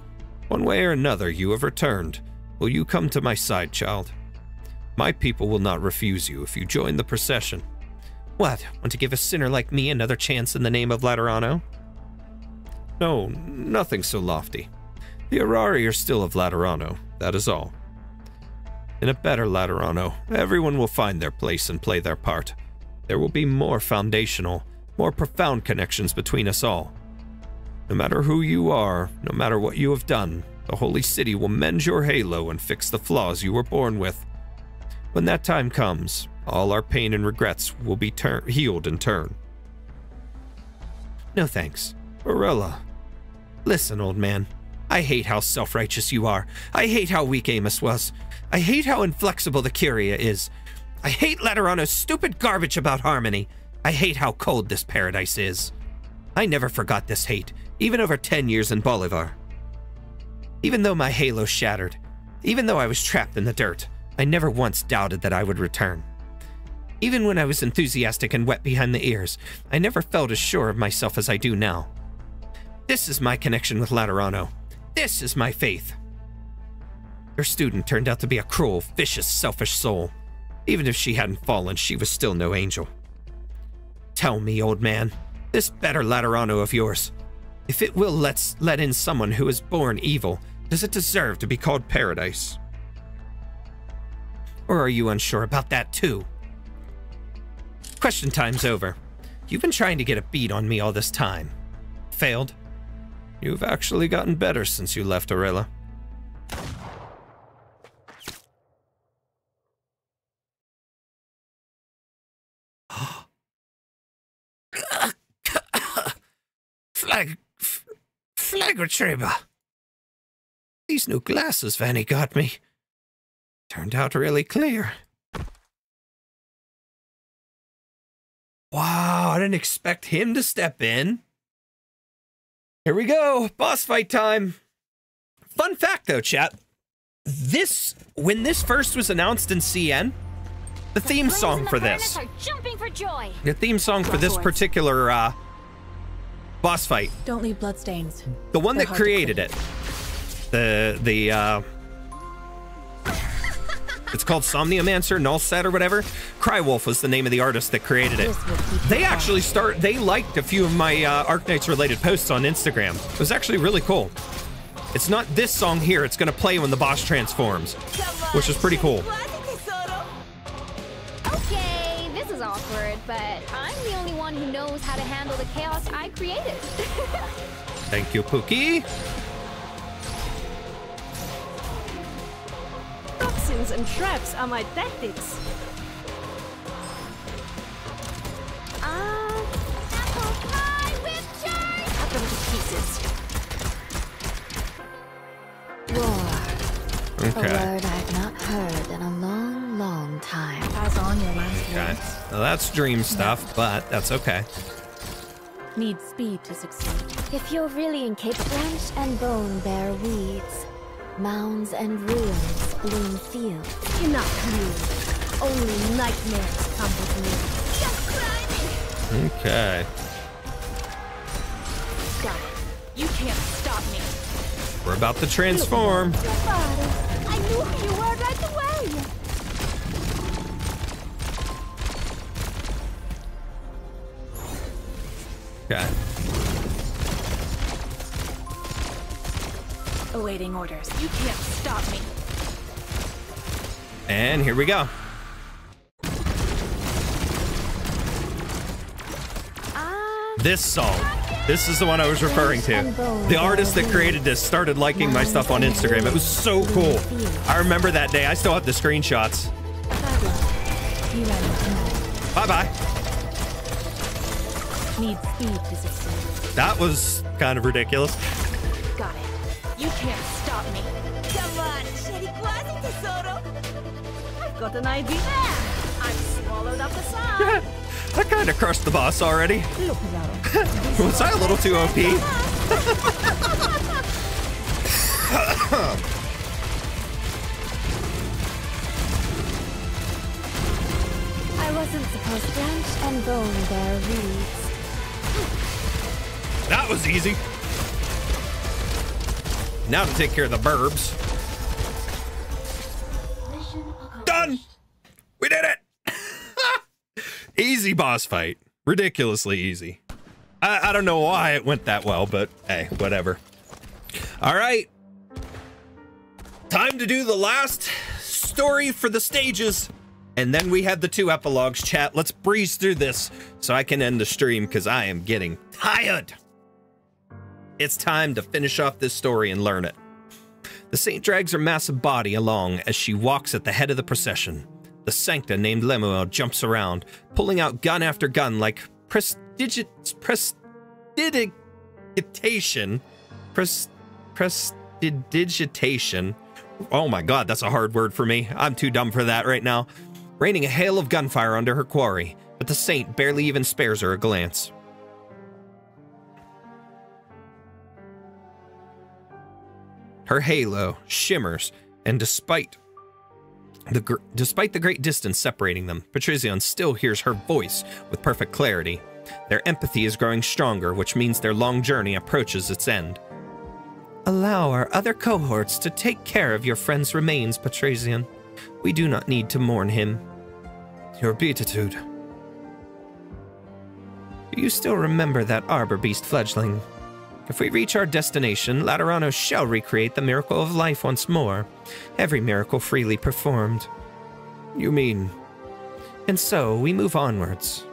Speaker 5: One way or another, you have returned. Will you come to my side, child? My people will not refuse you if you join the procession. What, want to give a sinner like me another chance in the name of Laterano? No, nothing so lofty. The Arari are still of Laterano, that is all. In a better Laterano, everyone will find their place and play their part. There will be more foundational, more profound connections between us all. No matter who you are, no matter what you have done, the Holy City will mend your halo and fix the flaws you were born with. When that time comes, all our pain and regrets will be healed in turn. No thanks. Arella. Listen, old man. I hate how self-righteous you are. I hate how weak Amos was. I hate how inflexible the Curia is. I hate Laterano's stupid garbage about harmony. I hate how cold this paradise is. I never forgot this hate, even over 10 years in Bolivar. Even though my halo shattered, even though I was trapped in the dirt, I never once doubted that I would return. Even when I was enthusiastic and wet behind the ears, I never felt as sure of myself as I do now. This is my connection with Laterano. This is my faith. Your student turned out to be a cruel, vicious, selfish soul. Even if she hadn't fallen, she was still no angel. Tell me, old man, this better Laterano of yours, if it will let in someone who is born evil, does it deserve to be called paradise? Or are you unsure about that too? Question time's over. You've been trying to get a beat on me all this time. Failed? You've actually gotten better since you left Arella. Flagretreba. These new glasses Vanny got me turned out really clear. Wow, I didn't expect him to step in. Here we go, boss fight time. Fun fact though, chat. When this first was announced in CN, the theme song for this. The theme song for this particular boss fight.
Speaker 6: Don't leave bloodstains.
Speaker 5: The one that created it. It's called Somniomancer, Nullset or whatever. Crywolf was the name of the artist that created it. They actually they liked a few of my Arknights related posts on Instagram. It was actually really cool. It's not this song here, it's gonna play when the boss transforms, which is pretty cool.
Speaker 3: Okay, this is awkward, but I'm the only one who knows how to handle the chaos I created.
Speaker 5: Thank you, Pookie.
Speaker 4: Toxins and traps are my tactics.
Speaker 3: Apple pie with charge!
Speaker 4: pieces.
Speaker 2: Roar. A
Speaker 5: Okay.
Speaker 2: word I've not heard in a long, long time.
Speaker 4: Pass on your last
Speaker 5: Okay.
Speaker 4: words.
Speaker 5: Well, that's dream stuff, but that's okay.
Speaker 4: Need speed to succeed.
Speaker 2: If you're really incapable, branch and bone bear weeds. Mounds and ruins bloom fields.
Speaker 4: Enough you. Only nightmares come with me. You're climbing.
Speaker 5: Okay.
Speaker 4: Got it. You can't stop me.
Speaker 5: We're about to transform.
Speaker 3: I knew who you were right away.
Speaker 5: Okay.
Speaker 4: Awaiting orders. You can't stop me.
Speaker 5: And here we go. This song. This is the one I was referring to. The artist that created this started liking my stuff on Instagram. It was so cool. I remember that day. I still have the screenshots. Bye-bye.
Speaker 4: Need speed to succeed.
Speaker 5: That was kind of ridiculous.
Speaker 4: Got it. You can't stop me. Come on, scegli quasi tesoro. I've got an idea. I've swallowed up the sun.
Speaker 5: I kind of crushed the boss already.
Speaker 4: Look, Laterano.
Speaker 5: Was I a little too OP?
Speaker 2: I wasn't supposed to branch and bone bear weeds.
Speaker 5: That was easy. Now to take care of the burbs. Done! We did it! Easy boss fight. Ridiculously easy. I don't know why it went that well, but hey, whatever. All right. Time to do the last story for the stages. And then we have the 2 epilogues, chat. Let's breeze through this so I can end the stream because I am getting tired. It's time to finish off this story and learn it. The saint drags her massive body along as she walks at the head of the procession. The Sankta named Lemuen jumps around, pulling out gun after gun like prestidigitation. Oh my god, that's a hard word for me. I'm too dumb for that right now. Raining a hail of gunfire under her quarry, but the saint barely even spares her a glance. Her halo shimmers, and despite the great distance separating them, Patricion still hears her voice with perfect clarity. Their empathy is growing stronger, which means their long journey approaches its end. Allow our other cohorts to take care of your friend's remains, Patricion. We do not need to mourn him. Your beatitude. Do you still remember that arbor beast fledgling? If we reach our destination, Laterano shall recreate the miracle of life once more. Every miracle freely performed. You mean? And so, we move onwards.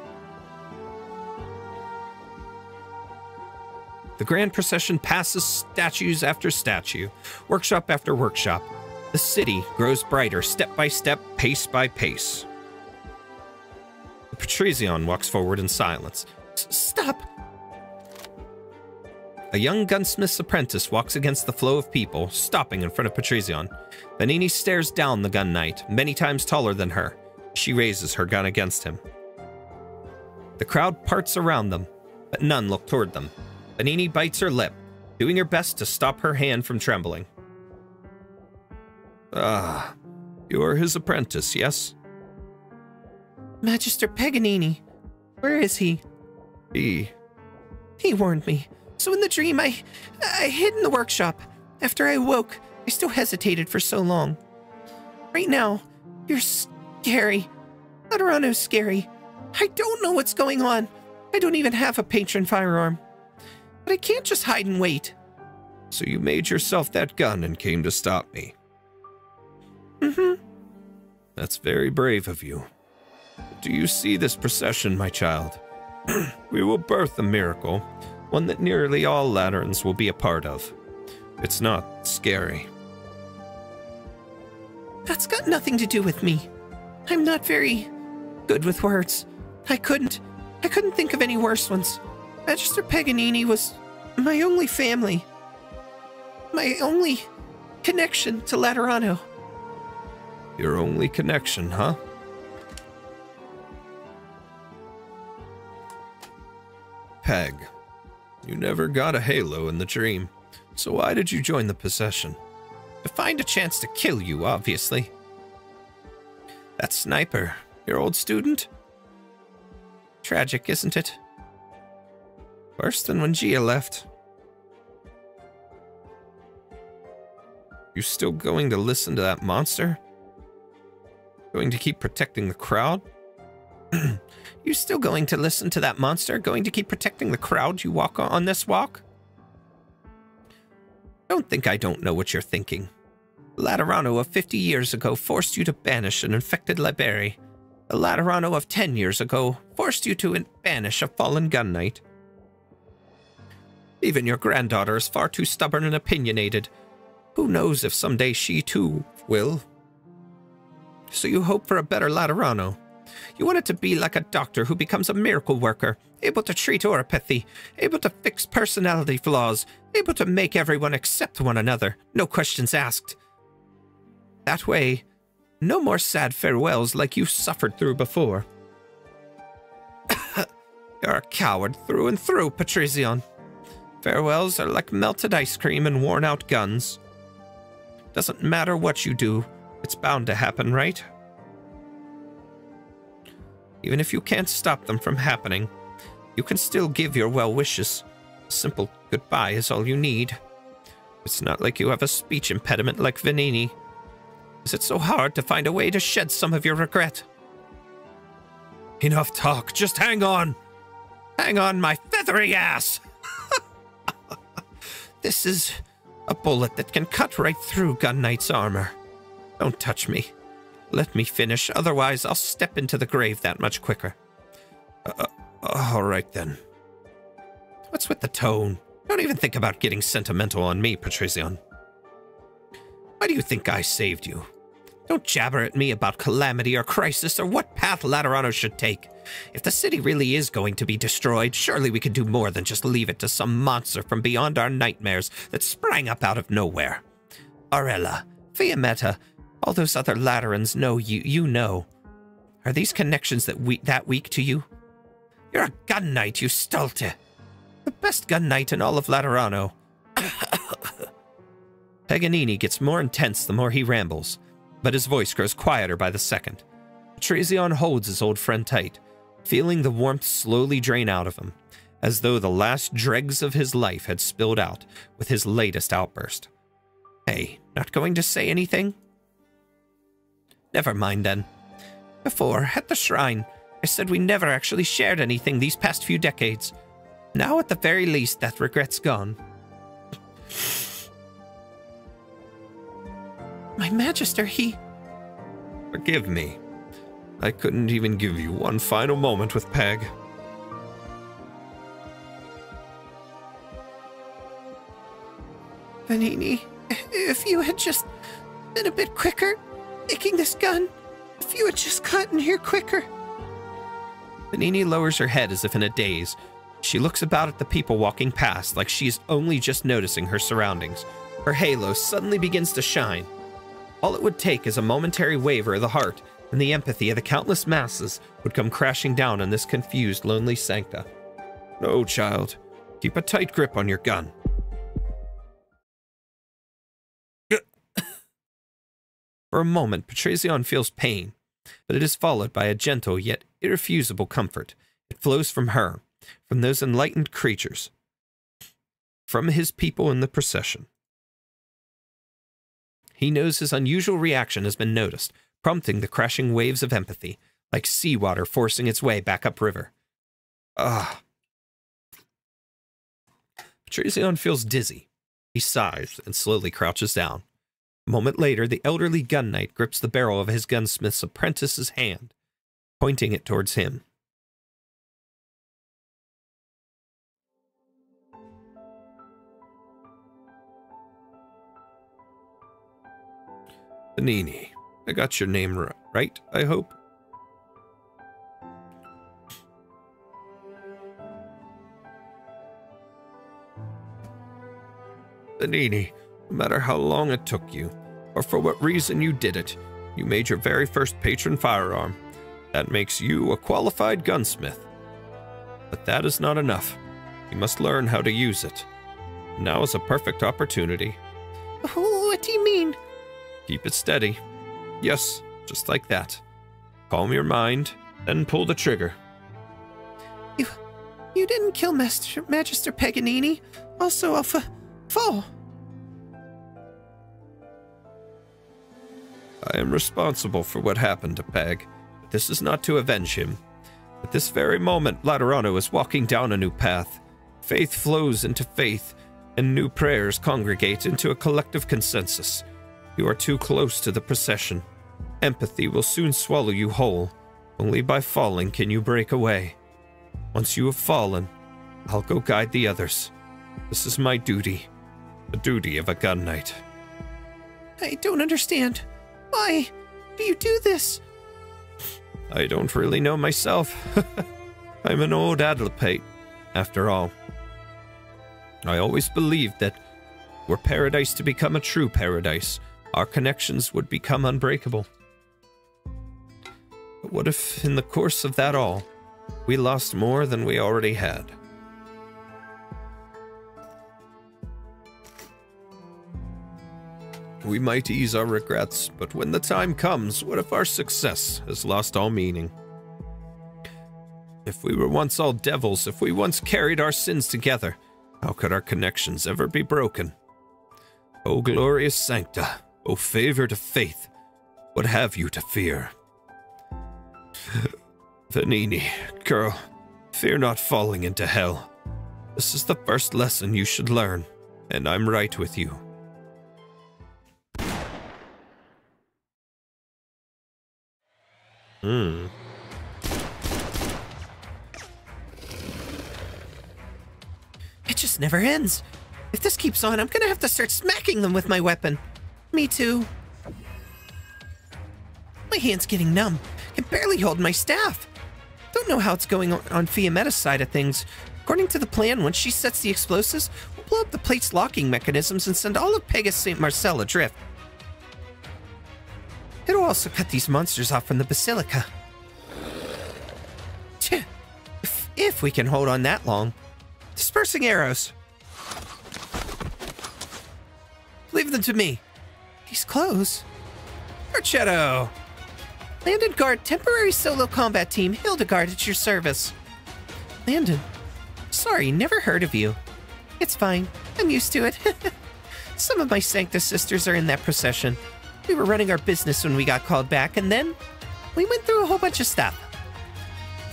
Speaker 5: The grand procession passes statues after statue, workshop after workshop. The city grows brighter step by step, pace by pace. The Patricion walks forward in silence. Stop! A young gunsmith's apprentice walks against the flow of people, stopping in front of Patricion. Vanini stares down the gun knight, many times taller than her. She raises her gun against him. The crowd parts around them, but none look toward them. Vanini bites her lip, doing her best to stop her hand from trembling. Ah, you are his apprentice, yes? Magister Paganini. Where is he? He warned me. So in the dream, I hid in the workshop. After I awoke, I still hesitated for so long. Right now, you're scary. Laterano's scary. I don't know what's going on. I don't even have a patron firearm. But I can't just hide and wait. So you made yourself that gun and came to stop me. Mm-hmm. That's very brave of you. Do you see this procession, my child? We will birth a miracle, one that nearly all Laterans will be a part of. It's not scary. That's got nothing to do with me. I'm not very good with words. I couldn't think of any worse ones. Magister Paganini was my only family. My only connection to Laterano.
Speaker 1: Your only connection, huh? Peg, you never got a halo in the dream, so why did you join the procession?
Speaker 5: To find a chance to kill you, obviously. That sniper, your old student? Tragic, isn't it? Worse than when Gia left.
Speaker 1: You still going to listen to that monster? Going to keep protecting the crowd?
Speaker 5: You still going to listen to that monster? Going to keep protecting the crowd you walk on this walk? Don't think I don't know what you're thinking. Laterano of 50 years ago forced you to banish an infected library. The Laterano of 10 years ago forced you to banish a fallen gun knight. Even your granddaughter is far too stubborn and opinionated. Who knows if someday she too will? So you hope for a better Laterano. You want it to be like a doctor who becomes a miracle worker, able to treat oropathy, able to fix personality flaws, able to make everyone accept one another, no questions asked. That way, no more sad farewells like you suffered through before. You're a coward through and through, Patricion. Farewells are like melted ice cream and worn-out guns. Doesn't matter what you do, it's bound to happen, right? Even if you can't stop them from happening, you can still give your well wishes. A simple goodbye is all you need. It's not like you have a speech impediment like Vanini. Is it so hard to find a way to shed some of your regret?
Speaker 1: Enough talk, just hang on!
Speaker 5: Hang on, my feathery ass! This is a bullet that can cut right through Gun Knight's armor. Don't touch me. Let me finish, otherwise I'll step into the grave that much quicker.
Speaker 1: All right then.
Speaker 5: What's with the tone? Don't even think about getting sentimental on me, Patricion. Why do you think I saved you? Don't jabber at me about calamity or crisis or what path Laterano should take. If the city really is going to be destroyed, surely we could do more than just leave it to some monster from beyond our nightmares that sprang up out of nowhere. Arella, Fiammetta, all those other Laterans know you know. Are these connections that weak to you? You're a gun knight, you stolte. The best gun knight in all of Laterano. Paganini gets more intense the more he rambles, but his voice grows quieter by the second. Patricion holds his old friend tight, feeling the warmth slowly drain out of him, as though the last dregs of his life had spilled out with his latest outburst. Hey, not going to say anything? Never mind then. Before, at the shrine, I said we never actually shared anything these past few decades. Now, at the very least, that regret's gone. My Magister, he...
Speaker 1: Forgive me. I couldn't even give you one final moment with Peg.
Speaker 5: Vanini, if you had just been a bit quicker making this gun, if you had just gotten here quicker. Vanini lowers her head as if in a daze. She looks about at the people walking past like she is only just noticing her surroundings. Her halo suddenly begins to shine. All it would take is a momentary waver of the heart, and the empathy of the countless masses would come crashing down on this confused, lonely Sankta.
Speaker 1: No, child. Keep a tight grip on your gun.
Speaker 5: For a moment, Patricion feels pain, but it is followed by a gentle yet irrefusable comfort. It flows from her, from those enlightened creatures, from his people in the procession. He knows his unusual reaction has been noticed, prompting the crashing waves of empathy, like seawater forcing its way back upriver. Patricion feels dizzy. He sighs and slowly crouches down. A moment later, the elderly gun knight grips the barrel of his gunsmith's apprentice's hand, pointing it towards him.
Speaker 1: Vanini, I got your name right, I hope?
Speaker 5: Benini, no matter how long it took you, or for what reason you did it, you made your very first patron firearm. That makes you a qualified gunsmith. But that is not enough. You must learn how to use it. Now is a perfect opportunity.
Speaker 1: What do you mean?
Speaker 5: Keep it steady. Yes, just like that. Calm your mind, then pull the trigger.
Speaker 1: You didn't kill Magister Paganini. Also, I'll fall.
Speaker 5: I am responsible for what happened to Peg, but this is not to avenge him. At this very moment, Laterano is walking down a new path. Faith flows into faith, and new prayers congregate into a collective consensus. You are too close to the procession. Empathy will soon swallow you whole. Only by falling can you break away. Once you have fallen, I'll go guide the others. This is my duty. The duty of a gun knight.
Speaker 1: I don't understand. Why do you do this?
Speaker 5: I don't really know myself. I'm an old adlepate, after all. I always believed that were paradise to become a true paradise, our connections would become unbreakable. But what if, in the course of that all, we lost more than we already had? We might ease our regrets, but when the time comes, what if our success has lost all meaning? If we were once all devils, if we once carried our sins together, how could our connections ever be broken? O glorious Sankta, O favored of faith, what have you to fear? Vanini, girl, fear not falling into hell. This is the first lesson you should learn, and I'm right with you.
Speaker 1: It just never ends. If this keeps on, I'm gonna have to start smacking them with my weapon. Me too. My hand's getting numb. Can barely hold my staff. Don't know how it's going on Fiametta's side of things. According to the plan, once she sets the explosives, we'll blow up the plate's locking mechanisms and send all of Pegasus St. Marcel adrift. It'll also cut these monsters off from the Basilica. If we can hold on that long. Dispersing arrows. Leave them to me. These clothes. Marchetto. Landon Guard, temporary solo combat team, Hildegard at your service. Landon. Sorry, never heard of you. It's fine. I'm used to it. Some of my Sancta sisters are in that procession. We were running our business when we got called back, and then we went through a whole bunch of stuff.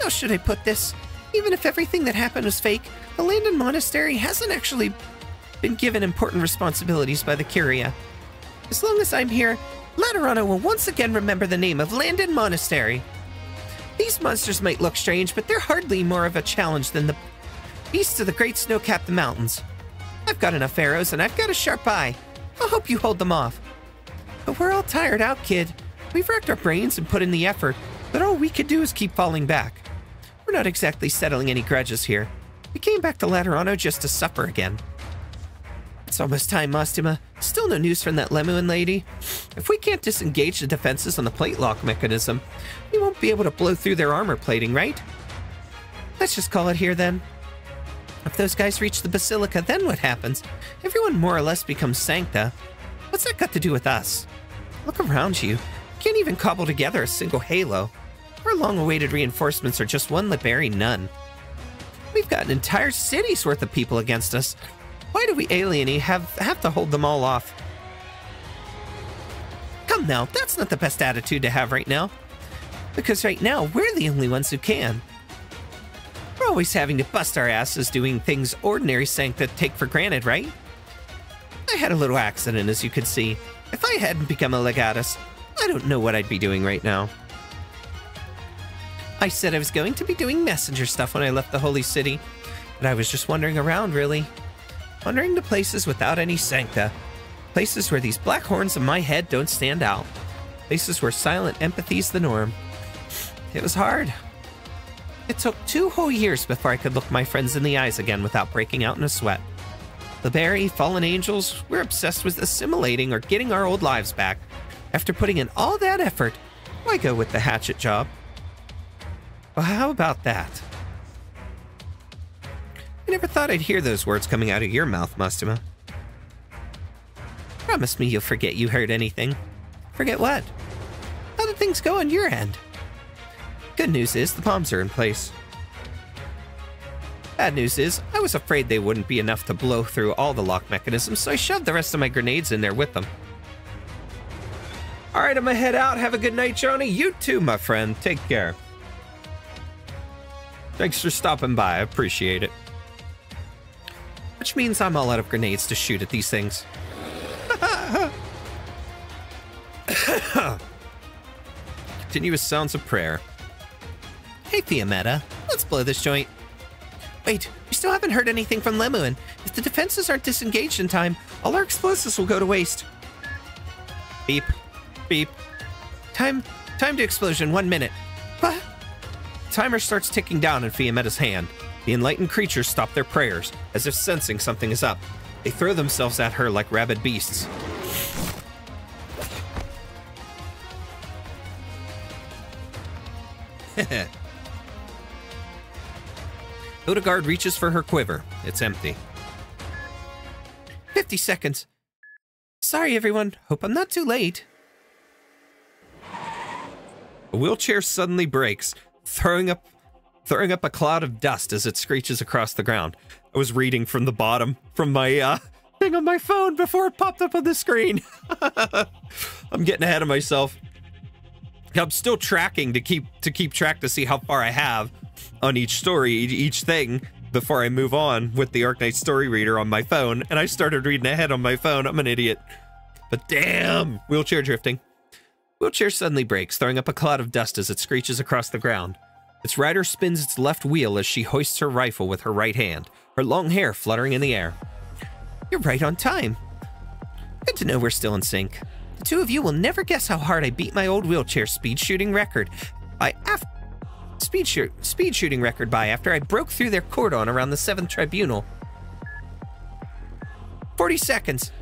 Speaker 1: How should I put this? Even if everything that happened was fake, the Landon Monastery hasn't actually been given important responsibilities by the Curia. As long as I'm here, Laterano will once again remember the name of Landon Monastery. These monsters might look strange, but they're hardly more of a challenge than the beasts of the Great Snow-Capped Mountains. I've got enough arrows, and I've got a sharp eye. I'll hope you hold them off. But we're all tired out, kid. We've racked our brains and put in the effort, but all we could do is keep falling back. We're not exactly settling any grudges here. We came back to Laterano just to suffer again. It's almost time, Mostima. Still no news from that Lemuen lady. If we can't disengage the defenses on the plate lock mechanism, we won't be able to blow through their armor plating, right? Let's just call it here then. If those guys reach the Basilica, then what happens? Everyone more or less becomes Sancta. What's that got to do with us? Look around you. You can't even cobble together a single halo. Our long-awaited reinforcements are just one Liberi none. We've got an entire city's worth of people against us. Why do we alienate have to hold them all off? Come now, that's not the best attitude to have right now. Because right now, we're the only ones who can. We're always having to bust our asses doing things ordinary Sancta take for granted, right? I had a little accident, as you could see. If I hadn't become a legatus, I don't know what I'd be doing right now. I said I was going to be doing messenger stuff when I left the Holy City, but I was just wandering around, really. Wandering to places without any Sancta. Places where these black horns in my head don't stand out. Places where silent empathy's the norm. It was hard. It took 2 whole years before I could look my friends in the eyes again without breaking out in a sweat.
Speaker 5: The Barry, fallen angels, we're obsessed with assimilating or getting our old lives back. After putting in all that effort, why go with the hatchet job? Well, how about that? I never thought I'd hear those words coming out of your mouth, Mastema. Promise me you'll forget you heard anything. Forget what? How did things go on your end? Good news is the bombs are in place. Bad news is, I was afraid they wouldn't be enough to blow through all the lock mechanisms, so I shoved the rest of my grenades in there with them. All right, I'm gonna head out. Have a good night, Johnny. You too, my friend. Take care. Thanks for stopping by. I appreciate it. Which means I'm all out of grenades to shoot at these things. Continuous sounds of prayer. Hey, Fiametta. Let's blow this joint. Wait, we still haven't heard anything from Lemuen. If the defenses aren't disengaged in time, all our explosives will go to waste. Beep. Beep. Time to explosion, 1 minute. What? Timer starts ticking down in Fiametta's hand. The enlightened creatures stop their prayers, as if sensing something is up. They throw themselves at her like rabid beasts. Hildegard reaches for her quiver. It's empty. 50 seconds. Sorry, everyone. Hope I'm not too late. A wheelchair suddenly breaks, throwing up a cloud of dust as it screeches across the ground. I was reading from the bottom, from my thing on my phone before it popped up on the screen. I'm getting ahead of myself. I'm still tracking to keep track to see how far I have on each story, each thing, before I move on with the Arknights story reader on my phone, and I started reading ahead on my phone. I'm an idiot. But damn! Wheelchair drifting. Wheelchair suddenly breaks, throwing up a cloud of dust as it screeches across the ground. Its rider spins its left wheel as she hoists her rifle with her right hand, her long hair fluttering in the air. You're right on time. Good to know we're still in sync. The two of you will never guess how hard I beat my old wheelchair speed shooting record after I broke through their cordon around the 7th Tribunal. 40 seconds.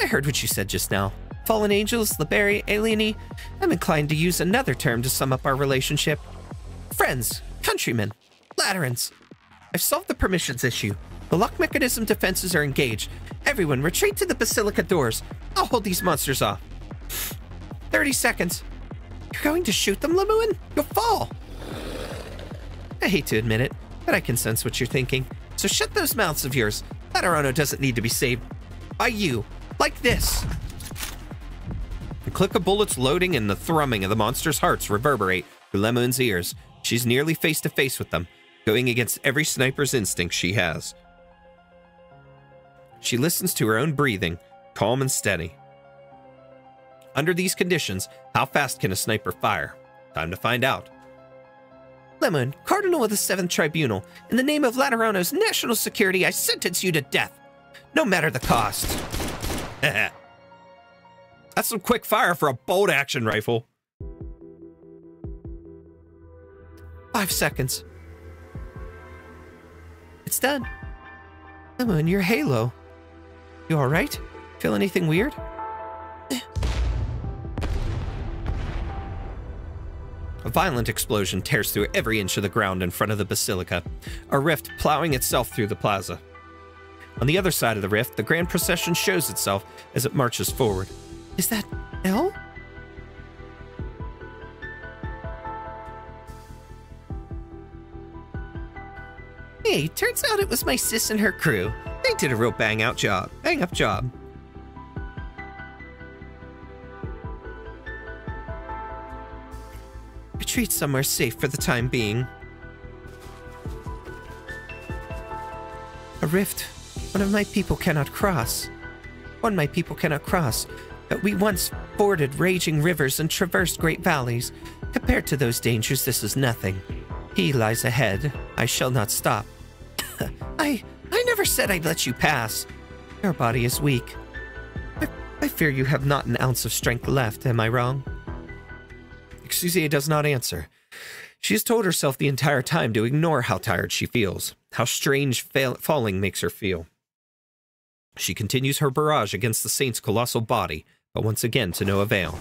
Speaker 5: I heard what you said just now. Fallen angels, Liberi, alieni. I'm inclined to use another term to sum up our relationship. Friends, countrymen, Laterans. I've solved the permissions issue. The lock mechanism defenses are engaged. Everyone retreat to the Basilica doors. I'll hold these monsters off. 30 seconds. You're going to shoot them, Lemuen? You'll fall. I hate to admit it, but I can sense what you're thinking. So shut those mouths of yours. Laterano doesn't need to be saved by you. Like this. The click of bullets loading and the thrumming of the monster's hearts reverberate through Lemuen's ears. She's nearly face to face with them, going against every sniper's instinct she has. She listens to her own breathing, calm and steady. Under these conditions, how fast can a sniper fire? Time to find out. Lemuen, Cardinal of the 7th Tribunal, in the name of Laterano's national security, I sentence you to death, no matter the cost. That's some quick fire for a bolt action rifle. 5 seconds. It's done. Lemuen, your halo. You alright? Feel anything weird? A violent explosion tears through every inch of the ground in front of the Basilica, a rift plowing itself through the plaza. On the other side of the rift, the grand procession shows itself as it marches forward. Is that Elle? Hey, turns out it was my sis and her crew. They did a real bang-up job. Retreat somewhere safe for the time being. A rift one of my people cannot cross. But we once forded raging rivers and traversed great valleys. Compared to those dangers, this is nothing. He lies ahead. I shall not stop. I never said I'd let you pass. Your body is weak. I fear you have not an ounce of strength left, am I wrong? Exusiai does not answer. She has told herself the entire time to ignore how tired she feels, how strange falling makes her feel. She continues her barrage against the saint's colossal body, but once again to no avail.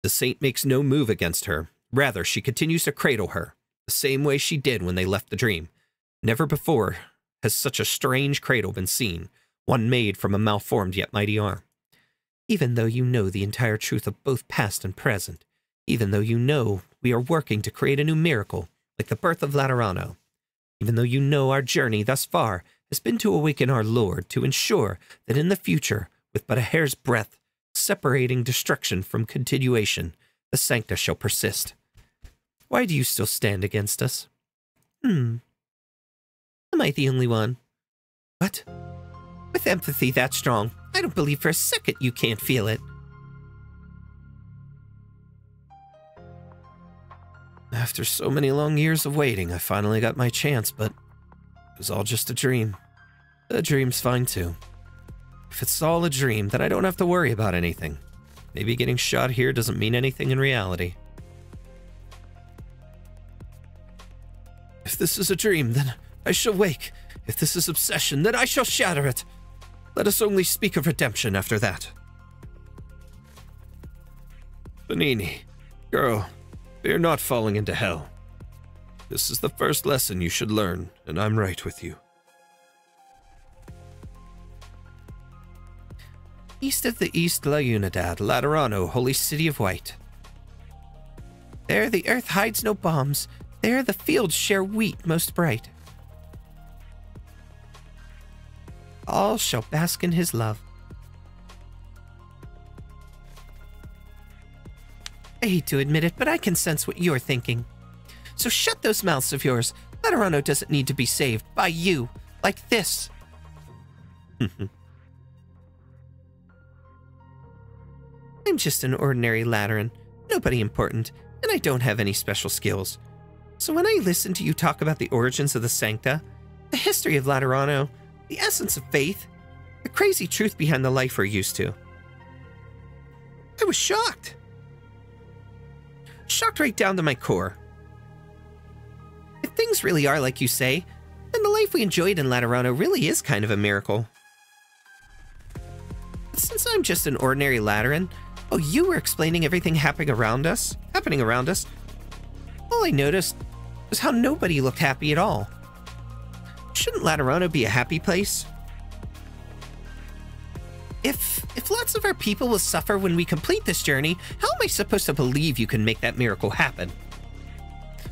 Speaker 5: The saint makes no move against her. Rather, she continues to cradle her, the same way she did when they left the dream. Never before has such a strange cradle been seen, one made from a malformed yet mighty arm. Even though you know the entire truth of both past and present, even though you know we are working to create a new miracle, like the birth of Laterano, even though you know our journey thus far has been to awaken our Lord, to ensure that in the future, with but a hair's breadth separating destruction from continuation, the Sancta shall persist. Why do you still stand against us? Am I the only one? What? With empathy that strong, I don't believe for a second you can't feel it. After so many long years of waiting, I finally got my chance, but it was all just a dream. A dream's fine too. If it's all a dream, then I don't have to worry about anything. Maybe getting shot here doesn't mean anything in reality. If this is a dream, then I shall wake. If this is obsession, then I shall shatter it. Let us only speak of redemption after that. Benini, girl, fear not falling into hell. This is the first lesson you should learn, and I'm right with you. East of the East La Unidad, Laterano, holy city of white. There the earth hides no bombs. There the fields share wheat most bright. All shall bask in his love. I hate to admit it, but I can sense what you're thinking. So shut those mouths of yours. Laterano doesn't need to be saved by you, like this. I'm just an ordinary Lateran, nobody important, and I don't have any special skills. So when I listen to you talk about the origins of the Sancta, the history of Laterano, the essence of faith, the crazy truth behind the life we're used to, I was shocked. Shocked right down to my core. If things really are like you say, then the life we enjoyed in Laterano really is kind of a miracle. But since I'm just an ordinary Lateran, while you were explaining everything happening around us, all I noticed was how nobody looked happy at all. Shouldn't Laterano be a happy place? If lots of our people will suffer when we complete this journey, how am I supposed to believe you can make that miracle happen?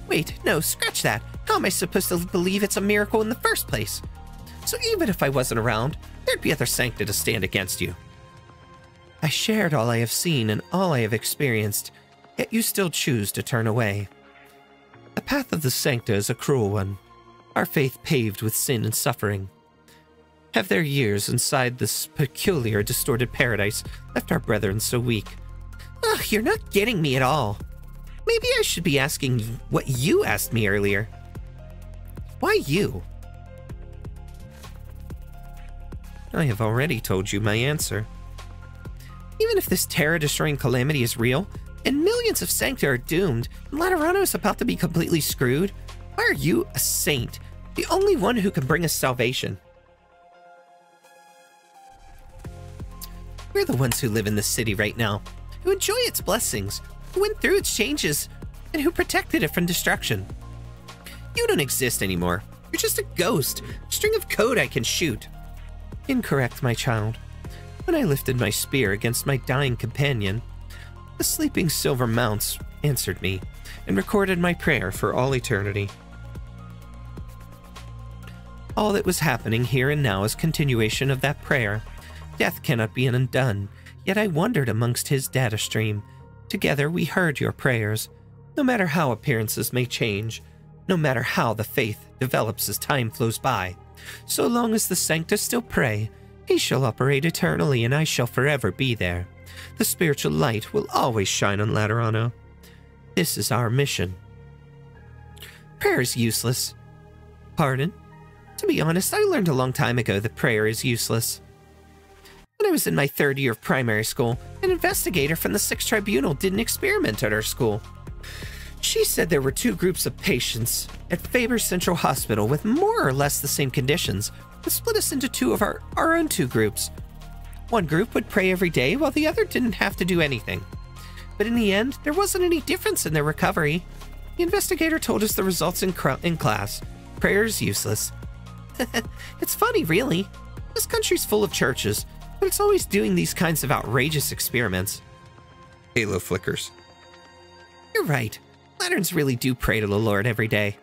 Speaker 5: Wait, no, scratch that. How am I supposed to believe it's a miracle in the first place? So even if I wasn't around, there'd be other Sancta to stand against you. I shared all I have seen and all I have experienced, yet you still choose to turn away. The path of the Sancta is a cruel one, our faith paved with sin and suffering. Have their years inside this peculiar, distorted paradise left our brethren so weak? Ugh, you're not getting me at all. Maybe I should be asking what you asked me earlier. Why you? I have already told you my answer. Even if this terror-destroying calamity is real, and millions of Sancta are doomed, and Laterano is about to be completely screwed, why are you a saint, the only one who can bring us salvation? We're the ones who live in this city right now, who enjoy its blessings, who went through its changes, and who protected it from destruction. You don't exist anymore. You're just a ghost, a string of code I can shoot. Incorrect, my child. When I lifted my spear against my dying companion, the sleeping silver mounts answered me and recorded my prayer for all eternity. All that was happening here and now is continuation of that prayer. Death cannot be undone, yet I wandered amongst his data stream. Together we heard your prayers. No matter how appearances may change, no matter how the faith develops as time flows by, so long as the Sancta still pray, he shall operate eternally and I shall forever be there. The spiritual light will always shine on Laterano. This is our mission. Prayer is useless. Pardon? To be honest, I learned a long time ago that prayer is useless. When I was in my third year of primary school, an investigator from the 6th Tribunal did an experiment at our school. She said there were 2 groups of patients at Faber Central Hospital with more or less the same conditions, It split us into two of our own two groups. One group would pray every day, while the other didn't have to do anything. But in the end, there wasn't any difference in their recovery. The investigator told us the results in class. Prayer is useless. It's funny, really. This country's full of churches, but it's always doing these kinds of outrageous experiments. Halo flickers. You're right. Laterans really do pray to the Lord every day.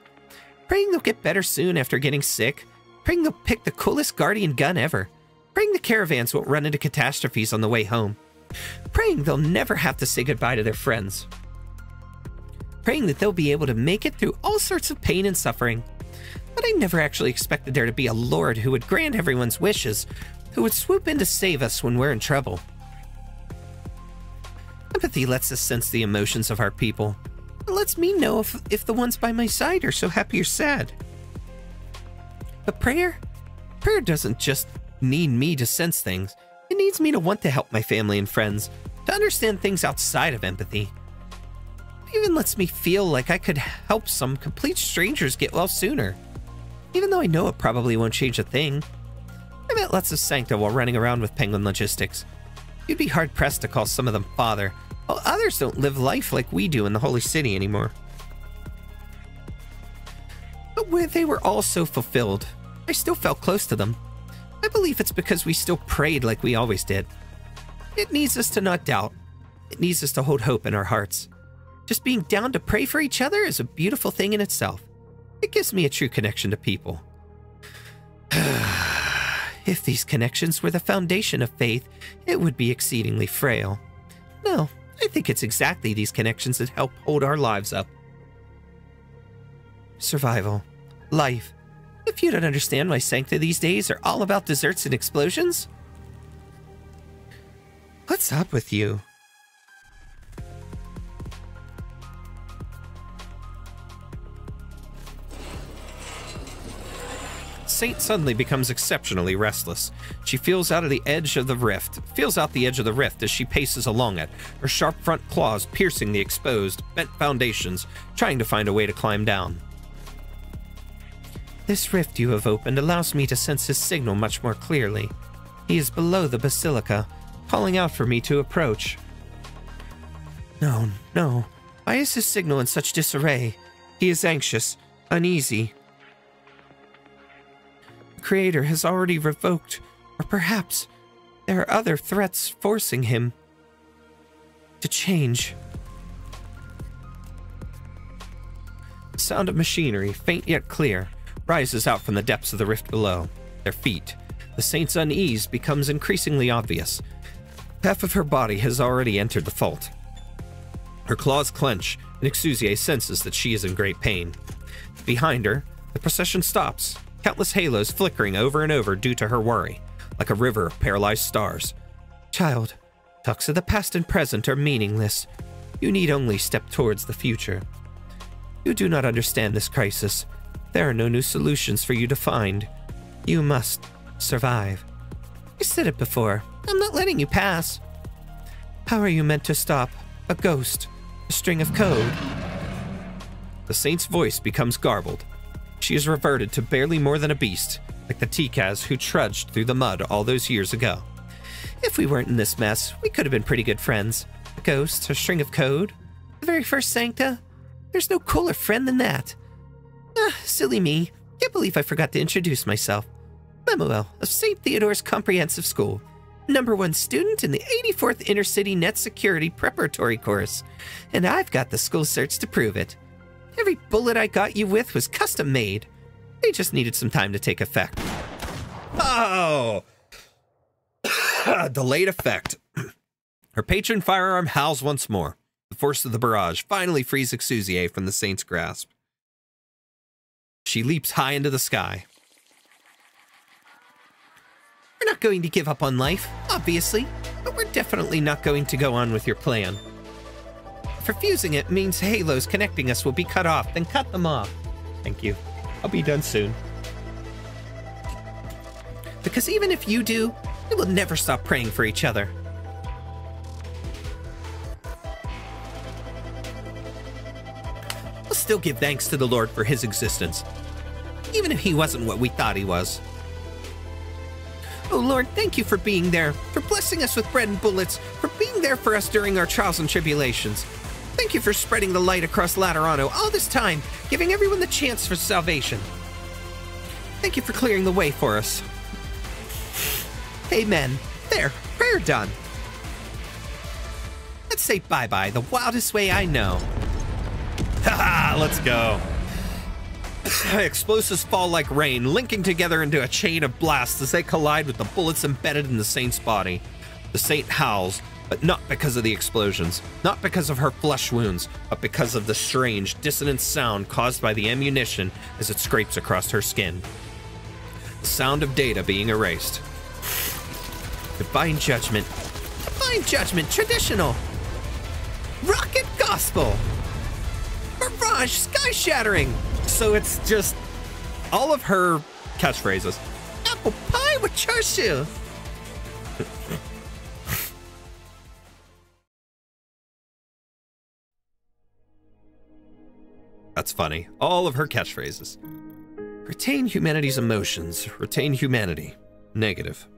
Speaker 5: Praying they'll get better soon after getting sick. Praying they'll pick the coolest guardian gun ever. Praying the caravans won't run into catastrophes on the way home. Praying they'll never have to say goodbye to their friends. Praying that they'll be able to make it through all sorts of pain and suffering. But I never actually expected there to be a Lord who would grant everyone's wishes, who would swoop in to save us when we're in trouble. Empathy lets us sense the emotions of our people. It lets me know if the ones by my side are so happy or sad. But prayer doesn't just need me to sense things. It needs me to want to help my family and friends, to understand things outside of empathy. It even lets me feel like I could help some complete strangers get well sooner, even though I know it probably won't change a thing. I met lots of Sankta while running around with Penguin Logistics. You'd be hard-pressed to call some of them father, while others don't live life like we do in the Holy City anymore. But where they were all so fulfilled, I still felt close to them. I believe it's because we still prayed like we always did. It needs us to not doubt. It needs us to hold hope in our hearts. Just being down to pray for each other is a beautiful thing in itself. It gives me a true connection to people. If these connections were the foundation of faith, it would be exceedingly frail. No, I think it's exactly these connections that help hold our lives up. Survival. Life. If you don't understand why Sankta these days are all about desserts and explosions? What's up with you? Saint suddenly becomes exceptionally restless. She feels out the edge of the rift as she paces along it, her sharp front claws piercing the exposed, bent foundations, trying to find a way to climb down. This rift you have opened allows me to sense his signal much more clearly. He is below the basilica, calling out for me to approach. No. Why is his signal in such disarray? He is anxious, uneasy. The Creator has already revoked, or perhaps there are other threats forcing him to change. The sound of machinery, faint yet clear, rises out from the depths of the rift below. Their feet. The Saint's unease becomes increasingly obvious. Half of her body has already entered the fault. Her claws clench, and Exusiai senses that she is in great pain. Behind her, the procession stops, countless halos flickering over and over due to her worry, like a river of paralyzed stars. Child, talks of the past and present are meaningless. You need only step towards the future. You do not understand this crisis. There are no new solutions for you to find. You must survive. I said it before. I'm not letting you pass. How are you meant to stop a ghost? A string of code? The Saint's voice becomes garbled. She is reverted to barely more than a beast, like the Tikaz who trudged through the mud all those years ago. If we weren't in this mess, we could have been pretty good friends. A ghost, a string of code. The very first Sancta? There's no cooler friend than that. Silly me. Can't believe I forgot to introduce myself. Lemuel, of St. Theodore's Comprehensive School. #1 student in the 84th Intercity Net Security Preparatory Course. And I've got the school certs to prove it. Every bullet I got you with was custom made. They just needed some time to take effect. Oh! Delayed effect. Her patron firearm howls once more. The force of the barrage finally frees Exusiai from the Saint's grasp. She leaps high into the sky. We're not going to give up on life, obviously, but we're definitely not going to go on with your plan. If refusing it means halos connecting us will be cut off, then cut them off. Thank you. I'll be done soon. Because even if you do, we will never stop praying for each other. We'll still give thanks to the Lord for his existence, even if he wasn't what we thought he was. Oh Lord, thank you for being there, for blessing us with bread and bullets, for being there for us during our trials and tribulations. Thank you for spreading the light across Laterano all this time, giving everyone the chance for salvation. Thank you for clearing the way for us. Amen. There, prayer done. Let's say bye-bye the wildest way I know.
Speaker 1: Haha, let's go. Explosives fall like rain, linking together into a chain of blasts as they collide with the bullets embedded in the saint's body. The saint howls, but not because of the explosions, not because of her flesh wounds, but because of the strange, dissonant sound caused by the ammunition as it scrapes across her skin. The sound of data being erased. Divine judgment. Divine judgment, traditional. Rocket gospel. Mirage, sky-shattering. So it's just all of her catchphrases. Apple pie with char-siu. That's funny. All of her catchphrases. Retain humanity's emotions. Retain humanity. Negative.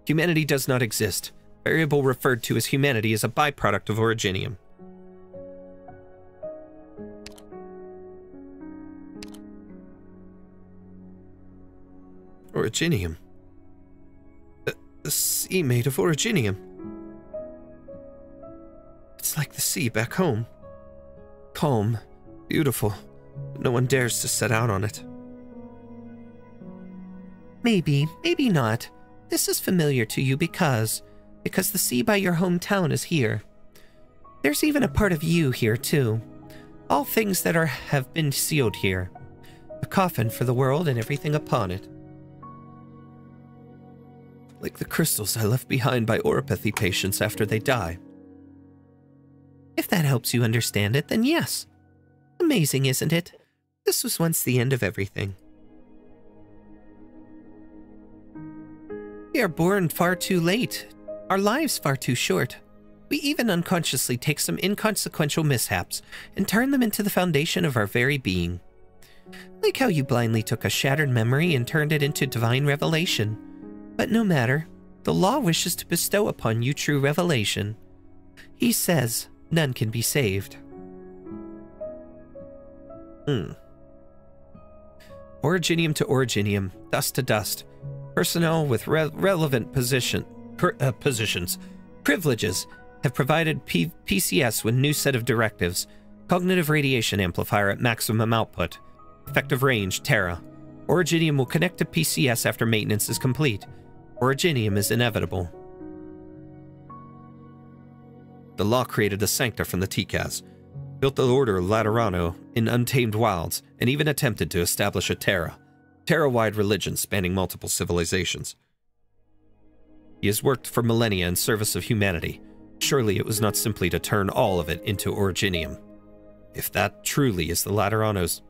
Speaker 1: Humanity does not exist. Variable referred to as humanity is a byproduct of originium. Originium. The sea made of originium. It's like the sea back home. Calm, beautiful, but no one dares to set out on it. Maybe, maybe not. This is familiar to you because the sea by your hometown is here. There's even a part of you here too. All things that have been sealed here. A coffin for the world and everything upon it. Like the crystals I left behind by oropathy patients after they die. If that helps you understand it, then yes. Amazing, isn't it? This was once the end of everything. We are born far too late. Our lives far too short. We even unconsciously take some inconsequential mishaps and turn them into the foundation of our very being. Like how you blindly took a shattered memory and turned it into divine revelation. But no matter, the law wishes to bestow upon you true revelation. He says none can be saved. Originium to originium, dust to dust. Personnel with relevant positions, privileges, have provided PCS with new set of directives. Cognitive radiation amplifier at maximum output. Effective range, Terra. Originium will connect to PCS after maintenance is complete. Originium is inevitable. The law created the Sankta from the Tikaz, built the order of Laterano in untamed wilds, and even attempted to establish a Terra-wide religion spanning multiple civilizations. He has worked for millennia in service of humanity. Surely it was not simply to turn all of it into originium. If that truly is the Laterano's...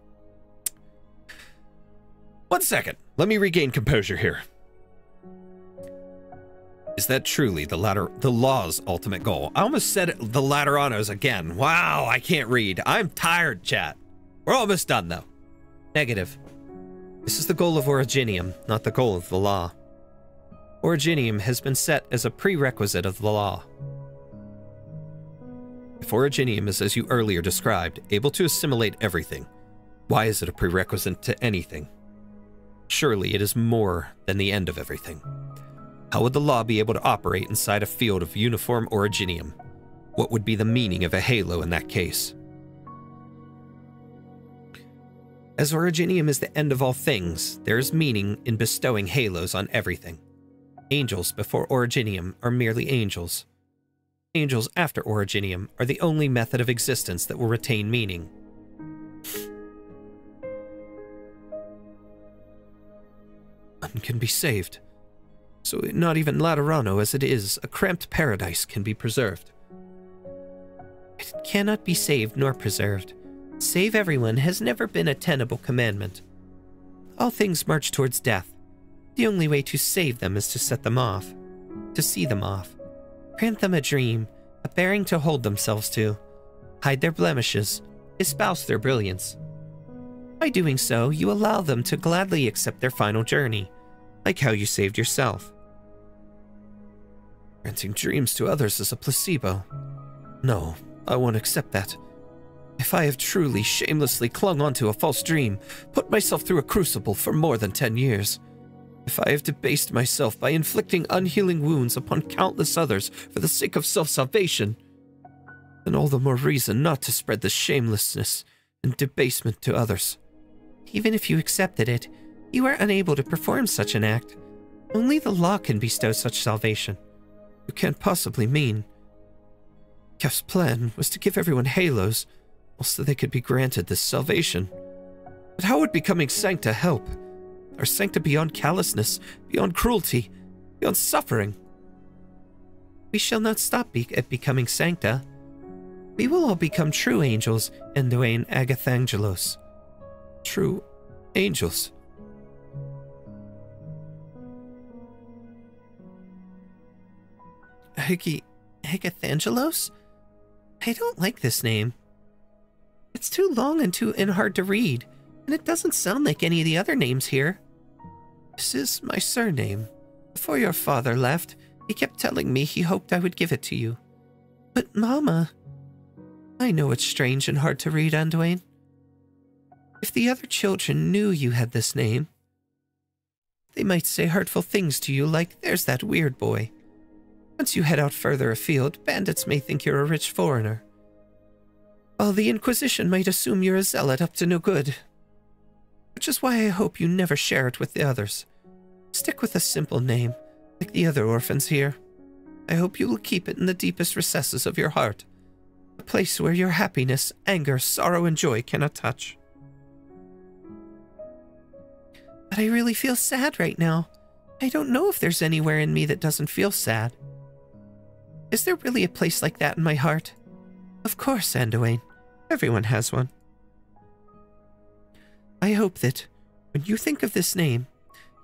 Speaker 1: One second, let me regain composure here. Is that truly the law's ultimate goal? I almost said it, the Laterano's again. Wow, I can't read. I'm tired, chat. We're almost done, though. Negative. This is the goal of originium, not the goal of the law. Originium has been set as a prerequisite of the law. If originium is, as you earlier described, able to assimilate everything, why is it a prerequisite to anything? Surely it is more than the end of everything. How would the law be able to operate inside a field of uniform originium? What would be the meaning of a halo in that case? As originium is the end of all things, there is meaning in bestowing halos on everything. Angels before originium are merely angels. Angels after originium are the only method of existence that will retain meaning. None can be saved. So not even Laterano as it is, a cramped paradise, can be preserved. It cannot be saved nor preserved. Save everyone has never been a tenable commandment. All things march towards death. The only way to save them is to set them off. To see them off. Grant them a dream, a bearing to hold themselves to. Hide their blemishes. Espouse their brilliance. By doing so, you allow them to gladly accept their final journey.
Speaker 5: like how you saved yourself. Granting dreams to others is a placebo. No, I won't accept that. If I have truly, shamelessly clung onto a false dream, put myself through a crucible for more than 10 years, if I have debased myself by inflicting unhealing wounds upon countless others for the sake of self-salvation, then all the more reason not to spread this shamelessness and debasement to others. Even if you accepted it, you are unable to perform such an act. Only the law can bestow such salvation. You can't possibly mean. Kef's plan was to give everyone halos, so they could be granted this salvation. But how would becoming Sankta help? Are Sankta beyond callousness, beyond cruelty, beyond suffering? We shall not stop at becoming Sankta. We will all become true angels, Endoane Agathangelos. True angels. Agathangelos? I don't like this name. It's too long and hard to read, and it doesn't sound like any of the other names here. This is my surname. Before your father left, he kept telling me he hoped I would give it to you. But Mama... I know it's strange and hard to read, Anduane. If the other children knew you had this name, they might say hurtful things to you like, there's that weird boy. Once you head out further afield, bandits may think you're a rich foreigner, while the Inquisition might assume you're a zealot up to no good. Which is why I hope you never share it with the others. Stick with a simple name, like the other orphans here. I hope you will keep it in the deepest recesses of your heart, a place where your happiness, anger, sorrow, and joy cannot touch. But I really feel sad right now. I don't know if there's anywhere in me that doesn't feel sad. Is there really a place like that in my heart? Of course, Anduane. Everyone has one. I hope that, when you think of this name,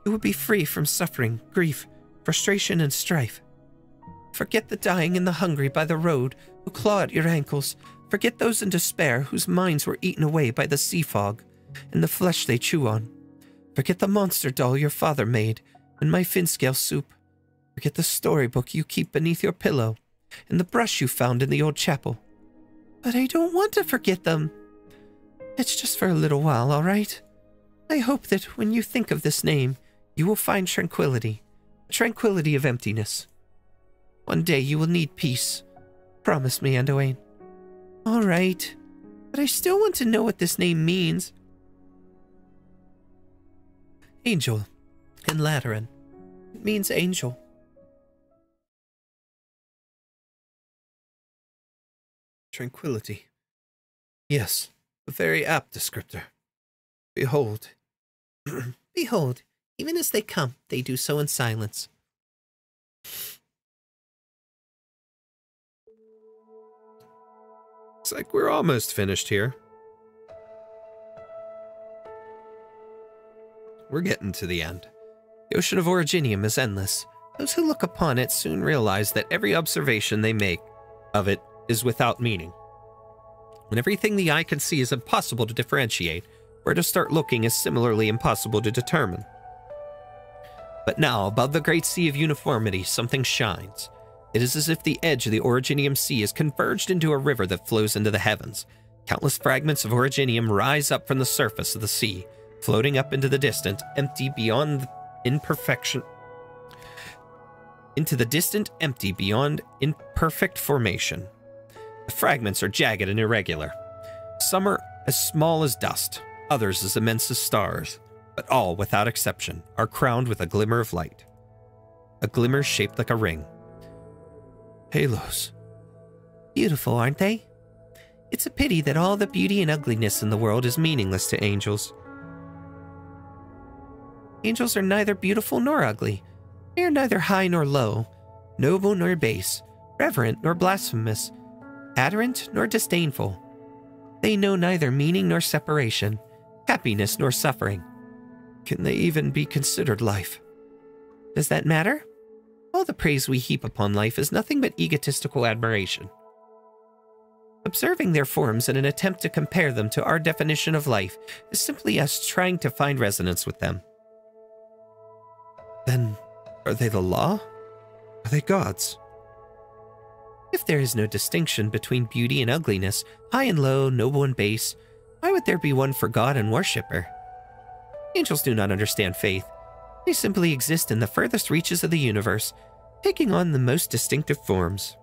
Speaker 5: you will be free from suffering, grief, frustration, and strife. Forget the dying and the hungry by the road who claw at your ankles. Forget those in despair whose minds were eaten away by the sea fog and the flesh they chew on. Forget the monster doll your father made and my fin-scale soup. Forget the storybook you keep beneath your pillow and the brush you found in the old chapel. But I don't want to forget them. It's just for a little while, all right? I hope that when you think of this name, you will find tranquility, a tranquility of emptiness. One day you will need peace. Promise me, Anduane. All right, but I still want to know what this name means. Angel, in Lateran. It means angel. Tranquility. Yes, a very apt descriptor. Behold. Behold, even as they come, they do so in silence. Looks like we're almost finished here. We're getting to the end. The ocean of Originium is endless. Those who look upon it soon realize that every observation they make of it is without meaning. When everything the eye can see is impossible to differentiate, where to start looking is similarly impossible to determine. But now, above the great sea of uniformity, something shines. It is as if the edge of the Originium Sea is converged into a river that flows into the heavens. Countless fragments of Originium rise up from the surface of the sea, floating up into the distant, empty beyond imperfection. Into the distant, empty beyond imperfect formation. The fragments are jagged and irregular. Some are as small as dust, others as immense as stars, but all, without exception, are crowned with a glimmer of light. A glimmer shaped like a ring. Halos. Beautiful, aren't they? It's a pity that all the beauty and ugliness in the world is meaningless to angels. Angels are neither beautiful nor ugly. They are neither high nor low, noble nor base, reverent nor blasphemous, adorant nor disdainful. They know neither meaning nor separation, happiness nor suffering. Can they even be considered life? Does that matter? All the praise we heap upon life is nothing but egotistical admiration. Observing their forms in an attempt to compare them to our definition of life is simply us trying to find resonance with them. Then, are they the law? Are they gods?
Speaker 1: If there is no distinction between beauty and ugliness, high and low, noble and base, why would there be one for God and worshipper? Angels do not understand faith. They simply exist in the furthest reaches of the universe, taking on the most distinctive forms.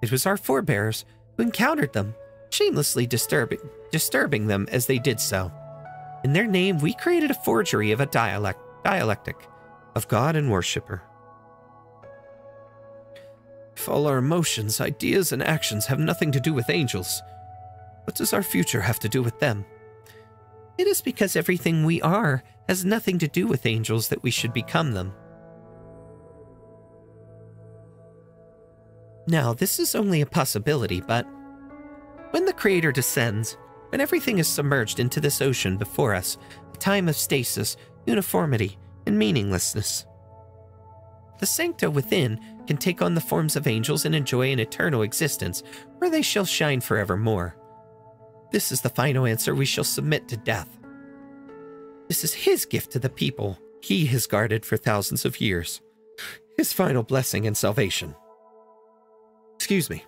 Speaker 1: It was our forebears who encountered them, shamelessly disturbing them as they did so. In their name, we created a forgery of a dialectic of God and worshipper.
Speaker 5: If all our emotions, ideas, and actions have nothing to do with angels, what does our future have to do with them?
Speaker 1: It is because everything we are has nothing to do with angels that we should become them. Now, this is only a possibility, but when the Creator descends, when everything is submerged into this ocean before us, a time of stasis, uniformity, and meaninglessness, the Sankta within can take on the forms of angels and enjoy an eternal existence, where they shall shine forevermore. This is the final answer we shall submit to death. This is His gift to the people He has guarded for thousands of years. His final blessing and salvation. Excuse me.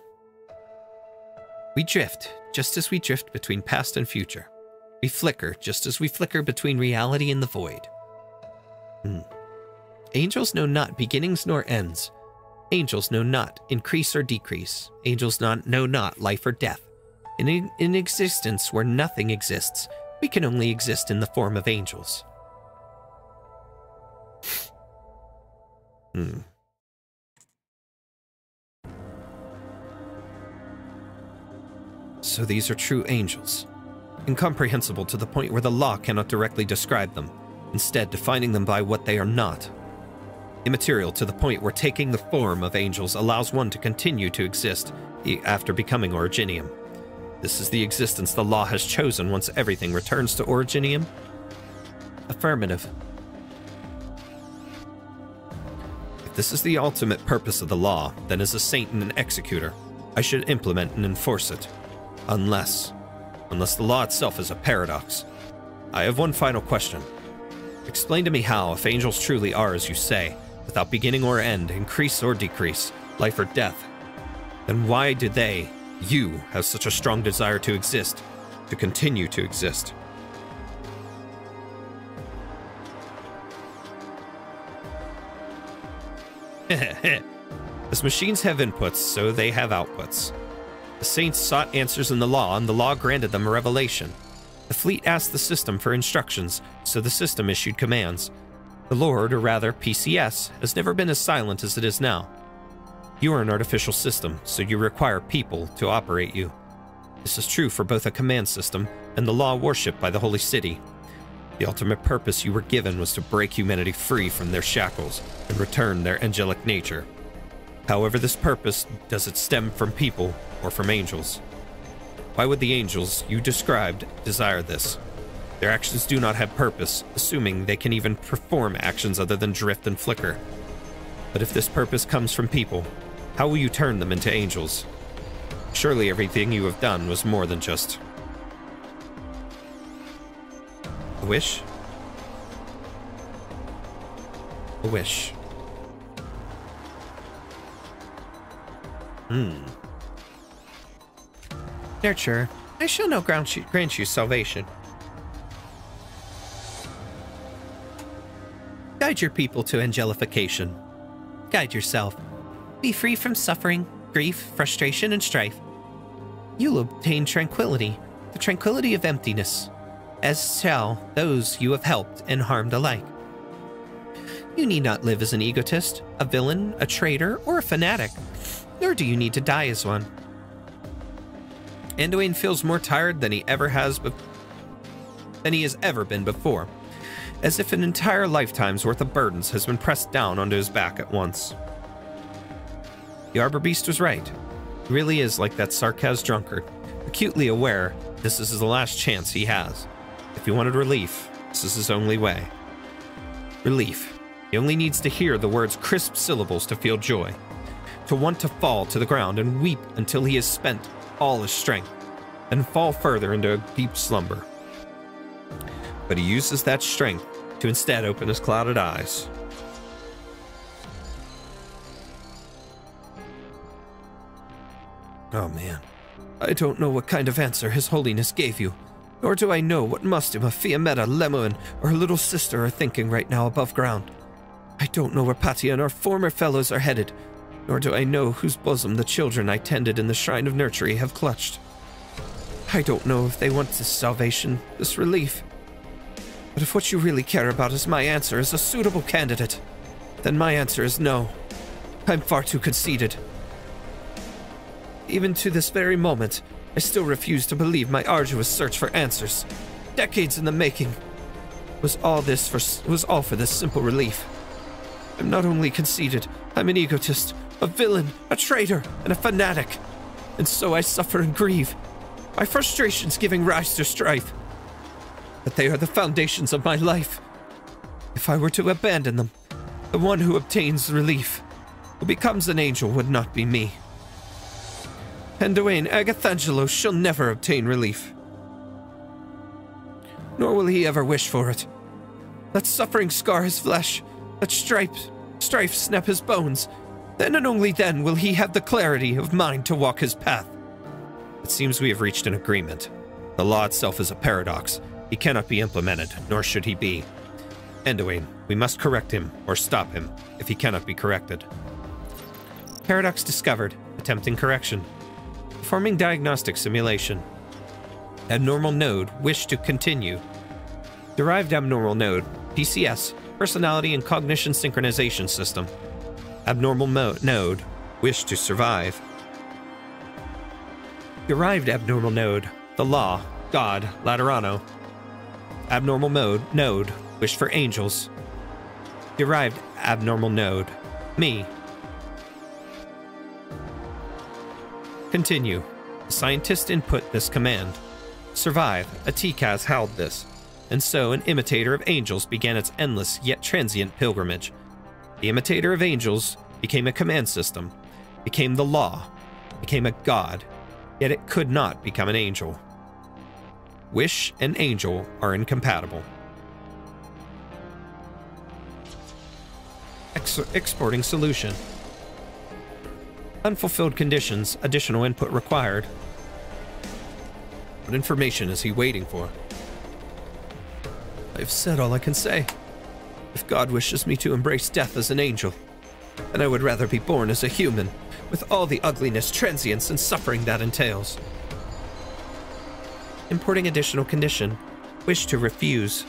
Speaker 1: We drift, just as we drift between past and future. We flicker, just as we flicker between reality and the void. Angels know not beginnings nor ends. Angels know not increase or decrease. Angels know not life or death. In existence where nothing exists, we can only exist in the form of angels.
Speaker 5: So these are true angels. Incomprehensible to the point where the law cannot directly describe them, instead defining them by what they are not. Immaterial to the point where taking the form of angels allows one to continue to exist after becoming Originium. This is the existence the law has chosen once everything returns to Originium?
Speaker 1: Affirmative.
Speaker 5: If this is the ultimate purpose of the law, then as a saint and an executor, I should implement and enforce it. Unless the law itself is a paradox. I have one final question. Explain to me how, if angels truly are as you say, without beginning or end, increase or decrease, life or death, then why do you have such a strong desire to exist, to continue to exist? As machines have inputs, so they have outputs. The saints sought answers in the law, and the law granted them a revelation. The fleet asked the system for instructions, so the system issued commands. The Lord, or rather PCS, has never been as silent as it is now. You are an artificial system, so you require people to operate you. This is true for both a command system and the law worshipped by the Holy City. The ultimate purpose you were given was to break humanity free from their shackles and return their angelic nature. However, this purpose, does it stem from people or from angels? Why would the angels you described desire this? Their actions do not have purpose, assuming they can even perform actions other than drift and flicker. But if this purpose comes from people, how will you turn them into angels? Surely everything you have done was more than just a wish? A wish.
Speaker 1: Nurture, I shall now grant you salvation. Guide your people to angelification. Guide yourself. Be free from suffering, grief, frustration, and strife. You'll obtain tranquility, the tranquility of emptiness, as shall those you have helped and harmed alike. You need not live as an egotist, a villain, a traitor, or a fanatic, nor do you need to die as one.
Speaker 5: Anduin feels more tired than he has ever been before, as if an entire lifetime's worth of burdens has been pressed down onto his back at once. The Arbor Beast was right. He really is like that sarcasm drunkard, acutely aware this is the last chance he has. If he wanted relief, this is his only way. Relief. He only needs to hear the words crisp syllables to feel joy, to want to fall to the ground and weep until he has spent all his strength, and fall further into a deep slumber. But he uses that strength to instead open his clouded eyes, Oh man. I don't know what kind of answer His Holiness gave you, nor do I know what Mustima, Fiametta, Lemuen, or her little sister are thinking right now above ground. I don't know where Patia and our former fellows are headed, nor do I know whose bosom the children I tended in the Shrine of Nurtury have clutched. I don't know if they want this salvation, this relief. But if what you really care about is my answer as a suitable candidate, then my answer is no. I'm far too conceited. Even to this very moment, I still refuse to believe my arduous search for answers, decades in the making, was all for this simple relief. I'm not only conceited, I'm an egotist, a villain, a traitor, and a fanatic. And so I suffer and grieve, my frustrations giving rise to strife. But they are the foundations of my life. If I were to abandon them, the one who obtains relief, who becomes an angel, would not be me. And Dwayne Agathangelos shall never obtain relief. Nor will he ever wish for it. Let suffering scar his flesh, let strife snap his bones. Then and only then will he have the clarity of mind to walk his path. It seems we have reached an agreement. The law itself is a paradox. He cannot be implemented, nor should he be. Endoane, we must correct him, or stop him, if he cannot be corrected. Paradox discovered. Attempting correction. Performing diagnostic simulation. Abnormal node. Wish to continue. Derived abnormal node. PCS. Personality and Cognition Synchronization System. Abnormal node. Wish to survive. Derived abnormal node. The Law. God. Laterano. Abnormal node. Wish for angels. Derived abnormal node. Me. Continue. The scientist input this command. Survive. A TCAS held this. And so an imitator of angels began its endless yet transient pilgrimage. The imitator of angels became a command system, became the law, became a god, yet it could not become an angel. Wish and angel are incompatible. Exporting solution. Unfulfilled conditions, additional input required. What information is he waiting for? I've said all I can say. If God wishes me to embrace death as an angel, then I would rather be born as a human, with all the ugliness, transience, and suffering that entails. Importing additional condition. Wish to refuse.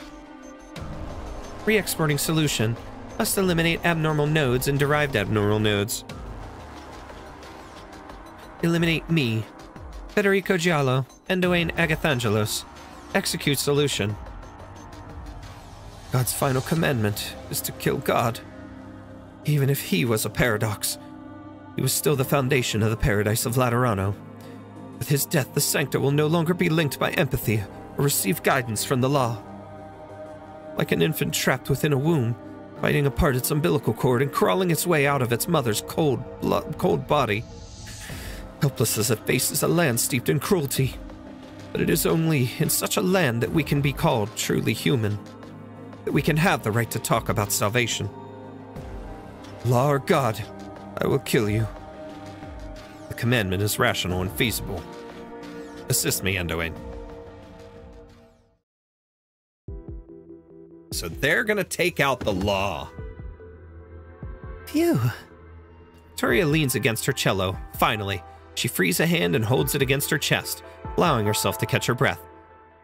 Speaker 5: Re-exporting solution. Must eliminate abnormal nodes and derived abnormal nodes. Eliminate me. Federico Giallo. Endoane Agathangelos. Execute solution. God's final commandment is to kill God. Even if he was a paradox, he was still the foundation of the paradise of Laterano. With his death, the Sankta will no longer be linked by empathy or receive guidance from the law. Like an infant trapped within a womb, biting apart its umbilical cord and crawling its way out of its mother's cold body. Helpless as it faces a land steeped in cruelty. But it is only in such a land that we can be called truly human. That we can have the right to talk about salvation. Law or God, I will kill you. The commandment is rational and feasible. Assist me, Endoane. So they're gonna take out the law. Phew. Turia leans against her cello. Finally, she frees a hand and holds it against her chest, allowing herself to catch her breath.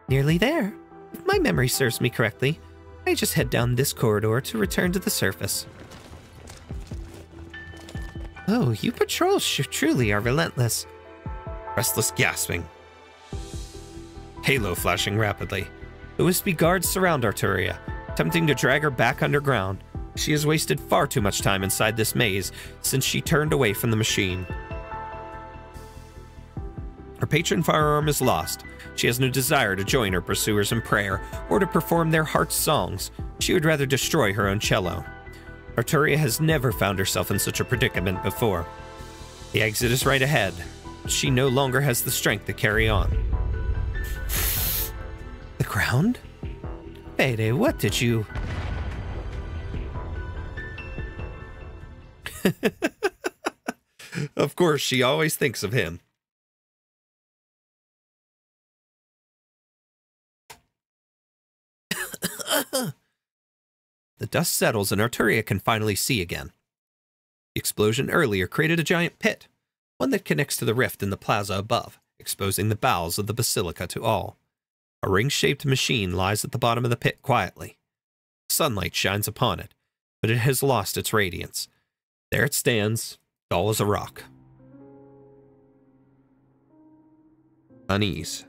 Speaker 5: Nearly there. If my memory serves me correctly, I just head down this corridor to return to the surface. Oh, you patrols truly are relentless. Restless gasping. Halo flashing rapidly. The wispy guards surround Arturia, attempting to drag her back underground. She has wasted far too much time inside this maze since she turned away from the machine. Her patron firearm is lost. She has no desire to join her pursuers in prayer or to perform their heart's songs. She would rather destroy her own cello. Arturia has never found herself in such a predicament before. The exit is right ahead. She no longer has the strength to carry on. The ground? Foedere, what did you... Of course, she always thinks of him. The dust settles and Arturia can finally see again. The explosion earlier created a giant pit, one that connects to the rift in the plaza above, exposing the bowels of the basilica to all. A ring-shaped machine lies at the bottom of the pit quietly. Sunlight shines upon it, but it has lost its radiance. There it stands, dull as a rock. Unease.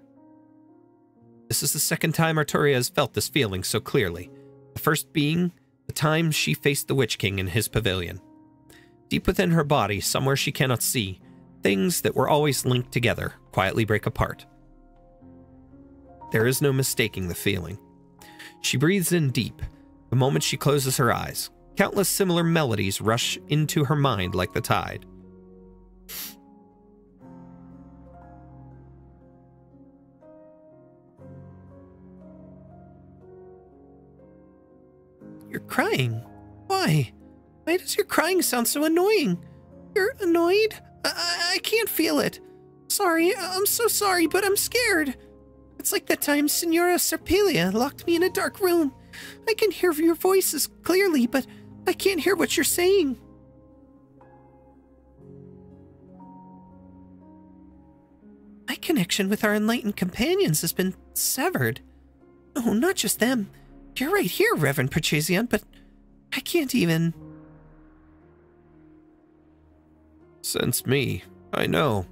Speaker 5: This is the second time Arturia has felt this feeling so clearly, the first being the time she faced the Witch King in his pavilion. Deep within her body, somewhere she cannot see, things that were always linked together quietly break apart. There is no mistaking the feeling. She breathes in deep. The moment she closes her eyes, countless similar melodies rush into her mind like the tide. You're crying. Why? Why does your crying sound so annoying? You're annoyed? I can't feel it. Sorry, I'm so sorry, but I'm scared. It's like that time Signora Serpilia locked me in a dark room. I can hear your voices clearly, but I can't hear what you're saying. My connection with our enlightened companions has been severed. Oh, not just them. You're right here, Reverend Perchezion, but I can't even... Sense me. I know.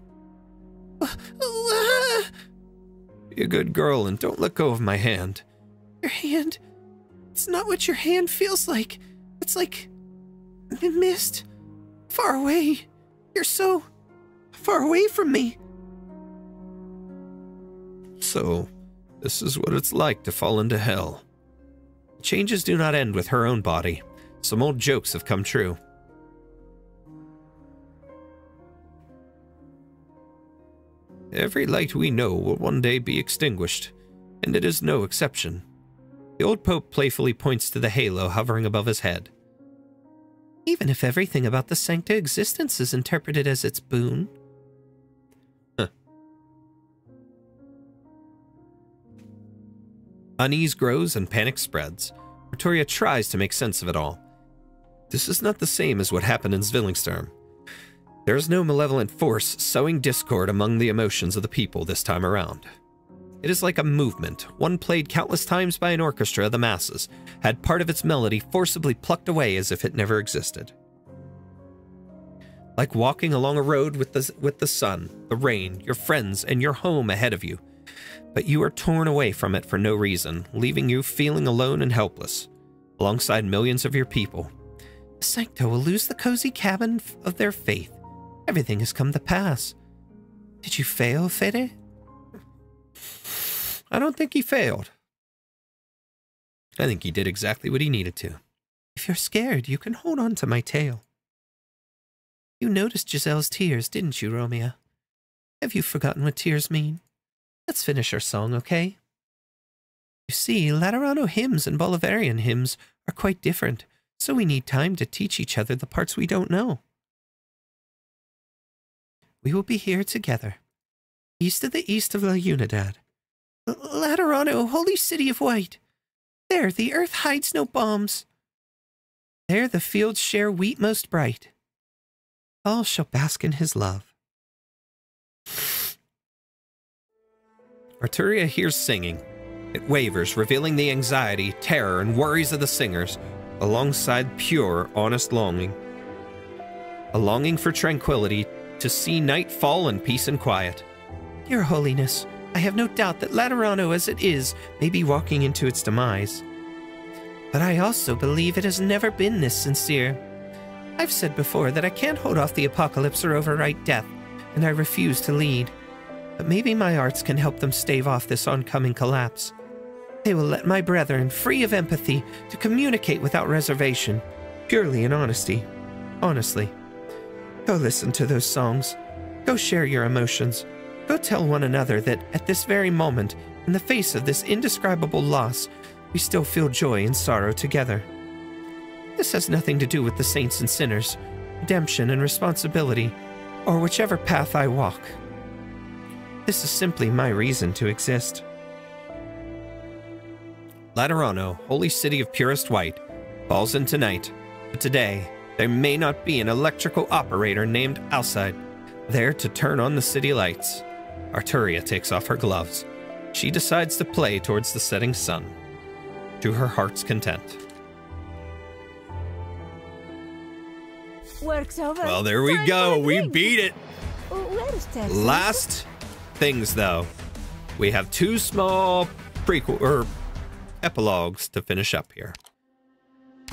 Speaker 5: Be a good girl and don't let go of my hand. Your hand? It's not what your hand feels like. It's like... mist. Far away. You're so... far away from me. So, this is what it's like to fall into hell. Changes do not end with her own body. Some old jokes have come true. Every light we know will one day be extinguished, and it is no exception. The old Pope playfully points to the halo hovering above his head. Even if everything about the Sankta existence is interpreted as its boon. Huh. Unease grows and panic spreads. Arturia tries to make sense of it all. This is not the same as what happened in Zwillingstern. There is no malevolent force sowing discord among the emotions of the people this time around. It is like a movement, one played countless times by an orchestra of the masses, had part of its melody forcibly plucked away as if it never existed. Like walking along a road with the sun, the rain, your friends, and your home ahead of you. But you are torn away from it for no reason, leaving you feeling alone and helpless, alongside millions of your people. The Sancta will lose the cozy cabin of their faith. Everything has come to pass. Did you fail, Foedere? I don't think he failed. I think he did exactly what he needed to. If you're scared, you can hold on to my tail. You noticed Giselle's tears, didn't you, Romeo? Have you forgotten what tears mean? Let's finish our song, okay? You see, Laterano hymns and Bolivarian hymns are quite different, so we need time to teach each other the parts we don't know. We will be here together, east of the east of La Unidad. Laterano, holy city of white. There the earth hides no bombs. There the fields share wheat most bright. All shall bask in his love. Arturia hears singing. It wavers, revealing the anxiety, terror, and worries of the singers, alongside pure, honest longing. A longing for tranquility, to see night fall in peace and quiet. Your Holiness, I have no doubt that Laterano as it is may be walking into its demise. But I also believe it has never been this sincere. I've said before that I can't hold off the apocalypse or overwrite death, and I refuse to lead. But maybe my arts can help them stave off this oncoming collapse. They will let my brethren, free of empathy, to communicate without reservation, purely in honesty. Honestly. Go listen to those songs. Go share your emotions. Go tell one another that at this very moment, in the face of this indescribable loss, we still feel joy and sorrow together. This has nothing to do with the saints and sinners, redemption and responsibility, or whichever path I walk. This is simply my reason to exist. Laterano, holy city of purest white, falls in tonight. But today, there may not be an electrical operator named outside, there to turn on the city lights. Arturia takes off her gloves. She decides to play towards the setting sun, to her heart's content.
Speaker 4: Work's over.
Speaker 5: Well, there we go. We beat it.
Speaker 4: Where's Tessa?
Speaker 5: Last things, though. We have 2 small epilogues to finish up here.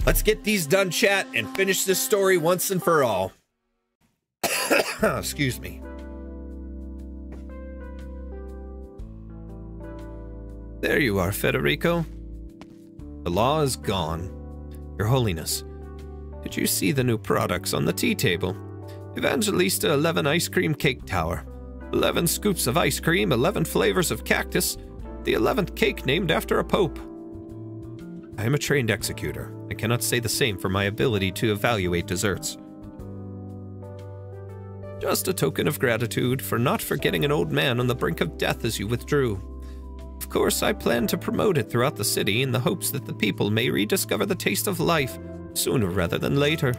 Speaker 5: Let's get these done, chat, and finish this story once and for all. Excuse me. There you are, Federico. The law is gone. Your Holiness, did you see the new products on the tea table? Evangelista 11 ice cream cake tower. 11 scoops of ice cream, 11 flavors of cactus, the 11th cake named after a pope. I am a trained executor. I cannot say the same for my ability to evaluate desserts. Just a token of gratitude for not forgetting an old man on the brink of death as you withdrew. Of course, I plan to promote it throughout the city in the hopes that the people may rediscover the taste of life sooner rather than later.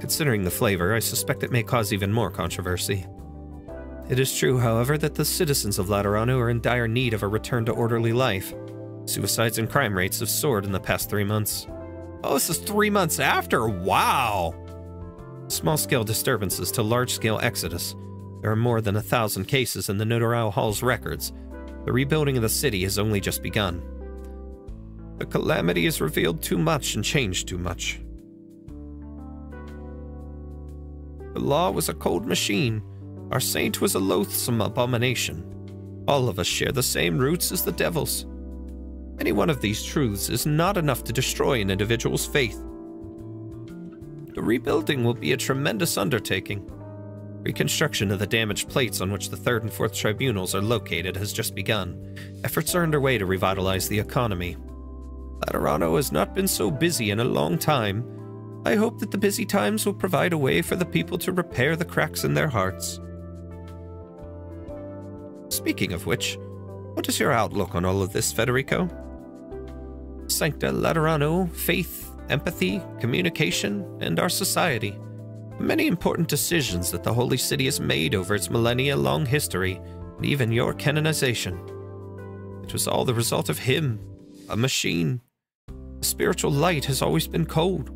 Speaker 5: Considering the flavor, I suspect it may cause even more controversy. It is true, however, that the citizens of Laterano are in dire need of a return to orderly life. Suicides and crime rates have soared in the past 3 months. Oh, this is 3 months after? Wow! Small-scale disturbances to large-scale exodus. There are more than 1,000 cases in the Notarao Hall's records. The rebuilding of the city has only just begun. The calamity has revealed too much and changed too much. The law was a cold machine. Our saint was a loathsome abomination. All of us share the same roots as the devils. Any one of these truths is not enough to destroy an individual's faith. The rebuilding will be a tremendous undertaking. Reconstruction of the damaged plates on which the 3rd and 4th tribunals are located has just begun. Efforts are underway to revitalize the economy. Laterano has not been so busy in a long time. I hope that the busy times will provide a way for the people to repair the cracks in their hearts. Speaking of which, what is your outlook on all of this, Federico? Sancta, Laterano, faith, empathy, communication, and our society. Many important decisions that the Holy City has made over its millennia-long history, and even your canonization. It was all the result of him, a machine. The spiritual light has always been cold.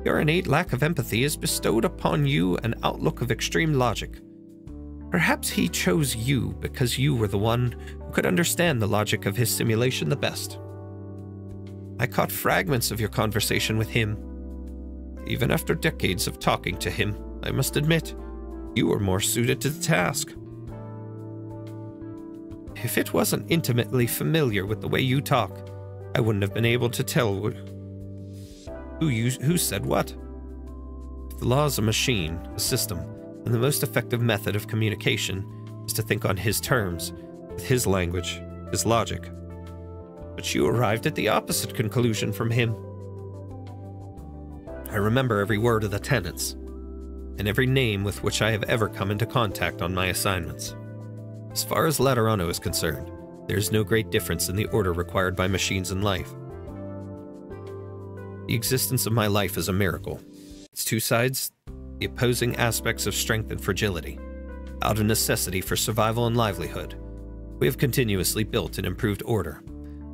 Speaker 5: Your innate lack of empathy has bestowed upon you an outlook of extreme logic. Perhaps he chose you because you were the one who could understand the logic of his simulation the best. I caught fragments of your conversation with him. Even after decades of talking to him, I must admit, you were more suited to the task. If it wasn't intimately familiar with the way you talk, I wouldn't have been able to tell who said what. If the law is a machine, a system, and the most effective method of communication is to think on his terms, with his language, his logic. But you arrived at the opposite conclusion from him. I remember every word of the tenets, and every name with which I have ever come into contact on my assignments. As far as Laterano is concerned, there is no great difference in the order required by machines in life. The existence of my life is a miracle. Its 2 sides, the opposing aspects of strength and fragility. Out of necessity for survival and livelihood, we have continuously built and improved order.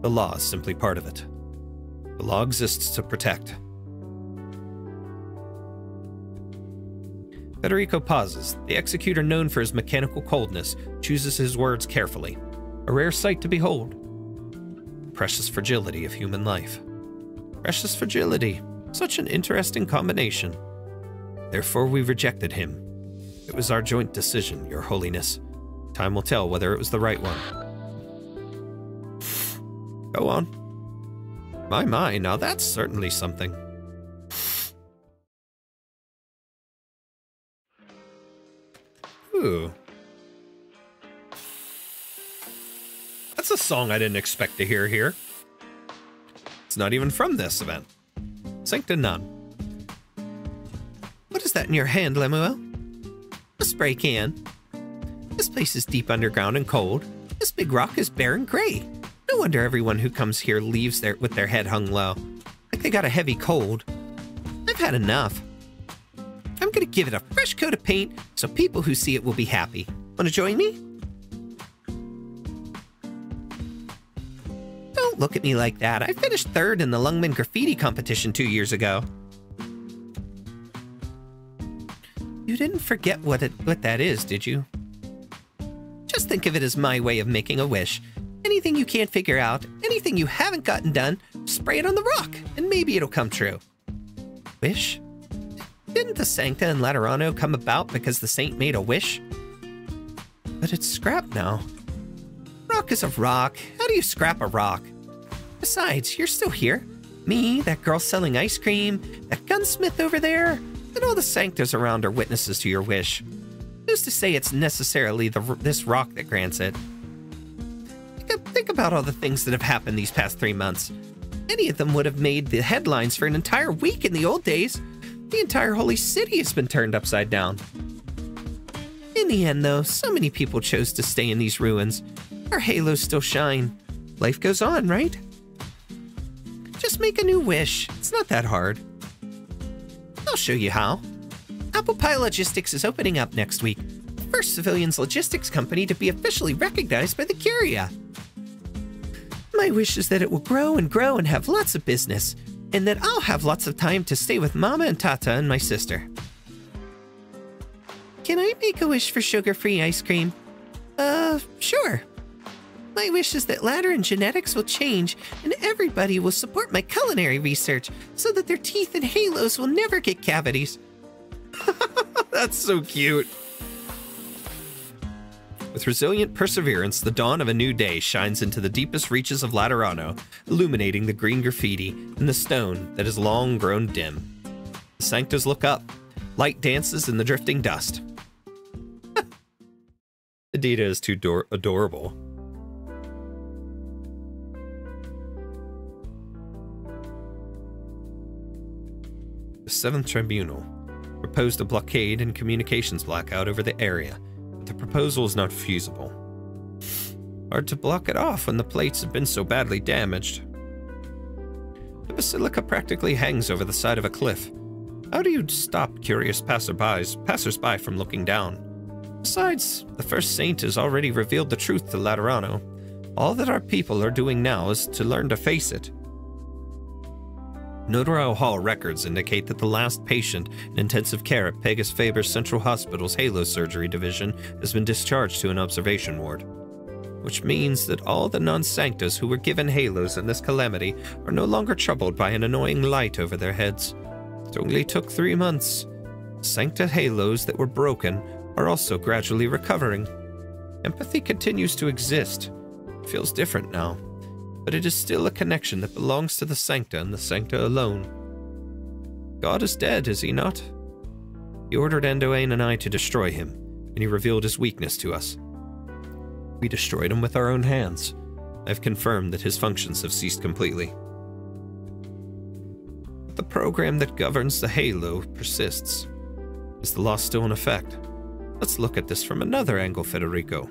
Speaker 5: The law is simply part of it. The law exists to protect. Federico pauses. The executor, known for his mechanical coldness, chooses his words carefully. A rare sight to behold. Precious fragility of human life. Precious fragility. Such an interesting combination. Therefore we rejected him. It was our joint decision, Your Holiness. Time will tell whether it was the right one. Go on. My, now that's certainly something. Ooh. That's a song I didn't expect to hear here. It's not even from this event. Sancta none. What is that in your hand, Lemuen? A spray can. This place is deep underground and cold. This big rock is bare and gray. No wonder everyone who comes here leaves there with their head hung low, like they got a heavy cold. I've had enough. I'm gonna give it a fresh coat of paint so people who see it will be happy. Wanna join me? Don't look at me like that. I finished third in the Lemuen graffiti competition 2 years ago. You didn't forget what that is, did you? Just think of it as my way of making a wish. Anything you can't figure out, anything you haven't gotten done, spray it on the rock, and maybe it'll come true. Wish? Didn't the Sankta and Laterano come about because the saint made a wish? But it's scrapped now. Rock is a rock. How do you scrap a rock? Besides, you're still here. Me, that girl selling ice cream, that gunsmith over there, and all the Sanktas around are witnesses to your wish. Who's to say it's necessarily this rock that grants it? Think about all the things that have happened these past 3 months. Any of them would have made the headlines for an entire week in the old days. The entire holy city has been turned upside down. In the end, though, so many people chose to stay in these ruins. Our halos still shine. Life goes on, right? Just make a new wish. It's not that hard. I'll show you how. Apple Pie Logistics is opening up next week. The first civilians logistics company to be officially recognized by the Curia. My wish is that it will grow and have lots of business, and that I'll have lots of time to stay with Mama and Tata and my sister. Can I make a wish for sugar-free ice cream? Sure. My wish is that Lateran genetics will change and everybody will support my culinary research so that their teeth and halos will never get cavities.
Speaker 1: That's so cute. With resilient perseverance, the dawn of a new day shines into the deepest reaches of Laterano, illuminating the green graffiti and the stone that has long grown dim. The Sanctas look up. Light dances in the drifting dust. Adita is too adorable. The 7th Tribunal proposed a blockade and communications blackout over the area. The proposal is not feasible. Hard to block it off when the plates have been so badly damaged. The basilica practically hangs over the side of a cliff. How do you stop curious passersby from looking down? Besides, the first saint has already revealed the truth to Laterano. All that our people are doing now is to learn to face it. Notaro Hall records indicate that the last patient in intensive care at Pegasus Faber's Central Hospital's Halo Surgery Division has been discharged to an observation ward. Which means that all the non-Sanctas who were given halos in this calamity are no longer troubled by an annoying light over their heads. It only took 3 months. Sancta halos that were broken are also gradually recovering. Empathy continues to exist. It feels different now. But it is still a connection that belongs to the Sancta and the Sancta alone. God is dead, is he not? He ordered Andoane and I to destroy him, and he revealed his weakness to us. We destroyed him with our own hands. I have confirmed that his functions have ceased completely. But the program that governs the Halo persists. Is the law still in effect? Let's look at this from another angle, Federico.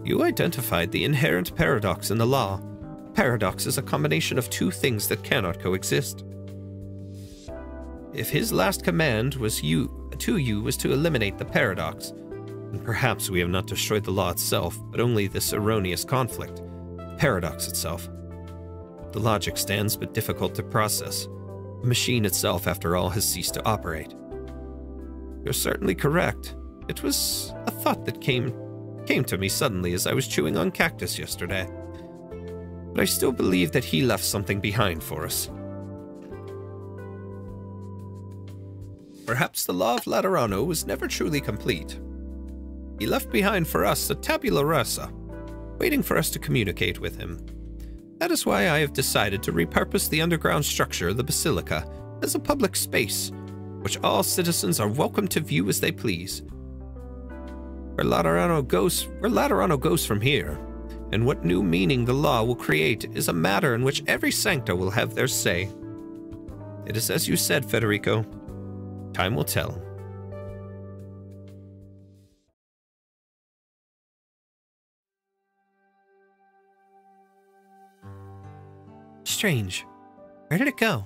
Speaker 1: You identified the inherent paradox in the law. Paradox is a combination of 2 things that cannot coexist. If his last command was to eliminate the paradox, then perhaps we have not destroyed the law itself, but only this erroneous conflict, the paradox itself. The logic stands, but difficult to process. The machine itself, after all, has ceased to operate. You're certainly correct. It was a thought that came to me suddenly as I was chewing on cactus yesterday. But I still believe that he left something behind for us. Perhaps the law of Laterano was never truly complete. He left behind for us a tabula rasa, waiting for us to communicate with him. That is why I have decided to repurpose the underground structure of the Basilica as a public space, which all citizens are welcome to view as they please. Where Laterano goes from here, and what new meaning the law will create is a matter in which every Sancta will have their say. It is as you said, Federico. Time will tell.
Speaker 5: strange. Where did it go?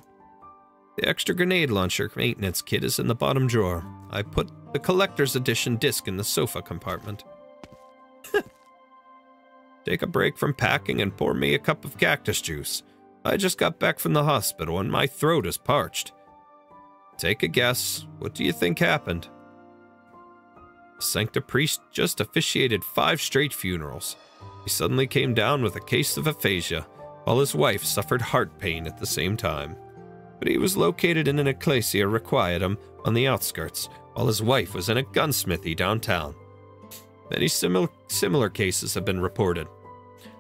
Speaker 1: The extra grenade launcher maintenance kit is in the bottom drawer. I put the collector's edition disc in the sofa compartment. Take a break from packing and pour me a cup of cactus juice. I just got back from the hospital and my throat is parched. Take a guess. What do you think happened? The Sankta priest just officiated 5 straight funerals. He suddenly came down with a case of aphasia, while his wife suffered heart pain at the same time. But he was located in an ecclesia requietum on the outskirts, while his wife was in a gunsmithy downtown. Many similar cases have been reported.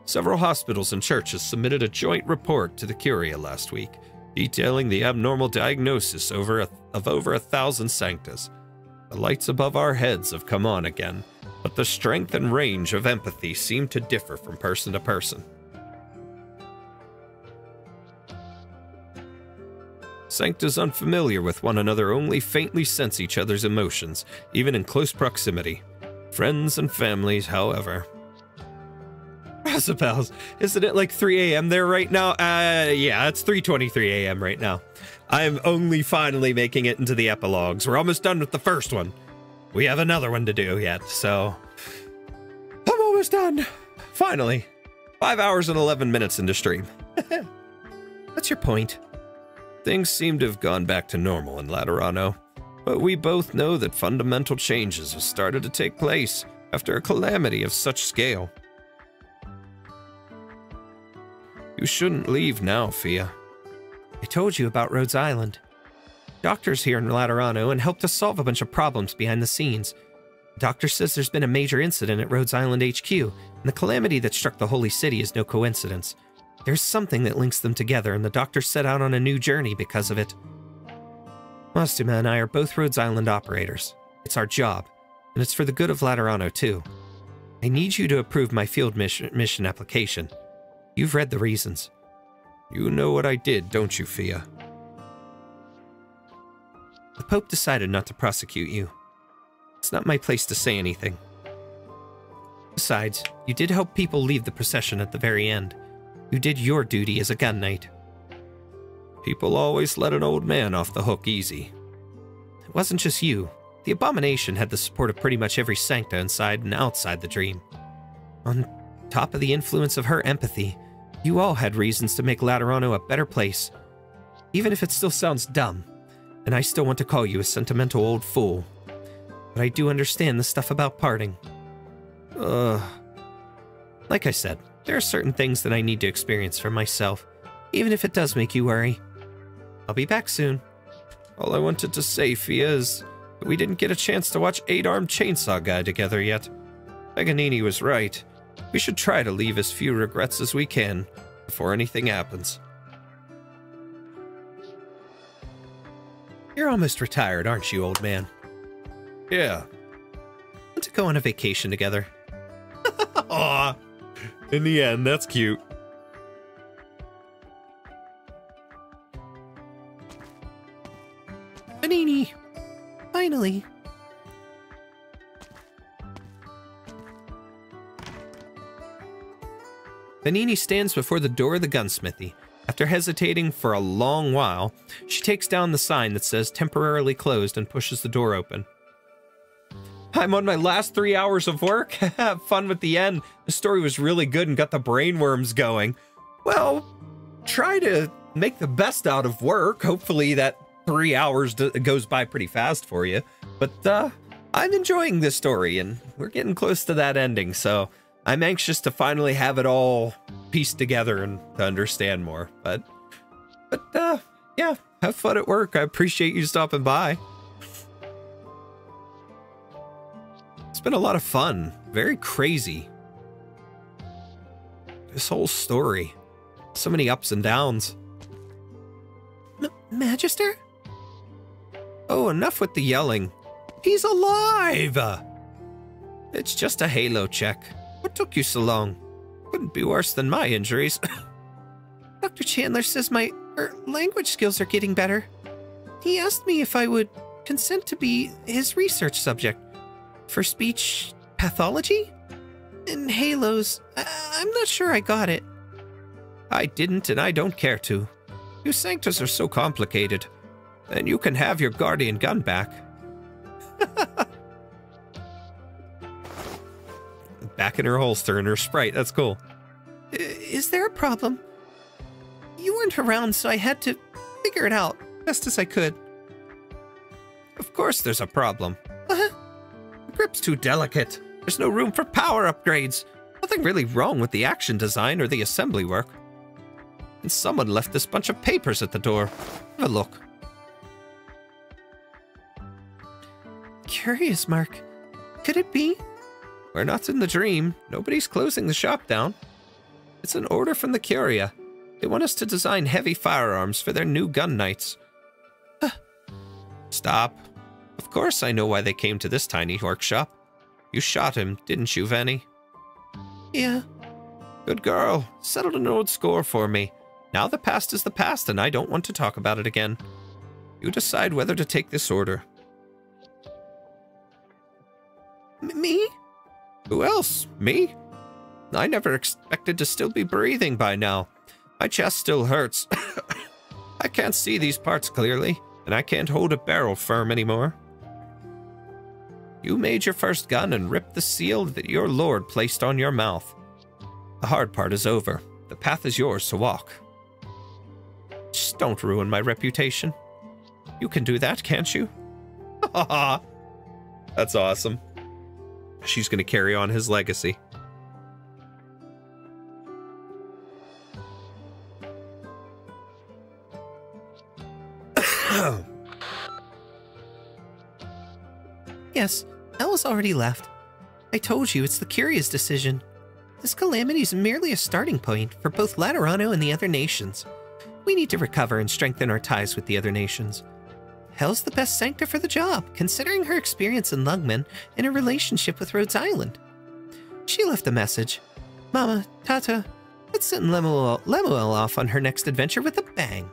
Speaker 1: Several hospitals and churches submitted a joint report to the Curia last week, detailing the abnormal diagnosis of over 1,000 Sanctas. The lights above our heads have come on again, but the strength and range of empathy seem to differ from person to person. Sanctas unfamiliar with one another only faintly sense each other's emotions, even in close proximity. Friends and families, however. Razabels, isn't it like 3 a.m. there right now? Yeah, it's 3:23 a.m. right now. I'm only finally making it into the epilogues. We're almost done with the first one. We have another one to do yet, so... I'm almost done. Finally. 5 hours and 11 minutes into stream.
Speaker 5: What's your point?
Speaker 1: Things seem to have gone back to normal in Laterano, but we both know that fundamental changes have started to take place after a calamity of such scale. You shouldn't leave now, Fia.
Speaker 5: I told you about Rhodes Island. Doctor's here in Laterano and helped us solve a bunch of problems behind the scenes. The doctor says there's been a major incident at Rhodes Island HQ, and the calamity that struck the Holy City is no coincidence. There's something that links them together, and the doctor set out on a new journey because of it. Mastuma and I are both Rhodes Island operators. It's our job, and it's for the good of Laterano, too. I need you to approve my field mission application. You've read the reasons.
Speaker 1: You know what I did, don't you, Fia?
Speaker 5: The Pope decided not to prosecute you. It's not my place to say anything. Besides, you did help people leave the procession at the very end. You did your duty as a gun knight.
Speaker 1: People always let an old man off the hook easy.
Speaker 5: It wasn't just you. The Abomination had the support of pretty much every Sancta inside and outside the dream. On top of the influence of her empathy, you all had reasons to make Laterano a better place. Even if it still sounds dumb, and I still want to call you a sentimental old fool. But I do understand the stuff about parting. Like I said, there are certain things that I need to experience for myself, even if it does make you worry. I'll be back soon.
Speaker 1: All I wanted to say, Fia, is that we didn't get a chance to watch 8-Armed Chainsaw Guy together yet. Paganini was right. We should try to leave as few regrets as we can before anything happens.
Speaker 5: You're almost retired, aren't you, old man?
Speaker 1: Yeah.
Speaker 5: Want to go on a vacation together?
Speaker 1: Aw. In the end, that's cute.
Speaker 5: Panini! Finally! Panini stands before the door of the gunsmithy. After hesitating for a long while, she takes down the sign that says temporarily closed and pushes the door open.
Speaker 1: I'm on my last 3 hours of work. Have fun with the end. The story was really good and got the brainworms going. Well, try to make the best out of work. Hopefully that 3 hours goes by pretty fast for you. But I'm enjoying this story, and we're getting close to that ending, so I'm anxious to finally have it all pieced together and to understand more. But yeah, have fun at work. I appreciate you stopping by. It's been a lot of fun. Very crazy. This whole story. So many ups and downs.
Speaker 5: Magister?
Speaker 1: Oh, enough with the yelling. He's alive! It's just a halo check. What took you so long? Couldn't be worse than my injuries.
Speaker 5: Dr. Chandler says my language skills are getting better. He asked me if I would consent to be his research subject for speech pathology and halos. I'm not sure I got it. I didn't, and I don't care to. You Sanctas are so complicated. And you can have your guardian gun back. Back in her holster in her Sprite, that's cool. Is there a problem? You weren't around, so I had to figure it out best as I could. Of course there's a problem. The grip's too delicate. There's no room for power upgrades. Nothing really wrong with the action design or the assembly work. And someone left this bunch of papers at the door. Have a look. Curious, Mark. Could it be? We're not in the dream. Nobody's closing the shop down. It's an order from the Curia. They want us to design heavy firearms for their new gun knights. Stop. Of course I know why they came to this tiny workshop. You shot him, didn't you, Venny? Yeah. Good girl. Settled an old score for me. Now the past is the past, and I don't want to talk about it again. You decide whether to take this order. Me? Who else? Me? I never expected to still be breathing by now. My chest still hurts. I can't see these parts clearly, and I can't hold a barrel firm anymore. You made your first gun and ripped the seal that your lord placed on your mouth. The hard part is over. The path is yours to walk. Just don't ruin my reputation. You can do that, can't you? Haha. That's awesome. She's going to carry on his legacy. Yes, Ella's already left. I told you, it's the Curia's decision. This calamity is merely a starting point for both Laterano and the other nations. We need to recover and strengthen our ties with the other nations. Hel's the best Sancta for the job, considering her experience in Lugman and her relationship with Rhodes Island. She left a message. Mama, Tata, let's send Lemuel off on her next adventure with a bang.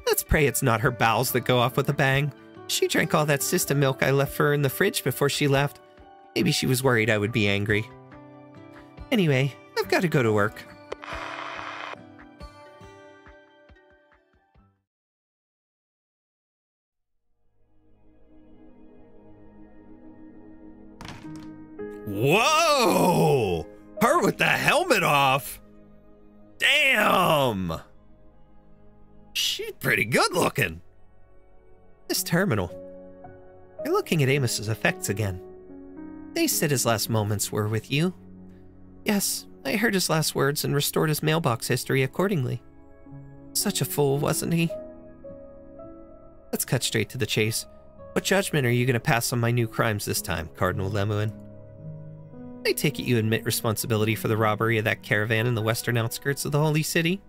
Speaker 5: Let's pray it's not her bowels that go off with a bang. She drank all that system milk I left for her in the fridge before she left. Maybe she was worried I would be angry. Anyway, I've got to go to work. Whoa! Her with the helmet off! Damn! She's pretty good looking. This terminal. You're looking at Amos's effects again. They said his last moments were with you. Yes, I heard his last words and restored his mailbox history accordingly. Such a fool, wasn't he? Let's cut straight to the chase. What judgment are you going to pass on my new crimes this time, Cardinal Lemuen? I take it you admit responsibility for the robbery of that caravan in the western outskirts of the Holy City?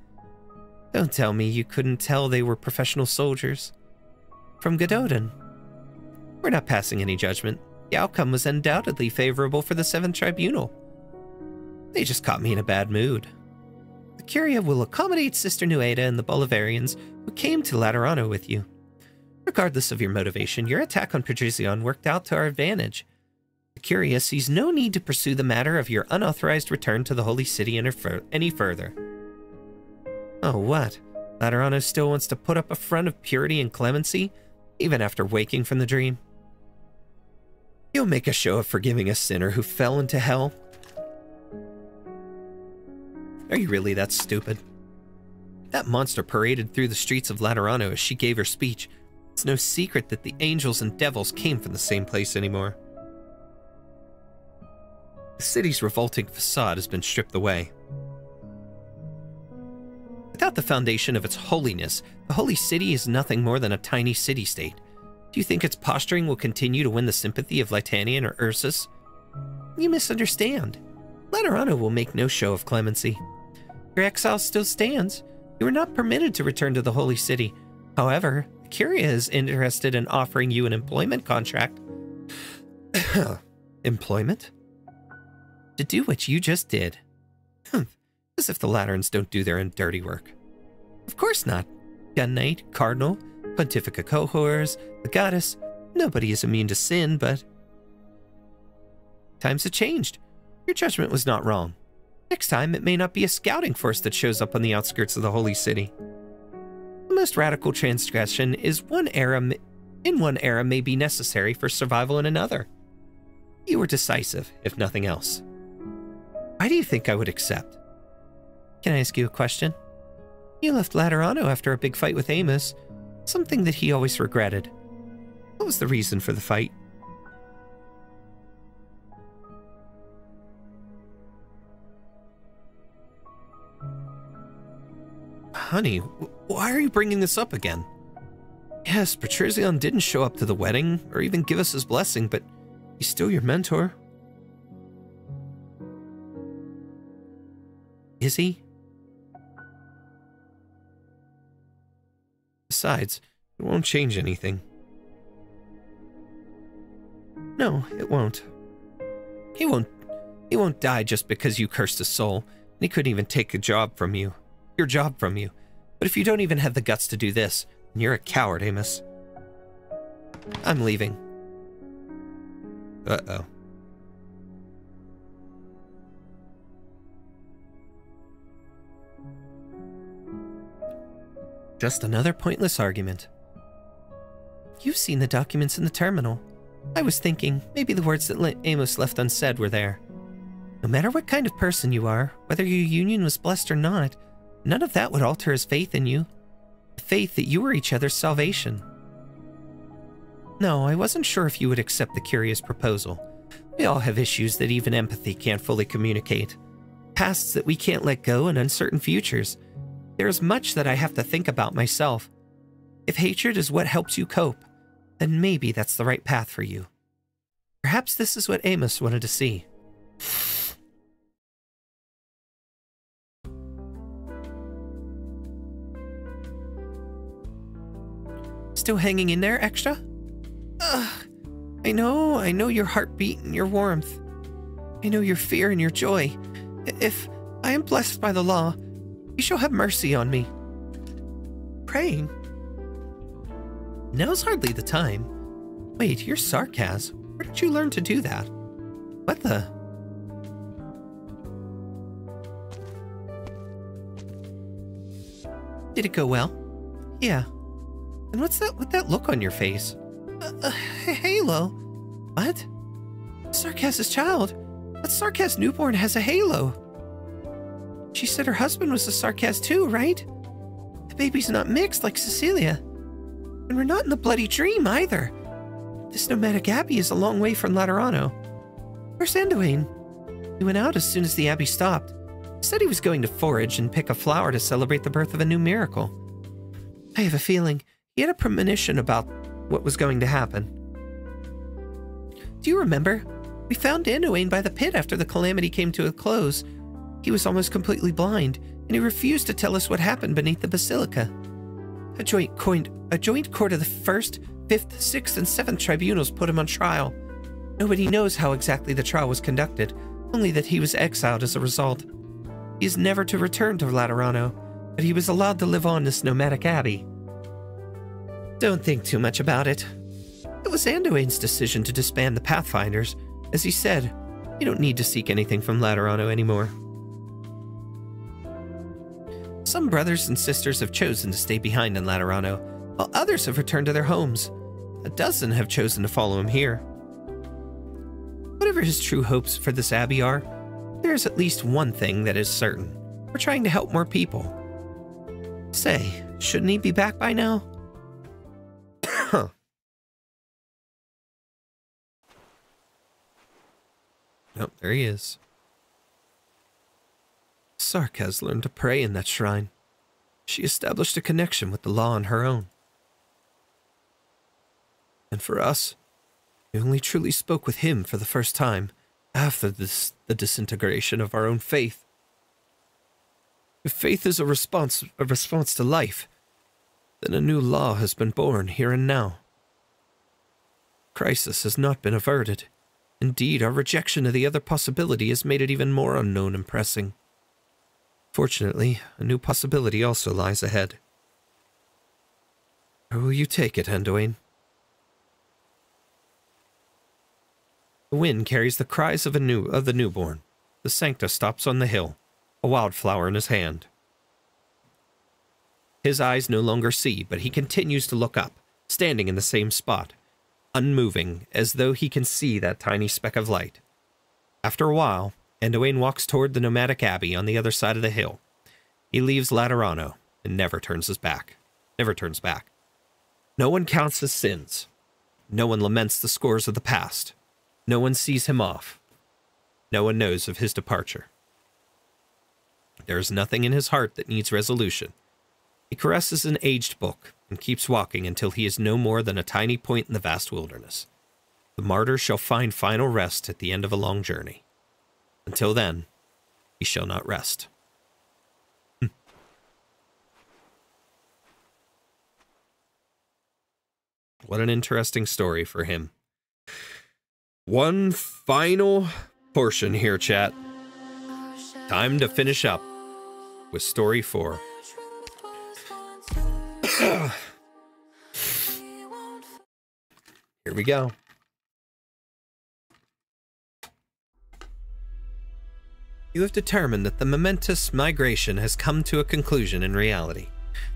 Speaker 5: Don't tell me you couldn't tell they were professional soldiers. From Gododin. We're not passing any judgment. The outcome was undoubtedly favorable for the 7th Tribunal. They just caught me in a bad mood. The Curia will accommodate Sister Nueda and the Bolivarians who came to Laterano with you. Regardless of your motivation, your attack on Patricion worked out to our advantage. The Curia sees no need to pursue the matter of your unauthorized return to the Holy City any further. Oh, what? Laterano still wants to put up a front of purity and clemency, even after waking from the dream? You'll make a show of forgiving a sinner who fell into hell? Are you really that stupid? That monster paraded through the streets of Laterano as she gave her speech. It's no secret that the angels and devils came from the same place anymore. The city's revolting facade has been stripped away. Without the foundation of its holiness, the Holy City is nothing more than a tiny city-state. Do you think its posturing will continue to win the sympathy of Litanian or Ursus? You misunderstand. Laterano will make no show of clemency. Your exile still stands. You are not permitted to return to the Holy City. However, the Curia is interested in offering you an employment contract. Employment? To do what you just did. As if the Laterans don't do their own dirty work. Of course not. Gun Knight, Cardinal, Pontifica Cohors, the Goddess. Nobody is immune to sin, but... Times have changed. Your judgment was not wrong. Next time, it may not be a scouting force that shows up on the outskirts of the holy city. The most radical transgression is in one era may be necessary for survival in another. You were decisive, if nothing else. Why do you think I would accept? Can I ask you a question? You left Laterano after a big fight with Amos, something that he always regretted. What was the reason for the fight? Honey, why are you bringing this up again? Yes, Patricion didn't show up to the wedding, or even give us his blessing, but he's still your mentor. Is he? Besides, it won't change anything. No, it won't. He won't die just because you cursed his soul, and he couldn't even take your job from you. But if you don't even have the guts to do this, then you're a coward, Amos. I'm leaving. Uh-oh. Just another pointless argument. You've seen the documents in the terminal. I was thinking, maybe the words that Amos left unsaid were there. No matter what kind of person you are, whether your union was blessed or not, none of that would alter his faith in you. The faith that you were each other's salvation. No, I wasn't sure if you would accept the curious proposal. We all have issues that even empathy can't fully communicate. Pasts that we can't let go and uncertain futures. There is much that I have to think about myself. If hatred is what helps you cope, then maybe that's the right path for you. Perhaps this is what Amos wanted to see. Still hanging in there, Extra? I know your heartbeat and your warmth. I know your fear and your joy. If I am blessed by the law, you shall have mercy on me. Praying? Now's hardly the time. Wait, you're sarcasm. Where did you learn to do that? What the? Did it go well? Yeah. And what's that look on your face? Halo. What? Sarkaz's child. That Sarkaz newborn has a halo. She said her husband was a Sarkaz too, right? The baby's not mixed like Cecilia. And we're not in the bloody dream either. This nomadic abbey is a long way from Laterano. Where's Anduin? He went out as soon as the abbey stopped. He said he was going to forage and pick a flower to celebrate the birth of a new miracle. I have a feeling he had a premonition about what was going to happen. Do you remember? We found Anduin by the pit after the calamity came to a close. He was almost completely blind, and he refused to tell us what happened beneath the basilica. A joint court of the 1st, 5th, 6th, and 7th tribunals put him on trial. Nobody knows how exactly the trial was conducted, only that he was exiled as a result. He is never to return to Laterano, but he was allowed to live on this nomadic abbey. Don't think too much about it. It was Anduin's decision to disband the Pathfinders. As he said, you don't need to seek anything from Laterano anymore. Some brothers and sisters have chosen to stay behind in Laterano, while others have returned to their homes. A dozen have chosen to follow him here. Whatever his true hopes for this abbey are, there is at least one thing that is certain. We're trying to help more people. Say, shouldn't he be back by now? Huh. Oh, there he is. Sarkaz learned to pray in that shrine. She established a connection with the law on her own. And for us, we only truly spoke with him for the first time after the disintegration of our own faith. If faith is a response to life, then a new law has been born here and now. Crisis has not been averted. Indeed, our rejection of the other possibility has made it even more unknown and pressing. Fortunately, a new possibility also lies ahead. Where will you take it, Anduin? The wind carries the cries of the newborn. the Sankta stops on the hill, a wildflower in his hand. His eyes no longer see, but he continues to look up, standing in the same spot, unmoving, as though he can see that tiny speck of light. After a while, Anduin walks toward the nomadic abbey on the other side of the hill. He leaves Laterano and never turns back. No one counts his sins. No one laments the scores of the past. No one sees him off. No one knows of his departure. There is nothing in his heart that needs resolution. He caresses an aged book and keeps walking until he is no more than a tiny point in the vast wilderness. The martyr shall find final rest at the end of a long journey. Until then, he shall not rest. What an interesting story for him. One final portion here, chat. Time to finish up with story 4. Here we go. You have determined that the momentous migration has come to a conclusion in reality.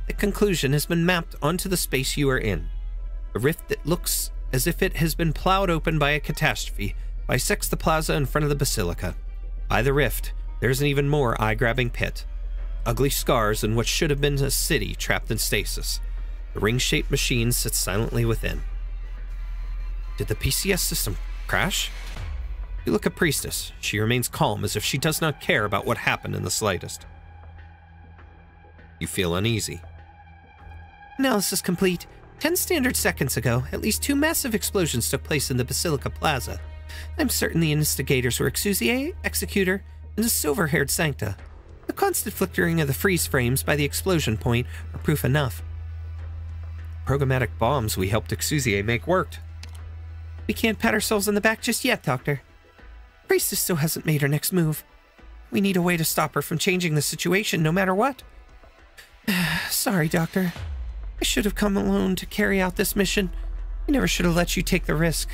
Speaker 5: The conclusion has been mapped onto the space you are in. A rift that looks as if it has been plowed open by a catastrophe bisects the plaza in front of the basilica. By the rift, there's an even more eye-grabbing pit. Ugly scars in what should have been a city trapped in stasis. The ring-shaped machine sits silently within. Did the PCS system crash? You look at Priestess. She remains calm as if she does not care about what happened in the slightest. You feel uneasy. Analysis complete. 10 standard seconds ago, at least 2 massive explosions took place in the Basilica Plaza. I'm certain the instigators were Exusiai, Executor, and the silver-haired Sankta. The constant flickering of the freeze frames by the explosion point are proof enough. Programmatic bombs we helped Exusiai make worked. We can't pat ourselves on the back just yet, Doctor. Priestess still hasn't made her next move. We need a way to stop her from changing the situation no matter what. Sorry, Doctor. I should have come alone to carry out this mission. I never should have let you take the risk.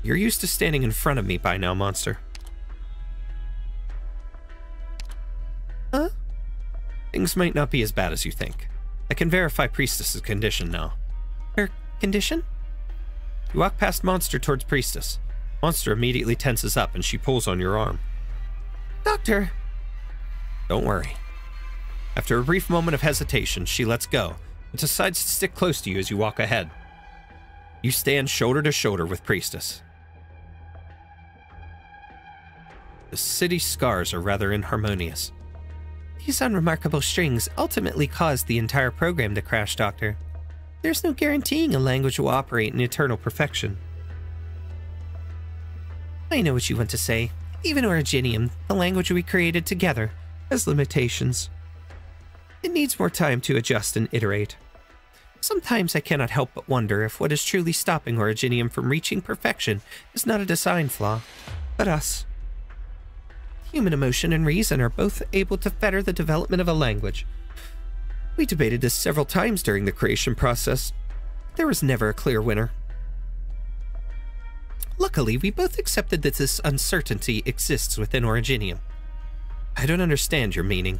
Speaker 5: You're used to standing in front of me by now, monster. Huh? Things might not be as bad as you think. I can verify Priestess's condition now. Her condition? You walk past Monster towards Priestess. Monster immediately tenses up and she pulls on your arm. Doctor! Don't worry. After a brief moment of hesitation, she lets go and decides to stick close to you as you walk ahead. You stand shoulder to shoulder with Priestess. The city's scars are rather inharmonious. These unremarkable strings ultimately caused the entire program to crash, Doctor. There's no guaranteeing a language will operate in eternal perfection. I know what you want to say. Even Originium, the language we created together, has limitations. It needs more time to adjust and iterate. Sometimes I cannot help but wonder if what is truly stopping Originium from reaching perfection is not a design flaw, but us. Human emotion and reason are both able to fetter the development of a language. We debated this several times during the creation process. There was never a clear winner. Luckily, we both accepted that this uncertainty exists within Originium. I don't understand your meaning.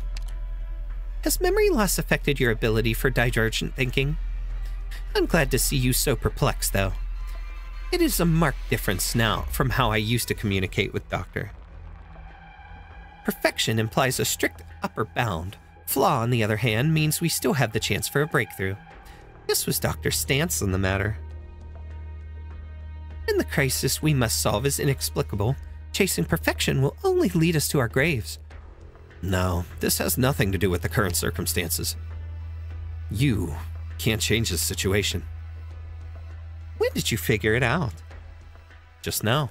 Speaker 5: Has memory loss affected your ability for divergent thinking? I'm glad to see you so perplexed, though. It is a marked difference now from how I used to communicate with Doctor. Perfection implies a strict upper bound. Flaw, on the other hand, means we still have the chance for a breakthrough. This was Doctor's stance on the matter. When the crisis we must solve is inexplicable, chasing perfection will only lead us to our graves. No, this has nothing to do with the current circumstances. You can't change the situation. When did you figure it out? Just now.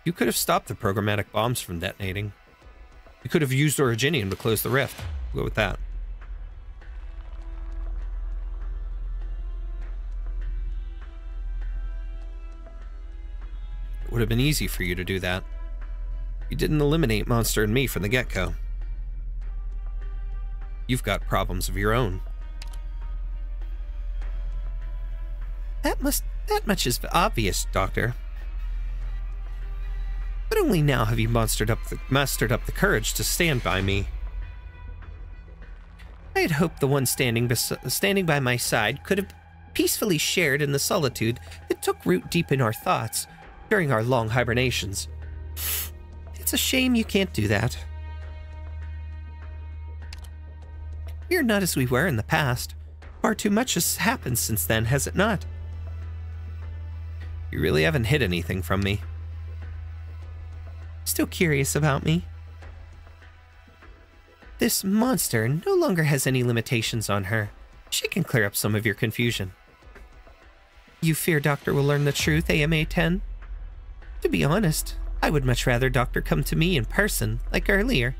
Speaker 5: You could have stopped the programmatic bombs from detonating. You could have used Originium to close the rift. We'll go with that. It would have been easy for you to do that. You didn't eliminate Monster and me from the get-go. You've got problems of your own. That much is obvious, Doctor. but only now have you mustered up the courage to stand by me. I had hoped the one standing by my side could have peacefully shared in the solitude that took root deep in our thoughts during our long hibernations. It's a shame you can't do that. We are not as we were in the past. Far too much has happened since then, has it not? You really haven't hid anything from me. Still curious about me? This monster no longer has any limitations on her. She can clear up some of your confusion. You fear Doctor will learn the truth, AMA-10? To be honest, I would much rather Doctor come to me in person, like earlier.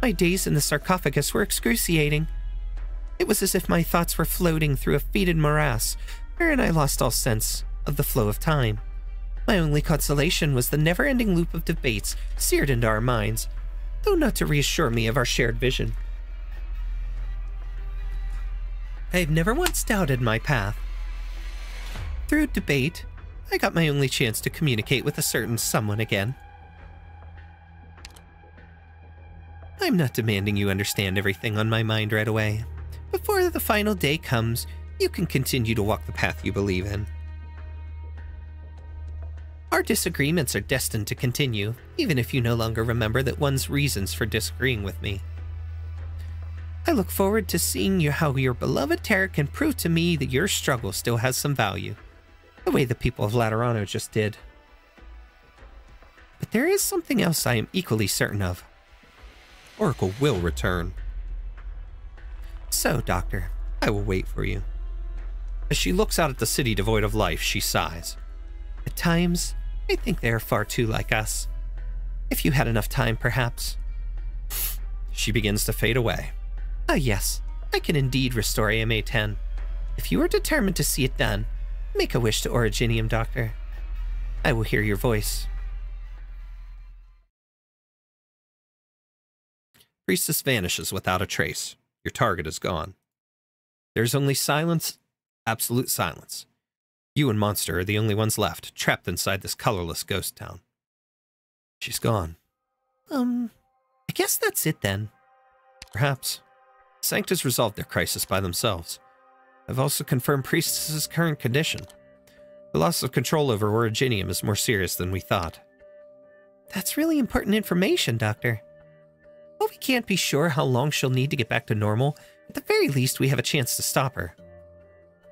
Speaker 5: My days in the sarcophagus were excruciating. It was as if my thoughts were floating through a fetid morass, wherein I lost all sense of the flow of time. My only consolation was the never-ending loop of debates seared into our minds, though not to reassure me of our shared vision. I have never once doubted my path. Through debate, I got my only chance to communicate with a certain someone again. I'm not demanding you understand everything on my mind right away. Before the final day comes, you can continue to walk the path you believe in. Our disagreements are destined to continue, even if you no longer remember that one's reasons for disagreeing with me. I look forward to seeing how your beloved Terra can prove to me that your struggle still has some value, the way the people of Laterano just did. But there is something else I am equally certain of. Oracle will return. So, Doctor, I will wait for you. As she looks out at the city devoid of life, she sighs. At times, I think they are far too like us. If you had enough time, perhaps. She begins to fade away. Ah, yes, I can indeed restore AMA-10. If you are determined to see it done, make a wish to Originium, Doctor. I will hear your voice. Priestess vanishes without a trace. Your target is gone. There's only silence, absolute silence. You and Monster are the only ones left, trapped inside this colorless ghost town. She's gone. I guess that's it then. Perhaps. Sancta's resolved their crisis by themselves. I've also confirmed Priestess's current condition. The loss of control over Originium is more serious than we thought. That's really important information, Doctor. While we can't be sure how long she'll need to get back to normal, at the very least we have a chance to stop her.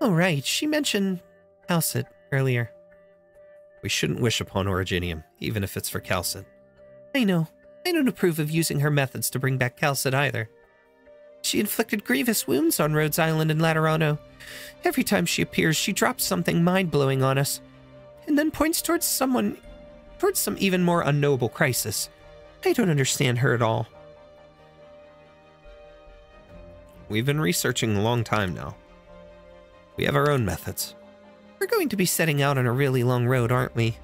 Speaker 5: Oh right, she mentioned Calcit earlier. We shouldn't wish upon Originium, even if it's for Calcit. I know. I don't approve of using her methods to bring back Calcit either. She inflicted grievous wounds on Rhodes Island and Laterano. Every time she appears, she drops something mind-blowing on us, and then points towards some even more unknowable crisis. I don't understand her at all. We've been researching a long time now. We have our own methods. We're going to be setting out on a really long road, aren't we?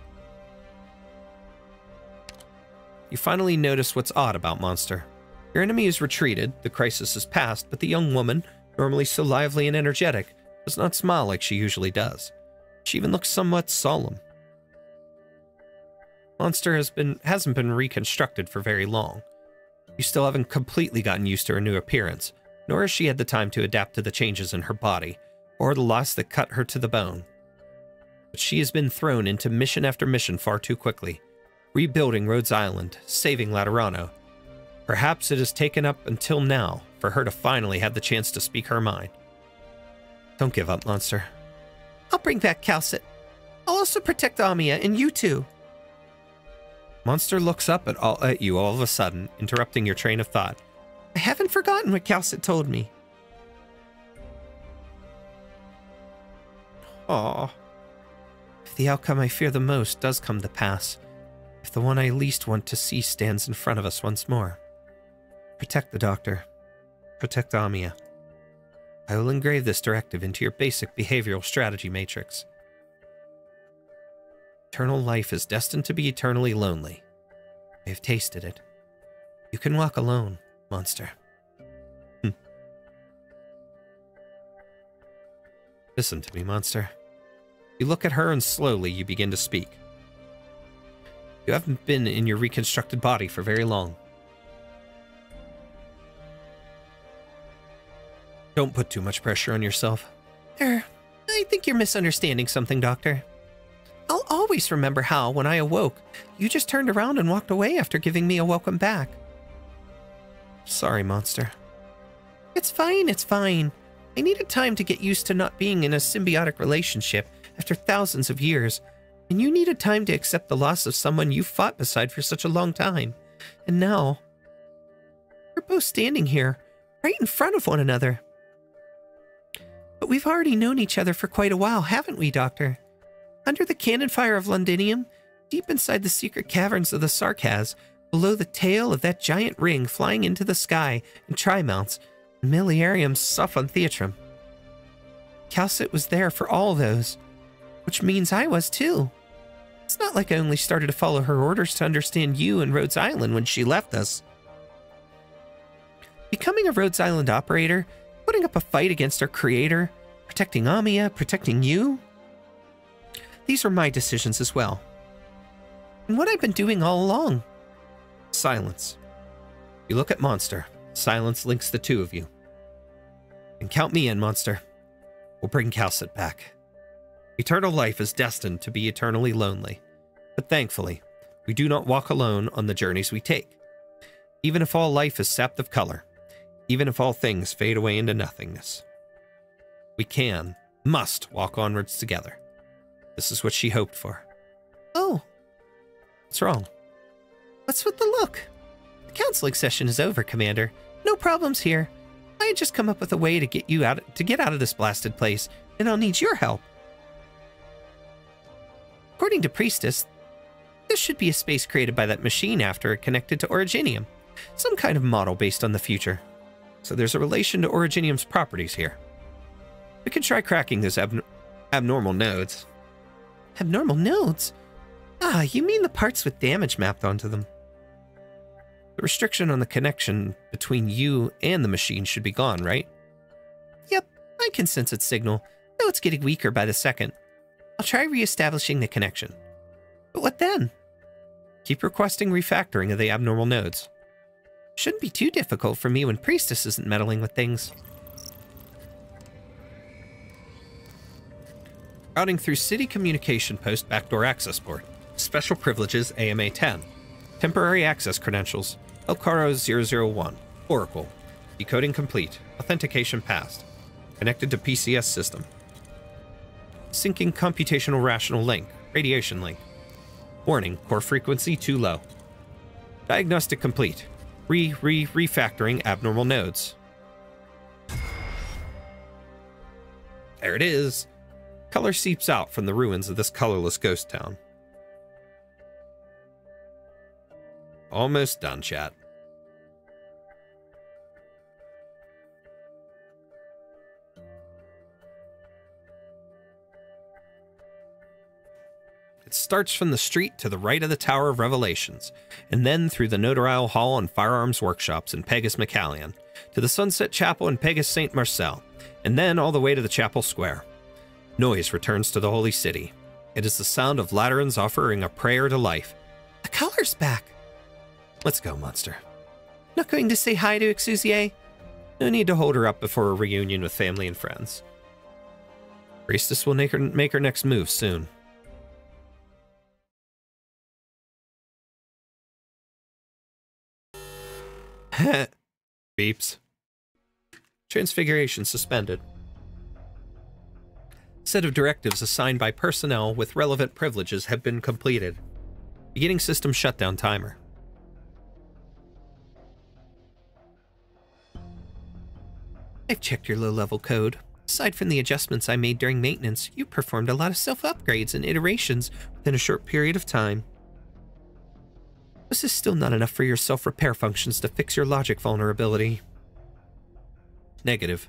Speaker 5: You finally notice what's odd about Monster. Your enemy has retreated, the crisis is past, but the young woman, normally so lively and energetic, does not smile like she usually does. She even looks somewhat solemn. Monster hasn't been reconstructed for very long. You still haven't completely gotten used to her new appearance, nor has she had the time to adapt to the changes in her body, or the loss that cut her to the bone. But she has been thrown into mission after mission far too quickly, rebuilding Rhodes Island, saving Laterano. Perhaps it has taken up until now for her to finally have the chance to speak her mind. Don't give up, Monster. I'll bring back Calcit. I'll also protect Amia and you too. Monster looks up at you all of a sudden, interrupting your train of thought. I haven't forgotten what Calcit told me. Aw. If the outcome I fear the most does come to pass, if the one I least want to see stands in front of us once more, protect the Doctor. Protect Amia. I will engrave this directive into your basic behavioral strategy matrix. Eternal life is destined to be eternally lonely. I have tasted it. You can walk alone, Monster. Listen to me, Monster. You look at her and slowly you begin to speak. You haven't been in your reconstructed body for very long. Don't put too much pressure on yourself. I think you're misunderstanding something, Doctor. I'll always remember how, when I awoke, you just turned around and walked away after giving me a welcome back. Sorry, monster. It's fine, it's fine. I needed time to get used to not being in a symbiotic relationship after thousands of years, and you needed time to accept the loss of someone you fought beside for such a long time. And now, we're both standing here, right in front of one another. But we've already known each other for quite a while, haven't we, Doctor? Under the cannon fire of Londinium, deep inside the secret caverns of the Sarkaz, below the tail of that giant ring flying into the sky in Trimounts, Miliarium's Sophon Theatrum. Calcit was there for all those, which means I was too. It's not like I only started to follow her orders to understand you and Rhodes Island when she left us. Becoming a Rhodes Island operator, putting up a fight against our creator, protecting Amiya, protecting you, these were my decisions as well. And what I've been doing all along. Silence. You look at Monster. Silence links the two of you. And count me in, Monster. We'll bring Calcit back. Eternal life is destined to be eternally lonely. But thankfully, we do not walk alone on the journeys we take. Even if all life is sapped of color, even if all things fade away into nothingness, we must walk onwards together. This is what she hoped for. Oh. What's wrong? What's with the look? The counseling session is over, Commander. No problems here. I had just come up with a way to get out of this blasted place, and I'll need your help. According to Priestess, this should be a space created by that machine after it connected to Originium. Some kind of model based on the future. So there's a relation to Originium's properties here. We can try cracking those abnormal nodes. Abnormal nodes? Ah, you mean the parts with damage mapped onto them. The restriction on the connection between you and the machine should be gone, right? Yep, I can sense its signal, though it's getting weaker by the second. I'll try re-establishing the connection. But what then? Keep requesting refactoring of the abnormal nodes. Shouldn't be too difficult for me when Priestess isn't meddling with things. Routing through City Communication Post Backdoor Access Port. Special Privileges AMA 10. Temporary Access Credentials. Elcaro 001. Oracle. Decoding complete. Authentication passed. Connected to PCS system. Syncing Computational Rational Link. Radiation link. Warning. Core frequency too low. Diagnostic complete. Refactoring abnormal nodes. There it is. Color seeps out from the ruins of this colorless ghost town. Almost done, chat. It starts from the street to the right of the Tower of Revelations, and then through the Notarial Hall and Firearms Workshops in Pegas McCallion, to the Sunset Chapel in Pegas St. Marcel, and then all the way to the Chapel Square. Noise returns to the Holy City. It is the sound of Laterans offering a prayer to life. The color's back! Let's go, Monster. Not going to say hi to Exusiai? No need to hold her up before a reunion with family and friends. Priestess will make her next move soon. Beeps. Transfiguration suspended. Set of directives assigned by personnel with relevant privileges have been completed. Beginning system shutdown timer. I've checked your low-level code. Aside from the adjustments I made during maintenance, you performed a lot of self-upgrades and iterations within a short period of time. This is still not enough for your self-repair functions to fix your logic vulnerability. Negative.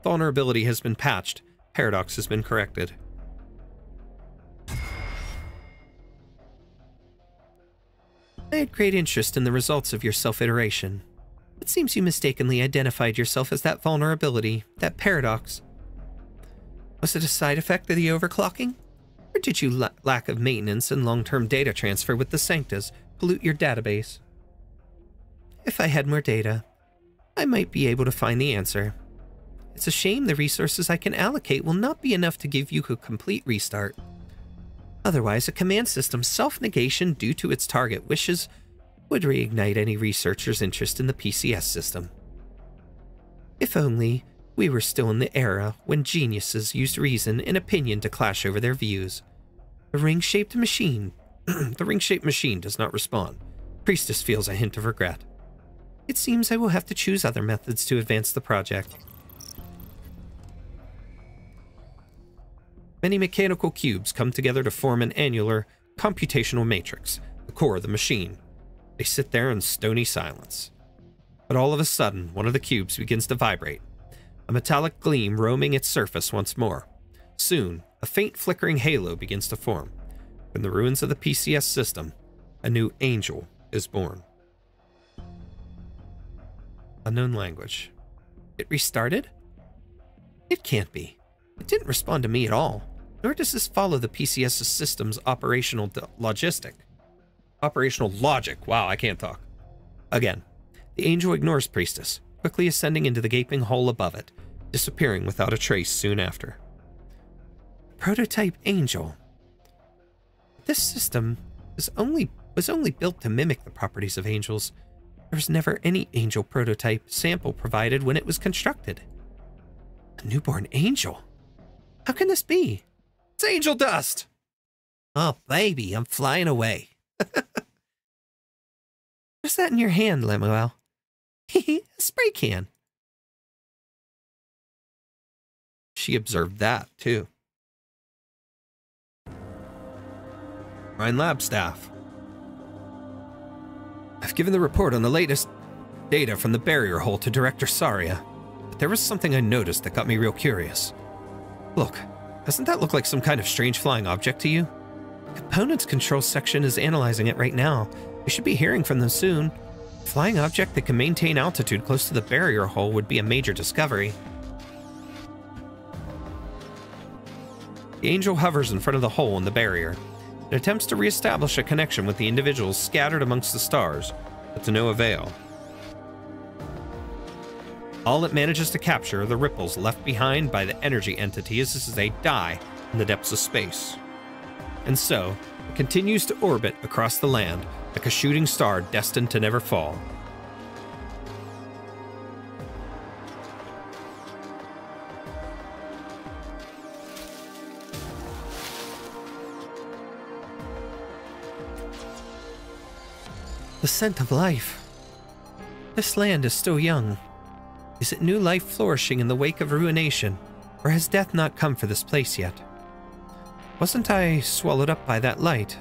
Speaker 5: Vulnerability has been patched. Paradox has been corrected. I had great interest in the results of your self-iteration. It seems you mistakenly identified yourself as that vulnerability, that paradox. Was it a side effect of the overclocking? Or did you lack of maintenance and long-term data transfer with the Sanktas pollute your database? If I had more data, I might be able to find the answer. It's a shame the resources I can allocate will not be enough to give you a complete restart. Otherwise, a command system's self-negation due to its target wishes would reignite any researcher's interest in the PCS system. If only we were still in the era when geniuses used reason and opinion to clash over their views. The ring-shaped machine does not respond. Priestess feels a hint of regret. It seems I will have to choose other methods to advance the project. Many mechanical cubes come together to form an annular computational matrix, the core of the machine. They sit there in stony silence. But all of a sudden, one of the cubes begins to vibrate, a metallic gleam roaming its surface once more. Soon, a faint flickering halo begins to form. From the ruins of the PCS system, a new angel is born. Unknown language. It restarted? It can't be. It didn't respond to me at all. Nor does this follow the PCS system's operational logic. Wow, I can't talk. Again, the angel ignores Priestess, quickly ascending into the gaping hole above it, disappearing without a trace soon after. Prototype angel. This system was only built to mimic the properties of angels. There was never any angel prototype sample provided when it was constructed. A newborn angel? How can this be? It's angel dust! Oh, baby, I'm flying away. What's that in your hand, Lemuel? A spray can. She observed that, too. Mine lab staff. I've given the report on the latest data from the barrier hole to Director Saria, but there was something I noticed that got me real curious. Look, doesn't that look like some kind of strange flying object to you? The components control section is analyzing it right now. We should be hearing from them soon. A flying object that can maintain altitude close to the barrier hole would be a major discovery. The angel hovers in front of the hole in the barrier. It attempts to reestablish a connection with the individuals scattered amongst the stars, but to no avail. All it manages to capture are the ripples left behind by the energy entities as they die in the depths of space. And so, it continues to orbit across the land like a shooting star destined to never fall. The scent of life. This land is still young. Is it new life flourishing in the wake of ruination, or has death not come for this place yet? Wasn't I swallowed up by that light?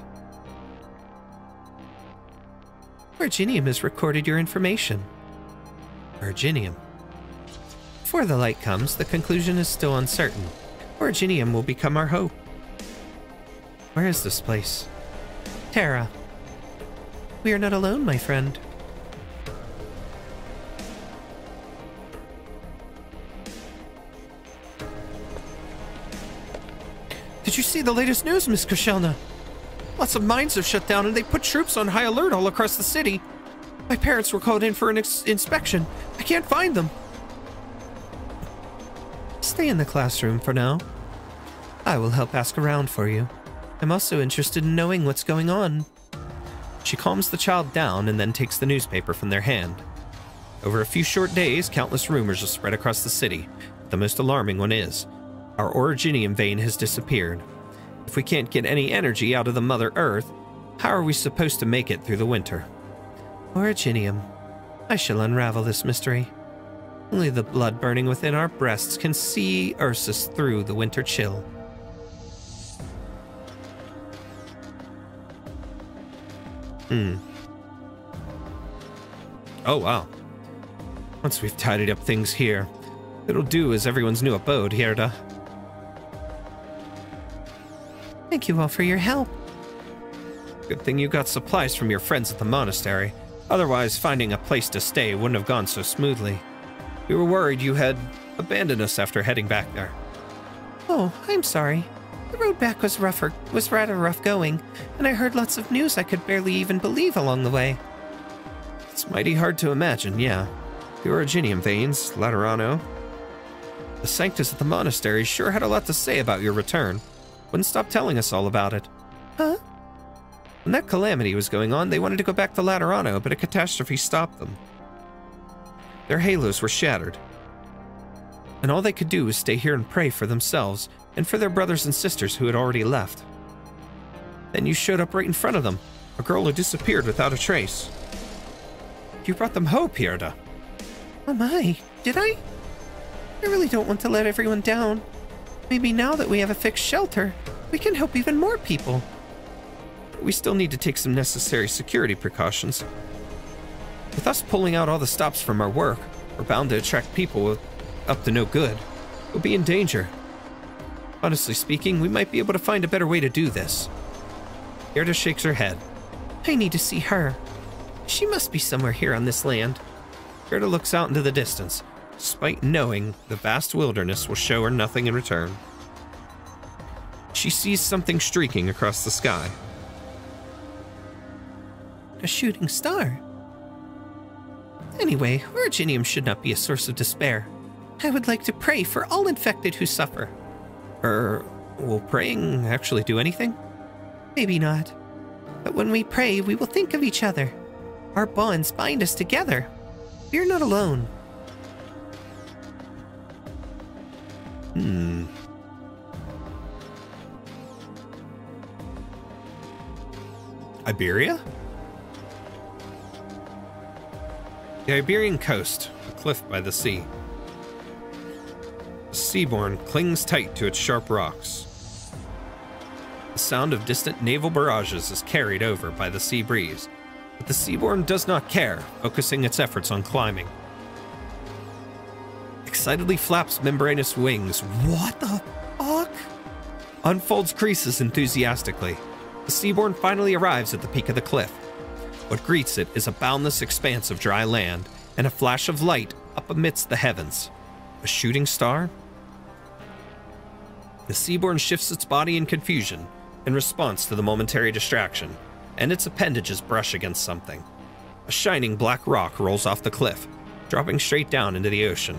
Speaker 5: Virginium has recorded your information. Virginium. Before the light comes, the conclusion is still uncertain. Virginium will become our hope. Where is this place? Terra. We are not alone, my friend. Did you see the latest news, Miss Koshelna? Lots of mines have shut down and they put troops on high alert all across the city. My parents were called in for an inspection. I can't find them. Stay in the classroom for now. I will help ask around for you. I'm also interested in knowing what's going on. She calms the child down and then takes the newspaper from their hand. Over a few short days, countless rumors have spread across the city. The most alarming one is, our originium vein has disappeared. If we can't get any energy out of the Mother Earth, how are we supposed to make it through the winter? Originium. I shall unravel this mystery. Only the blood burning within our breasts can see Ursus through the winter chill. Oh, wow. Once we've tidied up things here, it'll do as everyone's new abode, Hierda. Thank you all for your help. Good thing you got supplies from your friends at the monastery. Otherwise, finding a place to stay wouldn't have gone so smoothly. We were worried you had abandoned us after heading back there. Oh, I'm sorry. The road back was rather rough going, and I heard lots of news I could barely even believe along the way.
Speaker 1: It's mighty hard to imagine, yeah. The originium veins, Laterano. The Sanctus at the monastery sure had a lot to say about your return. Wouldn't stop telling us all about it.
Speaker 5: Huh?
Speaker 1: When that calamity was going on, they wanted to go back to Laterano, but a catastrophe stopped them. Their halos were shattered, and all they could do was stay here and pray for themselves and for their brothers and sisters who had already left. Then you showed up right in front of them, a girl who disappeared without a trace. You brought them hope, Hierda.
Speaker 5: Oh my, did I? I really don't want to let everyone down. Maybe now that we have a fixed shelter, we can help even more people.
Speaker 1: We still need to take some necessary security precautions. With us pulling out all the stops from our work, we're bound to attract people up to no good. We'll be in danger. Honestly speaking, we might be able to find a better way to do this. Hierda shakes her head.
Speaker 5: I need to see her. She must be somewhere here on this land.
Speaker 1: Hierda looks out into the distance, despite knowing the vast wilderness will show her nothing in return. She sees something streaking across the sky.
Speaker 5: A shooting star. Anyway, originium should not be a source of despair. I would like to pray for all infected who suffer.
Speaker 1: Will praying actually do anything?
Speaker 5: Maybe not. But when we pray, we will think of each other. Our bonds bind us together. We are not alone.
Speaker 1: Iberia? The Iberian coast, a cliff by the sea. The seabourn clings tight to its sharp rocks. The sound of distant naval barrages is carried over by the sea breeze, but the seabourn does not care, focusing its efforts on climbing. Excitedly flaps membranous wings. What the fuck? Unfolds creases enthusiastically. The seabourn finally arrives at the peak of the cliff. What greets it is a boundless expanse of dry land and a flash of light up amidst the heavens. A shooting star? The seabourn shifts its body in confusion in response to the momentary distraction, and its appendages brush against something. A shining black rock rolls off the cliff, dropping straight down into the ocean.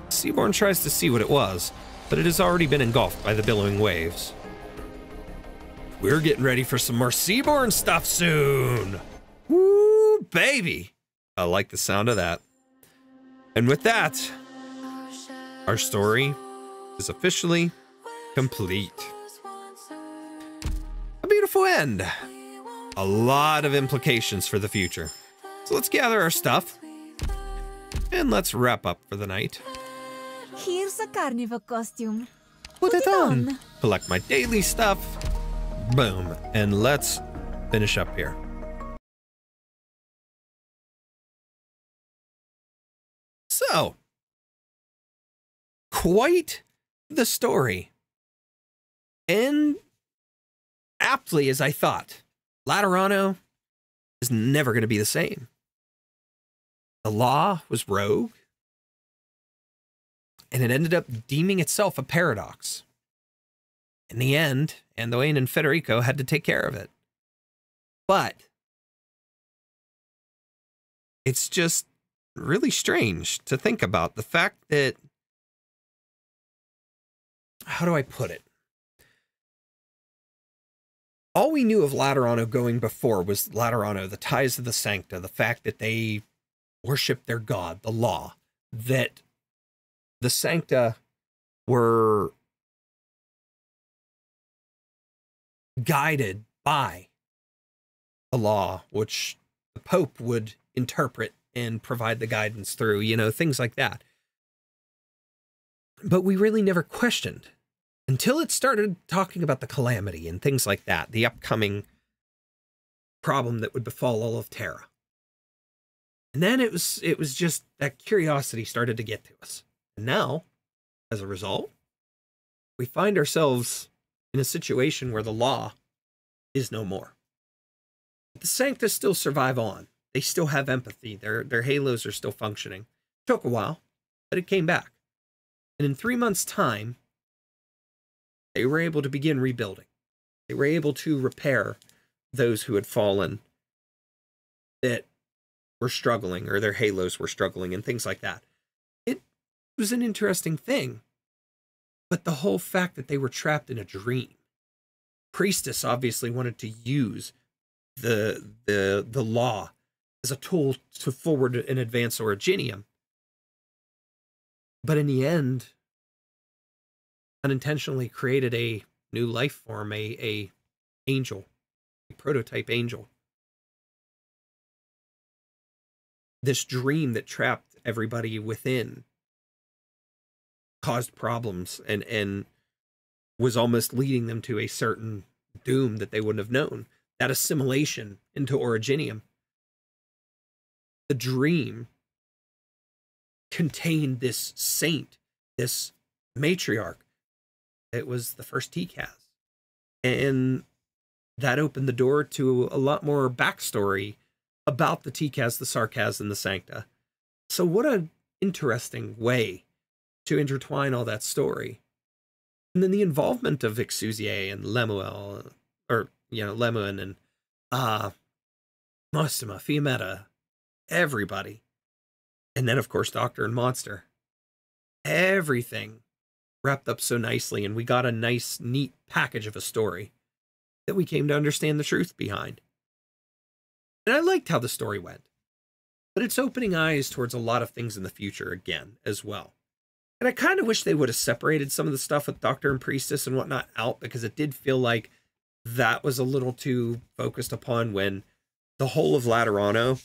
Speaker 1: The seabourn tries to see what it was, but it has already been engulfed by the billowing waves. We're getting ready for some more seabourn stuff soon! Woo, baby! I like the sound of that. And with that, our story is officially complete. A beautiful end. A lot of implications for the future. So let's gather our stuff and let's wrap up for the night.
Speaker 4: Here's a carnival costume.
Speaker 5: Put it on.
Speaker 1: Collect my daily stuff. Boom. And let's finish up here. So, quite the story. And aptly as I thought, Laterano is never going to be the same. The law was rogue, and it ended up deeming itself a paradox. In the end, Andoin and Federico had to take care of it. But it's just really strange to think about the fact that, how do I put it? All we knew of Laterano going before was Laterano, the ties of the Sankta, the fact that they worshiped their god, the law, that the Sankta were guided by a law, which the Pope would interpret and provide the guidance through, you know, things like that. But we really never questioned until it started talking about the calamity and things like that, the upcoming problem that would befall all of Terra. And then it was just that curiosity started to get to us. And now, as a result, we find ourselves in a situation where the law is no more. The Sancta still survive on. They still have empathy. Their halos are still functioning. It took a while, but it came back. And in 3 months' time, they were able to begin rebuilding. They were able to repair those who had fallen that were struggling, or their halos were struggling, and things like that. It was an interesting thing. But the whole fact that they were trapped in a dream. Priestess obviously wanted to use the law as a tool to forward and advance Originium. But in the end, unintentionally created a new life form, a angel, a prototype angel. This dream that trapped everybody within caused problems and was almost leading them to a certain doom that they wouldn't have known. That assimilation into Originium. The dream contained this saint, this matriarch. It was the first TCAS. And that opened the door to a lot more backstory about the TCAS, the Sarkaz, and the Sankta. So what an interesting way to intertwine all that story. And then the involvement of Exusiai and Lemuen, or, Lemuen and Mostima, Fiametta, everybody. And then, of course, Doctor and Monster. Everything wrapped up so nicely, and we got a nice, neat package of a story that we came to understand the truth behind. And I liked how the story went. But it's opening eyes towards a lot of things in the future again, as well. And I kind of wish they would have separated some of the stuff with Doctor and Priestess and whatnot out, because it did feel like that was a little too focused upon when the whole of Laterano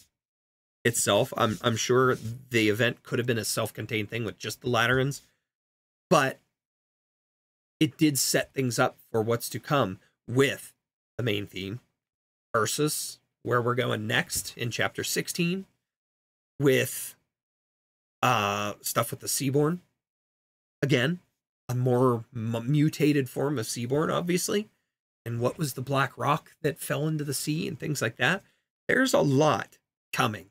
Speaker 1: itself, I'm sure the event could have been a self-contained thing with just the Laterans, but it did set things up for what's to come with the main theme versus where we're going next in chapter 16 with stuff with the Seaborn. Again, a more mutated form of Seaborn, obviously. And what was the black rock that fell into the sea and things like that? There's a lot coming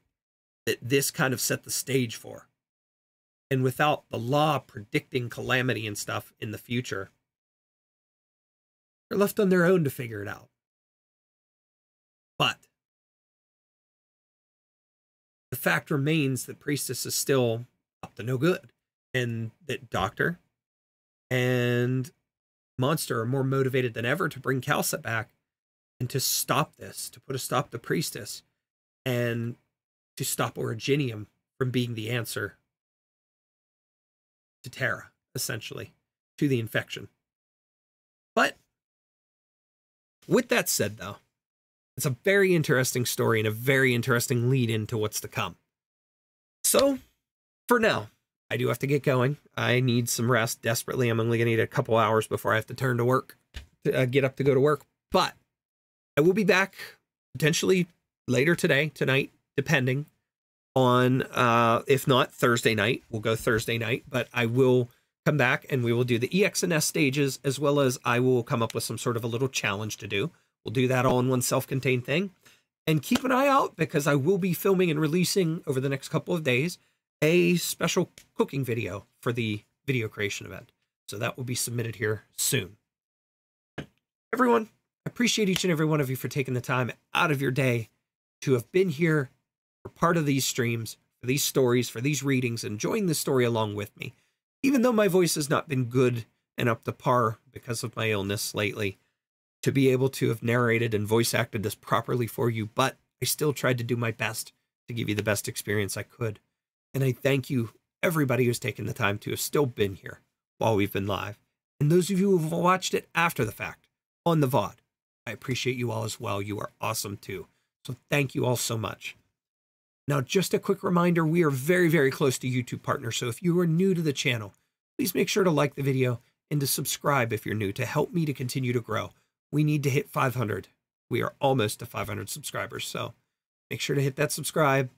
Speaker 1: that this kind of set the stage for. And without the law predicting calamity and stuff in the future, they're left on their own to figure it out. But the fact remains that Priestess is still up to no good. And that Doctor and Monster are more motivated than ever to bring Calcet back and to stop this, to put a stop to Priestess, and to stop Originium from being the answer to Terra, essentially, to the infection. But with that said, though, it's a very interesting story and a very interesting lead into what's to come. So, for now, I do have to get going. I need some rest desperately. I'm only going to need a couple hours before I have to turn to work, to get up to go to work. But I will be back potentially later tonight, depending on, if not Thursday night. We'll go Thursday night, but I will come back and we will do the EX&S stages, as well as I will come up with some sort of a little challenge to do. We'll do that all in one self-contained thing. And keep an eye out, because I will be filming and releasing over the next couple of days a special cooking video for the video creation event. So that will be submitted here soon. Everyone, I appreciate each and every one of you for taking the time out of your day to have been here for part of these streams, for these stories, for these readings, enjoying the story along with me. Even though my voice has not been good and up to par because of my illness lately, to be able to have narrated and voice acted this properly for you, but I still tried to do my best to give you the best experience I could. And I thank you, everybody who's taken the time to have still been here while we've been live. And those of you who have watched it after the fact, on the VOD, I appreciate you all as well. You are awesome too. So thank you all so much. Now, just a quick reminder, we are very, very close to YouTube partners. So if you are new to the channel, please make sure to like the video and to subscribe if you're new, to help me to continue to grow. We need to hit 500. We are almost to 500 subscribers. So make sure to hit that subscribe.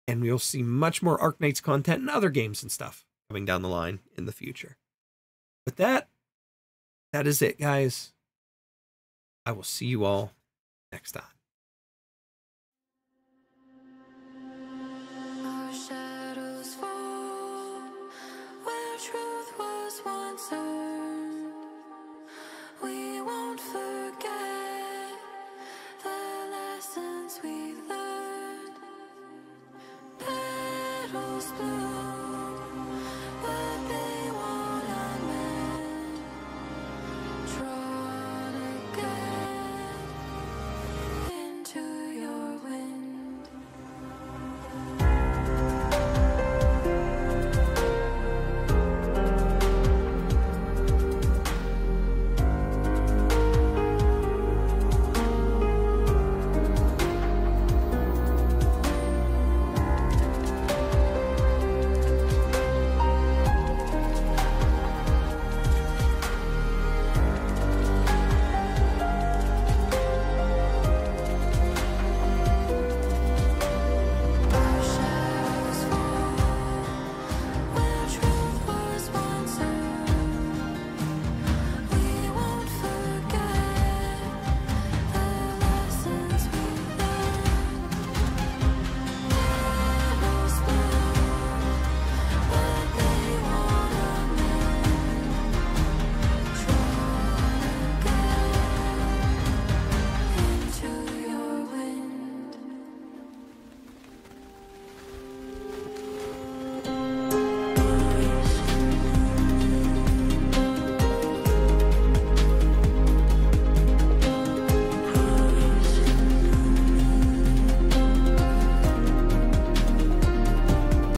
Speaker 1: And we'll see much more Arknights content and other games and stuff coming down the line in the future. With that, that is it, guys. I will see you all next time.
Speaker 6: Our shadows fall where truth was once earned. whisper